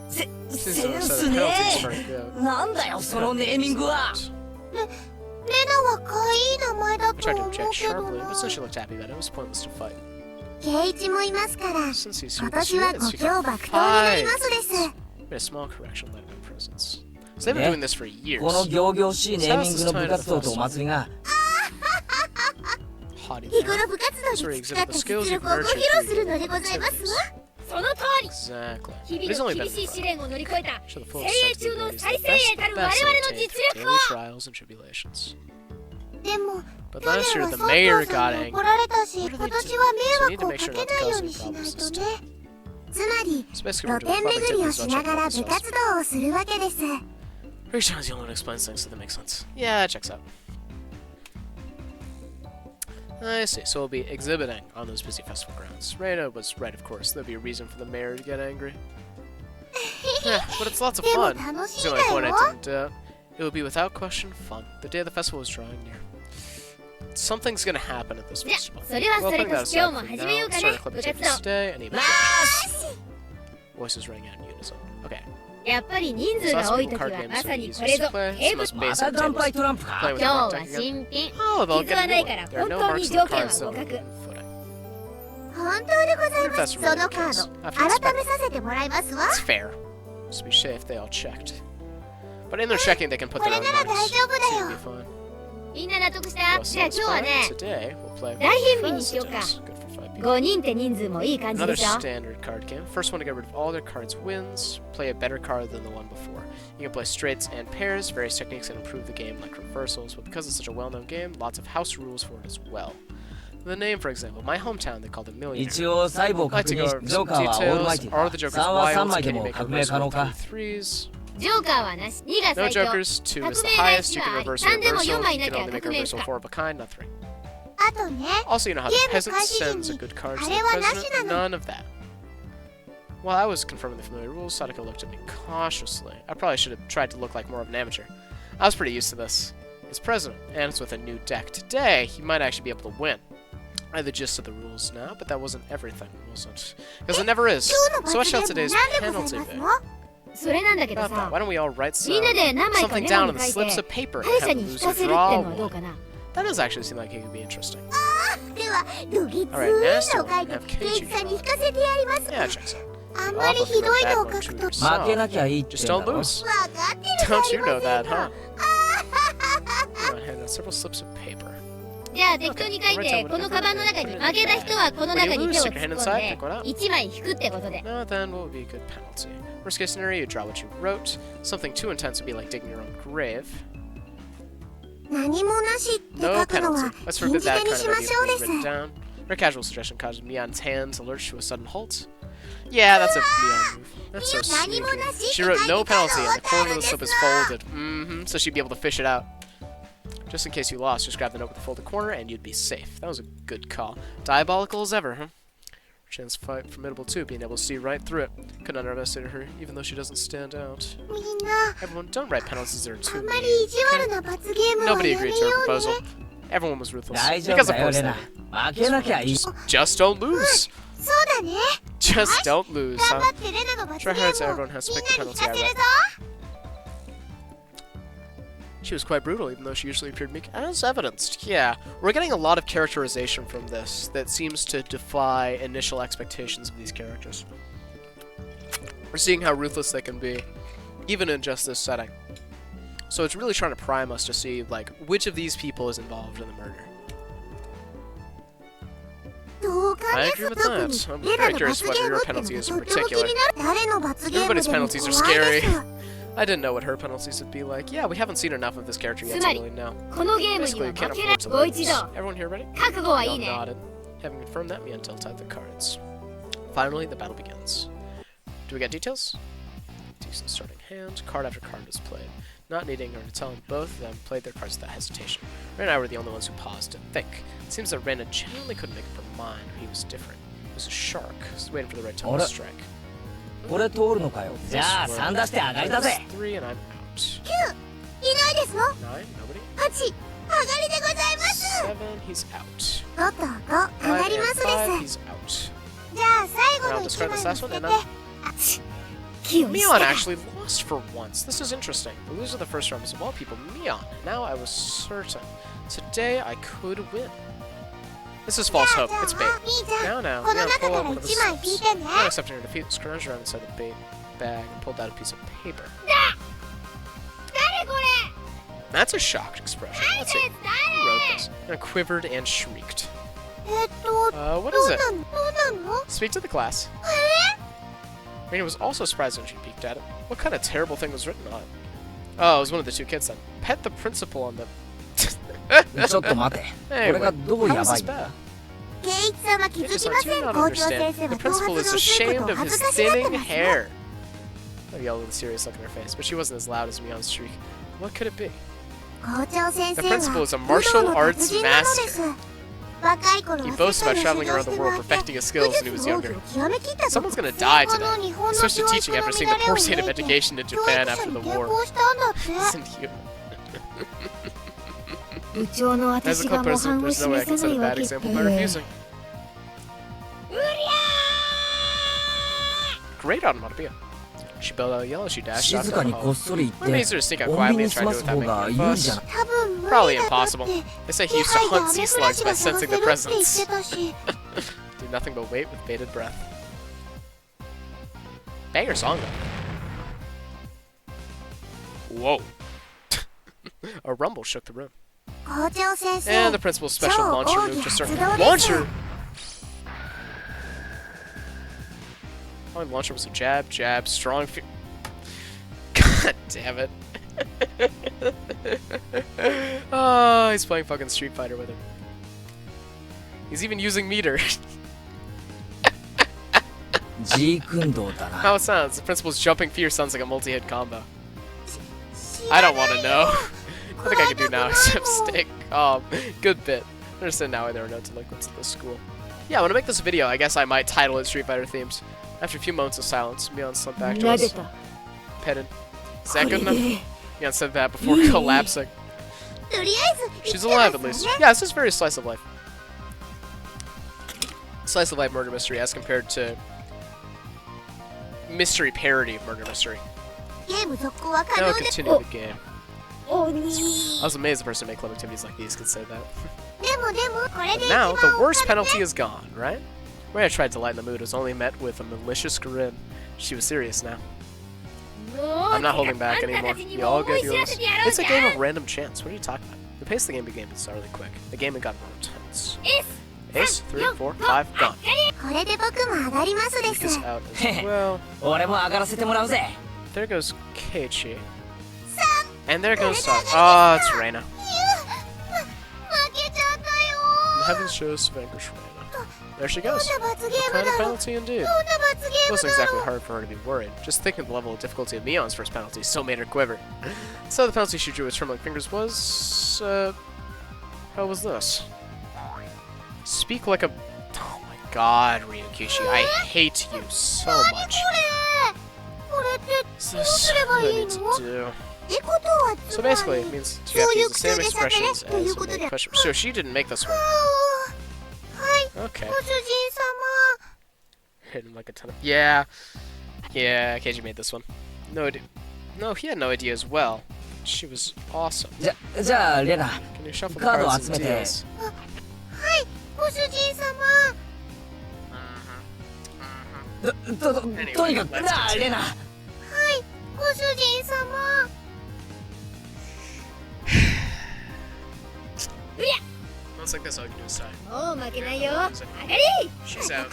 セ This セ is ン a ス set of ね penalties for a goat. なんだよそのネーミングはレナは可愛い名前だ I と tried to 思う object けど sharply, な but since she looked happy about it, it was pointless to fight. ケイチもいますから Since he's here, 私は she ご is. She 強 can 爆投になり fight. ますです Made a small correction later in presence. So they've been Yeah. doing this for years. この仰々しいネーミングの部活動とお祭りが Haughty 日 man. 頃部活動に培った実力をご披露するのでございますわその通り Exactly. 日 But he's 々 only の been 厳しい in 試練を乗り越えた Show the full 精 extent 鋭 of the 中の abilities, 最 the 精鋭 best たる the 我 best 々の obtained 実 through 力を daily trials and tribulations. でも But 去 last 年 year は the 村 mayor 長さん got に angry. 怒られたし What 今 do they 年は do? So we need 迷 to 惑を make か sure け not to ないよ cause う any にしない problems と this ね time. つまり So basically, we're 露 doing 店 club 巡りを activities し while な checking がら out the 部 stores. 活動をするわけです。 Richan's the only one who explains things, so that makes sense. Yeah, it checks out. I see. So we'll be exhibiting on those busy festival grounds. Reina was right, of course. There'll be a reason for the mayor to get angry. Yeah, but it's lots of でも fun. 楽し It's い the ん only だ point I よ。 didn't doubt. It will be without question fun. The day of the festival is drawing near. Something's gonna happen at this じゃ festival. それは Well, それ putting と that して今 aside 日も for 始めよ now, うかね starting club 部活 activities 動 today, and even マーシ voices ring out in unison. Okay. やっぱり人数が多い時はまさにこれぞテーブルまた乾杯トランプか Play with 今 the 日は black deck again. 新品 Oh, they'll 傷 get は a な new いか one. ら There are 本 no 当に marks on 条 the 件は cards, 互 though. 角 Footing. 本当でございます。 Professor その Reina カー case. ド After 改 inspecting. めさせてもらいますわ。 It's fair. Just be safe, they all checked. But in their checking, they can put こ their れ own なら大 marks. 丈夫だ So よ you'll be。fine. みんな納得した Well, じゃあ今日は satisfied. ね Today, we'll play 大変日にしようか Presidents. Good for 5 people. 5人って人数もいい感じ Another でしょ standard card game. First one to get rid of all their cards wins. Play a better card than the one before. You can play straights and pairs. Various techniques that improve the game, like reversals. But because it's such a well-known game, lots of house rules for it as well. The name, for example, my hometown, they call them Millionaire. 一応細部を I'd like 確 to 認 go し over ジョー some カーはオールマイ details. ティ Are だ the Jokers 3は3 wild? 枚で Can you も make 革 a 命可能 reversal か with 3s? ジョーカーはなし2が No 最強 Jokers. 2 is the 革命返 highest. し You は can あり reverse 3でも reversal. 4 You 枚な can きゃ only make 革 a 命 reversal か 4 of a kind, not 3. あとね、 Also, you know how the ゲーム peasant 開始時 sends a に good card あ to れ the はなし president. なの。 None of that. While I was confirming the familiar rules, Sadako looked at me cautiously. I probably should have tried to look like more of an amateur. I was pretty used to this. It's president, and it's with a new deck. Today, he might actually be able to win. I had the gist of the rules now, but that wasn't everything, was it? Because it never is. 今日 So の watch 罰 out ゲー today's ムなんでござ penalty います bit. の？それなんだけど About that, さ why don't we all write みんなで何枚か something メ down モ on に the 書い slips て of paper 敗 and 者 have に the 聞か loser せるって draw のはどう one? かな That does actually seem like it could be interesting. では、どぎつい Alright, の nasty 書 one. いて Have ケイ Keiichi チさんに draw 聞かせてやります Yeah, checks out. あんまりひどいのを書くと。負けなきゃいいって Just 言うん don't だろ lose. わかってるじゃ Don't あり you ま know せ that, ん huh? か。 Come on, hand out several slips of paper. じゃあ適当に書いてこのカバンの中に負けた人はこの中に手を突っ込んで1枚引くってことで No, then what would be a good penalty? Worst case scenario, you draw what you wrote. Something too intense would be like digging your own grave. 何もなしって No 書くの penalty. は Let's 禁 forbid じ手 that に kind し of ま idea しょう from で being す。 written down. Her casual suggestion causes Mion's hands to lurch to a sudden halt. Yeah, that's a Mion move. That's so sneaky. She wrote no penalty, and the corner of the slip is folded. So she'd be able to fish it out. Just in case you lost, just grab the note with the folded corner, and you'd be safe. That was a good call. Diabolical as ever, huh? Chance fight formidable too, being able to see right through it. Couldn't underestimate her, even though she doesn't stand out. みんな、 Everyone, don't write penalties that are あ too んまり mean. 意地悪な罰ゲームは Nobody やめ agreed よ to her う proposal. ね。 Everyone was ruthless. 大丈夫 Because だ of よ course レ they ナ did. 負けなきゃいい Just don't lose. そうだね。 Just don't lose, 頑 huh? 張ってレナの罰ゲ Try hard so ー everyone ムを has to みん pick な the に penalty 聞か I せる wrote. ぞ。 She was quite brutal, even though she usually appeared meek, as evidenced. Yeah, we're getting a lot of characterization from this that seems to defy initial expectations of these characters. We're seeing how ruthless they can be, even in just this setting. So it's really trying to prime us to see, like, which of these people is involved in the murder. どうか I ね agree with 特に that. I'm レナ very の curious 罰 what ゲー her ムっての penalty が is と in ても気 particular. になる。誰の罰ゲーム Everybody's でも penalties are 怖いです scary. I didn't know what her penalties would be like. Yeah, we haven't seen enough of this character yet to really know. このゲームに Basically, は you can't 負けない afford to もう一 lose. 度 Everyone here ready? 覚悟はい They all いね nodded. Having confirmed that, Mian tilted the cards. Finally, the battle begins. Do we get details? Decent starting hand. Card after card was played. Not needing her to tell him, both of them played their cards without hesitation. Ren and I were the only ones who paused to think. It seems that Rena genuinely couldn't make up her mind, or he was different. He was a shark, just waiting for the right time to strike. これ通るのかよじゃあ3出して上がりだぜ 3 and I'm out. いないですの。 9, nobody. 8、上がりでございます。 7, he's out. とっとと上が 5り and ますで 5, す。 he's out. じゃあ最後 Now の I'll 1 discard 枚 this に last 捨 one, て and て。 then 気をつけ Mion た actually lost for once. This is interesting. The loser of the first round was of all people, Mion. Now I was certain. Today I could win. This is false じゃあ hope. じゃあ It's bait. みーちゃ Now, ん、 now, この Mion 中 pulled か out ら one of the 1枚引い slips. てね。 Not accepting her defeat, scrounged around inside the bait bag and pulled out a piece of paper. 誰これ That's a shocked expression. Let's see. Who wrote this? And quivered and shrieked. ど What is う it? なのどうなの Speak to the class. Raina was also surprised when she peeked at it. What kind of terrible thing was written on it? Oh, it was one of the two kids then. Pet the principal on the... ちょっと待てこ Hey, れが wait. どう How や is ば this いんだ bad? Because I do not understand. The principal is ashamed of his thinning hair. I yelled with a serious look in her face, but she wasn't as loud as Mion's shriek. What could it be? The principal is a martial arts master. He boasts about traveling around the world perfecting his skills when he was younger. Someone's gonna die today. He switched to teaching after seeing the poor state of education in Japan after the war. Isn't human. As a club president, there's no way I can set a bad example by refusing. Great automobile. She bellowed out a yell as she dashed out of the hall. What made her to sneak out quietly and try to do it without making a fuss? Probably impossible. They say he used to hunt sea slugs by sensing their presence. Do nothing but wait with bated breath. Banger song though. Whoa. A rumble shook the room. And the principal's special launcher move just started. Launcher! Oh, launcher was a jab, jab, strong fear. God damn it. Oh, he's playing fucking Street Fighter with him. He's even using meter. How it sounds. The principal's jumping fear sounds like a multi-hit combo. I don't want to know. I think I can do now except stick. Good bit. I understand now why there are no delinquents at this school. Yeah, I want to make this video. I guess I might title it Street Fighter Themes. After a few moments of silence, Mion slumped back to us. Petted. Is that good enough? Mion said that before collapsing. She's alive at least. Yeah, this is very slice of life. Slice of life murder mystery as compared to mystery parody of murder mystery. Now we'll continue the game. I was amazed the person who made club activities like these could say that. And now, the worst penalty is gone, right? Rhea tried to lighten the mood, was only met with a malicious grin. She was serious now. I'm not holding back anymore. You all get yours. It's a game of random chance. What are you talking about? The pace of the game began to start really quick. The game had gotten more intense. Ace, 3, 4, 5, gone. Take us out as well. There goes Keiichi. And there goes Sara. Oh, it's Reina. The heavens shows to vanquish Reina. There she goes. What kind of penalty indeed. It wasn't exactly hard for her to be worried. Just thinking of the level of difficulty of Mion's first penalty still made her quiver. So the penalty she drew with trembling fingers was... how was this? Speak like a... Oh my god, Ryukishi, I hate you so much. Is this what I need to do? So basically, it means you have to use the same expressions as a main question. So she didn't make this one. Okay. Hit him like a ton of... Yeah. Yeah, Keiji made this one. No idea. No, he had no idea as well. She was awesome. Can you shuffle the cards and deals? Anyway, let's continue. Looks like that's all you can do is sign. She's out.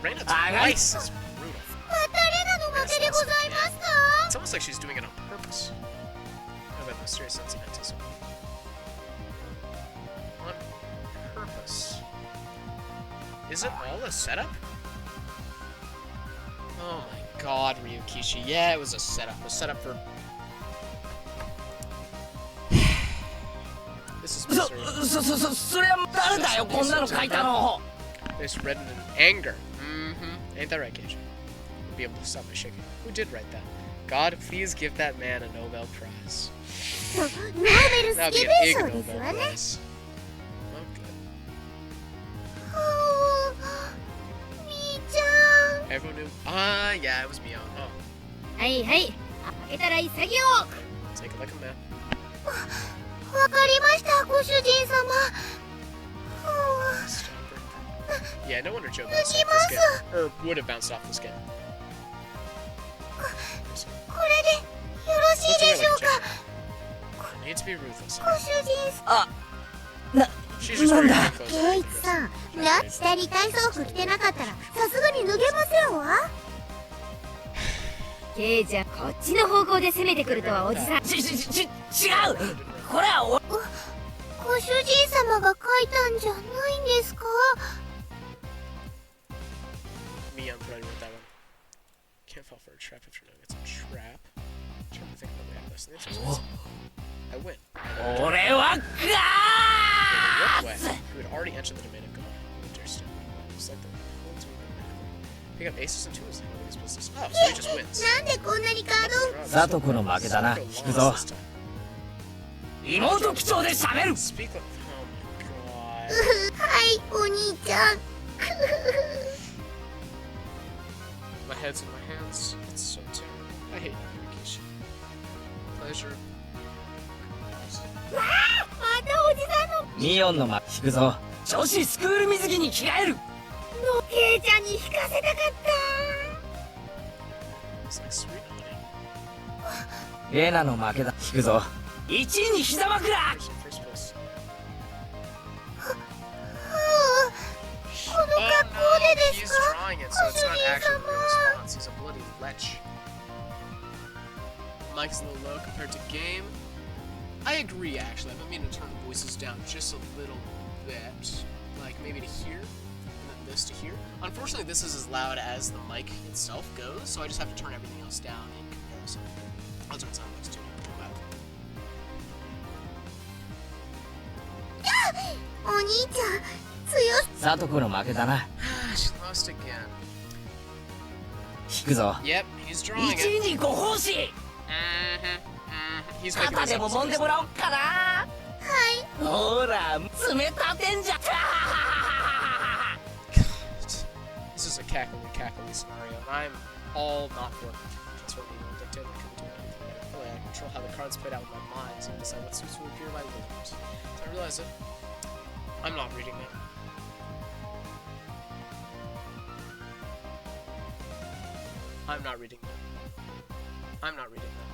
Reina twice is brutal. It's almost like she's doing it on purpose. I have a mysterious sense of anticipation. On purpose. Is it all a setup? Oh my god, Ryukishi. Yeah, it was a setup. A setup for... This is mystery. This reddened in anger. Ain't that right, Keiji? You'll be able to stop my shaking. Who did write that? God, please give that man a Nobel Prize. That'll be an Ig Nobel Prize. Okay. Everyone knew. Yeah, it was Mion. Oh. Take it like a man. Yeah, no wonder Joe bounced off this game. Or would have bounced off this game. Need to be ruthless. She's just wearing her clothes. これはご主人様が書いたんじゃないんですか？ Me, I'm probably with that one. Can't fall for a trap if you're knowing it's a trap. I'm trying to think about the way out of this. The answer is I win. 俺はIn what way? You had already entered the domain of God. Interesting. It's like the whole team pick up aces and twos. How are supposed to? Oh, so he just wins. なんでこんなにカード？サトコの負けだな。引くぞ。妹口調で喋る。Speak like, oh my god. はい、お兄ちゃん。 My head's in my hands. It's so terrible. I hate Higurashi. Pleasure. またおじさんのミオンの引くぞ。女子スクール水着に着替える。のケイちゃんに引かせたかった。 It's like sweet honey. レナの負けだ。引くぞ。1位に膝枕。 First place. この格好でです He's か？ drawing it, so it's not actually a real response. He's a bloody lech. Mike's a little low compared to game. I agree, actually. I've been meaning to turn the voices down just a little bit. Like, maybe to here, and then this to here. Unfortunately, this is as loud as the mic itself goes, so I just have to turn everything else down in comparison. I'll turn sound effects too. No matter. お兄ちゃん、強す。サトコの負けだな。She lost again. 引くぞ。 Yep, he's drawing 1 it. 位にご奉仕。 He's making 肩 these でも揉んで episodes. もらおっかな。はい。ほら、冷たてんじゃ。This is a cackly scenario, and I'm all not for it. Just for me, dictate, I couldn't do anything. Really, I control how the cards played out with my mind, so I decide what suits will appear in my limbs. So I realize it. I'm not reading it. I'm not reading that. I'm not reading that.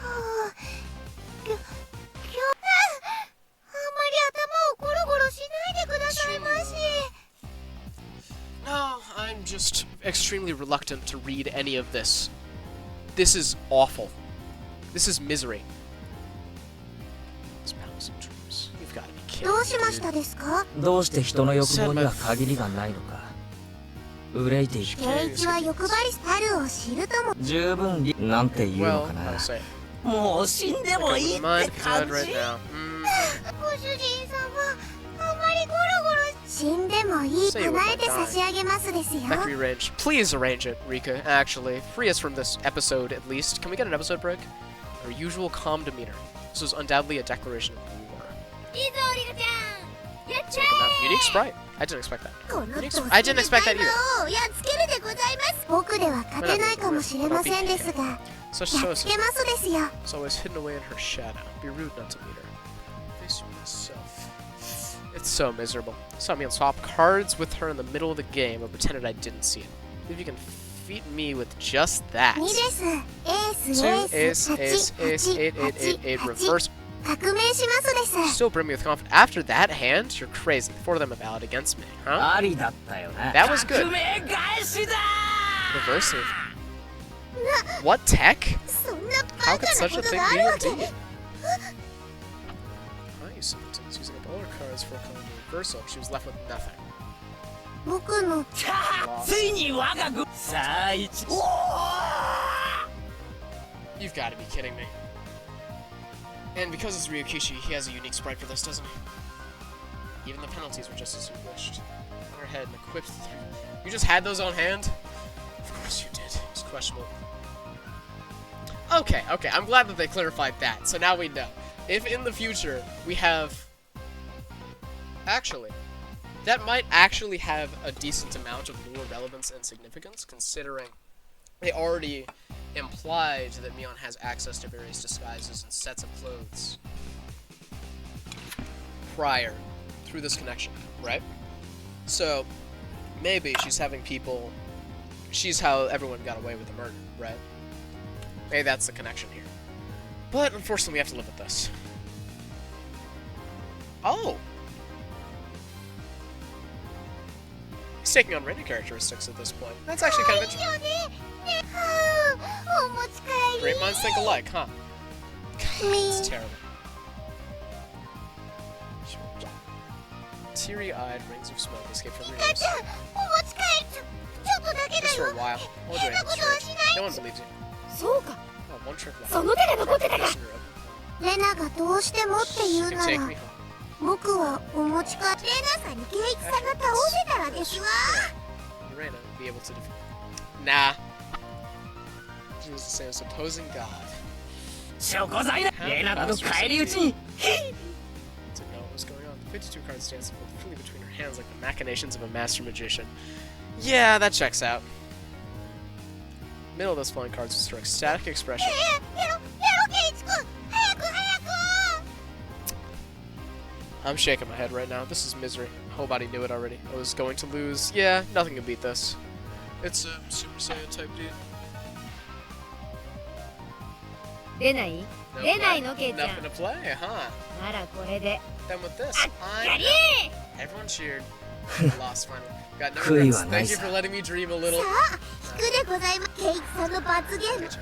はあ、今日あんまり頭をゴロゴロしないでくださいまし。 No, I'm just extremely reluctant to read any of this. This is awful. This is misery. These palace of dreams. You've got to be kidding どう me, しまし dude. たですか？どうして人の欲望には限りがないのか。憂いていく。圭一は欲張り春を知るとも。十分なんて言うの Well, か I'll な。 say. もう死んでもいいって Mind 感 command right じ。 now. ご主人様、あんまりゴロゴロ。死んでもいい。Say you 叶 would えて差し上げますですよ。 Back rearrange. Please arrange it, Rika. Actually, free us from this episode at least. Can we get an episode break? Our usual calm demeanor. This was undoubtedly a declaration of war. いいぞ、リカちゃん。やっちゃ Unique sprite. I didn't expect that. え。この I didn't expect that either. をやっつけるでございます。僕では勝てないかもしれませんですが、 Such やっつけますですよ。 It's always hidden away in her shadow. Be rude not to meet her. Face myself. It's so miserable. Saw me on swap cards with her in the middle of the game, but pretended I didn't see it. If you can defeat me with just that. 2です。エース、 Two エー ace, ス、ace, ace, 8, 8, 8, 8, 8、 reverse. 革命しますです。 Still bring me with confidence. After that hand, you're crazy. Four of them are valid against me, huh? ありだったよな。 That was good. 革命返しだ。 Reversive. What tech? そんな How バ could カな such こ a と thing があ be るわけ。 indeed? I used symptoms using up all her cards for a calling reversal. She was left with nothing. 僕のついに我が軍。さあ一。おー You've got to be kidding me. And because it's Ryukishi, he has a unique sprite for this, doesn't he? Even the penalties were just as you wished. On her head and equipped. You just had those on hand? Of course you did. It's questionable. Okay, I'm glad that they clarified that. So now we know. If in the future we have... Actually, that might actually have a decent amount of lore relevance and significance, considering they already implied that Mion has access to various disguises and sets of clothes prior through this connection, right? So maybe she's having people. She's how everyone got away with the murder, right? Maybe that's the connection here. But unfortunately, we have to live with this. Oh! He's taking on Rena characteristics at this point. That's actually kind of いい interesting. よね。ね、はあ、お持ち帰り。 Great minds think alike, huh? Me. It's terrible. Teary-eyed rings of smoke escape from your 母 ears. ちゃん、お持ち帰りちょっとだけ Just だ for よ。 a while. Hold 変 your な ankles ことは straight. しない。 No one believes you. そうか Oh, one trick left. その手が残ってたか Listen, you're up. レナがどうしてもって言 You う can な take ら me home. 僕はお持ち帰り。レナさんにケイチさんが倒せたらですわ。 Lorena would be able to defeat. Nah. She was the same as opposing god. 証拠罪だ。レナなど返り討ちに。 To know what was going on. The 52 cards danced freely between her hands like the machinations of a master magician. Yeah, that checks out. Middle of those flowing cards was her ecstatic expression. やろケイチ君、早く早く。 I'm shaking my head right now. This is misery. Whole body knew it already. I was going to lose. Yeah, nothing can beat this. It's a Super Saiyan type dude. 出ない No 出ない play? のケイちゃん Nothing to play, huh? ならこれで Then with this, everyone cheered. Lost finally. Got no 悔い regrets. はない Thank you さ for letting me dream a little. さあ、引くでございます。ケイチさんの罰ゲーム、これです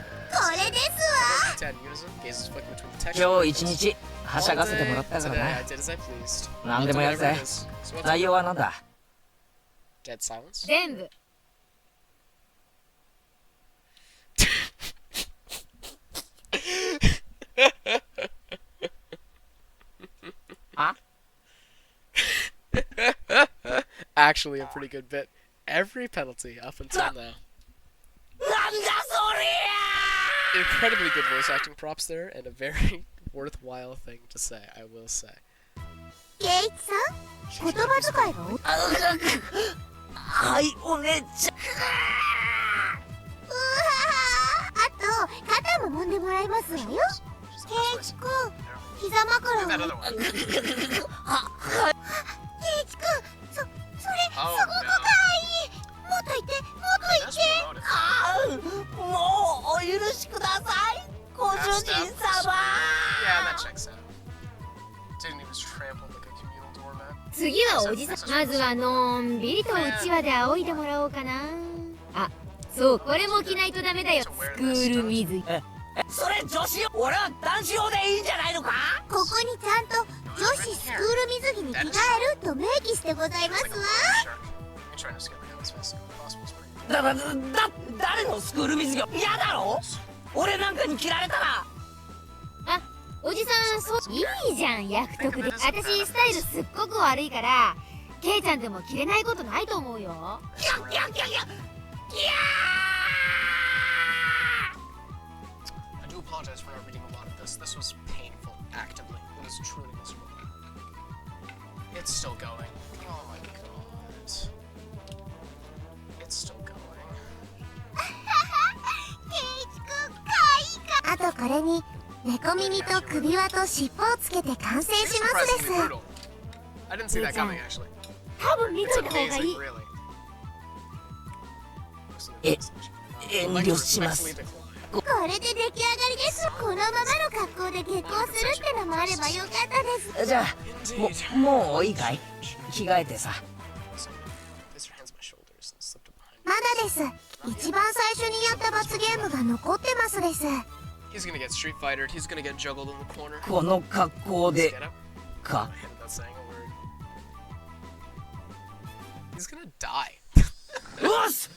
わ。 Tad unison, gazes flicking between the texture. 今日一日はしゃがせてもらったから Today な I。did as I pleased. 何でもやる Whatever ぜ it。is. So what's 内容は何だ。 dead silence? 全部 Actually, a pretty good bit. Every penalty up until now. なんだそりゃ。 Incredibly good voice acting props there, and a very worthwhile thing to say, I will say. ケイチさん、言葉遣いがお。はいお姉ちゃん。あと肩も揉んでもらいますわよ。ケイチ君、膝枕を。ケイチ君、それすごくかわいい。もっと言って、もっと言って。ああ、もうお許しください。ご主人様。 Yeah, that checks out. Didn't he was trampled like a communal doormat? 次はおじさんまずはのんびりとうちわで仰いでもらおうかなあそうこれも着ないとダメだよスクール水着それ女子用。俺は男子用でいいんじゃないのか。ここにちゃんと女子スクール水着に着替えると明記してございますわ。 I'm trying to skip ahead as fast as possible. 誰のスクール水着。嫌だろ。俺なんかに着られたら。あおじさんそういいじゃん役得で私スタイルすっごく悪いからケイちゃんでも着れないことないと思うよ I do apologize for not reading a lot of this. This was painful, actively. It was truly miserable. It's still going. Oh my god. It's still going. ケイチ君、かわいいか。あとこれに猫耳と首輪と尻尾をつけて完成しますです。 Surprisingly brutal. I didn't see that coming, actually. 多分見 It's といた方がい amazing, い really. 遠慮します。 Respectfully decline. これで出来上がりです。このままの格好で下校するってのもあればよかったです。じゃあもういいかい。着替えてさ。 So, placed her hands on my shoulders and slipped up behind me. まだです。一番最初にやった罰ゲームが残ってますです。 He's gonna get street fightered. He's gonna get juggled in the corner. この格好 Let's で get up. か。 Without saying a word. He's gonna die. よし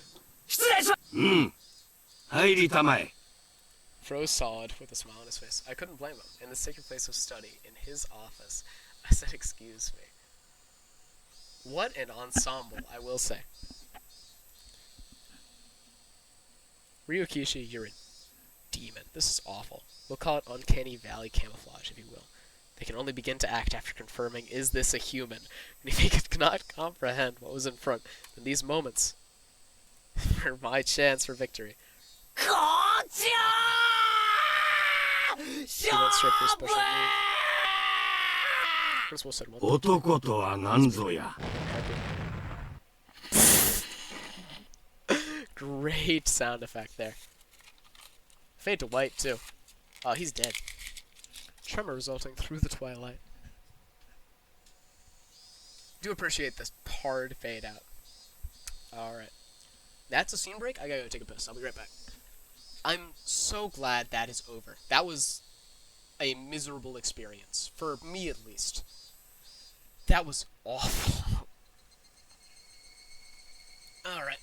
失礼します。入りたまえ。 Froze solid with a smile on his face. I couldn't blame him. In the sacred place of study, in his office, I said, "Excuse me." What an ensemble, I will say. Ryukishi, you're a demon. This is awful. We'll call it uncanny valley camouflage, if you will. They can only begin to act after confirming, is this a human? And if he could not comprehend what was in front, then these moments were my chance for victory. こちら He went straight for a special move. Principal said one thing. 男とは何ぞや。 Great sound effect there. Fade to white, too. Oh, he's dead. Tremor resulting through the twilight. Do appreciate this hard fade out. Alright. That's a scene break. I gotta go take a piss. I'll be right back. I'm so glad that is over. That was a miserable experience. For me, at least. That was awful. Alright.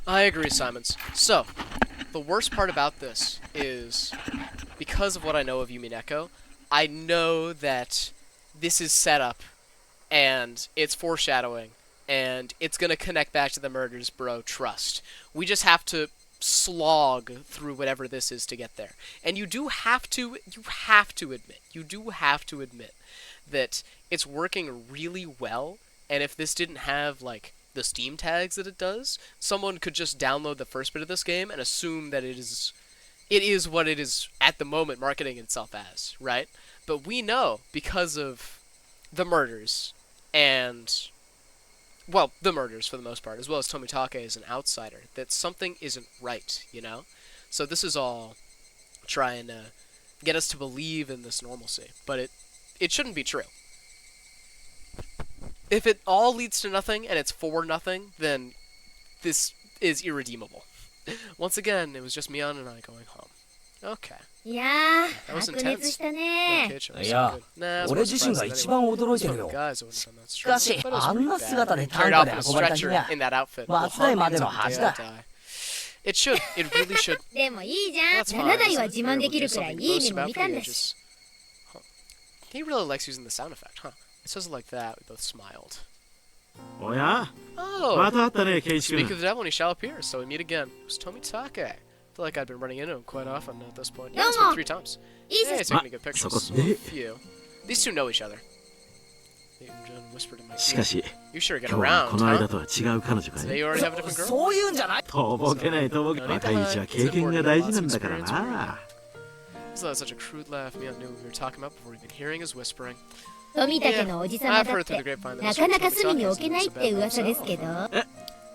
I agree, Simons. So, the worst part about this is, because of what I know of Yumi Neko, I know that this is set up, and it's foreshadowing, and it's going to connect back to the murders, bro, trust. We just have to slog through whatever this is to get there. And you do have to admit that it's working really well, and if this didn't have, like, the Steam tags that it does, someone could just download the first bit of this game and assume that it is what it is at the moment marketing itself as, right? But we know, because of the murders, and, well, the murders for the most part, as well as Tomitake as an outsider, that something isn't right, you know? So this is all trying to get us to believe in this normalcy, but it shouldn't be true. If it all leads to nothing and it's for nothing, then this is irredeemable. Once again, it was just Mion and I going home. Okay. いやー、 That was 白熱 intense. したね Okay, Cho, いや so good. Nah, that's 俺 more 自身が surprising 一番 anyway. 驚いてる Some よ。 guys wouldn't have done that しかし straight, but it was あん pretty な bad. 姿で Carried 担架 off で in a 運ばれた日 stretcher が in that outfit. 松代まで Until の the 恥 day だ I die. It should. It really should. でもいいじゃん That's fine. 7台は Isn't 自 it? 慢で We'll き do るくらい something いい gross 目も about 見 for たん the だし ages. He really likes using the sound effect, huh? It says it like that. We both smiled. おや Oh! また会ったねケイチ Speak 君 of the devil, and he shall appear. So we meet again. It was Tomitake. I feel like I've been running into him quite often at this point. Yeah, it's been 3 times. いい Hey, 写 it's 真 taking me good pictures. so good. A few. These two know each other. Nate and John whispered in my しか ear. し You sure get 今日は around, この間 huh? とは違う彼女か Today い you already have a different girl? そういうんじゃない。とぼけないとぼけ若いうちは経験が大事なんだからな So that's such a crude laugh. Mion knew what we were talking about before even hearing his whispering. 富竹のおじさま I've だっ heard through て the grapevine that な Mr. かなか隅 Tomitake に is 置けないって噂ですけどは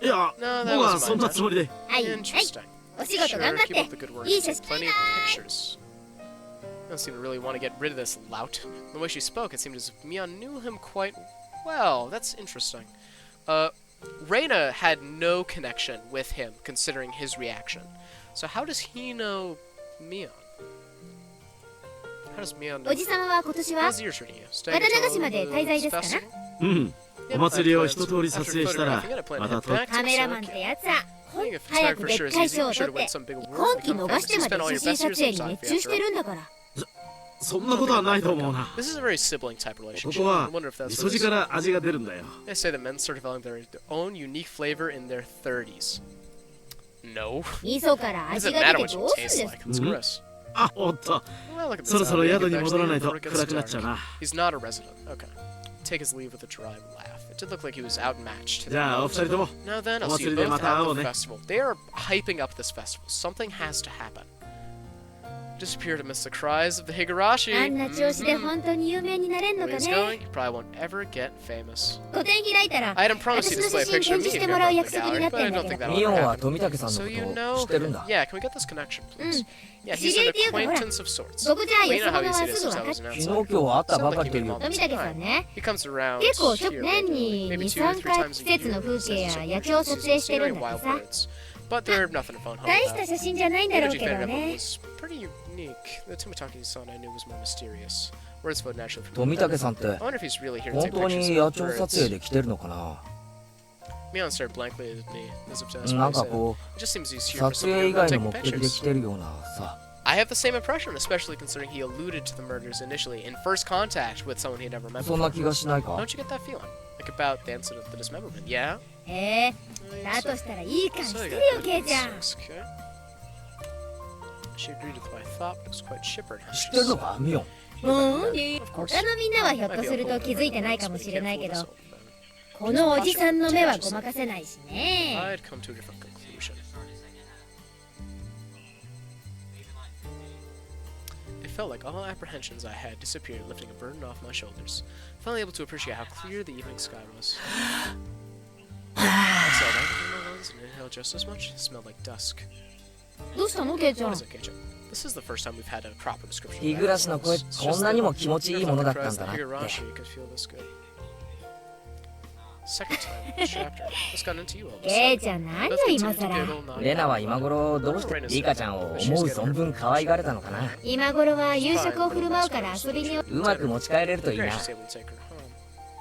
い いや No, that 僕は wasn't そん my なつもりで Interesting. お仕事頑張 Sure, っ keep up the て good work. いい Take 写真 plenty of pictures. Don't seem to really want to get rid of this lout. The way she spoke, it seemed as if Mion knew him quite well. That's interesting. Reina had no connection with him, considering his reaction. So how does he know Mion? How does Mion お know? じさまは今年は How's the year treating you? また長島で滞在ですかな festival? うんお祭りを一通り撮影したらまたとカメラマンってやつは Being a 早く photographer で sure っ is かい easy. 賞 You を sure 取 to っ win て some big award. 今期 Become 逃 famous. して You まで spend all 写 your 真 best 撮 years 影 in に photography 熱中して after all. るんだからそんなことはないと思うな This is a very sibling type こ relationship. こ I は wonder if that's 味 what 噌 it 汁 is. から味が出るんだよ They say that men start developing their own unique flavor in their 30s. No. 味噌から It 味 doesn't が matter 出 what て you どうするん taste です like. It's gross. あおっと Well, look at this. そろそろ Get 宿に back 戻ら to ない the と before it gets 暗くなっちゃう dark. な He's not a resident. Okay. Take his leave with a dry laugh. It did look like he was outmatched. じゃあお二人とも Now then, お I'll see 祭 you りで both また会おう at the ね festival. They are hyping up this festival. Something has to happen. disappeared amidst the cries of the Higurashi. あんな調子で本当に有名になれんの The か way he's ね。 going, he probably won't ever get famous. 個展開いたら I had him promise 私 you の display 写 a 真 picture 展 of 示 me し in て your もらう front 約 of the 束に gallery, なっ but て I んだ don't け think ど。 that'll ミオン ever は happen. 富武さん So の you こと know, 知ってるんだ yeah, can we get this connection, うん please? Yeah, 知 he's り合 an いっていうかほら acquaintance of sorts. 僕じゃ Well, よ you know そ how 者 easy は it is す to ぐ tell 分かっ he's an 昨日 outsider. 今日会った Sounds ば like か he りと made いう him か all 富 the 武さ time. んね He comes around 結構 here 年 regularly, に maybe 2、 2 3 or 3回 times 季 a 節の year. 風 He 景 says や he's 夜景を撮影してるん scenery, だって wild さ birds. But they're nothing to phone home 大した about. 写真じゃないん The だろう image け he ど painted of him ね was pretty unique. The Tomitaki-san I knew was more mysterious. Words flowed naturally from 富 him. 武さんって I wonder if he's really here to 本 take 当 pictures に野 of 鳥撮 birds. 影で来てるのかな。 Mion stared blankly at me, as if to ask な why ん I か said it. こ It just seems he's う here for 撮影 something 以 other 外 than の taking 目的で pictures. 来てるようなさ。 I have the same impression, especially considering he alluded to the murders initially in first contact with someone he had never met そんな before. 気がしないか。 Don't you get that feeling? Like about the incident, the dismemberment, yeah? へえ I mean, だ so- としたらいい感じ so して you る got よケイちゃん good okay. She agreed with what I thought, but was quite chipper in how 知 she ってるの said かミオン。うん Of 他 course. のみんなはひょっ Might と be する a と whole 気づいて other ない things, かも but し you れ can't ない fool けど this old man. このおじさんの目はごまかせないしね I'd come to a different conclusion. It felt like all apprehensions I had disappeared, lifting a burden off my shoulders. Finally able to appreciate how clear the evening sky was. I saw that with my lungs and inhaled just as much. It smelled like dusk. どうしたのケイちゃ What ん is it, Keiichi? This is the first time we've had a proper description. 日暮らしの声こんなにも気持ちいいものだったんだなって Higurashi could feel this good. Second time in the chapter. What's gotten into you all of a ケイ sudden? ちゃん何 Both よ continued 今 to さら giggle, nod レナは along. 今頃どうしてリカちゃんを思う存分可愛がれたのかな。今頃は夕食を振る舞うから遊びにうまく持ち帰れるといい Great, な。 she's able to take her home.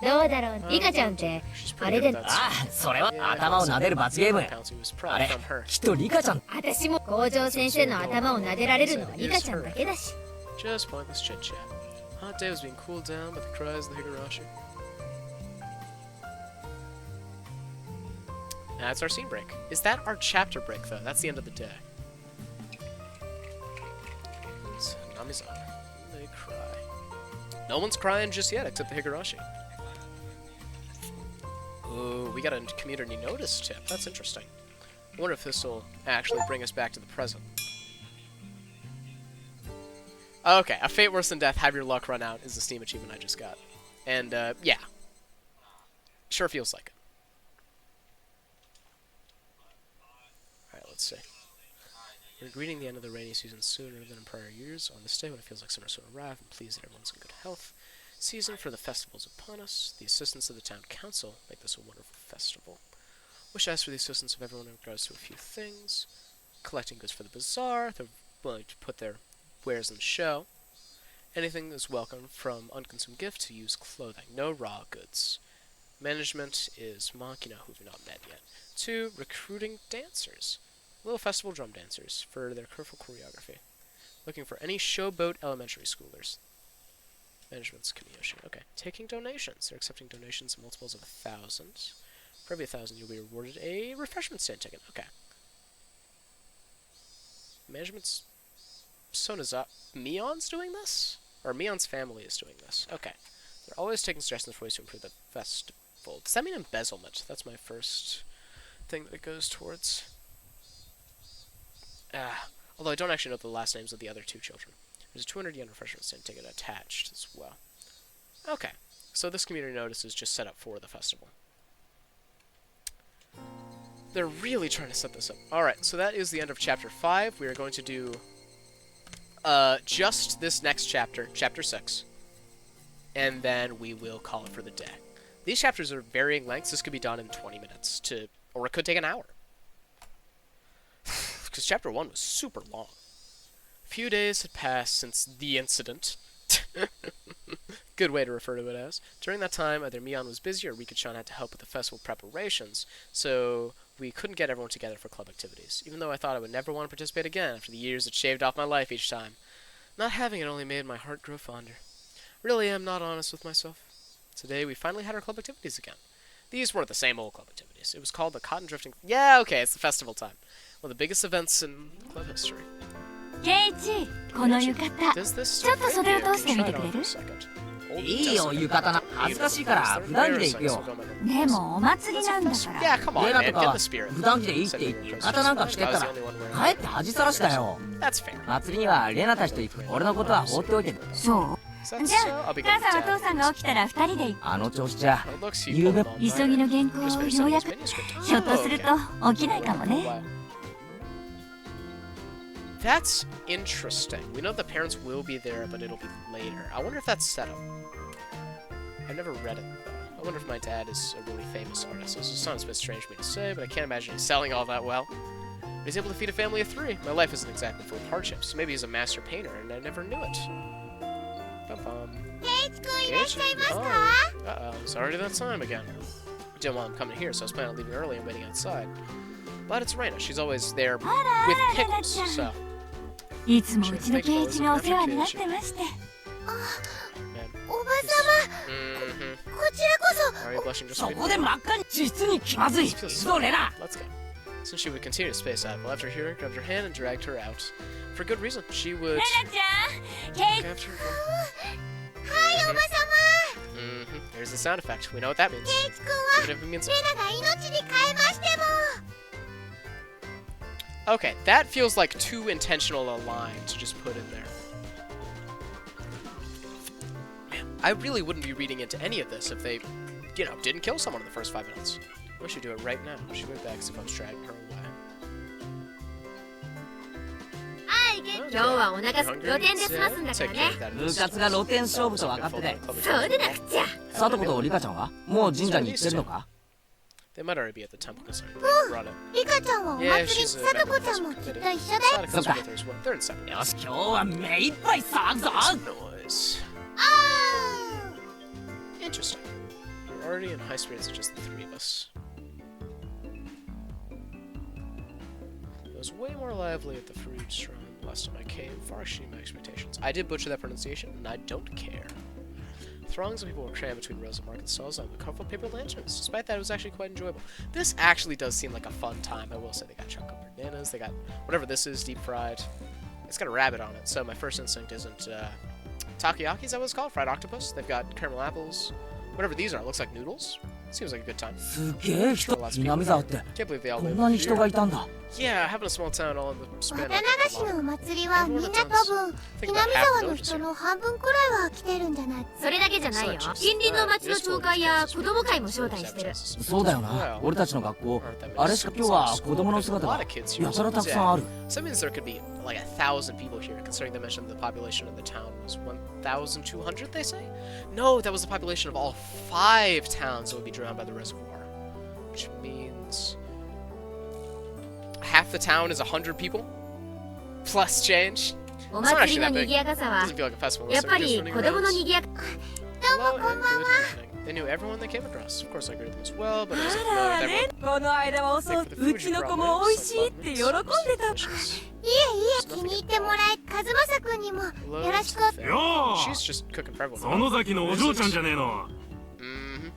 どうだろうリカちゃんって She's あ pretty れ good で at that あ stuff. あ、それは頭を撫でる罰ゲーム。 Pouncy was あ proud れ from her. きっとリカちゃん。私も校長先生の頭を撫でられるのはリカちゃんだけだし Just pointless chit chat. Hot day was being cooled down by the cries of the Higurashi. That's our scene break. Is that our chapter break, though? That's the end of the day. It's Nami's on. They cry. No one's crying just yet, except the Higurashi. Ooh, we got a community notice tip. That's interesting. I wonder if this will actually bring us back to the present. Okay, a fate worse than death, have your luck run out is the Steam achievement I just got. And, yeah. Sure feels like it. Alright, let's see. We're greeting the end of the rainy season sooner than in prior years. On this day, when it feels like summer soon arrive, I'm pleased that everyone's in good health. Season for the festivals upon us. The assistants of the town council make this a wonderful festival. Wish to ask for the assistance of everyone in regards to a few things. Collecting goods for the bazaar. They're willing to put their wares on show. Anything is welcome, from unconsumed gift to used clothing. No raw goods. Management is Makina, who we've not met yet. 2. Recruiting dancers. Little festival drum dancers for their careful choreography. Looking for any showboat elementary schoolers. Management's Kamiyoshi. Okay. Taking donations. They're accepting donations in multiples of 1,000. For every 1,000, you'll be rewarded a refreshment stand ticket. Okay. Management's Sona's Mion's doing this? Or Mion's family is doing this. Okay. They're always taking suggestions for ways to improve the festival. Does that mean embezzlement? That's my first thing that it goes towards. Although I don't actually know the last names of the other 2 children. There's a 200 yen refreshment stand ticket attached as well. Okay. So this community notice is just set up for the festival. They're really trying to set this up. Alright, so that is the end of Chapter 5. We are going to do just this next chapter, Chapter 6. And then we will call it for the day. These chapters are varying lengths. This could be done in 20 minutes, or it could take an hour. Because Chapter 1 was super long. A few days had passed since the incident. Good way to refer to it as. During that time, either Mion was busy or Rika-chan had to help with the festival preparations, so we couldn't get everyone together for club activities, even though I thought I would never want to participate again after the years it shaved off my life each time. Not having it only made my heart grow fonder. Really am not honest with myself. Today, we finally had our club activities again. These weren't the same old club activities. It was called the Cotton Drifting... Yeah, okay, it's the festival time. One of the biggest events in club history. ケイチ、この浴衣 Does this ちょっと袖を通してみて try it くれ on る for a second? いいよ浴衣な恥ずかしいから普段着で行くよ。でもお祭りなんだから Yeah, come on, レナ man. と Get か the spirit. 普段着でいいって言って浴衣なんか着てったらかえって恥さらしだよ。 That's fair. 祭りにはレナたちと行く。俺のことは放っておいて。そう So じ that's, ゃあ I'll be 母 going さん to お父さんが起きたら二人で行くあの調子じゃ It looks he ゆう pulled べ them all 急ぎの原稿 Just を finished よう sending や his く manuscript. ひょっとする Oh, と起きないかもね okay. That's interesting. We know the parents will be there, but it'll be later. I wonder if that's set up. I've never read it, though. I wonder if my dad is a really famous artist. This sounds a bit strange for me to say, but I can't imagine he's selling all that well. But he's able to feed a family of 3. My life isn't exactly full of hardships. Maybe he's a master painter, and I never knew it. Bum-bum. ケイチ君いらっしゃいますか？ Uh-oh, it's already that time again. Didn't want him coming here, so I was planning on leaving early and waiting outside. But it's Reina. She's always there with pickles, so... いつもうちのケイチがお世話になってまして Man, おば he's- さま、 Mhm. こちらこ Are you blushing just そ for こで真っ赤に実に気まずい。 Feels そうレナ Let's go. Since she would continue to space out, well, after her, grabbed her hand and dragged her out. For good reason. She would レナちゃんケイ grabbed her. はいおばさ Mm-hmm. There's the sound effect. We know what that means. ま、ケイチ君は Even if it means. レナが命に変えましても Okay, that feels like too intentional a line to just put in there. Man, I really wouldn't be reading into any of this if they, didn't kill someone in the first 5 minutes. We should do it right now. She went back as if I was dragging her away. はいケイ今日はお腹す露店で済ますんだからね Take care of that. 部活が露天勝負と分かってて。そうでなくちゃサトコとリカちゃんはもう神社に行ってるのか？ They might already be at the temple considering they brought it. リカちゃんはお Yeah, 祭り she's a さと member こ of ちゃんも this きっと committee. 一緒だよ Sadako and Smith as well. They're in separate よし今日は目いっぱい騒ぐぞ。 noise. あ Interesting. We're already in high spirits with just the 3 of us. It was way more lively at the Fruit Shrine last time I came, far exceeding my expectations. I did butcher that pronunciation, and I don't care. Throngs of people were crammed between rows of market stalls on the colorful paper lanterns. Despite that, it was actually quite enjoyable. This actually does seem like a fun time. I will say they got chocolate bananas, they got whatever this is, deep fried. It's got a rabbit on it, so my first instinct isn't takoyaki, is that what it's called? Fried octopus. They've got caramel apples. Whatever these are, looks like noodles. Seems like a good time. すげえ人。南沢って Can't believe they all こ live んなに人 here. がいたんだ。 Yeah, having a small town all in the 渡 span 流 of しのお祭りはみんな多分南沢の人の半分くらいは来てるんじゃない？それだけじゃないよ近隣の町の町会や子供会も招待してるそうだよな。俺たちの学校、あれしか今日は子供の姿がやたらたくさんある。 So that means there could be like 1,000 people here, considering they mentioned the population of the town was 1,200, they say? No, that was the population of all 5 towns that would be drowned by the reservoir. Which means half the town is 100 people? Plus change? お It's not 祭り actually の that 賑 big. やかさ It は doesn't feel like a festival. やっ Unless ぱ they're just り running 子供の around. 賑やか Hello and good evening. They knew everyone they came across. Of course, I greeted them as well, but I wasn't あ familiar ら with ね everyone. この間は遅 Thank う for the う food ち you の brought 子 me. も美味 Some しいって buns. 喜んでた。 Delicious. いえ気に入ってもらい和正くんにもよろ Loads し of く things. よー She's just cooking for everyone. 園崎のお嬢ちゃんじゃねえの。 Mm-hmm.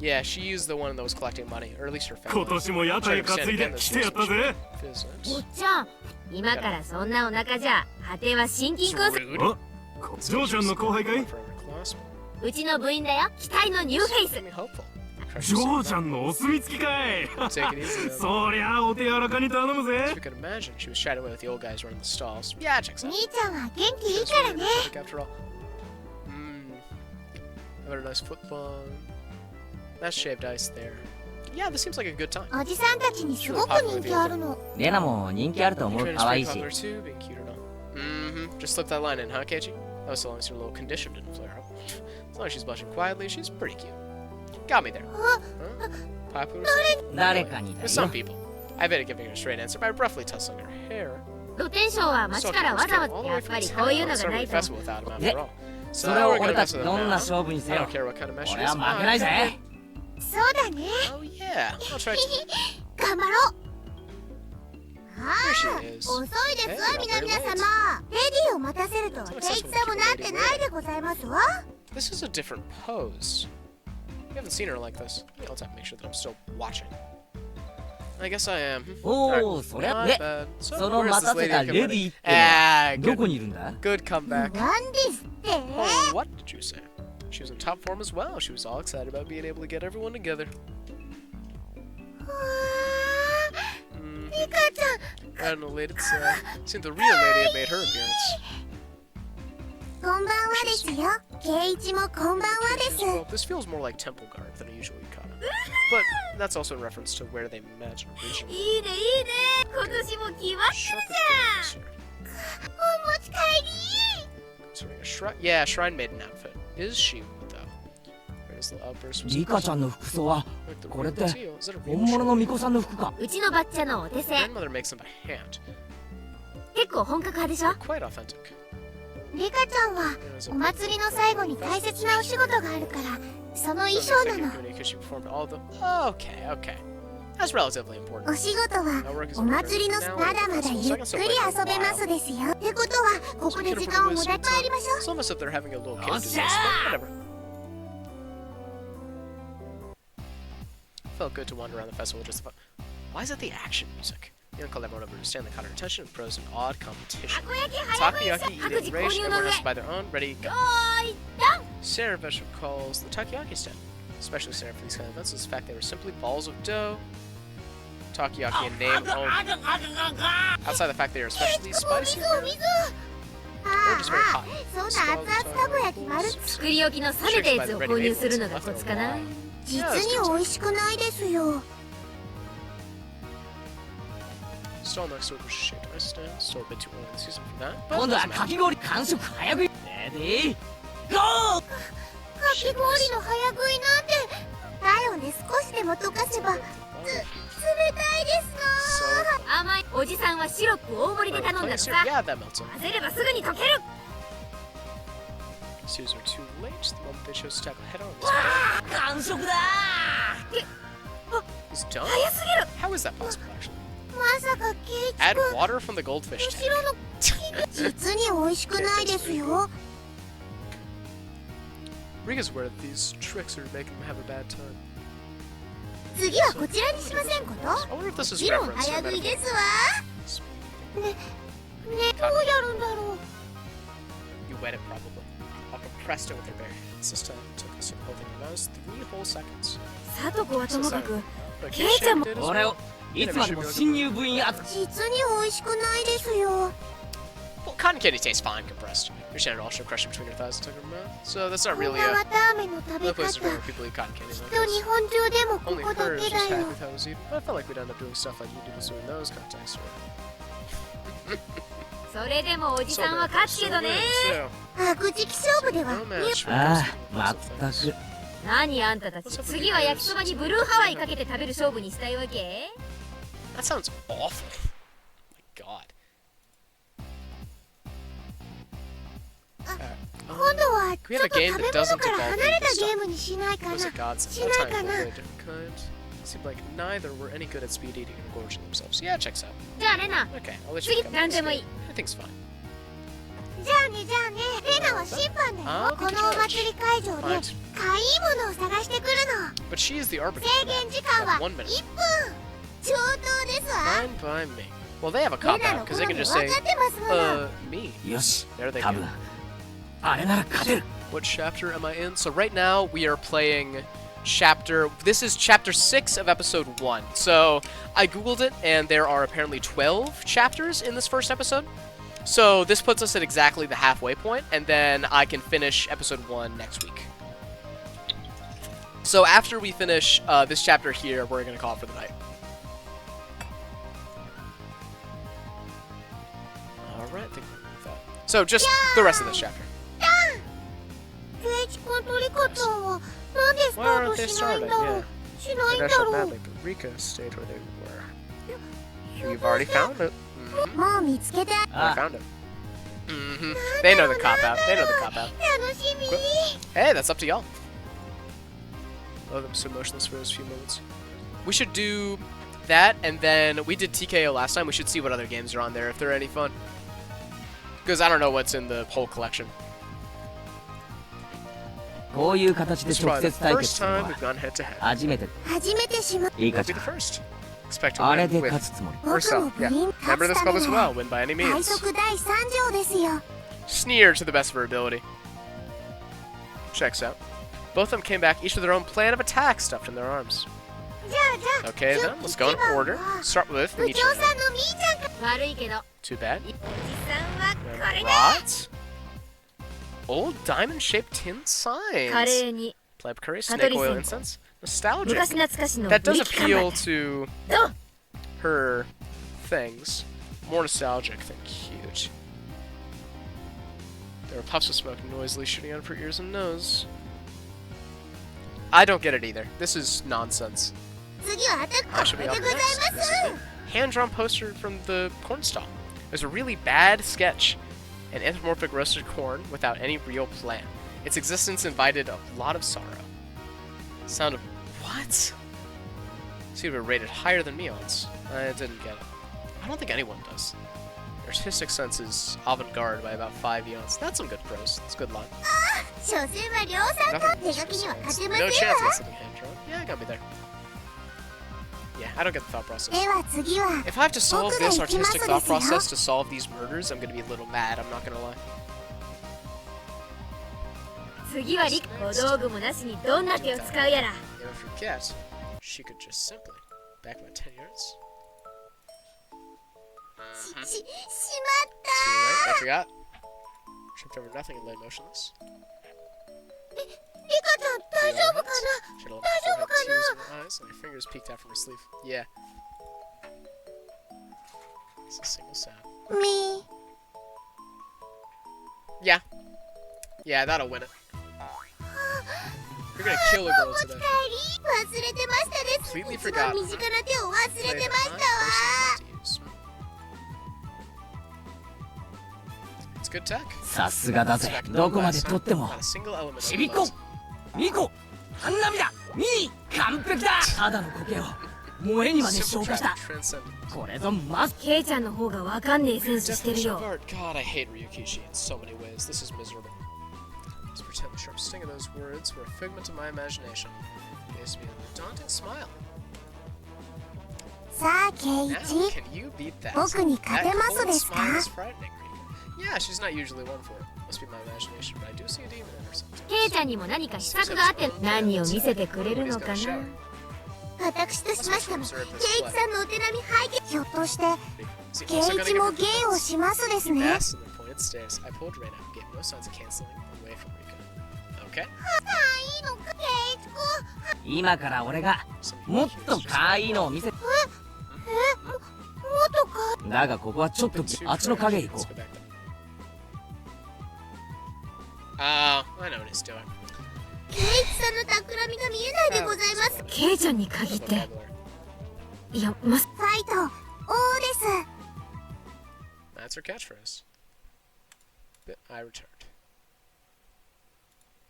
Yeah, she's the one that was collecting money, or at least her 今 family. 年も屋台担いで来てやったぜ。お Business. っちゃん今からそんなお腹じゃ果ては心筋梗塞 Rude. あ、嬢ちゃんの後輩かい？ For every class. うちの部員だよ期待のニューフェイス Keep me hopeful. 嬢ちゃんのお墨付きかい。 Take it easy. though. そりゃお手柔らかに頼む As ぜ you。can imagine, she was chatting away with the old guys running the stalls. Yeah, checks out. 兄ちゃんは元気いいからね After all. How about a nice football? Nice shaved ice there. Yeah, this seems like a good time. おじさんたちにすごく人気あるのレナも人気あると思う。 Trainers 可愛 pretty いし。 popular too, being cute or not. Mm-hmm. Just slip that line in, huh, Keiichi? That was so long as her little condition didn't flare up. As long as she's blushing quietly, she's pretty cute. Got me there. Huh? Popular? Some- 誰かにだ There's some よ。 people. I bet at giving her a straight answer by roughly tussling her hair. 露天商は町 Still からわ can't ざわ escape ざ all the や way っ from ぱり town. こういうの It's が not な really い a と festival without him で after all. そ So れを we're 俺 gonna た go ち to the どんな town. 勝負にせ I よ don't。care what kind of match it 俺 is. は負けないぜ。そうだね Oh yeah, I'll try to. 頑張ろう Here あ she あ is. 遅いですわ Hey, 皆 not very 様 late. レディーを待たせるとは定一さんもなってないでございますわ This is a different pose. We haven't seen her like this. I'll have to make sure that I'm still watching. I guess I am. おお、そりゃ Not ね。 bad. So, その where's 待 this たせ lady た come レ running? ディって Ah, ど good, こにいるんだ？ good comeback. なんですって Oh, what did you say? She was in top form as well. She was all excited about being able to get everyone together. リカちゃん I don't know, lady. Seemed the real lady had made her appearance. こんばんはですよケイイチもこんばんはです Well, this feels more like Temple Guard than a usual yukata. But that's also in reference to where they met originally. いいねいいね今年も来ました Sharp じゃん here. お持ち帰り So we're gonna yeah, Shrine Maiden outfit. Is she, though? Where's the outburst? リカちゃんの服装は Like the これって real seal. Is that a real 本物の shirt? 巫女さんの服か？うちのばっちゃのお手製 Grandmother makes them by hand. 結構本格派でしょ Quite authentic. リカちゃんはお祭りの最後に大切なお仕事があるからその衣装なの Because she performed all the. Okay, okay. That's relatively お important. 仕事はお祭りのまだまだゆっくり遊べますですよってことはここで時間を無駄に帰りましょ It's almost as if they're having a little kid do this, Gotcha! but whatever. Felt good to wander around the festival just about. Why is it the action music? Young called everyone over to stand. They caught her attention and pros an odd competition. たこ焼き早食い Takoyaki 各 eating 自 race, 購入の everyone 上 has to buy their own. Ready, go. よーいドン Sarah Bishop calls the takoyaki stand. Especially Sarah for these kind of events is the fact they were simply balls of dough. Takoyaki in name only. Outside the fact they are especially 水 spicy. お水あ Or just very あ hot. そんな熱々たこ焼きマルチ作り置きの冷めたやつを購入するのがコツかな実に美味しくないですよ Stall next door was shaped by stand. Still a bit too early in the season for that. But 今度は doesn't か matter. き氷完食早食いレディーゴー！かき氷の早食いなんてだよね少しでも溶かせば冷たいですな So, 甘いおじさんはシロップ大盛りで頼んだの place さ here. Yeah, that melts in. 混ぜればすぐに溶ける Sues are too late. The moment they chose to tackle head on, 完食だ is done. 早すぎる How is that possible, actually? まさかケイチ Add 君 water from the goldfish 後 tank. ろの実に美味しくないですよ Rika's aware that these tricks are making them have a bad time. 次はこちらにしませんこと I wonder if this も is ちろん reference 早 or 食い metaphor. ですわねどうやるんだろう You wet it, probably. I'll compressed it with your bare hands. This time it took us holding your nose 3 whole seconds. さとこはともかく But ケイちゃんも did as 俺 well. をいつまでも新入部員扱い実に美味しくないですよ Well, cotton candy tastes fine compressed. Your standard also crushed between your thighs and took your mouth. So that's not こん really な a 綿あめの食べ no 方 place き to go where people eat cotton candy っ like と this. 日本中でもこ Only こだ hers け was だ happy よ with how it was eaten. But I felt like we'd end up doing stuff like you do with doing those contacts. Or... それでもおじさんは勝つけどね So, 悪時期勝負では no match. ああまったく何あんたたち次は焼きそばにブルーハワイかけて食べる勝負にしたいわけ That sounds awful. My God. 今度はちょっと食べ Can we have a game 物 that doesn't から involve 離れた eating ゲー stuff? ムにしないか It な was a godsend. し That ない time か we な were a different kind. Seemed like neither were any good at speed eating and gorging themselves. Yeah, checks out. じゃあレナ Okay, I'll let you 次 come. 何でもいい Everything's fine. じゃあねじゃあねレナは審判だよこのお祭り会場で買い物を探してくるの But she is the arbiter. 制 for 限 that. 時間は One 1 minute. 分上等ですわ Fine by me. Well, they have a レ cop ナ out の好 because they み can 分 just か say, ってますもの me. よし There they 多 go. 分あれなら勝てる What chapter am I in? So right now we are playing this is chapter 6 of episode 1. So I googled it and there are apparently 12 chapters in this first episode. So this puts us at exactly the halfway point, and then I can finish episode 1 next week. So after we finish this chapter here, we're going to call it for the night. Alright, I think we're with that. So just the rest of this chapter. ケイチ君とリカちゃんはなんでスタ Why ー aren't ト they しないん starting? だろ Yeah. うしないん They だ dashed ろ up う badly, but Rika stayed where they were. You've already found it. Mhm. もう見つけた I あ found it. Mhm. They know the cop out. They know the cop out. 楽しみ Hey, that's up to y'all. Oh, them so motionless for those few moments. We should do that, and then we did TKO last time. We should see what other games are on there if they're any fun. Because I don't know what's in the whole collection. こういう形で This is 直 probably the 接対決 first するの time は we've gone head to head. 初めて初めてしまリカ We'll ち be ゃ the ん first. expect to あれ win で with 勝つつもり herself. Yeah. Remember this club as well. Win by any 最 means. 速第3条ですよ。 Sneer to the best of her ability. Checks out. Both of them came back, each with their own plan of attack stuffed in their arms. じゃあ Okay, then let's go in order. Start with 部 Michi. 長さんのみーちゃんが悪いけど Too bad. おじさんはこれで Rot. Old diamond-shaped tin カ signs. レーに Pleb curry, snake oil Katori-sen. incense. Nostalgic. 昔懐かしの That does ブリキ看 appeal 板 to どう her things. More nostalgic than cute. There are puffs of smoke noisily shooting out of her ears and nose. I don't get it either. This is nonsense. 次はアタック I こ should れ be で on ござい next. ます。 Hand-drawn poster from the corn stall. There's a really bad sketch. An anthropomorphic roasted corn without any real plan. Its existence invited a lot of sorrow. Sound of what? Seemed to be rated higher than Mion's. I didn't get it. I don't think anyone does. Their artistic sense is avant-garde by about 5 eons. That's some good prose. That's good line. 所詮は量産と Nothing 手書きには勝てま No せん chance わ of something hand-drawn. Yeah, I gotta be there. Yeah, I don't get the thought process. では次は If I have to solve this 僕が行きます artistic ですよ。 thought process to solve these murders, I'm gonna be a little mad, I'm not gonna lie. 次はリ小道具もなしにどんな手を使うやら You ever forget, she could just simply back about 10 yards. しまっ Too late, I forgot. Tripped over nothing and lay motionless. た。リカちゃん大丈夫か She had a 大丈夫 forehead, か tears in her eyes, and her fingers peeked out from her sleeve. Yeah. It's a single sound. なみー Yeah. Yeah, that'll win it. You're gonna kill a お girl 持ち帰 today. り忘れてましたです Completely 一番 forgot. 身近な手を忘 Play れ the てまし fine たわ person to use. It's good tech. さすがだぜどこまで取っても Not a single element ち of びっこ it. みこ半波だみー完璧だただの苔を萌えにまで Simple 消化した trap transcended. これぞマスケイちゃんの方がわかんねえセンスしてる Definition of よ art. God, I hate Ryukishi in so many ways. This is miserable. Let's pretend the sharp sting of those words were a figment of my imagination. It gives me a daunting smile. さあケイ Now, チ can you beat that? 僕に勝 That てます cold ですか smile is frightening, Rika. Yeah, she's not usually one for it. Must be my imagination, but I do see a demon in her sometimes. ケイちゃんにも何か秘策があって何を見せてくれるのかな私としましてもケイチさんのお手並み拝見ひょっとして Is he ケイ also gonna チ give も her 芸を points? しますです He ね basked in the pointed stairs. I pulled Reina, who gave no signs of canceling away from Rika. Okay. いいのかケイチくん今から俺が Some もっとかわいいのを見せもっとかだがここはちょっと Too あっちの fresh. 影行 Let's こ go back there. I know what he's doing. ケイチさんの企みが見えないでございますケイちゃんに限って Vocabulary. いやファイト王です That's her catchphrase. But I returned.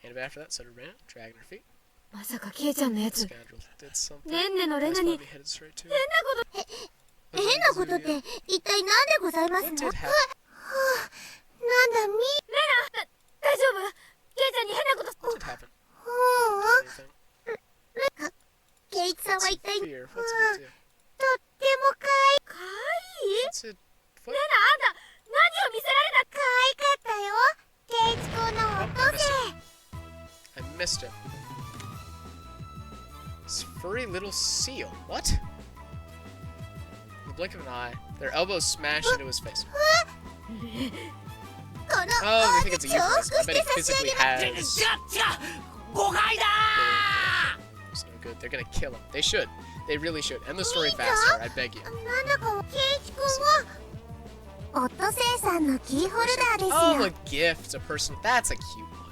And after that, said Reina, dragging her feet. まさかケイちゃんのや The つ scoundrel did something. ねんねのレ That's ナ why に we headed straight to 変なことって一体何でございます What の did happen? なんだみ大丈夫ケイちゃんに変なこと What did happen? う Anything? んケイチさんは一体とって Fear. What's he do? もかかわいい What's it? What? レナあんた何を見せられた可愛かったよケイチくんのお父さん I missed it. This furry little seal. What? In the blink of an eye, their elbows smashed into his face. この Oh, they think it's a 重 euphemism. I 複 bet して he 差し physically 上げます has. 違う誤解だ It's no good. They're gonna kill him. They should. They really should. End the story faster. I beg you. なんだかケイチくんはオットセイさんのキーホルダーです Oh, よ a gift. A person. That's a cute one.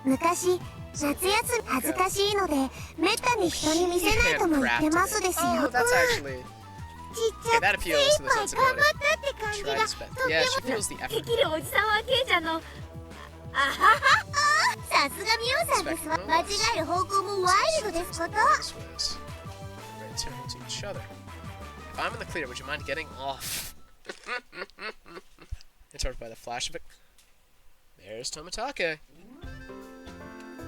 昔夏休み恥ずかしいのでめったに人に見せないとも言ってますですよ Oh, that's actually. ちっちゃ Okay, that く精 appeals 一 to the 杯頑張 sensibility. ったって感じ Tried が his と best. って Yeah, も she feels the で effort. きるおじさんはケイちゃんのあははさすがミオさんですわ間違える方向もワイルドですこと This was. Right, turning to each other. If I'm in the clear, would you mind getting off? Interrupted by the flash of it. There's Tomitake.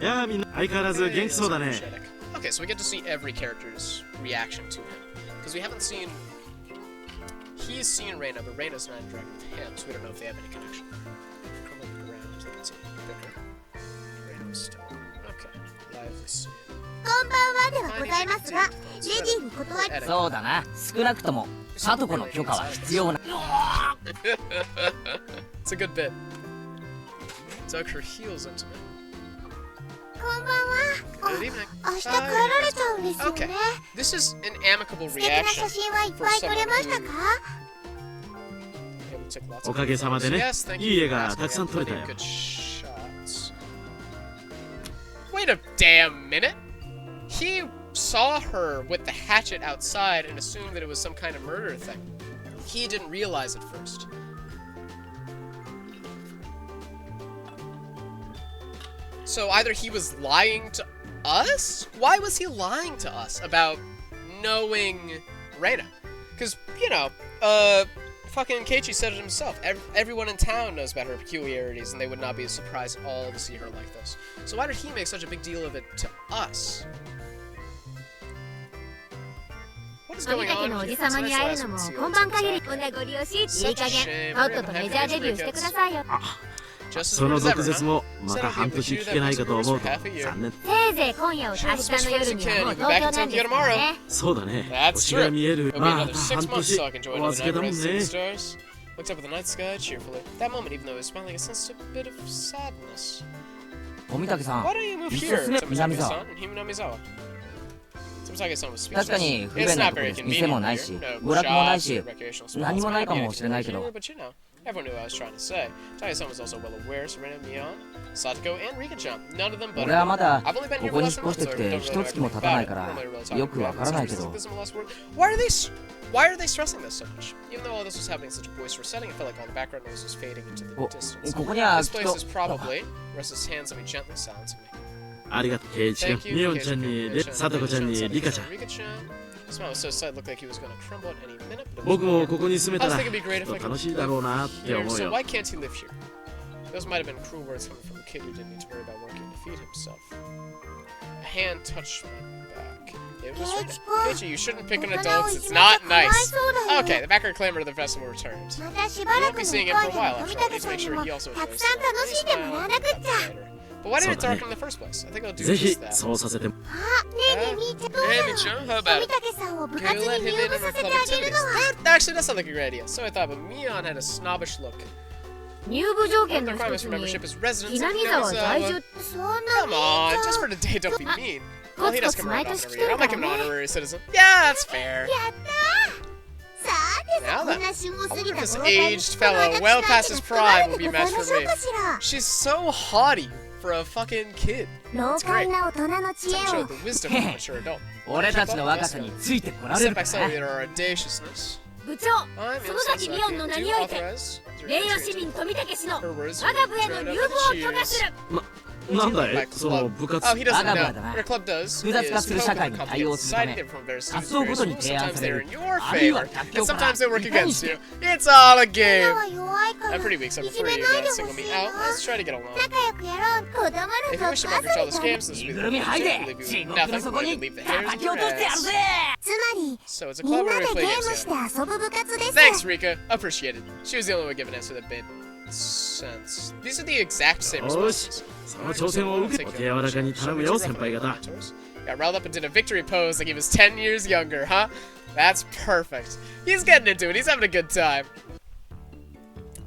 やあみんな相変わらず元気そうだね。Okay, so we get to see every character's reaction to him. Because we haven't seen... He's seen Reina, but Reina's not interacting with him, so we don't know if they have any connection. Come look around, so you can see Bicker. Reina was still... Okay, lively scene. こんばんはではございますが、レディーに断りそうだな、少なくともサトコの許可は必要な。It's a good bit. Dug her heels into me. こんばんは。 Good evening. 明日帰られちゃうんですよ Okay, ね。 this is an amicable 素敵な reaction. 写真はいっぱい撮れましたか？ Yeah, we took lots of おかげさまでね Yes, thank いい you 絵 for が asking. たくさん撮れた Plenty よ of good shots. Wait a damn minute. He saw her with the hatchet outside and assumed that it was some kind of murder thing. He didn't realize at first. So either he was lying to us? Why was he lying to us about knowing Reina? Because, you know, fucking Keiichi said it himself. Everyone in town knows about her peculiarities, and they would not be surprised at all to see her like this. So why did he make such a big deal of it to us? What is 飛び going かけ on のお here? じ It's さま nice に to 会え have るのも some 今晩限り concealed お名残惜しいいい Such a 加減 shame. とっととメジャーデビューしてくださいよ Just as そ weird の as ever, 毒舌 huh? もまた半年聞けないかと思うと残念。せいぜい今夜を明日の夜にはもう東京なんですからねそうだね That's 星が true. 見える It'll be ま another た 6半 months 年 so I can enjoy お預 another けだ night もん rest in the ね stars. Looked up at the night sky cheerfully. That moment, even though he was smiling, I sensed a bit of sadness. 富武さん Why don't you move 一 here, 冊目南沢 Tomisaki-san and Himunamizawa? Tomisaki-san was 確か speechless. に不 It's 便な not とこ very で店も convenient ないし here. 娯楽もないし No recreational spots. 何もないか Might be もしれないけど here, but you know, everyone knew what I was trying to say. Taia-san was also well aware, Serena, Mion, Satoko, and Rika-chan. None of them but 俺はまだ I've only been こ here こ for に less 引っ than 越 a して month, き so て I don't 一 really 月 know も経た about ない it. か What ら am I really talking よくわ about? からないけ Is ど this the last word? Why are they stressing this so much? Even though all this was happening in such a boisterous setting, it felt like all the background noise was fading into the お distance. ここには This きっ place と is probably, rests his hands on me gently, silencing me. ありがとうケイチ君 Thank you, ミオンちゃんにでサトコちゃんにリカちゃん Rika-chan. Smile was so sad, looked like he was gonna crumble at any minute. But it was 僕もここに住めた I ら was き thinking it'd be great っ if と I could 楽しいだろうなって here. 思う So よ why can't he live here? Those might have been cruel words coming from a kid who didn't need to worry about working to feed himself. A hand touched my back. It was Rika. Keiichi, you shouldn't pick on adults. It's not nice. Okay, the backer clamor of the festival returned. またし We ばら won't く be の seeing 声 him で for a while 富 after all. 武 Please さん make に sure も he also た enjoys くさん楽しんでもらわなくっちゃ But why did it そうだね darken in the first place? I think I'll do ぜひ just that. そうさせてあ、ねえねえみーちゃんどうな Hey, の Mi-chan, how 富 about it? 武さんを部 Can 活 you let に him 入 in 部 on さ our せて club あげる activities? のは Actually, that sounds like a great idea. So I thought, but Mion had a snobbish look. 入部条 One 件 of the の一 requirements つ for に membership is residence ひな in み沢在 Higurashi. 住そんな Come み on, ーち just ゃ for ん today, don't be mean. コ Well, ツ he コ does ツ come 毎 around 年 often 来 every て year. る I'll か make ら him an ね honorary citizen. Yeah, that's fair. やったーさてさ Now こ then. んな旬を過 I ぎ wonder た if this この子に aged この fellow, 私 well なん past て his 含ま prime, れ will て be a ござ match いま for しょう me. かしら She's so haughty for a fucking kid. 老 It's great. 快な大人の知恵 Some show を the wisdom of a mature adult. 俺たちの若さについてこられ Set るか back な slightly at our audaciousness. 部長 I'm その崎ミオンの名において authorize 名誉市民富武氏の her words 我が部への入部を許可するなんだいその部活 Oh, he doesn't know. 我が部だな。 What a club does 複雑化する is 社 cope 会 with に the 対応するた complicated め society different from various 活動ごとに rules. 提案 Sometimes され they're る in your あるいは favor, 逆 and 境から sometimes they work いかに against して you. It's all a みんな game. は弱いから I'm pretty weak, so I いじ prefer め you ないで to ほ single しい me な out. Let's try to get along. 仲良くやろう子供の If 子 you wish to 遊 mark your び childish だ games, this 着 will be ぐ the るみ剥い leave で you 地 with 獄の nothing. 底 You に leave the hairs 叩 in き your 落としてやる ass. ぜつまり So it's a みん club な where で we ゲ play ーム games して together. 遊ぶ部活です Thanks, Rika. Appreciated. She was the only one giving answer that made sense. These are the exact same よし responses. その挑戦を受けお手柔らかに頼むよ先輩方 Got riled up and did a victory pose like he was 10 years younger, huh? That's perfect. He's getting into it. He's having a good time.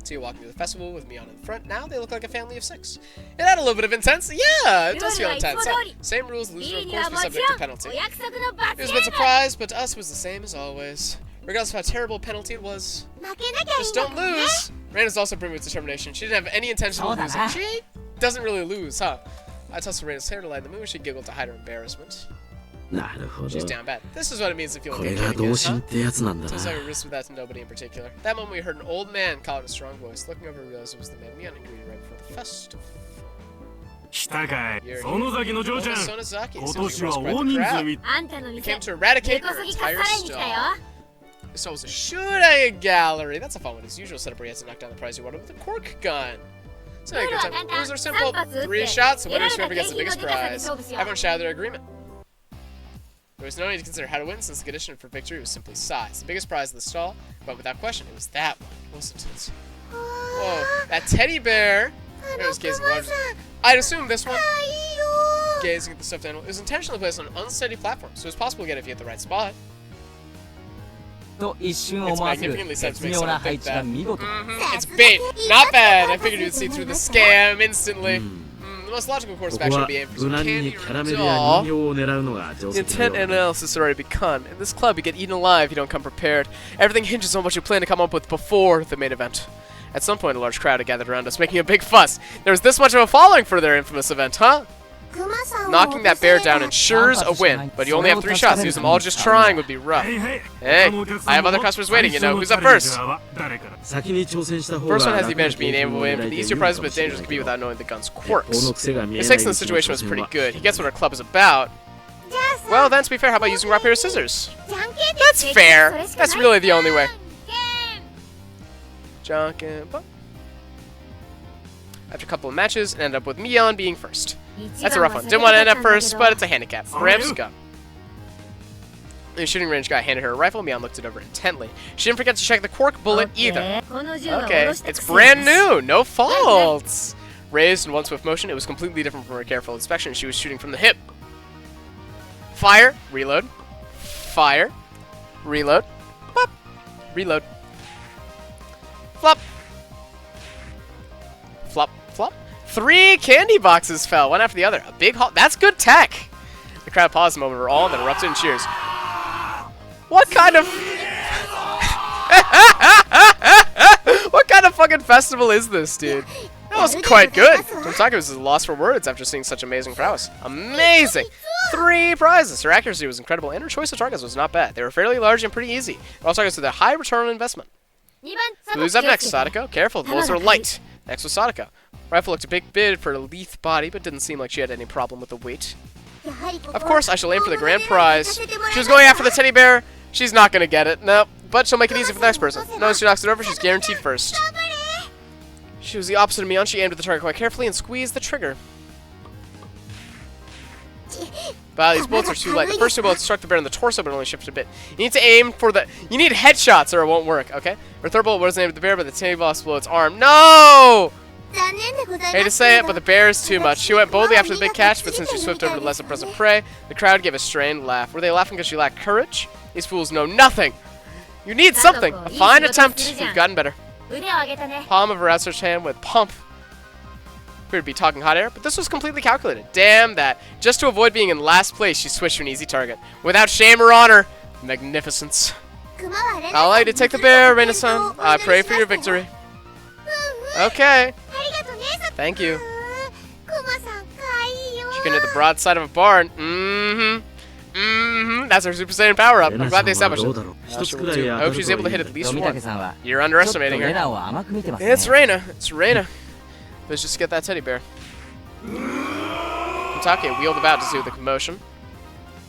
So you're walking through the festival with Mion in front. Now they look like a family of 6. It had a little bit of intense. Yeah, it does feel intense. Same rules. Loser, いい of には course, be もち subject ろ to ん penalty. お約束の罰 It ゲ was a ー bit ム surprised, but to us was the same as always. Regardless of how terrible a penalty it was, 負けなきゃいい just んだ don't からね lose. Reina's also pretty with determination. She didn't have any intention of losing. She doesn't really lose, huh? I tossed Reina's hair to light the moon. She giggled to hide her embarrassment. なるほど She's down bad. This is what it means to feel こ like a れ kid が again, 童心 huh? ってやつなんだ So な I whispered that to nobody in particular. That moment we heard an old man call out in a strong voice. Looking over, we realized it was the man Mion greeted right before the festival. 来たかい You're 園崎の嬢ちゃん Old Sonozaki. 今 Seems 年 like は you must 大 spread the 人数 crowd. 見あんたの We 店 came to 根 eradicate こ her そぎかっ entire されに来たよ stall. So it was a shooting gallery. That's a fun one. His usual setup where he has to knock down the prize he wanted with a cork gun. So a good time. Rules are simple. 3 shots. The winner is whoever gets the biggest prize. Everyone shouted their agreement. There was no need to consider how to win since the condition for victory was simply size. The biggest prize of the stall, but without question, it was that one, wasn't it? Whoa, that teddy bear! It was gazing largely. I'd assume this one. Gazing at the stuffed animal. It was intentionally placed on an unsteady platform, so it was possible to get it if you hit the right spot. It's magnificently set to make someone think that. It's bait! Not bad! I figured you'd see through the scam instantly. The most logical course of action would be aim for some candy or a doll. The intent and analysis already begun. In this club, you get eaten alive if you don't come prepared. Everything hinges on what you plan to come up with before the main event. At some point, a large crowd had gathered around us, making a big fuss. There was this much of a following for their infamous event, huh? Knocking that bear down ensures a win, but you only have 3 shots. Use them all just trying would be rough. Hey, I have other customers waiting, you know. Who's up first? First one has the advantage of being able to win, but the easier prizes but dangerous can be without knowing the gun's quirks. His takes in the situation was pretty good. He gets what our club is about. Well, then, to be fair, how about using rock, paper, scissors? That's fair. That's really the only way. Junkin'. After a couple of matches, it ended up with Mion being first. That's a rough one. Didn't want to end up first, but it's a handicap. Gramps gun. The shooting range guy handed her a rifle. Mion looked it over intently. She didn't forget to check the cork bullet either. Okay, it's brand new. No faults. Raised in one swift motion, it was completely different from her careful inspection. She was shooting from the hip. Fire. Reload. Fire. Reload. Pop. Reload. Flop. Flop. Flop. 3 candy boxes fell, one after the other. A big haul. That's good tech. The crowd paused a moment, all, and then erupted in cheers. What kind of... what kind of fucking festival is this, dude? That was quite good. Tomtaka was at a loss for words after seeing such amazing prowess. Amazing! 3 prizes. Her accuracy was incredible, and her choice of targets was not bad. They were fairly large and pretty easy. All targets with a high return on investment. Who's up next, Sadako? Careful, the bullets are light. Next was Sadako. Rifle looked a big bit for a lithe body, but didn't seem like she had any problem with the weight. Of course, I shall aim for the grand prize. She was going after the teddy bear. She's not going to get it. No, but she'll make it easy for the next person. No, she knocks it over. She's guaranteed first. She was the opposite of Mion. She aimed at the target quite carefully and squeezed the trigger. Wow, these bullets are too light. The first 2 bullets struck the bear in the torso, but only shifted a bit. You need to aim for the... You need headshots or it won't work, okay? Her third bullet wasn't aimed at the bear, but the teddy boss blew its arm. No! Hate to say it, but the bear is too much. She went boldly after the big catch, but since she swift over to less impressive prey, the crowd gave a strained laugh. Were they laughing because she lacked courage? These fools know nothing. You need something. A fine attempt. You've gotten better. Palm of her outstretched hand with pump. Appeared to be talking hot air, but this was completely calculated. Damn that. Just to avoid being in last place, she switched to an easy target. Without shame or honor. Magnificence. I'd like to take the bear, Reina-san. I pray for your victory. Okay. Thank you. She can hit the broadside of a barn. That's her Super Saiyan power-up. I'm glad they established it. I hope she's able to hit at least one. You're underestimating her. It's Reina. It's Reina. Let's just get that teddy bear. Mitake wheeled about to see the commotion.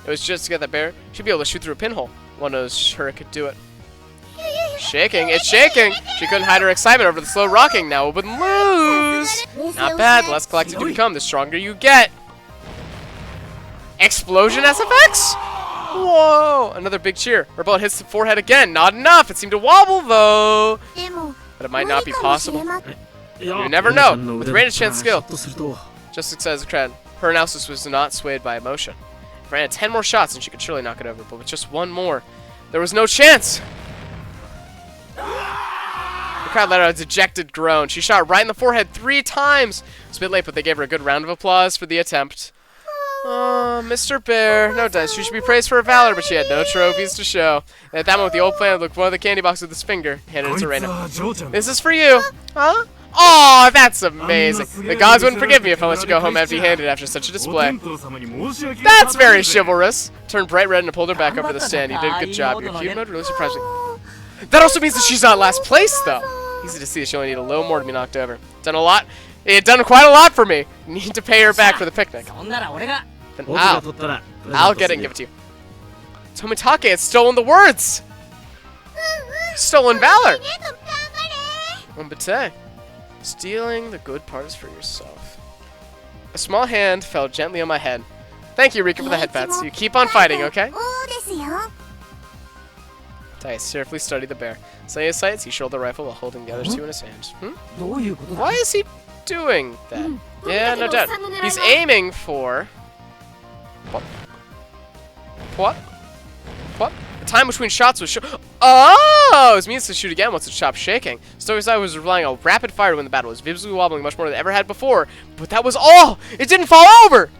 It was just to get that bear. She'd be able to shoot through a pinhole. One knows her could do it. Shaking. It's shaking. She couldn't hide her excitement over the slow rocking. Now it would lose. Not bad. The less collected you become, the stronger you get. Explosion SFX? Whoa. Another big cheer. Her bullet hits the forehead again. Not enough. It seemed to wobble, though. But it might not be possible. You never know. With Reina's chance skill. Just says the crowd. Her analysis was not swayed by emotion. If Reina had 10 more shots, and she could surely knock it over. But with just 1 more, there was no chance. The crowd let out a dejected groan. She shot right in the forehead 3 times. It was a bit late, but they gave her a good round of applause for the attempt. Oh, Mr. Bear. No dice. She should be praised for her valor, but she had no trophies to show. And at that moment, the old planet looked one of the candy boxes with his finger, handed it to Reina. This is for you. Huh? Oh, that's amazing. The gods wouldn't forgive me if I let you go home empty-handed after such a display. That's very chivalrous. Turned bright red and pulled her back over the stand. You did a good job. Your cute mode really surprised me. That also means that she's not last place, though. Easy to see that she only needed a little more to be knocked over. Done a lot. It done quite a lot for me. Need to pay her back for the picnic. Then I'll get it and give it to you. Tomitake has stolen the words. Stolen valor. Umbate. Stealing the good parts for yourself. A small hand fell gently on my head. Thank you, Rika, for the head pats. You keep on fighting, okay? ですよ Dice, carefully study the bear. Setting his sights, he shouldered the rifle while holding the other two in his hand. どういうことだ Why is he doing that? Yeah, no doubt. He's aiming for... What? What? What? The time between shots was Oh! His means to shoot again once it stopped shaking. Stoker's eye was relying on rapid fire when the battle was visibly wobbling much more than it ever had before. But that was all! It didn't fall over!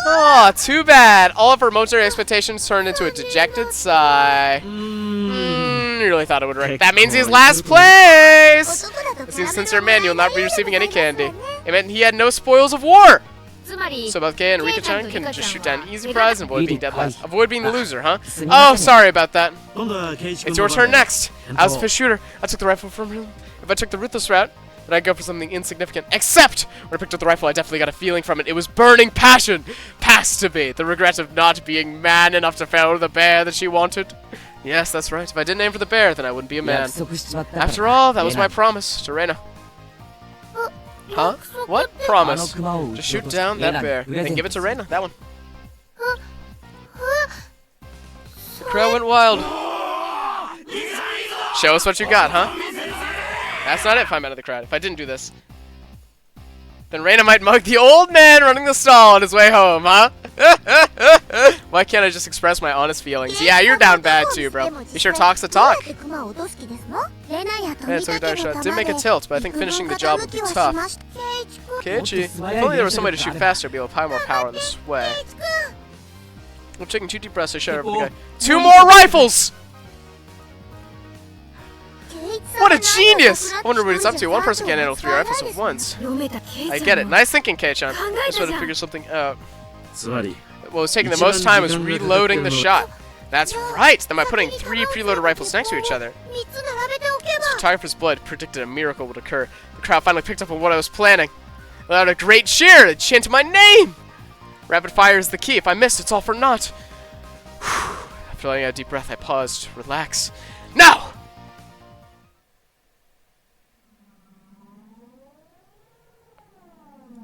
Oh, too bad. All of her momentary expectations turned into a dejected sigh. You really thought it would wreck. That means he's last place! As he's a sincere man, you'll not be receiving any candy. It meant he had no spoils of war! つまり So both Kei and Rika-chan can just shoot down an easy prize and avoid being dead last. Avoid being the loser, huh? Oh, sorry about that. It's your turn next. I was a fish shooter. I took the rifle from him. If I took the ruthless route, then I'd go for something insignificant. Except, when I picked up the rifle, I definitely got a feeling from it. It was burning passion. Past to be. The regret of not being man enough to follow the bear that she wanted. Yes, that's right. If I didn't aim for the bear, then I wouldn't be a man. After all, that was my promise to Reina. Huh? What? Promise. To shoot down that bear. Then give it to Reina. That one. The crowd went wild. Show us what you got, huh? That's not it if I'm out of the crowd. If I didn't do this, then Reina might mug the old man running the stall on his way home, huh? Why can't I just express my honest feelings? Yeah, you're down bad too, bro. He sure talks the talk. Yeah, so shot did make a tilt, but I think finishing the job would be tough. Keiichi, if only there was somebody to shoot faster, be able to apply more power in this way. I'm taking 2 deep breaths, I shot over the guy. 2 more rifles! What a genius! I wonder what he's up to. One person can't handle 3 rifles at once. I get it. Nice thinking, Kei-chan. I just wanted to figure something out. What was taking the most time was reloading the shot. That's right! Then by putting 3 preloaded rifles next to each other. The photographer's blood predicted a miracle would occur. The crowd finally picked up on what I was planning. Without a great cheer, it chanted my name! Rapid fire is the key. If I missed, it's all for naught. After letting out a deep breath, I paused to relax. Now!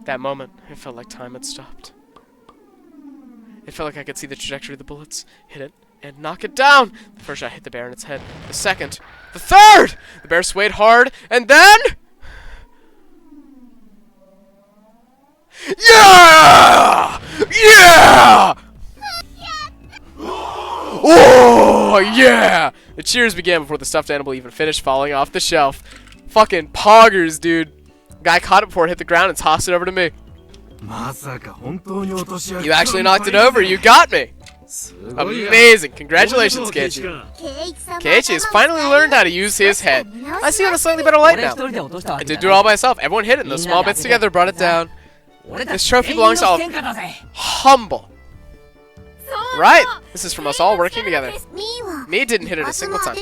That moment, it felt like time had stopped. It felt like I could see the trajectory of the bullets, hit it, and knock it down! The first shot hit the bear in its head. The second. The third! The bear swayed hard, and then... Yeah! Yeah! Oh, yeah! The cheers began before the stuffed animal even finished falling off the shelf. Fucking poggers, dude. Guy caught it before it hit the ground and tossed it over to me. You actually knocked it over. You got me. Amazing. Congratulations, Keiichi. Keiichi has finally learned how to use his head. I see it in a slightly better light now. I did do it all by myself. Everyone hit it, and those small bits together brought it down. This trophy belongs to all humble. Right. This is from us all working together. Me didn't hit it a single time.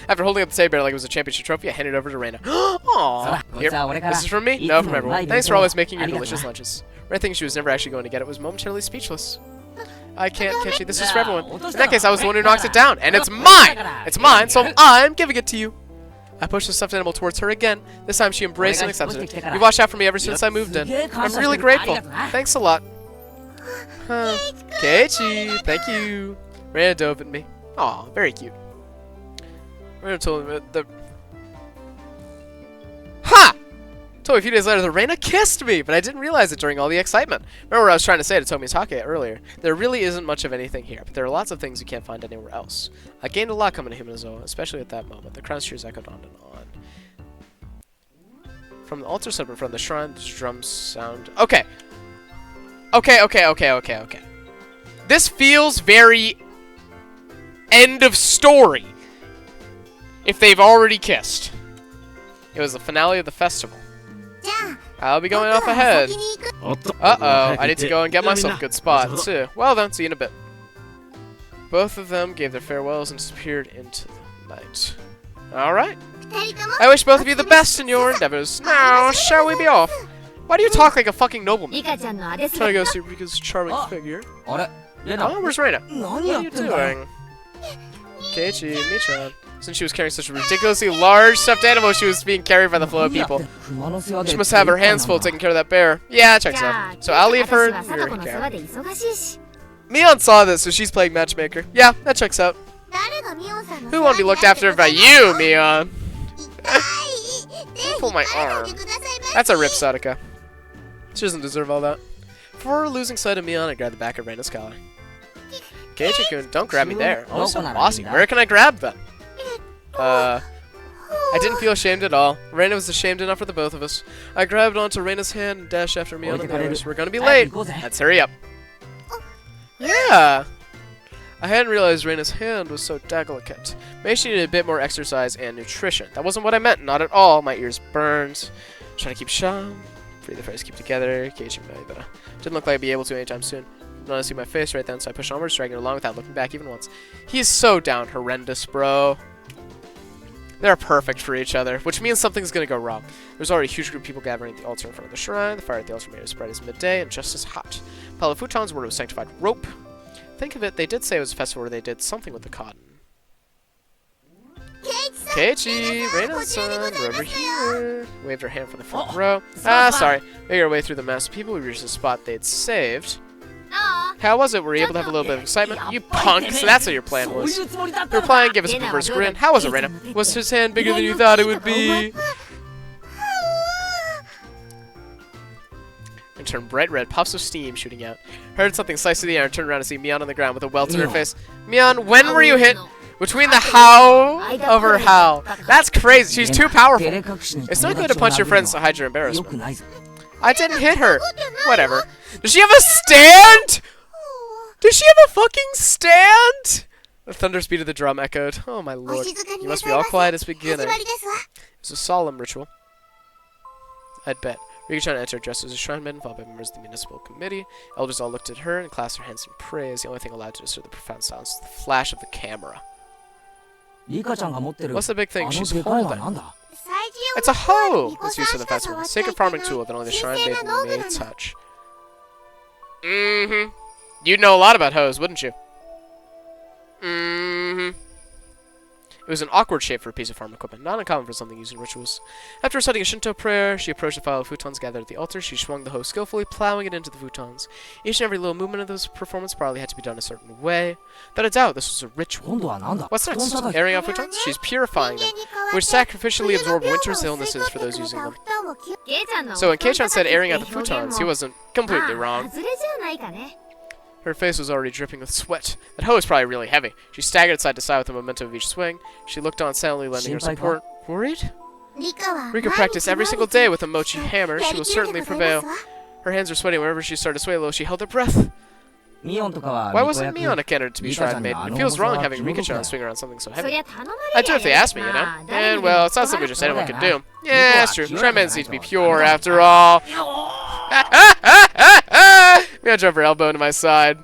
After holding up the teddy bear like it was a championship trophy, I handed it over to Reina. Aww. Here, this is from me? No, from everyone. Thanks for always making your delicious lunches. Reina thinking she was never actually going to get it was momentarily speechless. I can't catch it. This is for everyone. In that case, I was the one who knocked it down, and it's mine! It's mine, so I'm giving it to you. I pushed the stuffed animal towards her again. This time she embraced and accepted it. You've watched out for me ever since I moved in. I'm really grateful. Thanks a lot. Keiichi, thank you. Reina dove at me. Aw, very cute. Reina told me that told me a few days later that Reina kissed me, but I didn't realize it during all the excitement. Remember what I was trying to say to Tomitake earlier? There really isn't much of anything here, but there are lots of things you can't find anywhere else. I gained a lot coming to Himanozoa, especially at that moment. The crowd's cheers echoed on and on. From the altar set in front of the shrine, the drums sound... Okay. Okay. This feels very... end of story. If they've already kissed. It was the finale of the festival. I'll be going off ahead. Uh-oh, I need to go and get myself a good spot, too. Well then, see you in a bit. Both of them gave their farewells and disappeared into the night. Alright. I wish both of you the best in your endeavors. Now, shall we be off? Why do you talk like a fucking nobleman? Trying to go see Rika's charming figure. Oh, where's Reina? What are you doing? Keiichi, Michan. Since she was carrying such a ridiculously large stuffed animal, she was being carried by the flow of people. She must have her hands full taking care of that bear. Yeah, checks out. So I'll leave her. Mion saw this, so she's playing matchmaker. Yeah, that checks out. Who won't be looked after by you, Mion? Pull my arm. That's a rip, Sadaka. She doesn't deserve all that. Before losing sight of Mion, I grabbed the back of Reina's collar. Keiichi-kun, don't grab me there. Oh, so bossy. Where can I grab them? I didn't feel ashamed at all. Reina was ashamed enough for the both of us. I grabbed onto Reina's hand and dashed after Mion and the others. We're gonna be late. Let's hurry up. Yeah. I hadn't realized Reina's hand was so delicate. Maybe she needed a bit more exercise and nutrition. That wasn't what I meant. Not at all. My ears burned. Trying to keep calm. Free the phrase, keep together. Didn't look like I'd be able to anytime soon. Not to see my face right then, so I pushed onwards, dragging her along without looking back even once. He's so down horrendous, bro. They're perfect for each other, which means something's gonna go wrong. There's already a huge group of people gathering at the altar in front of the shrine. The fire at the altar made it as bright as midday and just as hot. A pile of futons were of sanctified rope. Think of it, they did say it was a festival where they did something with the cotton. Keiichi, Reina-san, we're over here. Waved her hand from the front row. Sorry. Made our way through the mass of people. We reached the spot they'd saved. How was it? Were you able to have a little bit of excitement? You punks! That's what your plan was. Your plan gave us a perverse grin. How was it, Reina? Was his hand bigger than you thought it would be? And turned bright red, puffs of steam shooting out. Heard something slice through the air and turned around to see Mion on the ground with a welt in her face. Mion, when were you hit? Between the how of her how. That's crazy. She's too powerful. It's not good to punch your friends to hide your embarrassment. I didn't hit her. Whatever. Does she have a stand? Does she have a fucking stand? The thunder speed of the drum echoed. Oh my lord. You must be all quiet as beginning. It's a solemn ritual. I'd bet. Rika-chan entered dressed as a shrine maiden, followed by members of the municipal committee. Elders all looked at her and clasped their hands in praise. The only thing allowed to disturb the profound silence was the flash of the camera. What's the big thing she's holding? It's a hoe! It's used for the festival. Sacred farming tool that only the shrine maiden may touch. Mm-hmm. You'd know a lot about hoes, wouldn't you? Mm-hmm. It was an awkward shape for a piece of farm equipment, not uncommon for something used in rituals. After reciting a Shinto prayer, she approached the file of futons gathered at the altar. She swung the hoe skillfully, plowing it into the futons. Each and every little movement of this performance probably had to be done a certain way. Without a doubt, this was a ritual. What's next? Airing out futons? She's purifying them, which sacrificially absorb winter's illnesses for those using them. So when Kei-chan said airing out the futons, he wasn't completely wrong. Her face was already dripping with sweat. That hoe is probably really heavy. She staggered side to side with the momentum of each swing. She looked on silently, lending her support. Worried? Rika practiced every single day with a mochi hammer. She will certainly prevail. Her hands were sweating whenever she started to sway a little. She held her breath. Why wasn't Mion a candidate to be shrine maiden? It feels wrong having Rika-chan swing around something so heavy. I'd do it if they asked me, you know? And, well, it's not something just anyone can do. Yeah, that's true. Shrine maidens need to be pure, after all. Mion drove her elbow into my side.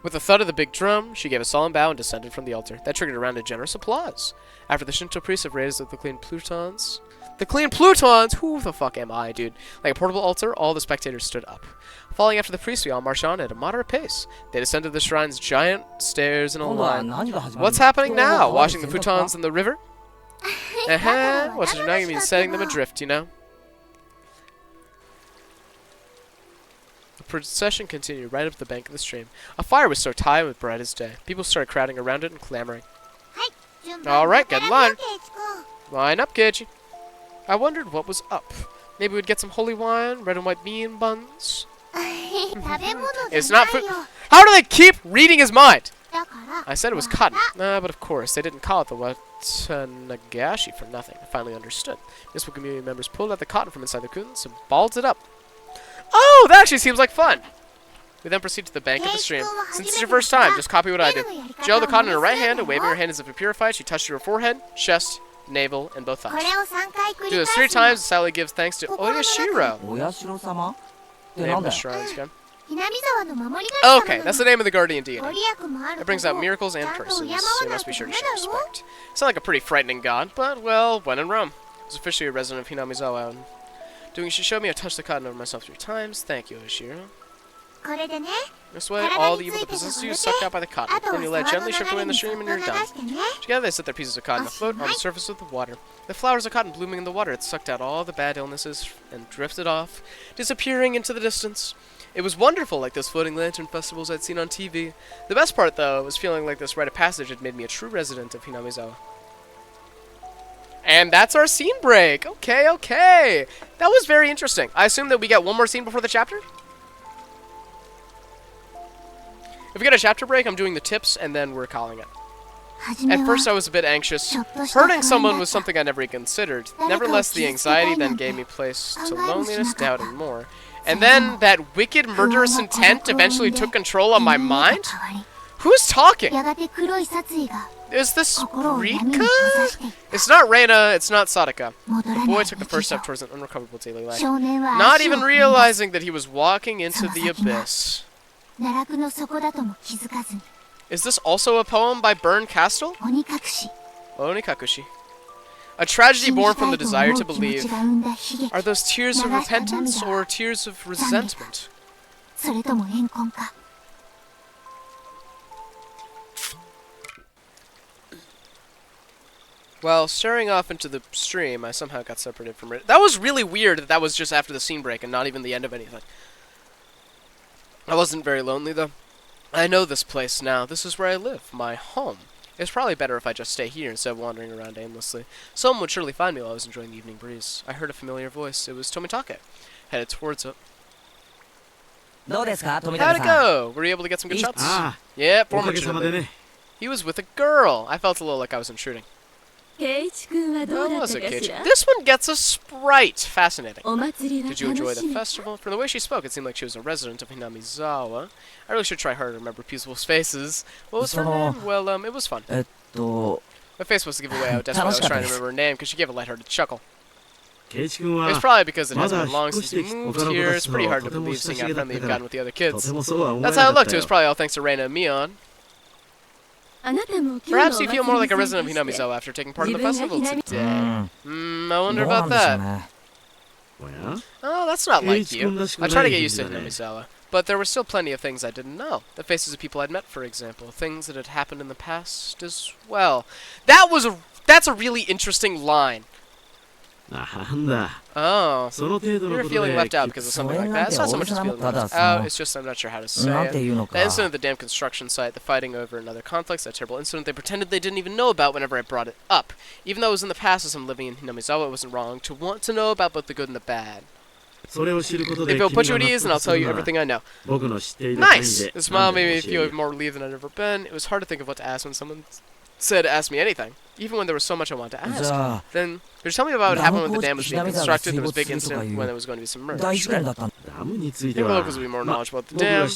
With the thud of the big drum, she gave a solemn bow and descended from the altar. That triggered a round of generous applause. After the Shinto priests have raised the clean plutons... The clean plutons? Who the fuck am I, dude? Like a portable altar, all the spectators stood up. Following after the priests, we all marched on at a moderate pace. They descended the shrine's giant stairs in a line. What's happening now? Washing the futons in the river? What's now you mean setting them adrift, you know? The procession continued right up the bank of the stream. A fire was stoked high and bright as day. People started crowding around it and clamoring. Alright, get in line. Line up, Keiichi. I wondered what was up. Maybe we'd get some holy wine, red and white bean buns. It's not food. How do they keep reading his mind? I said it was cotton. But of course, they didn't call it the Nagashi for nothing. I finally understood. Municipal community members pulled out the cotton from inside the curtains and balled it up. Oh, that actually seems like fun. We then proceed to the bank of the stream. Since it's your first time, just copy what I do. She held the cotton in her right hand and waving her hand as if to purify it, she touched her forehead, chest, navel, and both thighs. Do this 3 times and silently gives thanks to Oyashiro. Name of the shrines again. Okay, that's the name of the guardian deity. It brings out miracles and curses, so you must be sure to show respect. Sounds like a pretty frightening god, but, well, when in Rome. I was officially a resident of Hinamizawa, and she showed me I touched the cotton over myself 3 times. Thank you, Oyashiro. This way, all the evil that possesses you is sucked out by the cotton. Then you let it gently shift away in the stream and you're done. Together they set their pieces of cotton afloat on the surface of the water. The flowers of cotton blooming in the water had sucked out all the bad illnesses and drifted off, disappearing into the distance. It was wonderful, like those floating lantern festivals I'd seen on TV. The best part, though, was feeling like this rite of passage had made me a true resident of Hinamizawa. And that's our scene break. Okay, okay. That was very interesting. I assume that we get one more scene before the chapter? If we get a chapter break, I'm doing the tips, and then we're calling it. At first, I was a bit anxious. Hurting someone was something I never considered. Nevertheless, the anxiety then gave me place to loneliness, doubt, and more. And then that wicked, murderous intent eventually took control of my mind? Who's talking? Is this Rika? It's not Reina, it's not Sadaka. The boy took the first step towards an unrecoverable daily life, not even realizing that he was walking into the abyss. Is this also a poem by Burn Castle? Onikakushi. A tragedy born from the desire to believe. Are those tears of repentance or tears of resentment? Well, staring off into the stream, I somehow got separated from it. That was really weird that was just after the scene break and not even the end of anything. I wasn't very lonely, though. I know this place now. This is where I live, my home. It's probably better if I just stay here instead of wandering around aimlessly. Someone would surely find me while I was enjoying the evening breeze. I heard a familiar voice. It was Tomitake. Headed towards it. How'd it go? Were you able to get some good shots? Yeah, fortunately. He was with a girl. I felt a little like I was intruding. Was it Keiichi? This one gets a sprite. Fascinating. Did you enjoy the festival? From the way she spoke, it seemed like she was a resident of Hinamizawa. I really should try harder to remember people's faces. What was her name? Well, it was fun. My face was to give away how desperate I was trying to remember her name, because she gave a lighthearted chuckle. It's probably because it hasn't been long since you moved here. It's pretty hard to believe seeing how friendly you've gotten with the other kids. That's how it looked. It was probably all thanks to Reina and Mion. Perhaps you feel more like a resident of Hinamizawa after taking part in the festival today. I wonder about that. Oh, that's not like you. I tried to get used to Hinamizawa, but there were still plenty of things I didn't know. The faces of people I'd met, for example. Things that had happened in the past as well. That's a really interesting line. Oh, you're feeling left out because of something like that. It's not so much as feeling left out, it's just I'm not sure how to say it. The incident at the damn construction site, the fighting over another conflicts, that terrible incident they pretended they didn't even know about whenever I brought it up. Even though it was in the past as I'm living in Hinamizawa, it wasn't wrong to want to know about both the good and the bad. If it'll put you at ease, and I'll tell you everything I know. Nice! The smile made me feel more relieved than I'd ever been. It was hard to think of what to ask when someone said ask me anything, even when there was so much I wanted to ask. Then, could you tell me about what happened when the dam was being constructed? There was a big incident when it was going to be submerged. Sure. Maybe locals will be more knowledgeable about the dam.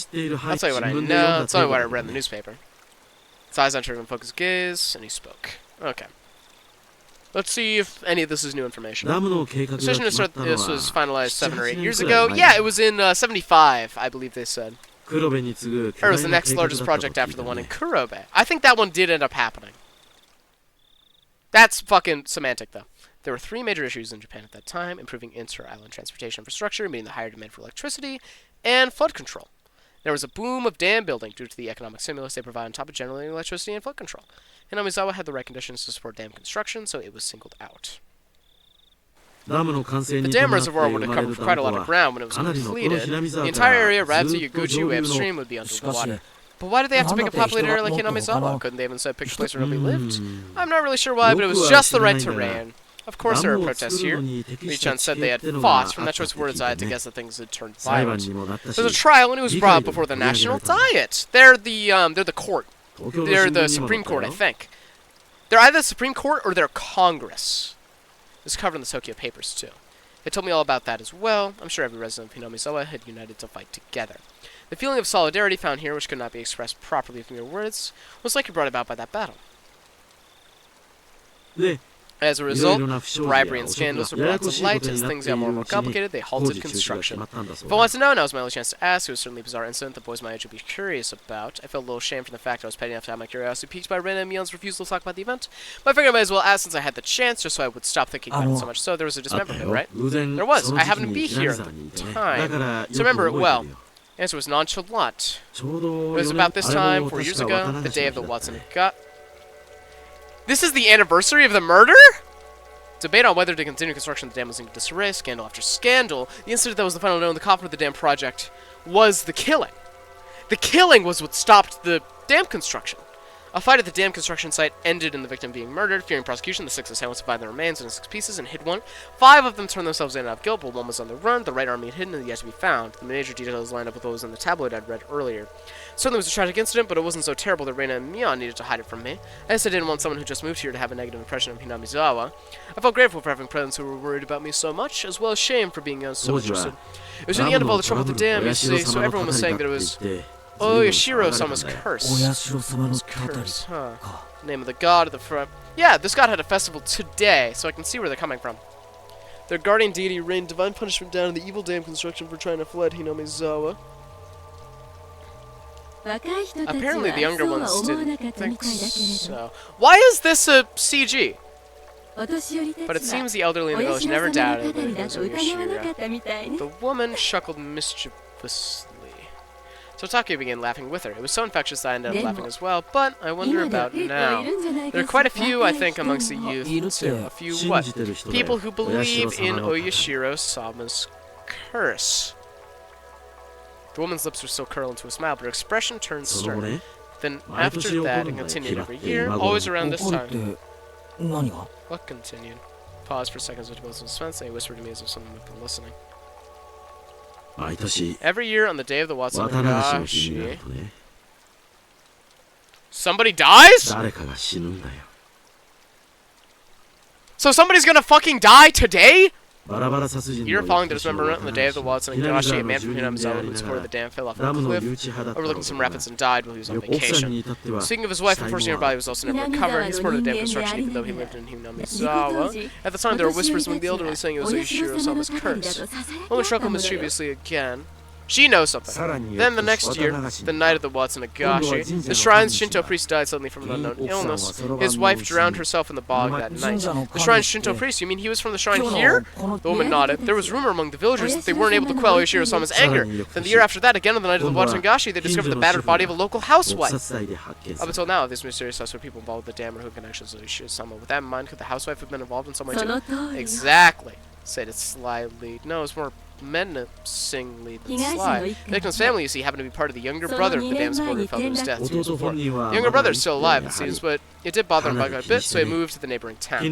I'll tell you what I know. Tell you what I read in the newspaper. His eyes entered and focused gaze, and he spoke. Okay. Let's see if any of this is new information. The decision to start this was finalized 7 or 8 years ago. Yeah, it was in 75, I believe they said. Or it was the next largest project after the one in Kurobe. I think that one did end up happening. That's fucking semantic, though. There were 3 major issues in Japan at that time: improving inter-island transportation infrastructure, meeting the higher demand for electricity, and flood control. There was a boom of dam building due to the economic stimulus they provide on top of generating electricity and flood control. Hinamizawa had the right conditions to support dam construction, so it was singled out. The dam reservoir would have covered quite a lot of ground when it was completed. The entire area, Radzu, Yaguchi, way upstream, would be underwater. But why did they have to pick a populated area like Hinamizawa? Couldn't they have instead picked a place where nobody lived? I'm not really sure why, but it was just the right terrain. Of course there were protests here. Lee-chan said they had fought. From that choice of words, I had to guess that things had turned violent. There was a trial, and it was brought before the National Diet. They're the court. They're the Supreme Court, I think. They're either the Supreme Court or they're Congress. It's covered in the Tokyo papers, too. They told me all about that as well. I'm sure every resident of Hinamizawa had united to fight together. The feeling of solidarity found here, which could not be expressed properly with mere words, was likely brought about by that battle. As a result, bribery and scandals were brought to light. As things got more and more complicated, they halted construction. If I wanted to know, now was my only chance to ask. It was certainly a bizarre incident the boys my age would be curious about. I felt a little ashamed from the fact I was petty enough to have my curiosity piqued by Reina and Mion's refusal to talk about the event. But I figured I might as well ask since I had the chance, just so I would stop thinking about it so much. So there was a dismemberment, right? There was. I happened to be here at the time, so remember it well. Answer was nonchalant. It was about this time, 4 years ago, the day of the Watson got. This is the anniversary of the murder? Debate on whether to continue construction of the dam was in disarray, scandal after scandal. The incident that was the final nail in the coffin of the dam project was the killing. The killing was what stopped the dam construction. A fight at the dam construction site ended in the victim being murdered. Fearing prosecution, the 6 assailants divided the remains into 6 pieces and hid one. 5 of them turned themselves in out of guilt, but 1 was on the run. The right arm had hidden and yet to be found. The major details lined up with those in the tabloid I'd read earlier. Certainly it was a tragic incident, but it wasn't so terrible that Reina and Mion needed to hide it from me. I guess I didn't want someone who just moved here to have a negative impression of Hinamizawa. I felt grateful for having friends who were worried about me so much, as well as shame for being so interested. It was near the end of all the trouble with the dam, you see, so everyone was saying that it was Yashiro-sama's curse. Curse, huh. Name of the god at the front. Yeah, this god had a festival today, so I can see where they're coming from. Their guardian deity rained divine punishment down on the evil dam construction for trying to flood Hinamizawa. Apparently the younger ones didn't think so. Why is this a CG? But it seems the elderly in the village never doubted that it was Yashiro. The woman chuckled mischievously. So Taki began laughing with her. It was so infectious that I ended up laughing as well, but I wonder about now. There are quite a few, I think, amongst the youth, too. A few what? People who believe in Oyashiro-sama's curse. The woman's lips were still curled into a smile, but her expression turned stern. Then after that, it continued every year, always around this time. What continued? Paused for seconds with both suspense, and he whispered to me as if someone had been listening. Every year on the day of the Watson Higurashi, somebody dies? So somebody's gonna fucking die today? Year following the dismemberment on the day of the Watson Higurashi, a man from Hinamizawa who supported the dam fell off a cliff overlooking some rapids and died while he was on vacation. Speaking of his wife, unfortunately her body was also never recovered. He supported the dam construction even though he lived in Hinamizawa. At the time there were whispers among the elderly saying it was Oyashiro-sama's curse. Woman chuckled mischievously again. She knows something. Then the next year, the night of the Watson Higurashi, the shrine's Shinto priest died suddenly from an unknown illness. His wife drowned herself in the bog that night. The shrine's Shinto priest? You mean he was from the shrine here? The woman nodded. There was rumor among the villagers that they weren't able to quell Oyashiro-sama's anger. Then the year after that, again on the night of the Watson Higurashi, they discovered the battered body of a local housewife. Up until now, these mysterious suspect people involved with the dam or who connections with Oyashiro-sama. With that in mind, could the housewife have been involved in some way too? Exactly. Said it slyly. No, it's more menacingly than sly. The victim's family, you see, happened to be part of the younger brother of the dam's supporter who fell to his death 2 years before. The younger brother is still alive, it seems, but it did bother him quite a bit, so he moved to the neighboring town.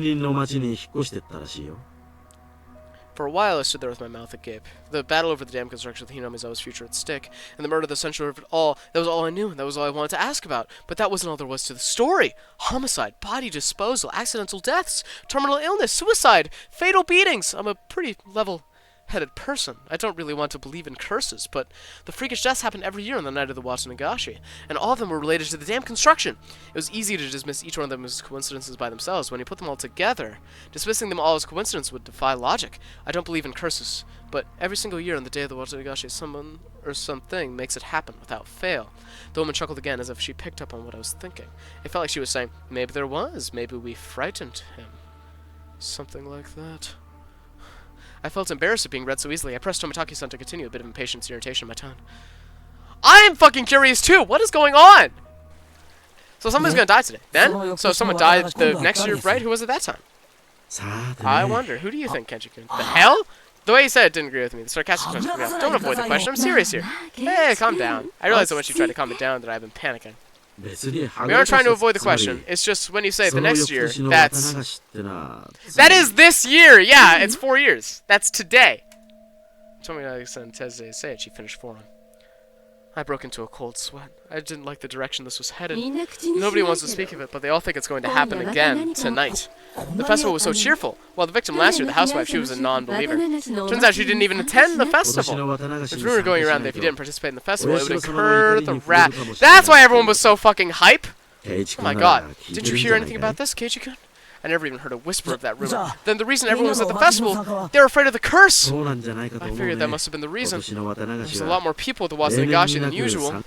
For a while, I stood there with my mouth agape. The battle over the dam construction with Hinamizawa's future at stake, and the murder of the central of it all, that was all I knew, and that was all I wanted to ask about. But that wasn't all there was to the story. Homicide, body disposal, accidental deaths, terminal illness, suicide, fatal beatings. I'm a pretty level-headed person. I don't really want to believe in curses, but the freakish deaths happened every year on the night of the Watson Higurashi, and all of them were related to the dam construction. It was easy to dismiss each one of them as coincidences by themselves. When you put them all together, dismissing them all as coincidence would defy logic. I don't believe in curses, but every single year on the day of the Watson Higurashi, someone or something makes it happen without fail. The woman chuckled again as if she picked up on what I was thinking. It felt like she was saying, maybe there was, maybe we frightened him. Something like that. I felt embarrassed at being read so easily. I pressed Tomitaki-san to continue, a bit of impatience and irritation in my tone. I'm fucking curious too! What is going on? So somebody's gonna die today. Then? So someone died the next year, right? Who was it that time? I wonder. Who do you think, Kenji-kun? The hell? The way he said it didn't agree with me. The sarcastic question. Don't avoid the question. I'm serious here. Hey, calm down. I realize that once you try to calm it down that I've been panicking. We aren't trying to avoid the question. It's just when you say the next year, that is this year! Yeah, it's 4 years. That's today. Tomitaki-san Teze said she finished for him. I broke into a cold sweat. I didn't like the direction this was headed. Nobody wants to speak of it, but they all think it's going to happen again tonight. The festival was so cheerful. While the victim last year, the housewife, she was a non-believer. Turns out she didn't even attend the festival. There's rumor going around that if you didn't participate in the festival, it would incur the wrath. That's why everyone was so fucking hype! Oh my god. Didn't you hear anything about this, Keiji-kun? I never even heard a whisper of that rumor. Then the reason everyone was at the festival, they were afraid of the curse! I figured that must have been the reason. There's a lot more people at the Watson Higurashi than usual.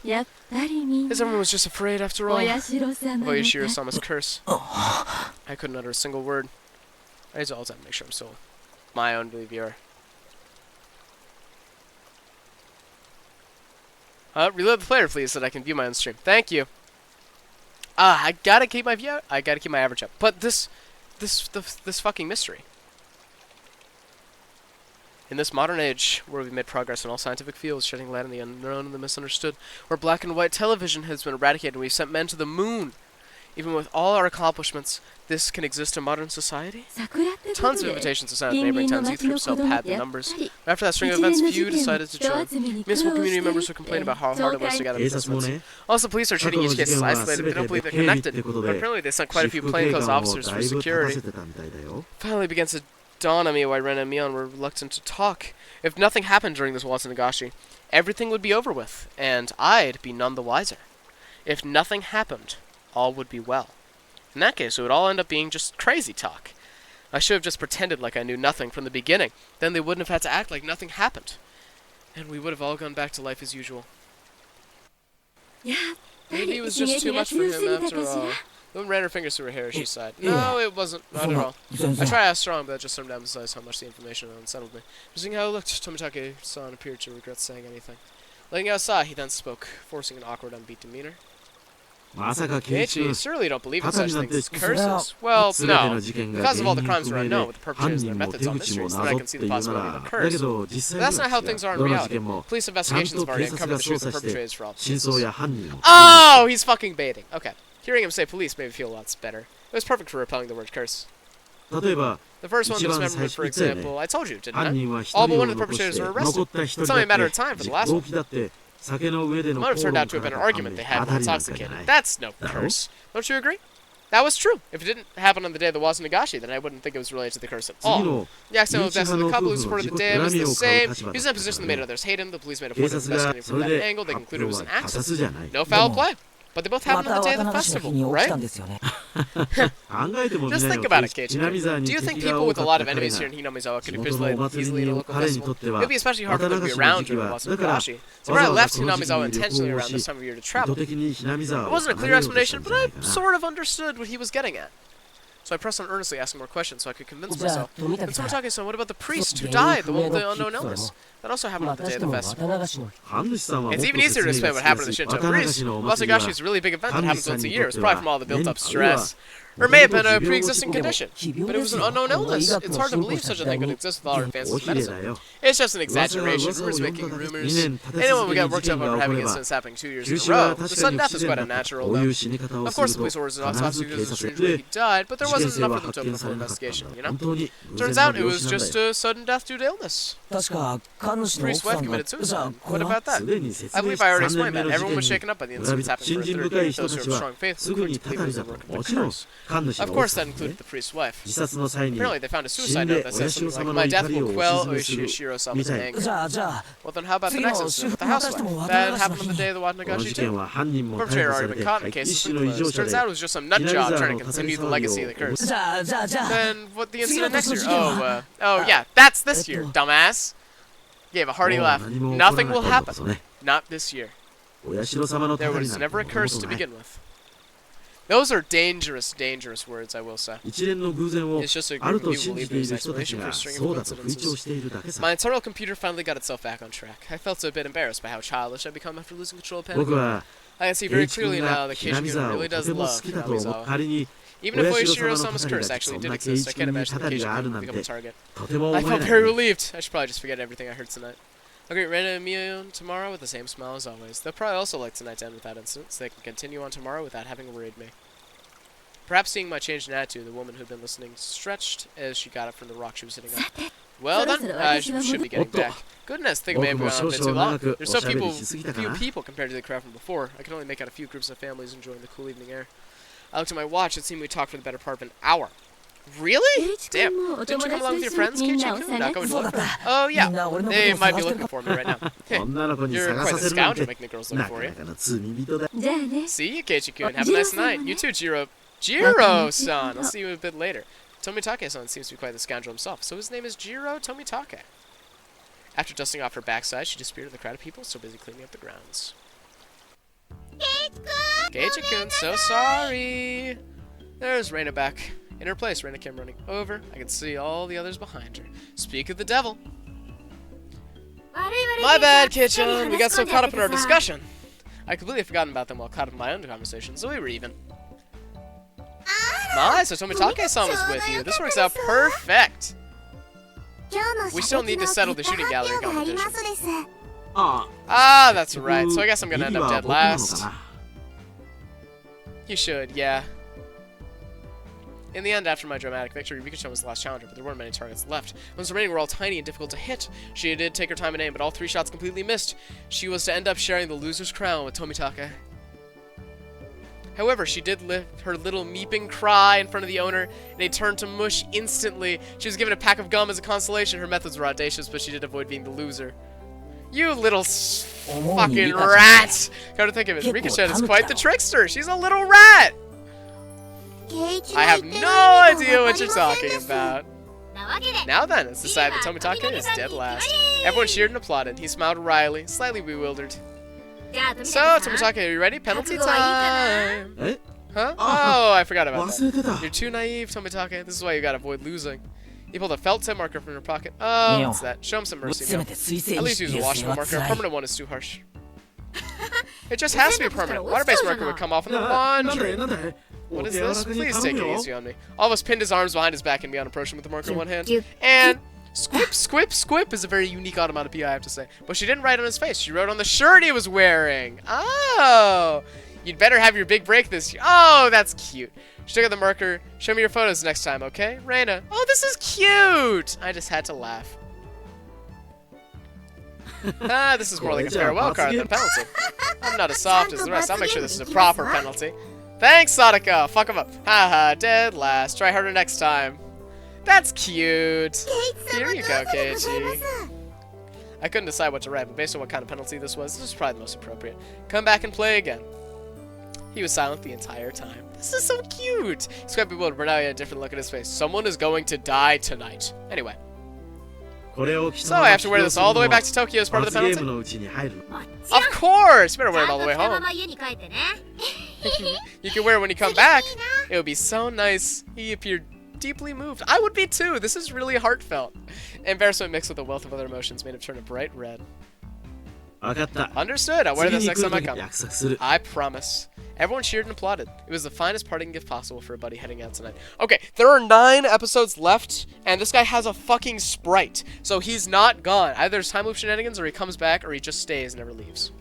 As everyone was just afraid after all. Of Oyashiro-sama's curse. I couldn't utter a single word. I just always have to make sure I'm still my own viewer. Reload the player, please, so that I can view my own stream. Thank you. I gotta keep my average up. But this fucking mystery. In this modern age, where we've made progress in all scientific fields, shedding light on the unknown and the misunderstood, where black and white television has been eradicated and we've sent men to the moon, even with all our accomplishments, this can exist in modern society? Tons of invitations to sign up neighboring towns, youth groups help pad the numbers. But after that string of events, few decided to join. Municipal community members would complain about how hard it was to gather participants. Also, police are treating each case as isolated. They don't believe they're connected. But apparently they sent quite a few plainclothes officers for security. Finally begins to dawn on me why Ren and Mion were reluctant to talk. If nothing happened during this Watsunogashi, everything would be over with, and I'd be none the wiser. If nothing happened, all would be well. In that case, it would all end up being just crazy talk. I should have just pretended like I knew nothing from the beginning. Then they wouldn't have had to act like nothing happened. And we would have all gone back to life as usual. Maybe it was just too much for him after all. The woman ran her fingers through her hair as she sighed. No, it wasn't. Not at all. I tried to ask strong, but that just served to emphasize how much the information unsettled me. Seeing how it looked, Tomitake-san appeared to regret saying anything. Letting out a sigh, he then spoke, forcing an awkward, upbeat demeanor. Keiichi, surely you don't believe in such things as curses. Well, no. The cause of all the crimes are unknown, with the perpetrators and their methods are mysteries, so that I can see the possibility of a curse. But that's not how things are in reality. Police investigations have already uncovered the truth of the perpetrators for all cases. Oh, he's fucking baiting. Okay. Hearing him say police made me feel a lot better. It was perfect for repelling the word curse. The first one dismemberment, for example, I told you, didn't I? All but one of the perpetrators were arrested. It's only a matter of time for the last one. The motive turned out to have been an argument they had while intoxicated. That's no curse. Don't you agree? That was true. If it didn't happen on the day of the Watsunogashi, then I wouldn't think it was related to the curse at all. The accidental death of the couple who supported the dam was the same. He was in a position that made others hate him. The police made a point of investigating from that angle. They concluded it was an accident. No foul play. But they both happened on the day of the festival, right? Just think about it, Keiichi. Do you think people with a lot of enemies here in Hinamizawa could have easily in a local festival? It would be especially hard for them to be around during the Watsunogashi. So I left Hinamizawa intentionally around this time of year to travel. It wasn't a clear explanation, but I sort of understood what he was getting at. So I pressed on earnestly, asking more questions so I could convince myself. And Tomitake-san, what about the priest who died, the one with the unknown illness? That also happened on the day of the festival. It's even easier to explain what happened to the Shinto priest. Watsunogashi is a really big event that happens once a year. It's probably from all the built-up stress. Or it may have been a pre-existing condition. But it was an unknown illness. It's hard to believe such a thing could exist with all our advances in medicine. It's just an exaggeration. Rumors making rumors. Anyone would get worked up over having incidents happening 2 years in a row. The sudden death is quite unnatural, though. Of course, the police orders an autopsy because of the strange way he died, but there wasn't enough for them to open a full investigation, you know? Turns out it was just a sudden death due to illness. The priest's wife committed suicide. What about that? I believe I already explained that. Everyone was shaken up by the incidents happening for a third year. Those who have strong faith were quick to believe it was a work of the curse. Of course, that included the priest's wife. Apparently, they found a suicide note that says something like, "My death will quell Oishiro-sama's anger." Well, then how about the next incident with the housewife? That happened on the day of the Watsunogashi, too. The perpetrator already been caught and the case has been closed. Turns out it was just some nut job trying to continue the legacy of the curse. Then, what the incident next year? Oh, yeah, that's this year, dumbass. Gave a hearty laugh. Nothing will happen. Not this year. There was never a curse to begin with. Those are dangerous, dangerous words, I will say. It's just a group of people believing his explanation for a string of coincidences. My internal computer finally got itself back on track. I felt a bit embarrassed by how childish I'd become after losing control of Panic. I can see very clearly now that Keiichi-kun really does love Hinamizawa. Even if Oishiro-sama's curse actually did exist, I can't imagine that Keiichi-kun would become a target. I felt very relieved. I should probably just forget everything I heard tonight. I'll greet Ren and Mion tomorrow with the same smile as always. They'll probably also like tonight to end without incident, so they can continue on tomorrow without having worried me. Perhaps seeing my change in attitude, the woman who'd been listening stretched as she got up from the rock she was sitting on. Well then, I should be getting back. Goodness, think I may have gone on a bit too long. There's so few people compared to the crowd from before. I can only make out a few groups of families enjoying the cool evening air. I looked at my watch. It seemed we talked for the better part of an hour. Really? Damn. Didn't you come along with your friends, Keiichi-kun? Not going to look for them? Oh, yeah. They might be looking for me right now. You're quite the scoundrel making the girls look for you. See you, Keiichi-kun. Have a nice night. You too, Jiro-san. I'll see you a bit later. Tomitake-san seems to be quite the scoundrel himself, so his name is Jiro Tomitake. After dusting off her backside, she disappeared in the crowd of people so busy cleaning up the grounds. Keiichi-kun, so sorry. There's Reina back. In her place, Reina came running over. I could see all the others behind her. Speak of the devil. My bad, Kitchen. We got so caught up in our discussion. I completely forgotten about them while caught up in my own conversation, so we were even. My, so Tomitake-san was with you. This works out perfect. We still need to settle the shooting gallery competition. Ah, that's right. So I guess I'm gonna end up dead last. You should, yeah. In the end, after my dramatic victory, Rika-chan was the last challenger, but there weren't many targets left. Those remaining were all tiny and difficult to hit. She did take her time and aim, but all 3 shots completely missed. She was to end up sharing the loser's crown with Tomitake. However, she did lift her little meeping cry in front of the owner, and he turned to mush instantly. She was given a pack of gum as a consolation. Her methods were audacious, but she did avoid being the loser. You little fucking rat! Come to think of it, Rika-chan is quite the trickster. She's a little rat! I have no idea what you're talking about. Now then, it's decided that Tomitake is dead last. Everyone cheered and applauded. He smiled wryly, slightly bewildered. So, Tomitake, are you ready? Penalty time! Huh? Oh, I forgot about that. You're too naive, Tomitake. This is why you gotta avoid losing. He pulled a felt tip marker from your pocket. Oh, what's that? Show him some mercy, Neil. At least use a washable marker. A permanent one is too harsh. It just has to be permanent. Water-based marker would come off in the laundry. What is this? Please take it easy on me. All of us pinned his arms behind his back and began approaching with the marker in one hand. And squip, squip, squip is a very unique onomatopoeia, I have to say. But she didn't write on his face. She wrote on the shirt he was wearing. Oh, you'd better have your big break this year. Oh, that's cute. She took out the marker. Show me your photos next time, okay? Reina. Oh, this is cute. I just had to laugh. This is more like a farewell card than a penalty. I'm not as soft as the rest. I'll make sure this is a proper penalty. Thanks, Sadako. Fuck him up. Haha, dead last. Try harder next time. That's cute. Here you go, Keiichi. I couldn't decide what to write, but based on what kind of penalty this is probably the most appropriate. Come back and play again. He was silent the entire time. This is so cute. He's quite bewildered, but now he had a different look at his face. Someone is going to die tonight. Anyway. So I have to wear this all the way back to Tokyo as part of the penalty? Of course! You better wear it all the way home. You can wear it when you come back. It would be so nice. He appeared deeply moved. I would be too. This is really heartfelt. Embarrassment mixed with a wealth of other emotions made him turn a bright red. Understood. I'll wear this next time I come. I promise. Everyone cheered and applauded. It was the finest parting gift possible for a buddy heading out tonight. Okay, there are 9 episodes left, and this guy has a fucking sprite. So he's not gone. Either there's time loop shenanigans, or he comes back, or he just stays and never leaves.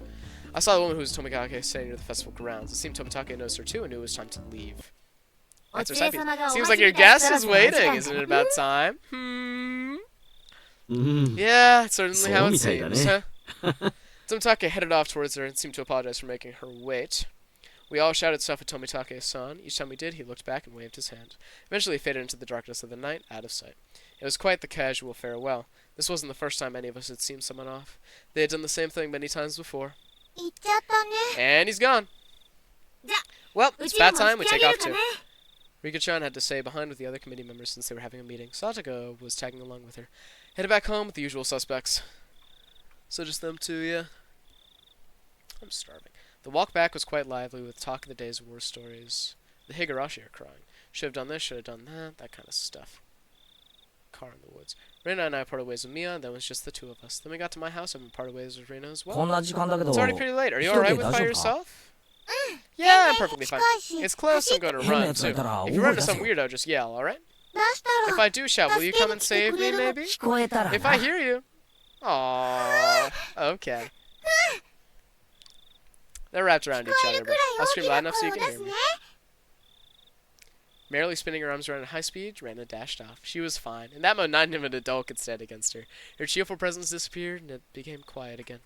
I saw the woman who was Tomitake standing near the festival grounds. It seemed Tomitake noticed her too and knew it was time to leave. That's her side piece. Seems like your guest is waiting. Isn't it about time? Yeah, it's certainly how it seems. Huh? Tomitake headed off towards her and seemed to apologize for making her wait. We all shouted stuff at Tomitake-san. Each time we did, he looked back and waved his hand. Eventually he faded into the darkness of the night, out of sight. It was quite the casual farewell. This wasn't the first time any of us had seen someone off. They had done the same thing many times before. And he's gone. Well, it's about time we take off too. Rika-chan had to stay behind with the other committee members since they were having a meeting. Satoko was tagging along with her. Headed back home with the usual suspects. So just them two, yeah? I'm starving. The walk back was quite lively with talk of the day's war stories. The Higurashi are crying. Should have done this, should have done that kind of stuff. Car in the woods. Reina and I parted ways with Mia, and then it was just the 2 of us. Then we got to my house and parted ways with Reina as well. It's already pretty late. Are you alright with by yourself? Yeah, I'm perfectly fine. It's close, I'm going to run, too. If you run into some weirdo, just yell, alright? If I do shout, will you come and save me, maybe? If I hear you. Aww. Okay. They're wrapped around each other, but I'll scream loud enough so you can hear me. Merrily spinning her arms around at high speed, Reina dashed off. She was fine. In that mode, not even an adult could stand against her. Her cheerful presence disappeared, and it became quiet again.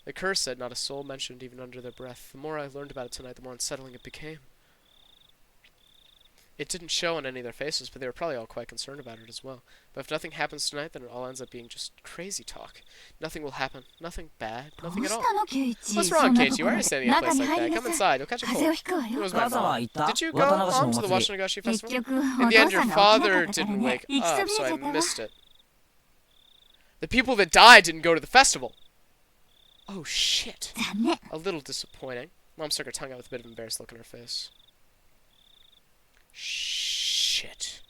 The curse said not a soul mentioned even under their breath. The more I learned about it tonight, the more unsettling it became. It didn't show on any of their faces, but they were probably all quite concerned about it as well. But if nothing happens tonight, then it all ends up being just crazy talk. Nothing will happen. Nothing bad. Nothing at all. What's wrong, Keiichi? Why are you standing in a place like that? Come inside. You'll catch a cold. It was my mom. Did you go to the Washington Festival? In the end, your father didn't wake up, so I missed it. The people that died didn't go to the festival. Oh, shit. A little disappointing. Mom stuck her tongue out with a bit of an embarrassed look on her face. Shit.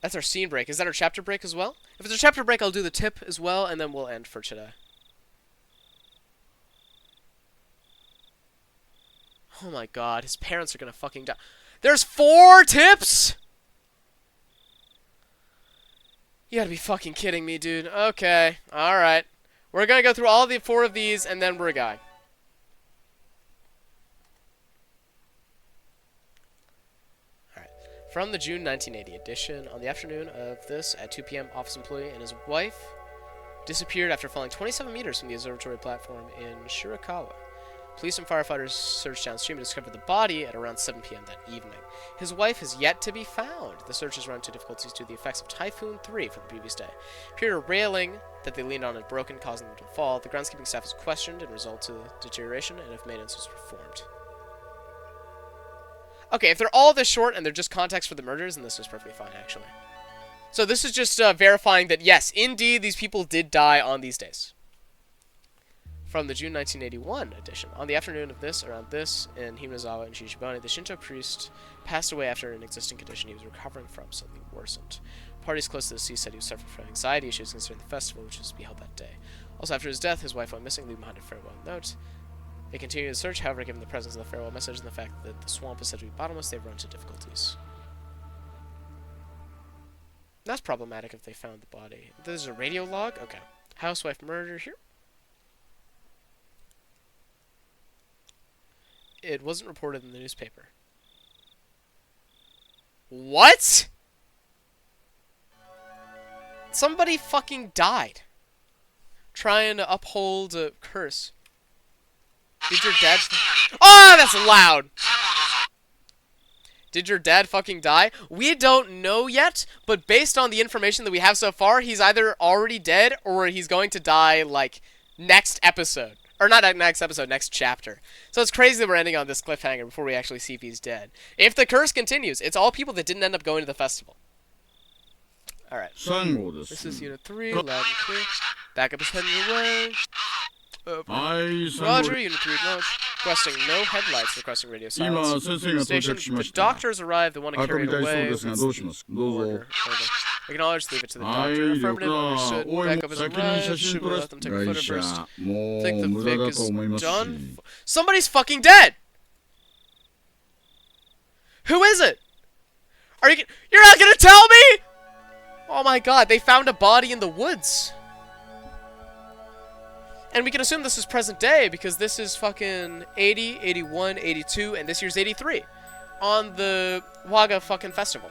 That's our scene break. Is that our chapter break as well? If it's a chapter break, I'll do the tip as well, and then we'll end for today. Oh my god, his parents are gonna fucking die. There's 4 tips?! You gotta be fucking kidding me, dude. Okay, alright. We're gonna go through all the 4 of these, and then we're going. Alright. From the June 1980 edition, on the afternoon of this, at 2 p.m., office employee and his wife disappeared after falling 27 meters from the observatory platform in Shirakawa. Police and firefighters searched downstream and discovered the body at around 7 p.m. that evening. His wife has yet to be found. The search has run into difficulties due to the effects of Typhoon 3 from the previous day. Period of railing that they leaned on had broken, causing them to fall. The groundskeeping staff was questioned and resulted to deterioration, and if maintenance was performed. Okay, if they're all this short and they're just context for the murders, then this is perfectly fine, actually. So this is just verifying that, yes, indeed, these people did die on these days. From the June 1981 edition. On the afternoon of this, around this, in Hinazawa and Shishibane, the Shinto priest passed away after an existing condition he was recovering from suddenly worsened. Parties close to the sea said he was suffering from anxiety issues concerning the festival, which was to be held that day. Also, after his death, his wife went missing, leaving behind a farewell note. They continued the search, however, given the presence of the farewell message and the fact that the swamp is said to be bottomless, they've run into difficulties. That's problematic if they found the body. There's a radio log? Okay. Housewife murder here. It wasn't reported in the newspaper. What? Somebody fucking died. Trying to uphold a curse. Did your dad... Oh, that's loud! Did your dad fucking die? We don't know yet, but based on the information that we have so far, he's either already dead or he's going to die, like, next episode. Or not next episode, next chapter. So it's crazy that we're ending on this cliffhanger before we actually see if he's dead. If the curse continues, it's all people that didn't end up going to the festival. Alright. This is Unit 3, loud and clear. Backup is heading your way. Roger, Unit 3 acknowledged. Requesting no headlights, requesting radio silence. Station, the doctors arrived, they want to carry it away. Order. Acknowledged, leave it to the doctor. Affirmative, understood. Backup is arrived. Should we let them take a photo first? Think the Vic is done? Somebody's fucking dead! Who is it? Are you... You're not gonna tell me?! Oh my god, they found a body in the woods. And we can assume this is present day because this is fucking 80, 81, 82, and this year's 83 on the Waga fucking festival.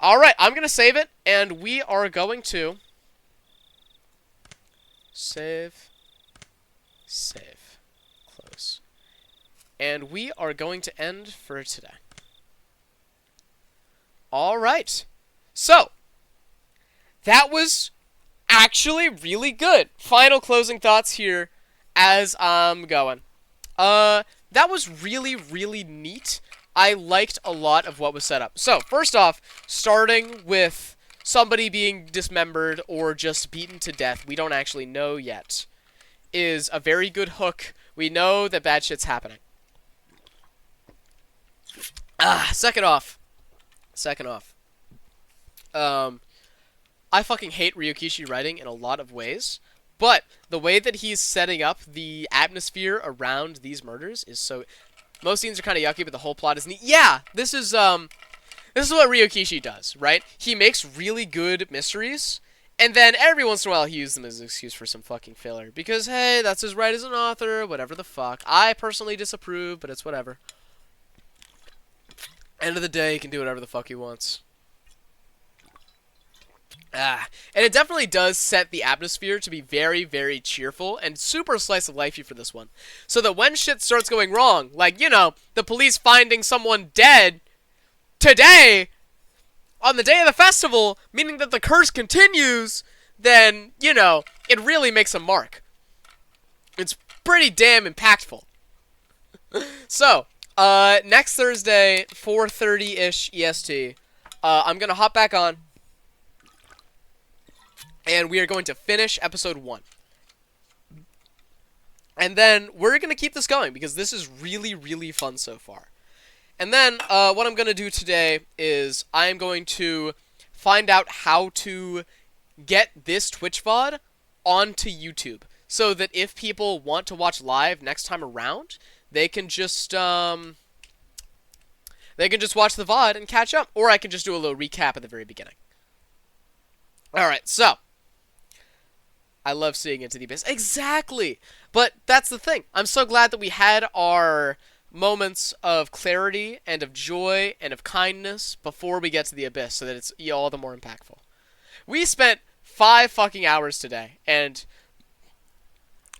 Alright, I'm gonna save it, and we are going to save, close. And we are going to end for today. Alright. So, that was actually really good. Final closing thoughts here as I'm going. That was really, really neat. I liked a lot of what was set up. So, first off, starting with somebody being dismembered or just beaten to death, we don't actually know yet, is a very good hook. We know that bad shit's happening. Second off. I fucking hate Ryokishi writing in a lot of ways, but the way that he's setting up the atmosphere around these murders is so... Most scenes are kind of yucky, but the whole plot is neat. Yeah, this is what Ryokishi does, right? He makes really good mysteries, and then every once in a while he uses them as an excuse for some fucking filler. Because, hey, that's his right as an author, whatever the fuck. I personally disapprove, but it's whatever. End of the day, he can do whatever the fuck he wants. And it definitely does set the atmosphere to be very, very cheerful and super slice of lifey for this one. So that when shit starts going wrong, like, you know, the police finding someone dead today, on the day of the festival, meaning that the curse continues, then, you know, it really makes a mark. It's pretty damn impactful. So, next Thursday, 4:30-ish EST, I'm gonna hop back on. And we are going to finish episode 1. And then we're going to keep this going because this is really, really fun so far. And then what I'm going to do today is I'm going to find out how to get this Twitch VOD onto YouTube, so that if people want to watch live next time around, they can just watch the VOD and catch up, or I can just do a little recap at the very beginning. Alright, so I love seeing into the abyss. Exactly! But that's the thing. I'm so glad that we had our moments of clarity and of joy and of kindness before we get to the abyss, so that it's all the more impactful. We spent 5 fucking hours today, and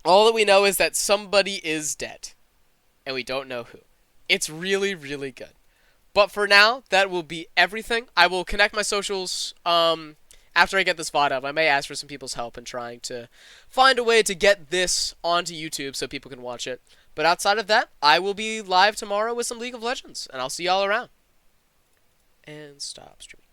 all that we know is that somebody is dead, and we don't know who. It's really, really good. But for now, that will be everything. I will connect my socials after I get this VOD up. I may ask for some people's help in trying to find a way to get this onto YouTube so people can watch it. But outside of that, I will be live tomorrow with some League of Legends, and I'll see y'all around. And stop streaming.